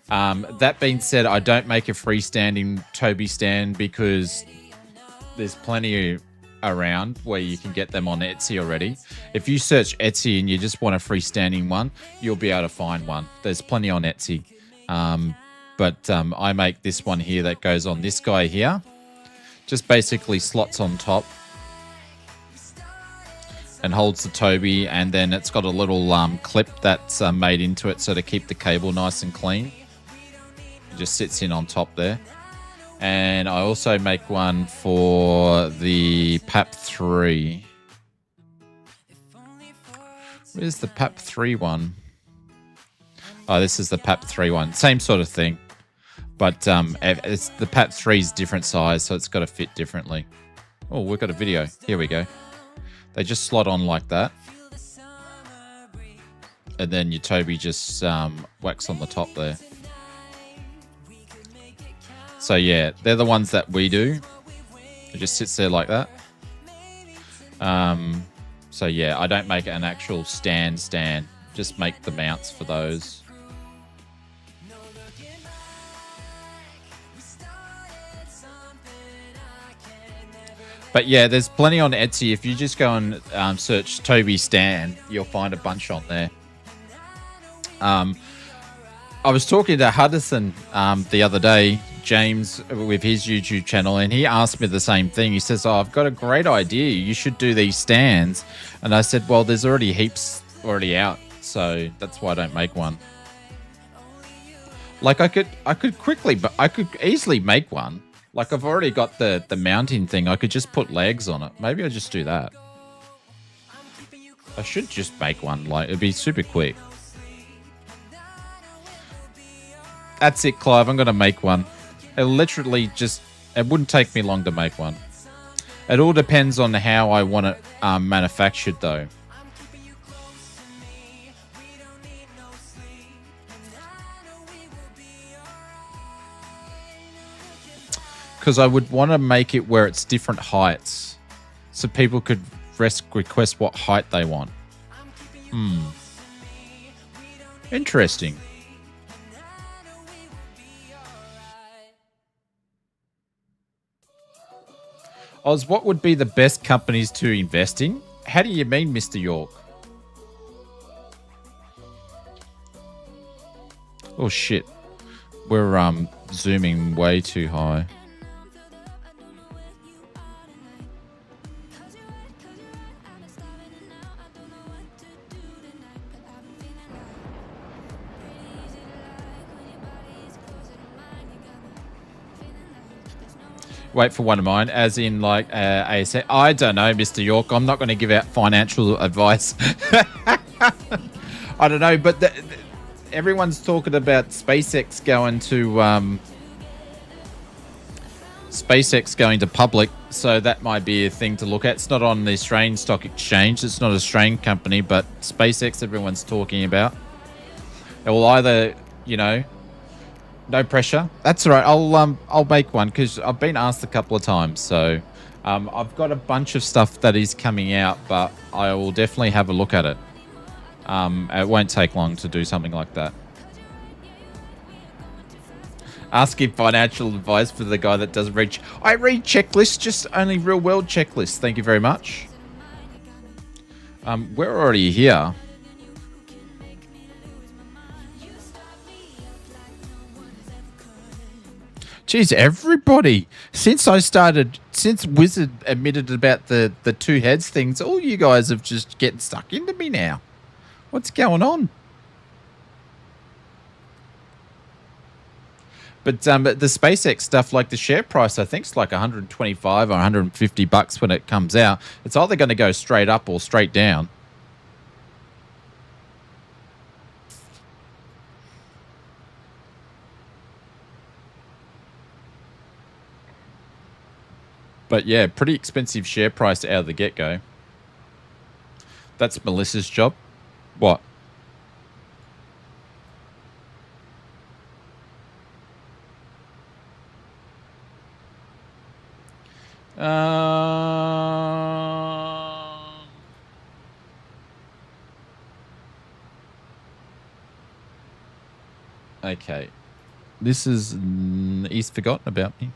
That being said, I don't make a freestanding Toby stand because there's plenty around where you can get them on Etsy already. If you search Etsy and you just want a freestanding one, you'll be able to find one. There's plenty on Etsy. But I make this one here that goes on this guy here. Just basically slots on top and holds the Toby, and then it's got a little clip that's made into it so to keep the cable nice and clean. It just sits in on top there. And I also make one for the PAP3. Where's the PAP3 one? Oh, this is the PAP3 one. Same sort of thing. But it's the PAP3 is different size, so it's got to fit differently. Oh, we've got a video. Here we go. They just slot on like that. And then your Toby just whacks on the top there. So yeah, they're the ones that we do. It just sits there like that. So yeah, I don't make an actual stand. Just make the mounts for those. But yeah, there's plenty on Etsy. If you just go and search Toby Stan, you'll find a bunch on there. I was talking to Hudson the other day, James, with his YouTube channel, and he asked me the same thing. He says, "Oh, I've got a great idea. You should do these stands." And I said, "Well, there's already heaps already out, so that's why I don't make one." Like I could quickly, but I could easily make one. Like I've already got the mounting thing. I could just put legs on it. Maybe I'll just do that. I should just make one. Like it'd be super quick. That's it, Clive. I'm going to make one. It literally just... It wouldn't take me long to make one. It all depends on how I want it manufactured, though. Because I would want to make it where it's different heights. So people could request what height they want. Interesting. Oz, what would be the best companies to invest in? How do you mean, Mr. York? Oh, shit. We're zooming way too high. Wait for one of mine, as in like ASA. I don't know, Mr. York. I'm not going to give out financial advice. I don't know, but everyone's talking about SpaceX going to public, so that might be a thing to look at. It's not on the Australian Stock Exchange. It's not an Australian company, but SpaceX everyone's talking about. It will either, you know... No pressure. That's all right. I'll make one because I've been asked a couple of times. So I've got a bunch of stuff that is coming out, but I will definitely have a look at it. It won't take long to do something like that. Asking financial advice for the guy that doesn't read. I read checklists, just only real world checklists. Thank you very much. We're already here. Jeez, everybody. Since Wizard admitted about the two heads things, all you guys have just getting stuck into me now. What's going on? But the SpaceX stuff, like the share price, I think it's like 125 or 150 bucks when it comes out. It's either going to go straight up or straight down. But yeah, pretty expensive share price out of the get-go. That's Melissa's job. What? Okay. This is... He's forgotten about me.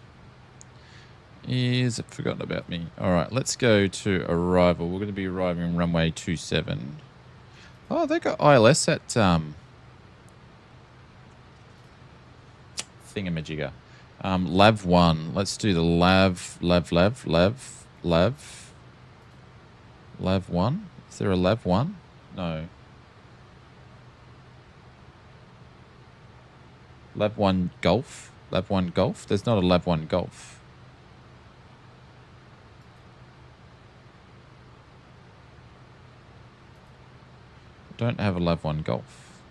Is it forgotten about me? All right, let's go to arrival. We're going to be arriving runway 27. Oh, they got ILS at thingamajigger. Lav 1. Let's do the Lav 1. Is there a Lav 1? No. Lav 1 Golf? Lav 1 Golf? There's not a Lav 1 Golf. Don't have a Lav 1 Golf.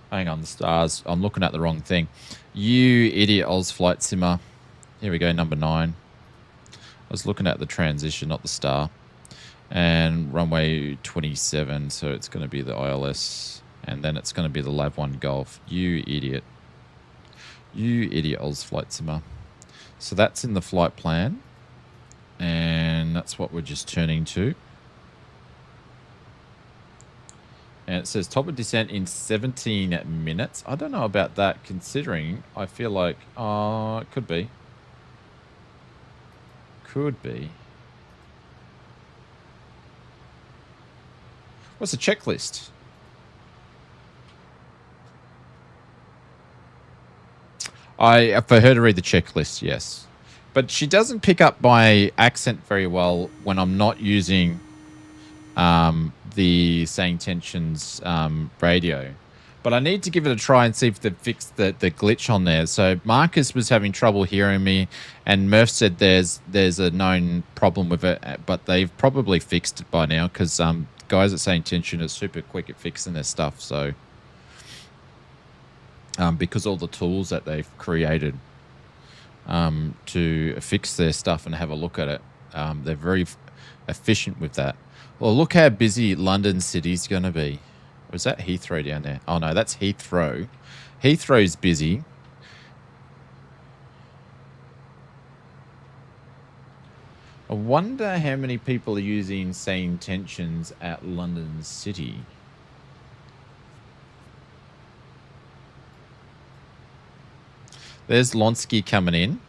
Hang on, the stars. I'm looking at the wrong thing. You idiot, Oz Flight Simmer. Here we go, number 9. I was looking at the transition, not the star. And runway 27, so it's going to be the ILS. And then it's going to be the Lav 1 Golf. You idiot. You idiot, Oz Flight Simmer. So that's in the flight plan. And that's what we're just turning to. And it says top of descent in 17 minutes. I don't know about that, considering I feel like... it could be. Could be. What's the checklist? For her to read the checklist, yes. But she doesn't pick up my accent very well when I'm not using the SayIntentions radio. But I need to give it a try and see if they've fixed the glitch on there. So Marcus was having trouble hearing me, and Murph said there's a known problem with it, but they've probably fixed it by now because guys at SayIntention are super quick at fixing their stuff. So because all the tools that they've created to fix their stuff and have a look at it, they're very efficient with that. Well, look how busy London City's going to be. Or is that Heathrow down there? Oh, no, that's Heathrow. Heathrow's busy. I wonder how many people are using SayIntentions at London City. There's Lonsky coming in.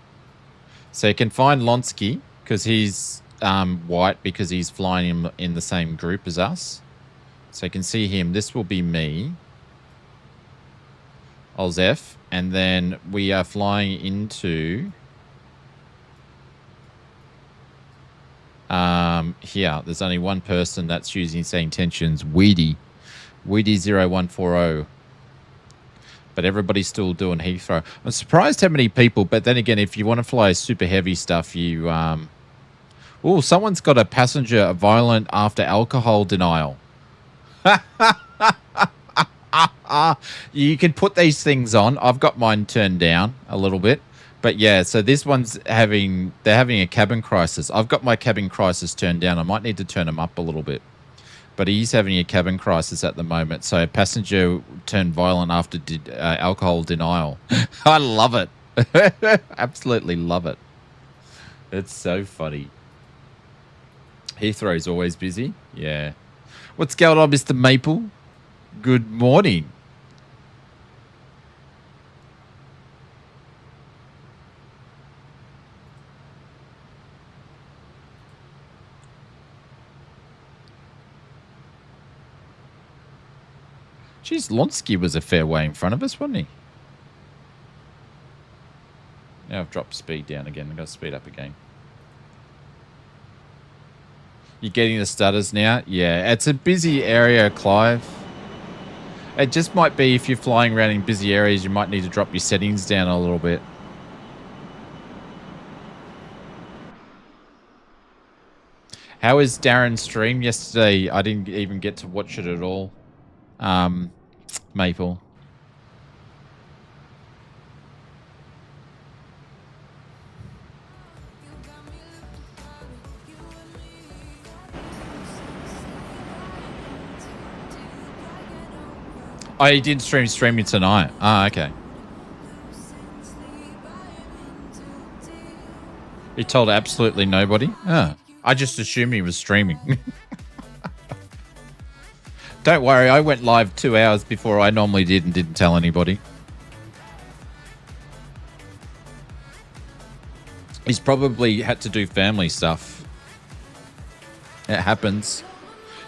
So you can find Lonsky because he's white because he's flying in the same group as us. So you can see him. This will be me, Olzef, and then we are flying into here. There's only one person that's using SayIntentions, Weedy 0140. But everybody's still doing Heathrow. I'm surprised how many people, but then again, if you want to fly super heavy stuff, you oh, someone's got a passenger violent after alcohol denial. You can put these things on. I've got mine turned down a little bit, but yeah, so this one's they're having a cabin crisis. I've got my cabin crisis turned down. I might need to turn them up a little bit, but he's having a cabin crisis at the moment. So a passenger turned violent after alcohol denial. I love it. Absolutely love it. It's so funny. Heathrow's always busy. Yeah. What's going on, Mr. Maple? Good morning. Geez, Lonsky was a fair way in front of us, wasn't he? Now I've dropped speed down again. I've got to speed up again. You're getting the stutters now? Yeah, it's a busy area, Clive. It just might be if you're flying around in busy areas, you might need to drop your settings down a little bit. How was Darren's stream yesterday? I didn't even get to watch it at all. Maple. I did streaming tonight. Ah, okay. He told absolutely nobody? Ah, I just assumed he was streaming. Don't worry, I went live 2 hours before I normally did and didn't tell anybody. He's probably had to do family stuff. It happens.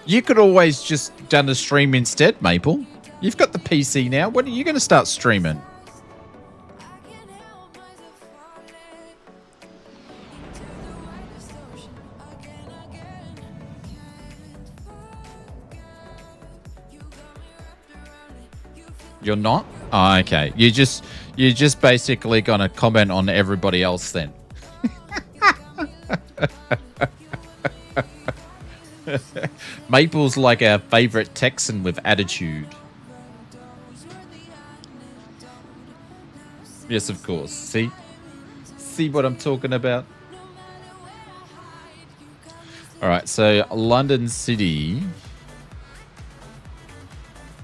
You could always just done a stream instead, Maple. You've got the PC now. When are you going to start streaming? You're not? Oh, okay. You're just basically going to comment on everybody else then. Maple's like our favorite Texan with attitude. Yes, of course. See what I'm talking about? All right, so London City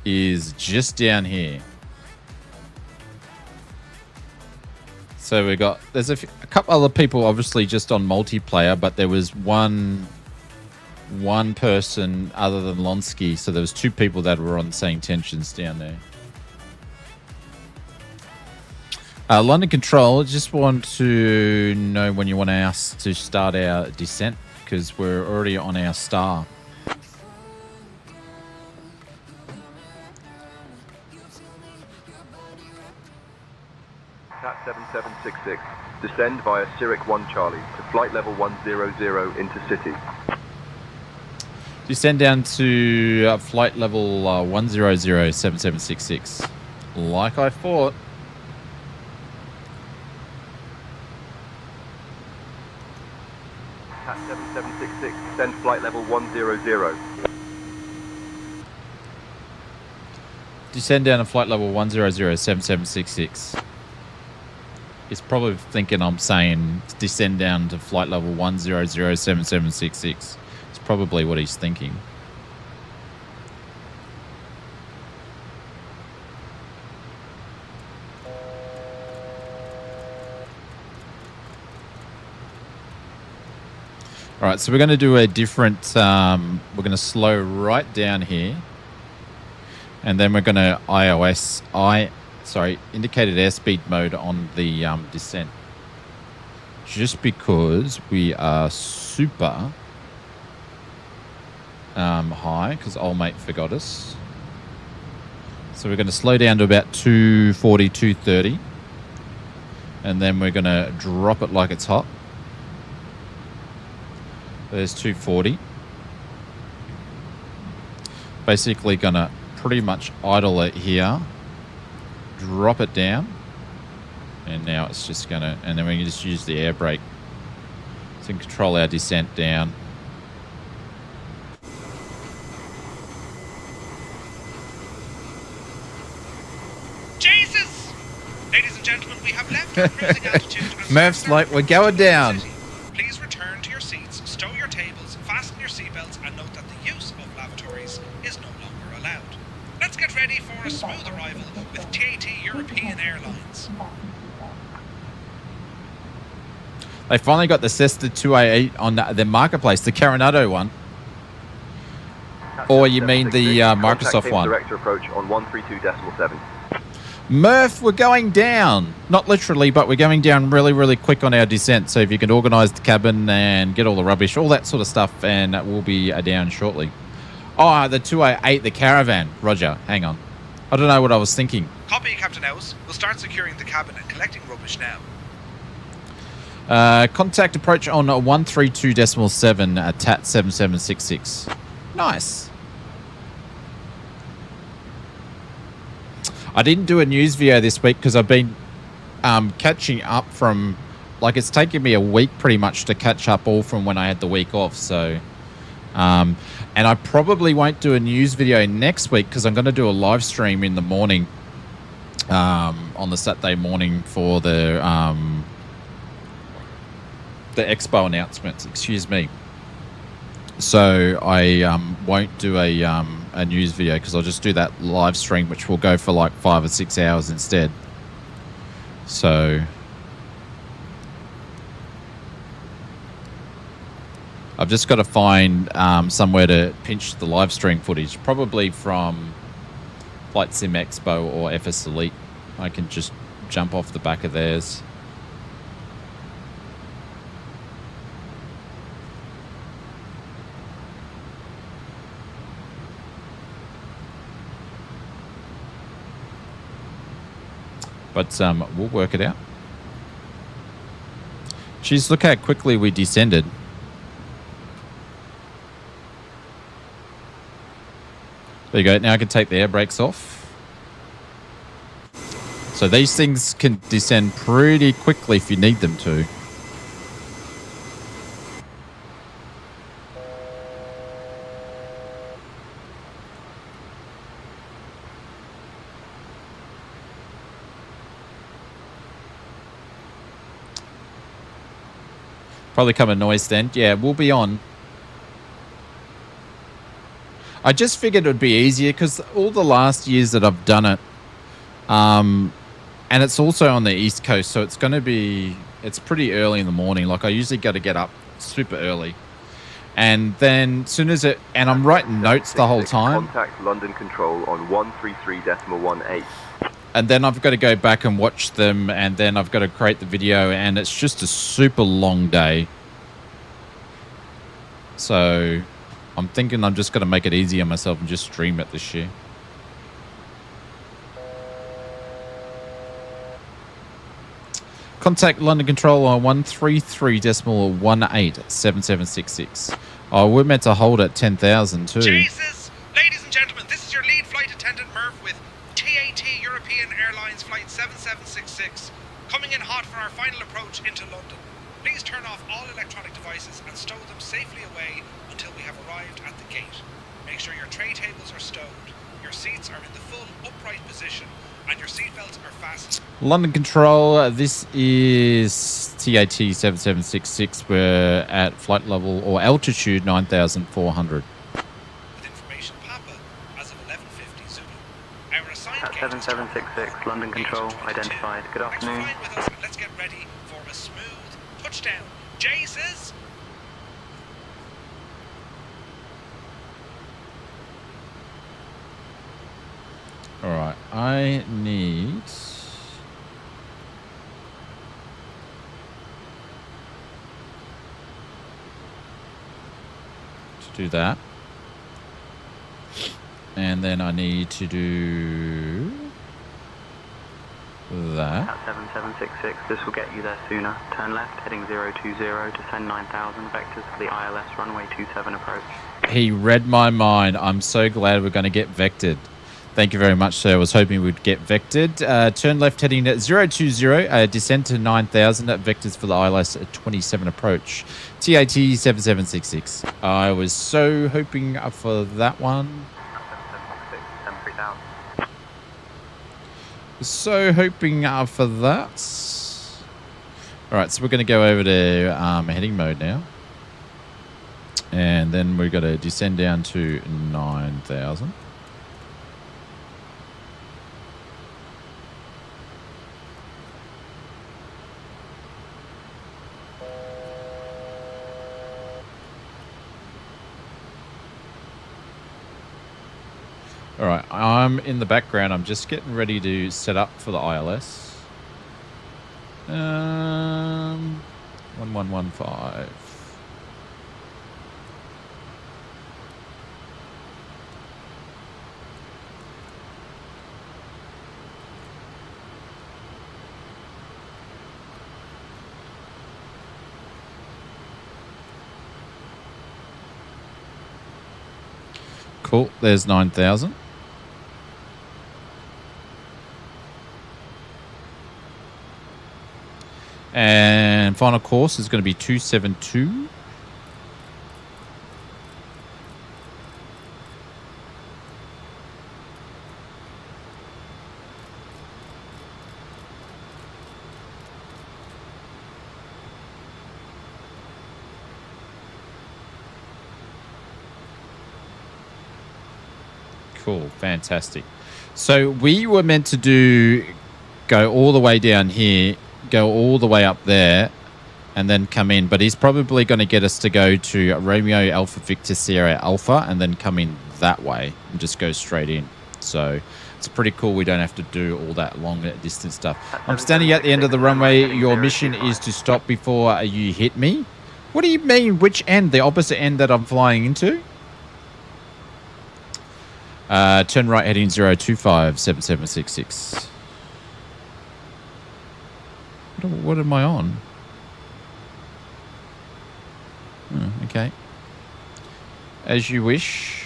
is just down here. So we got, there's a couple other people obviously just on multiplayer, but there was one person other than Lonsky, so there was two people that were on SayIntentions down there. London Control, just want to know when you want us to start our descent, because we're already on our star. TAT 7766. Descend via Zurich 1 Charlie to flight level 100 into city. Descend down to flight level 1007766. Like I thought. TAT 7766. Descend flight level 100. Descend down to flight level 1007766. He's probably thinking I'm saying descend down to flight level 1007766. It's probably what he's thinking. All right, so we're going to do a different, we're going to slow right down here. And then we're going to indicated airspeed mode on the descent. Just because we are super high, because old mate forgot us. So we're going to slow down to about 240, 230. And then we're going to drop it like it's hot. There's 240. Basically going to pretty much idle it here. Drop it down. And now it's just going to... And then we can just use the air brake to control our descent down. Jesus! Ladies and gentlemen, we have left our cruising altitude. Murph's like, we're going down. Please return to your seats, stow your tables, fasten your seatbelts, and note that the use of lavatories is no longer allowed. Let's get ready for a smooth arrival with TAT European Airlines. They finally got the Cessna 288 on the marketplace, the Coronado one. Or you mean the Microsoft one? Direct approach on 132.7. Murph, we're going down. Not literally, but we're going down really, really quick on our descent. So if you can organise the cabin and get all the rubbish, all that sort of stuff, and we'll be down shortly. Oh, the 288, the Caravan. Roger, hang on. I don't know what I was thinking. Copy, Captain House. We'll start securing the cabin and collecting rubbish now. Contact approach on 132.7 TAT 7766. Nice. I didn't do a news video this week because I've been catching up from... Like, it's taken me a week pretty much to catch up all from when I had the week off, so... and I probably won't do a news video next week because I'm going to do a live stream in the morning on the Saturday morning for the expo announcements, excuse me. So I won't do a news video because I'll just do that live stream, which will go for like 5 or 6 hours instead. So I've just got to find somewhere to pinch the live stream footage, probably from Flight Sim Expo or FS Elite. I can just jump off the back of theirs. But we'll work it out. Jeez, look how quickly we descended. There you go. Now I can take the air brakes off. So these things can descend pretty quickly if you need them to. Probably come a noise then. Yeah, we'll be on. I just figured it would be easier because all the last years that I've done it, and it's also on the East Coast, so it's going to be, it's pretty early in the morning. Like I usually got to get up super early. And then as soon as it, and I'm writing notes the whole time. Contact London Control on 133.18. and then I've got to go back and watch them, and then I've got to create the video, and it's just a super long day. So I'm thinking I'm just going to make it easy on myself and just stream it this year. Contact London Control on 133.187766. Oh, we're meant to hold at 10,000 too. Jesus! Ladies and gentlemen, this is your lead flight attendant Murph with TAT European Airlines Flight 7766, coming in hot for our final approach into London. Please turn off all electronic devices and stow them safely away until we have arrived at the gate. Make sure your tray tables are stowed, your seats are in the full upright position, and your seatbelts are fastened. London Control, this is TAT 7766. We're at flight level or altitude 9,400. With information Papa as of 11:50 Zulu. Our assigned gate 7766, London Control, identified. Good afternoon. flying with us, and let's get ready for a smooth touchdown. Jesus! All right, I need to do that. And then I need to do that. At 7766, this will get you there sooner. Turn left, heading 020, descend 9,000, vectors for the ILS runway 27 approach. He read my mind. I'm so glad we're going to get vectored. Thank you very much, sir. I was hoping we'd get vectored. Turn left heading at 020, descend to 9,000, vectors for the ILS 27 approach. TAT 7766. I was so hoping for that one. 7766, So hoping for that. All right, so we're going to go over to heading mode now. And then we've got to descend down to 9,000. All right, I'm in the background. I'm just getting ready to set up for the ILS. 1115. Cool, there's 9,000. And final course is going to be 272. Cool, fantastic. So we were meant to go all the way down here, go all the way up there, and then come in. But he's probably going to get us to go to Romeo Alpha Victor Sierra Alpha and then come in that way and just go straight in. So it's pretty cool. We don't have to do all that long distance stuff. I'm standing at the end of the runway. Your mission is to stop before you hit me. What do you mean? Which end? The opposite end that I'm flying into? Turn right heading 025 7766. What am I on? Okay. As you wish.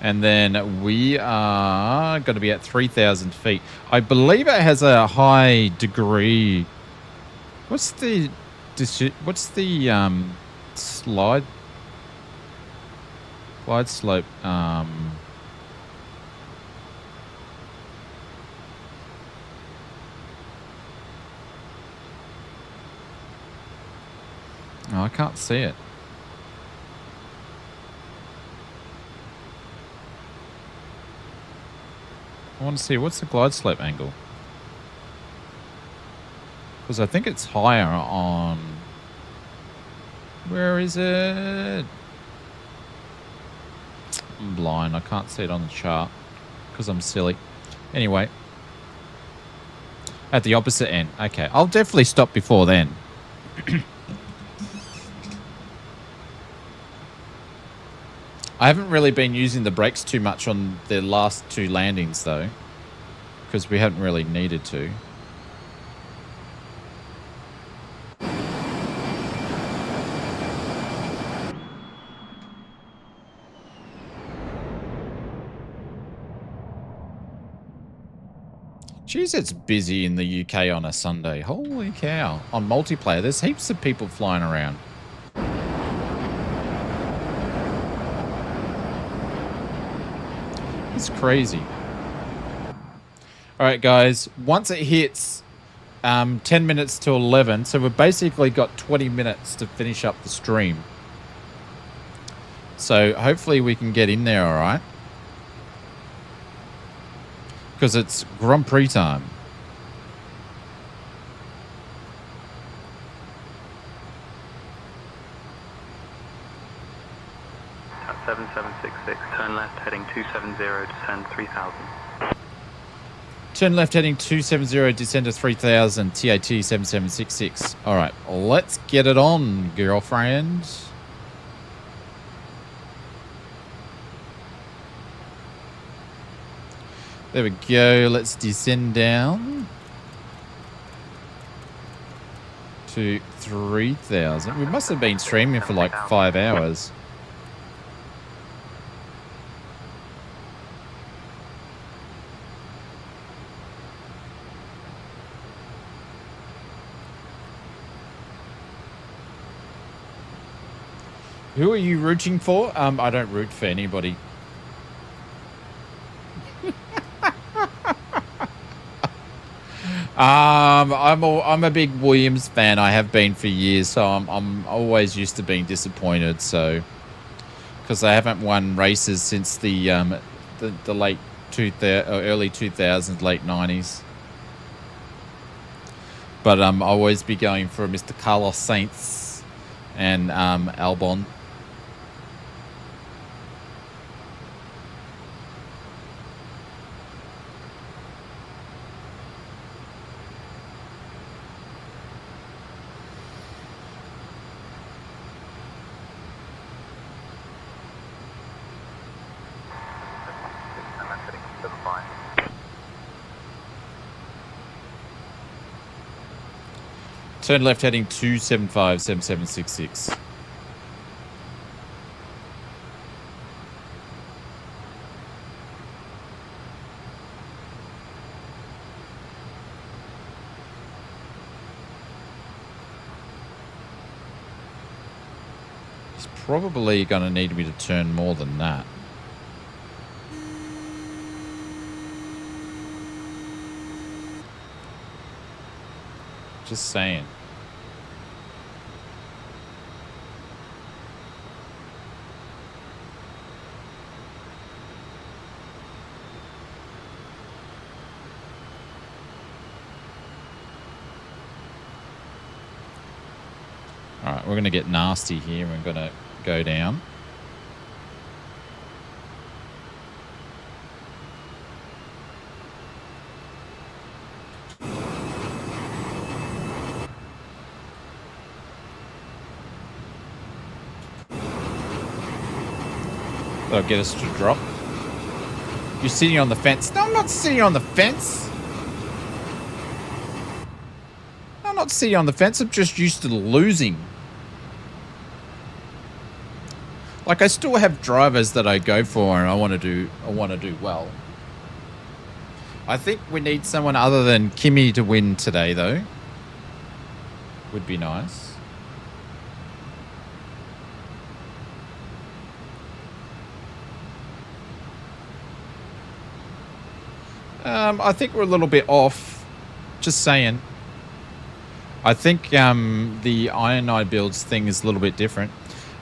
And then we are going to be at 3,000 feet. I believe it has a high degree. What's the slide slope? Oh, I can't see it. I want to see what's the glide slope angle. Because I think it's higher on... Where is it? I'm blind. I can't see it on the chart because I'm silly. Anyway. At the opposite end. Okay. I'll definitely stop before then. I haven't really been using the brakes too much on the last 2 landings, though. Because we haven't really needed to. Jeez, it's busy in the UK on a Sunday. Holy cow. On multiplayer, there's heaps of people flying around. It's crazy. Alright, guys. Once it hits 10 minutes to 11, so we've basically got 20 minutes to finish up the stream. So hopefully we can get in there, alright? Because it's Grand Prix time. At 7766, turn left heading 270, descend 3000. Turn left heading 270, descend to 3000, TAT 7766. Alright, let's get it on, girlfriend. There we go. Let's descend down to 3000. We must have been streaming for like 5 hours. Who are you rooting for? I don't root for anybody. I'm a big Williams fan. I have been for years, so I'm always used to being disappointed. So, because they haven't won races since the late early 2000s, late 90s. But I'll always be going for Mr. Carlos Sainz and Albon. Turn left heading 275, 7766. He's probably going to need me to turn more than that. Just saying. Alright, we're going to get nasty here. We're going to go down. That'll get us to drop. You're sitting on the fence. No, I'm not sitting on the fence. I'm not sitting on the fence. I'm just used to losing. Like, I still have drivers that I go for and I want to do well. I think we need someone other than Kimi to win today, though. Would be nice. I think we're a little bit off. Just saying. I think the Ionide builds thing is a little bit different.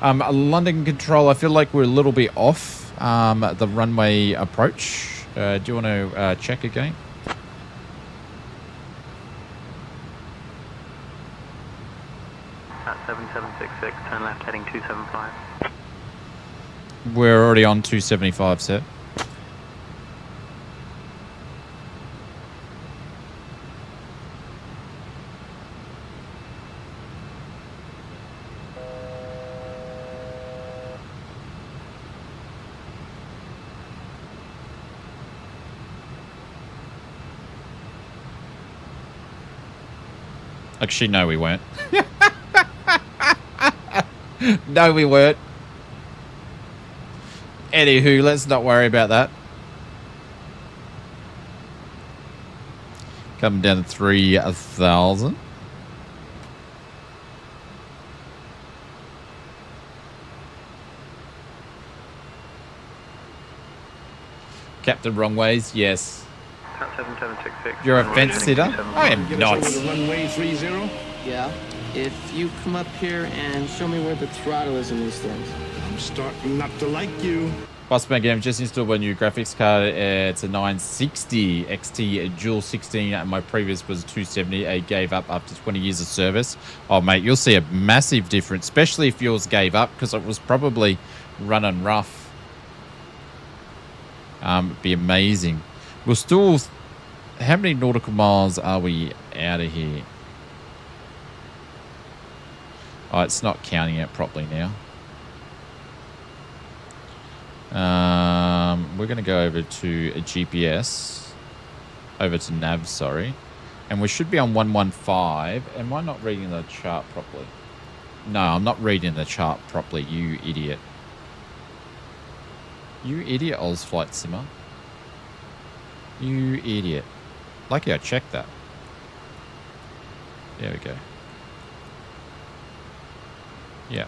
London Control, I feel like we're a little bit off the runway approach. Do you want to check again? 2766, turn left heading 275. We're already on 275, sir. Actually, no, we weren't. No, we weren't. Anywho, let's not worry about that. Coming down to 3,000. Captain wrong ways, yes. Cat 7766. You're a fence sitter? I am not. Runway 30? Yeah. If you come up here and show me where the throttle is in these things. I'm starting not to like you. Bossman Game just installed a new graphics card. It's a 960 XT dual 16. My previous was 270. I gave up after 20 years of service. Oh, mate, you'll see a massive difference, especially if yours gave up because it was probably running rough. It'd be amazing. We'll still... How many nautical miles are we out of here? Oh, it's not counting it properly now. We're going to go over to a GPS. Over to nav, sorry. And we should be on 115. Am I not reading the chart properly? No, I'm not reading the chart properly, you idiot. You idiot, Ozflight Simmer. You idiot. Lucky I checked that. There we go. Yeah.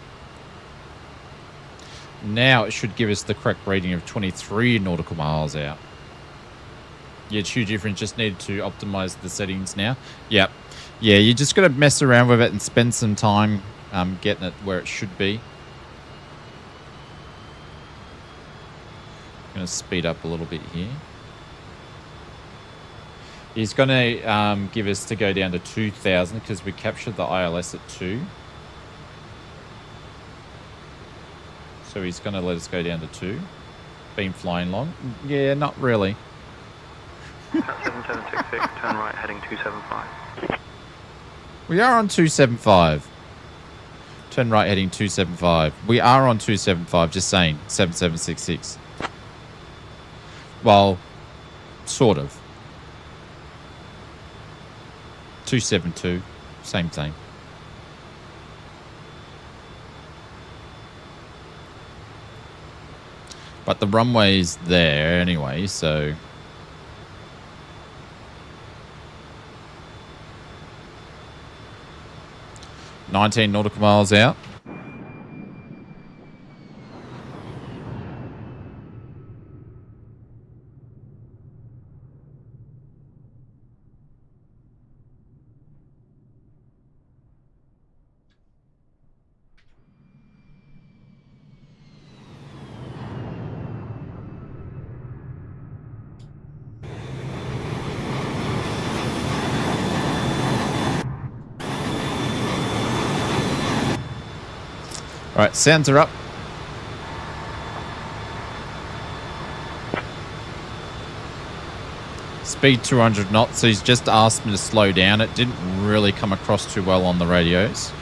Now it should give us the correct reading of 23 nautical miles out. Yeah, it's huge difference. Just needed to optimize the settings now. Yep. Yeah, you just got to mess around with it and spend some time getting it where it should be. Going to speed up a little bit here. He's going to give us to go down to 2,000 because we captured the ILS at 2. So he's going to let us go down to 2. Been flying long? Yeah, not really. Cat 7766, turn right heading 275. We are on 275. Turn right heading 275. We are on 275, just saying. 7766. Well, sort of. 272, same thing. But the runway's there anyway, so... ...19 nautical miles out. All right, sounds are up. Speed 200 knots. So he's just asked me to slow down. It didn't really come across too well on the radios.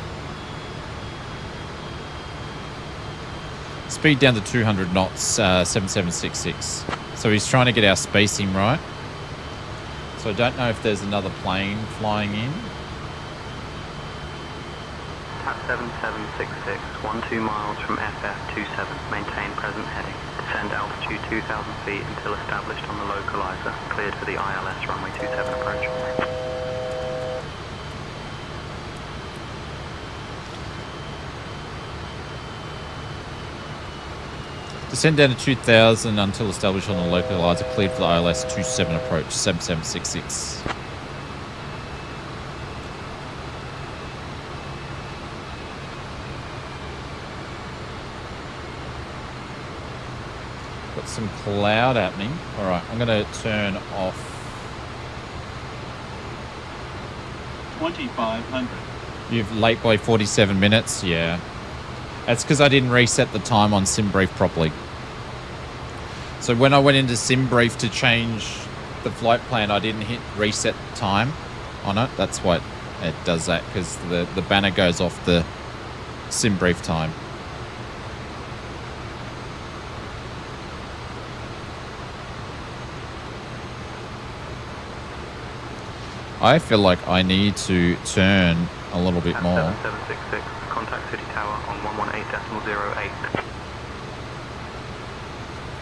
Speed down to 200 knots, 7766. So he's trying to get our spacing right. So I don't know if there's another plane flying in. Cat 7766, 12 miles from FF27, maintain present heading. Descend altitude 2,000 feet until established on the localizer. Cleared for the ILS runway 27 approach. Descend down to 2,000 until established on the localizer. Cleared for the ILS 27 approach, 7766. Got some cloud happening. All right, I'm going to turn off. 2,500. You've late by 47 minutes. Yeah. That's because I didn't reset the time on SimBrief properly. So when I went into SimBrief to change the flight plan, I didn't hit reset time on it. That's why it does that, because the banner goes off the SimBrief time. I feel like I need to turn a little bit more. 7766, contact City Tower on 118.08.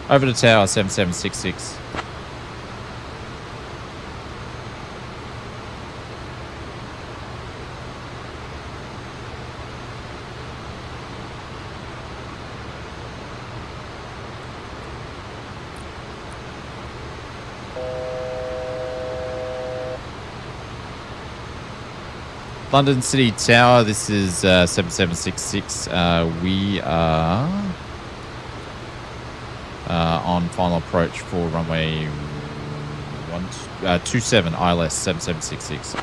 Over to tower 7766. London City Tower, this is 7766. We are on final approach for runway 27 ILS 7766.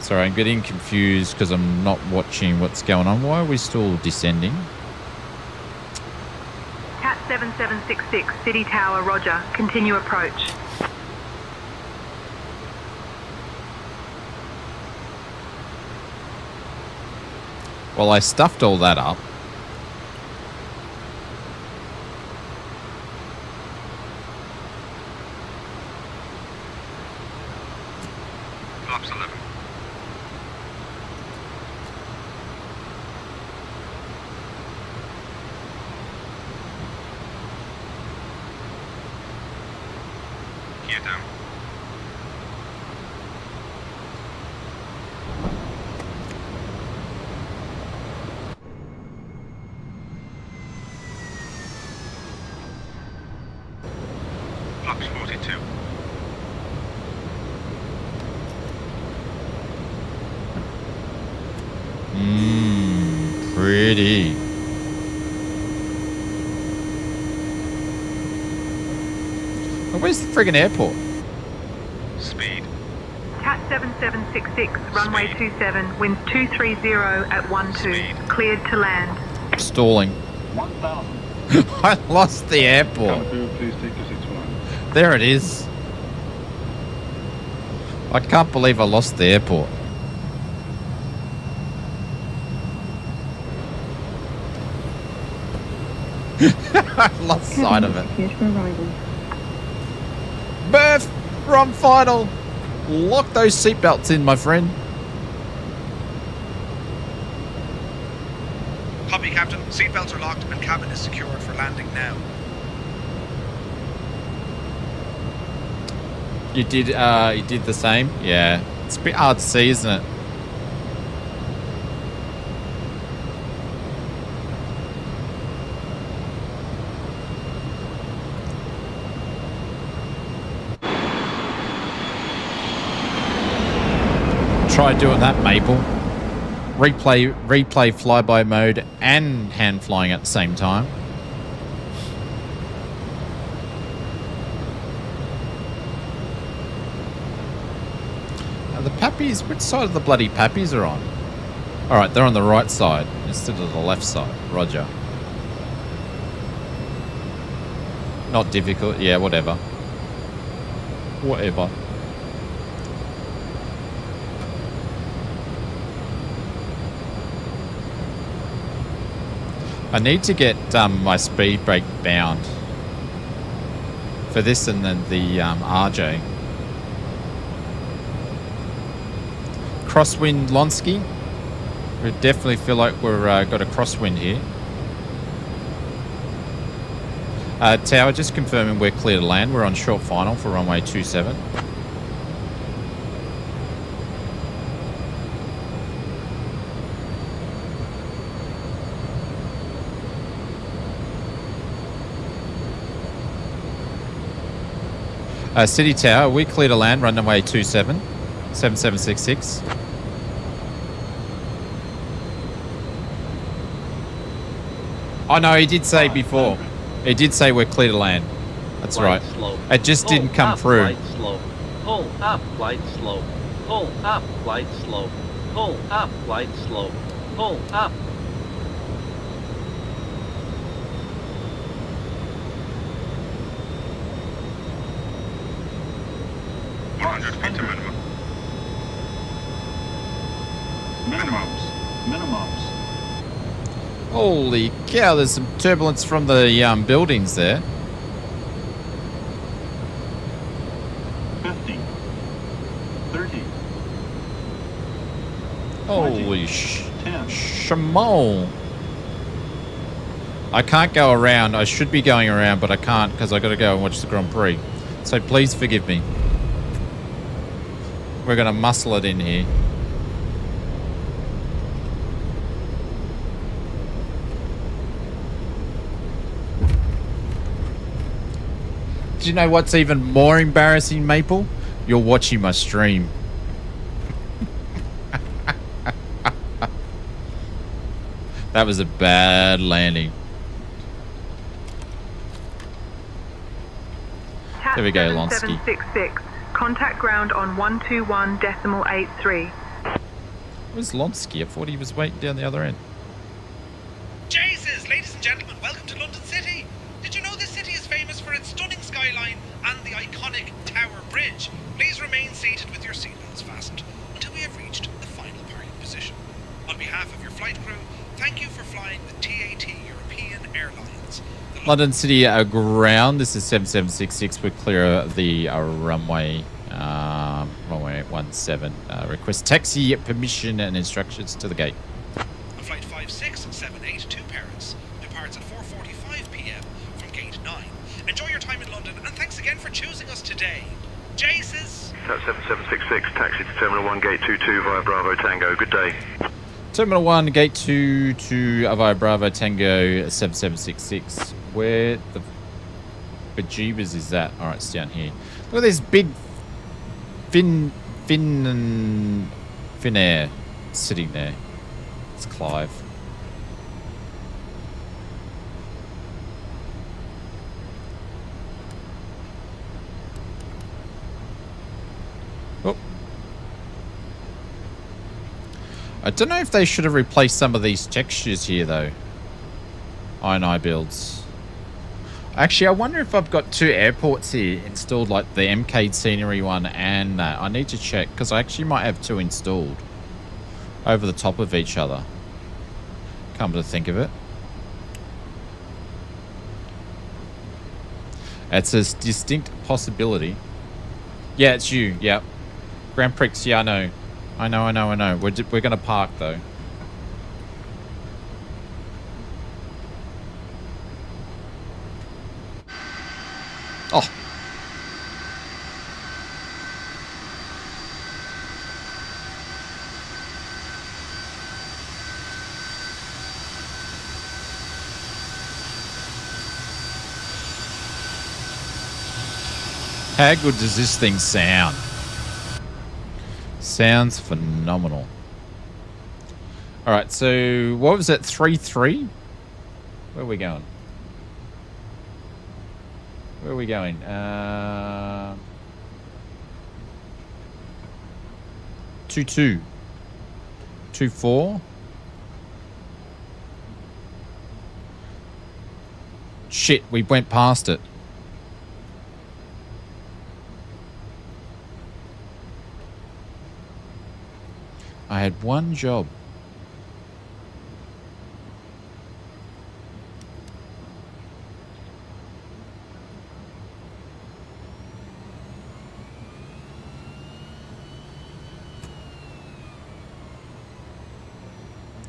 Sorry, I'm getting confused because I'm not watching what's going on. Why are we still descending? Cat 7766, City Tower, roger. Continue approach. Well, I stuffed all that up. Flaps 11. Gear down. Flaps 42. Pretty. Oh, where's the friggin' airport? Speed. Cat 7766, runway 27, winds 230 at 12, cleared to land. Stalling. 1,000. I lost the airport. Come through, please take your 61. There it is. I can't believe I lost the airport. I lost sight of it. Berth, we're on final. Lock those seatbelts in, my friend. Copy, Captain. Seatbelts are locked and cabin is secured for landing now. You did the same? Yeah. It's a bit hard to see, isn't it? Try doing that, Maple. Replay flyby mode and hand flying at the same time. Now the Pappies, which side of the bloody Pappies are on? Alright, they're on the right side instead of the left side. Roger. Not difficult. Yeah, whatever. Whatever. I need to get my speed brake bound for this and then the RJ. Crosswind Lonsky. We definitely feel like we're got a crosswind here. Tower, just confirming we're clear to land. We're on short final for runway 27. City Tower, we clear to land, runway 27, 7766. Oh no, he did say before. He did say we're clear to land. That's Flight right. slow. It just Pull didn't come up, through. Flight slow. Pull up, flight slow. Pull up, flight slow. Pull up, flight slow. Pull up. 100 feet to minimum. Minimums. Holy cow, there's some turbulence from the buildings there. 50. 30. Holy Shimon. I can't go around. I should be going around, but I can't because I got to go and watch the Grand Prix. So please forgive me. We're going to muscle it in here. Do you know what's even more embarrassing, Maple? You're watching my stream. That was a bad landing. There we go, Lonsky. 7766. Contact ground on 121.83. Where's Lonsky? I thought he was waiting down the other end. Jesus, ladies and gentlemen, welcome to London City. Did you know this city is famous for its stunning skyline and the iconic Tower Bridge? Please remain seated with your seatbelts fastened until we have reached the final parking position. On behalf of your flight crew, thank you for flying with TAT European Airlines. London City ground. This is 7766. We're clear of the runway 17. Request taxi permission and instructions to the gate. On flight 5678 to Paris, departs at 4:45 p.m. from gate 9. Enjoy your time in London and thanks again for choosing us today. Jaces. That's 7766, taxi to Terminal 1, Gate 22 via Bravo Tango. Good day. Terminal 1, Gate 22 via Bravo Tango 7766. Where the bejeebers is that? Alright, it's down here. Look at this big Finnair sitting there. It's Clive. Oh. I don't know if they should have replaced some of these textures here though. I builds. Actually, I wonder if I've got two airports here installed, like the MK scenery one and that. I need to check because I actually might have two installed over the top of each other. Come to think of it. It's a distinct possibility. Yeah, it's you. Yep. Grand Prix. Yeah, I know. I know. We're going to park though. Oh. How good does this thing sound? Sounds phenomenal. All right, so what was it? 3-3? Where are we going? Where are we going? 2-2. 2-4. Shit, we went past it. I had one job.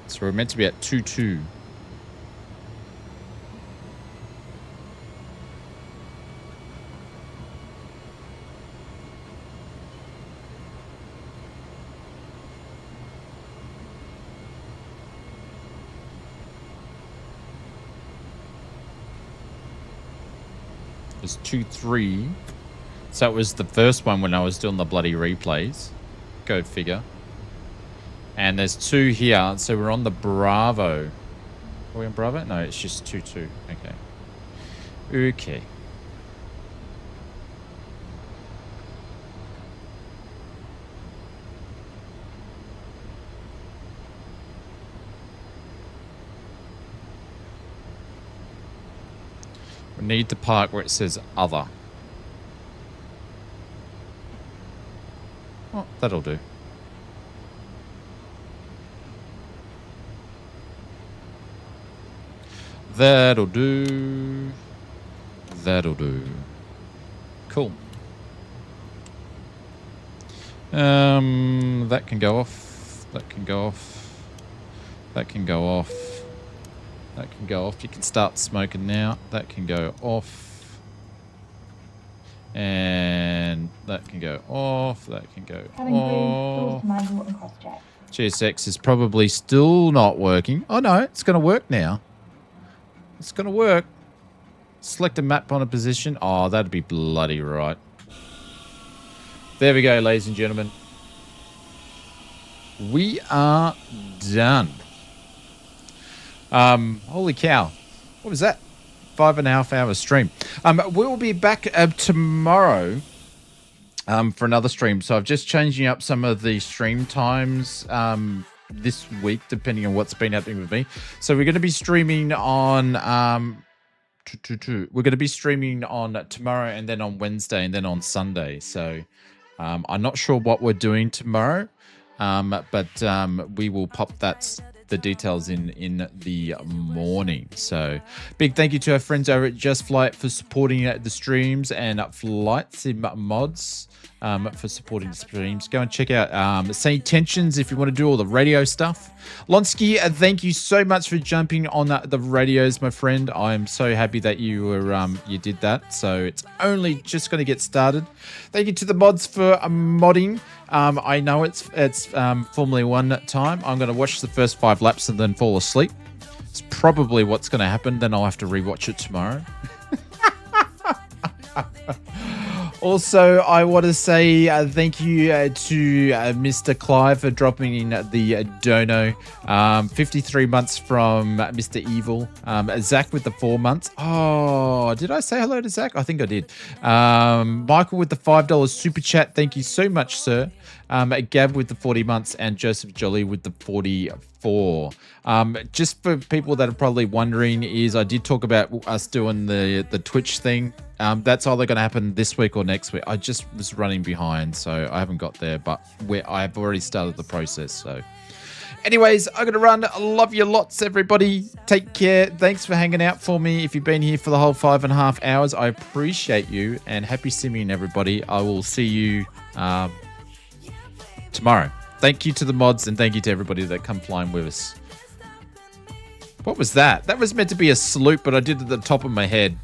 So we're meant to be at 2-2. It's 2-3. So it was the first one when I was doing the bloody replays. Go figure. And there's two here, so we're on the Bravo. Are we on Bravo? No, it's just 2-2. Okay. Okay. We need to park where it says other. Oh, that'll do. That'll do. That'll do. Cool. That can go off. That can go off. That can go off. That can go off. You can start smoking now. That can go off. And that can go off. That can go off. GSX is probably still not working. Oh no, it's going to work now. It's going to work. Select a map on a position. Oh, that'd be bloody right. There we go, ladies and gentlemen. We are done. Holy cow. What was that? 5.5 hour stream. We'll be back tomorrow for another stream. So I've just changing up some of the stream times this week, depending on what's been happening with me. So we're going to be streaming on we're going to be streaming on tomorrow and then on Wednesday and then on Sunday. So I'm not sure what we're doing tomorrow, but we will pop the details in the morning. So big thank you to our friends over at Just Flight for supporting the streams, and Flight Sim Mods for supporting the streams. Go and check out SayIntentions if you want to do all the radio stuff. Lonsky, thank you so much for jumping on the radios, my friend. I'm so happy that you were you did that. So it's only just going to get started. Thank you to the mods for modding. I know it's Formula 1 time. I'm going to watch the first 5 laps and then fall asleep. It's probably what's going to happen. Then I'll have to rewatch it tomorrow. Also, I want to say thank you to Mr. Clive for dropping in the dono. 53 months from Mr. Evil. Zach with the 4 months. Oh, did I say hello to Zach? I think I did. Michael with the $5 super chat. Thank you so much, sir. Gab with the 40 months and Joseph Jolly with the 44. Just for people that are probably wondering, is I did talk about us doing the Twitch thing. That's either going to happen this week or next week. I just was running behind, so I haven't got there, but I've already started the process. So anyways, I'm going to run. I love you lots, everybody. Take care. Thanks for hanging out for me. If you've been here for the whole 5.5 hours, I appreciate you, and happy simming, everybody. I will see you tomorrow. Thank you to the mods, and thank you to everybody that come flying with us. What was that? That was meant to be a salute, but I did it at the top of my head.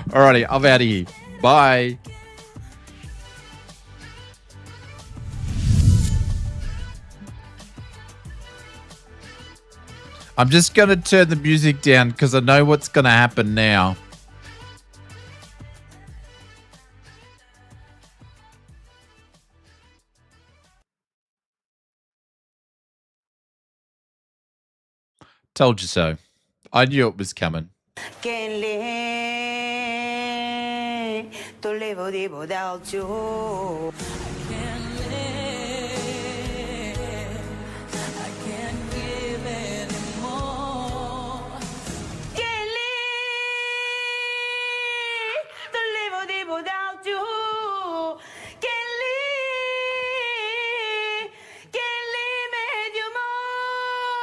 Alrighty, I'm out of here. Bye. I'm just going to turn the music down because I know what's going to happen now. Told you so. I knew it was coming. Without you,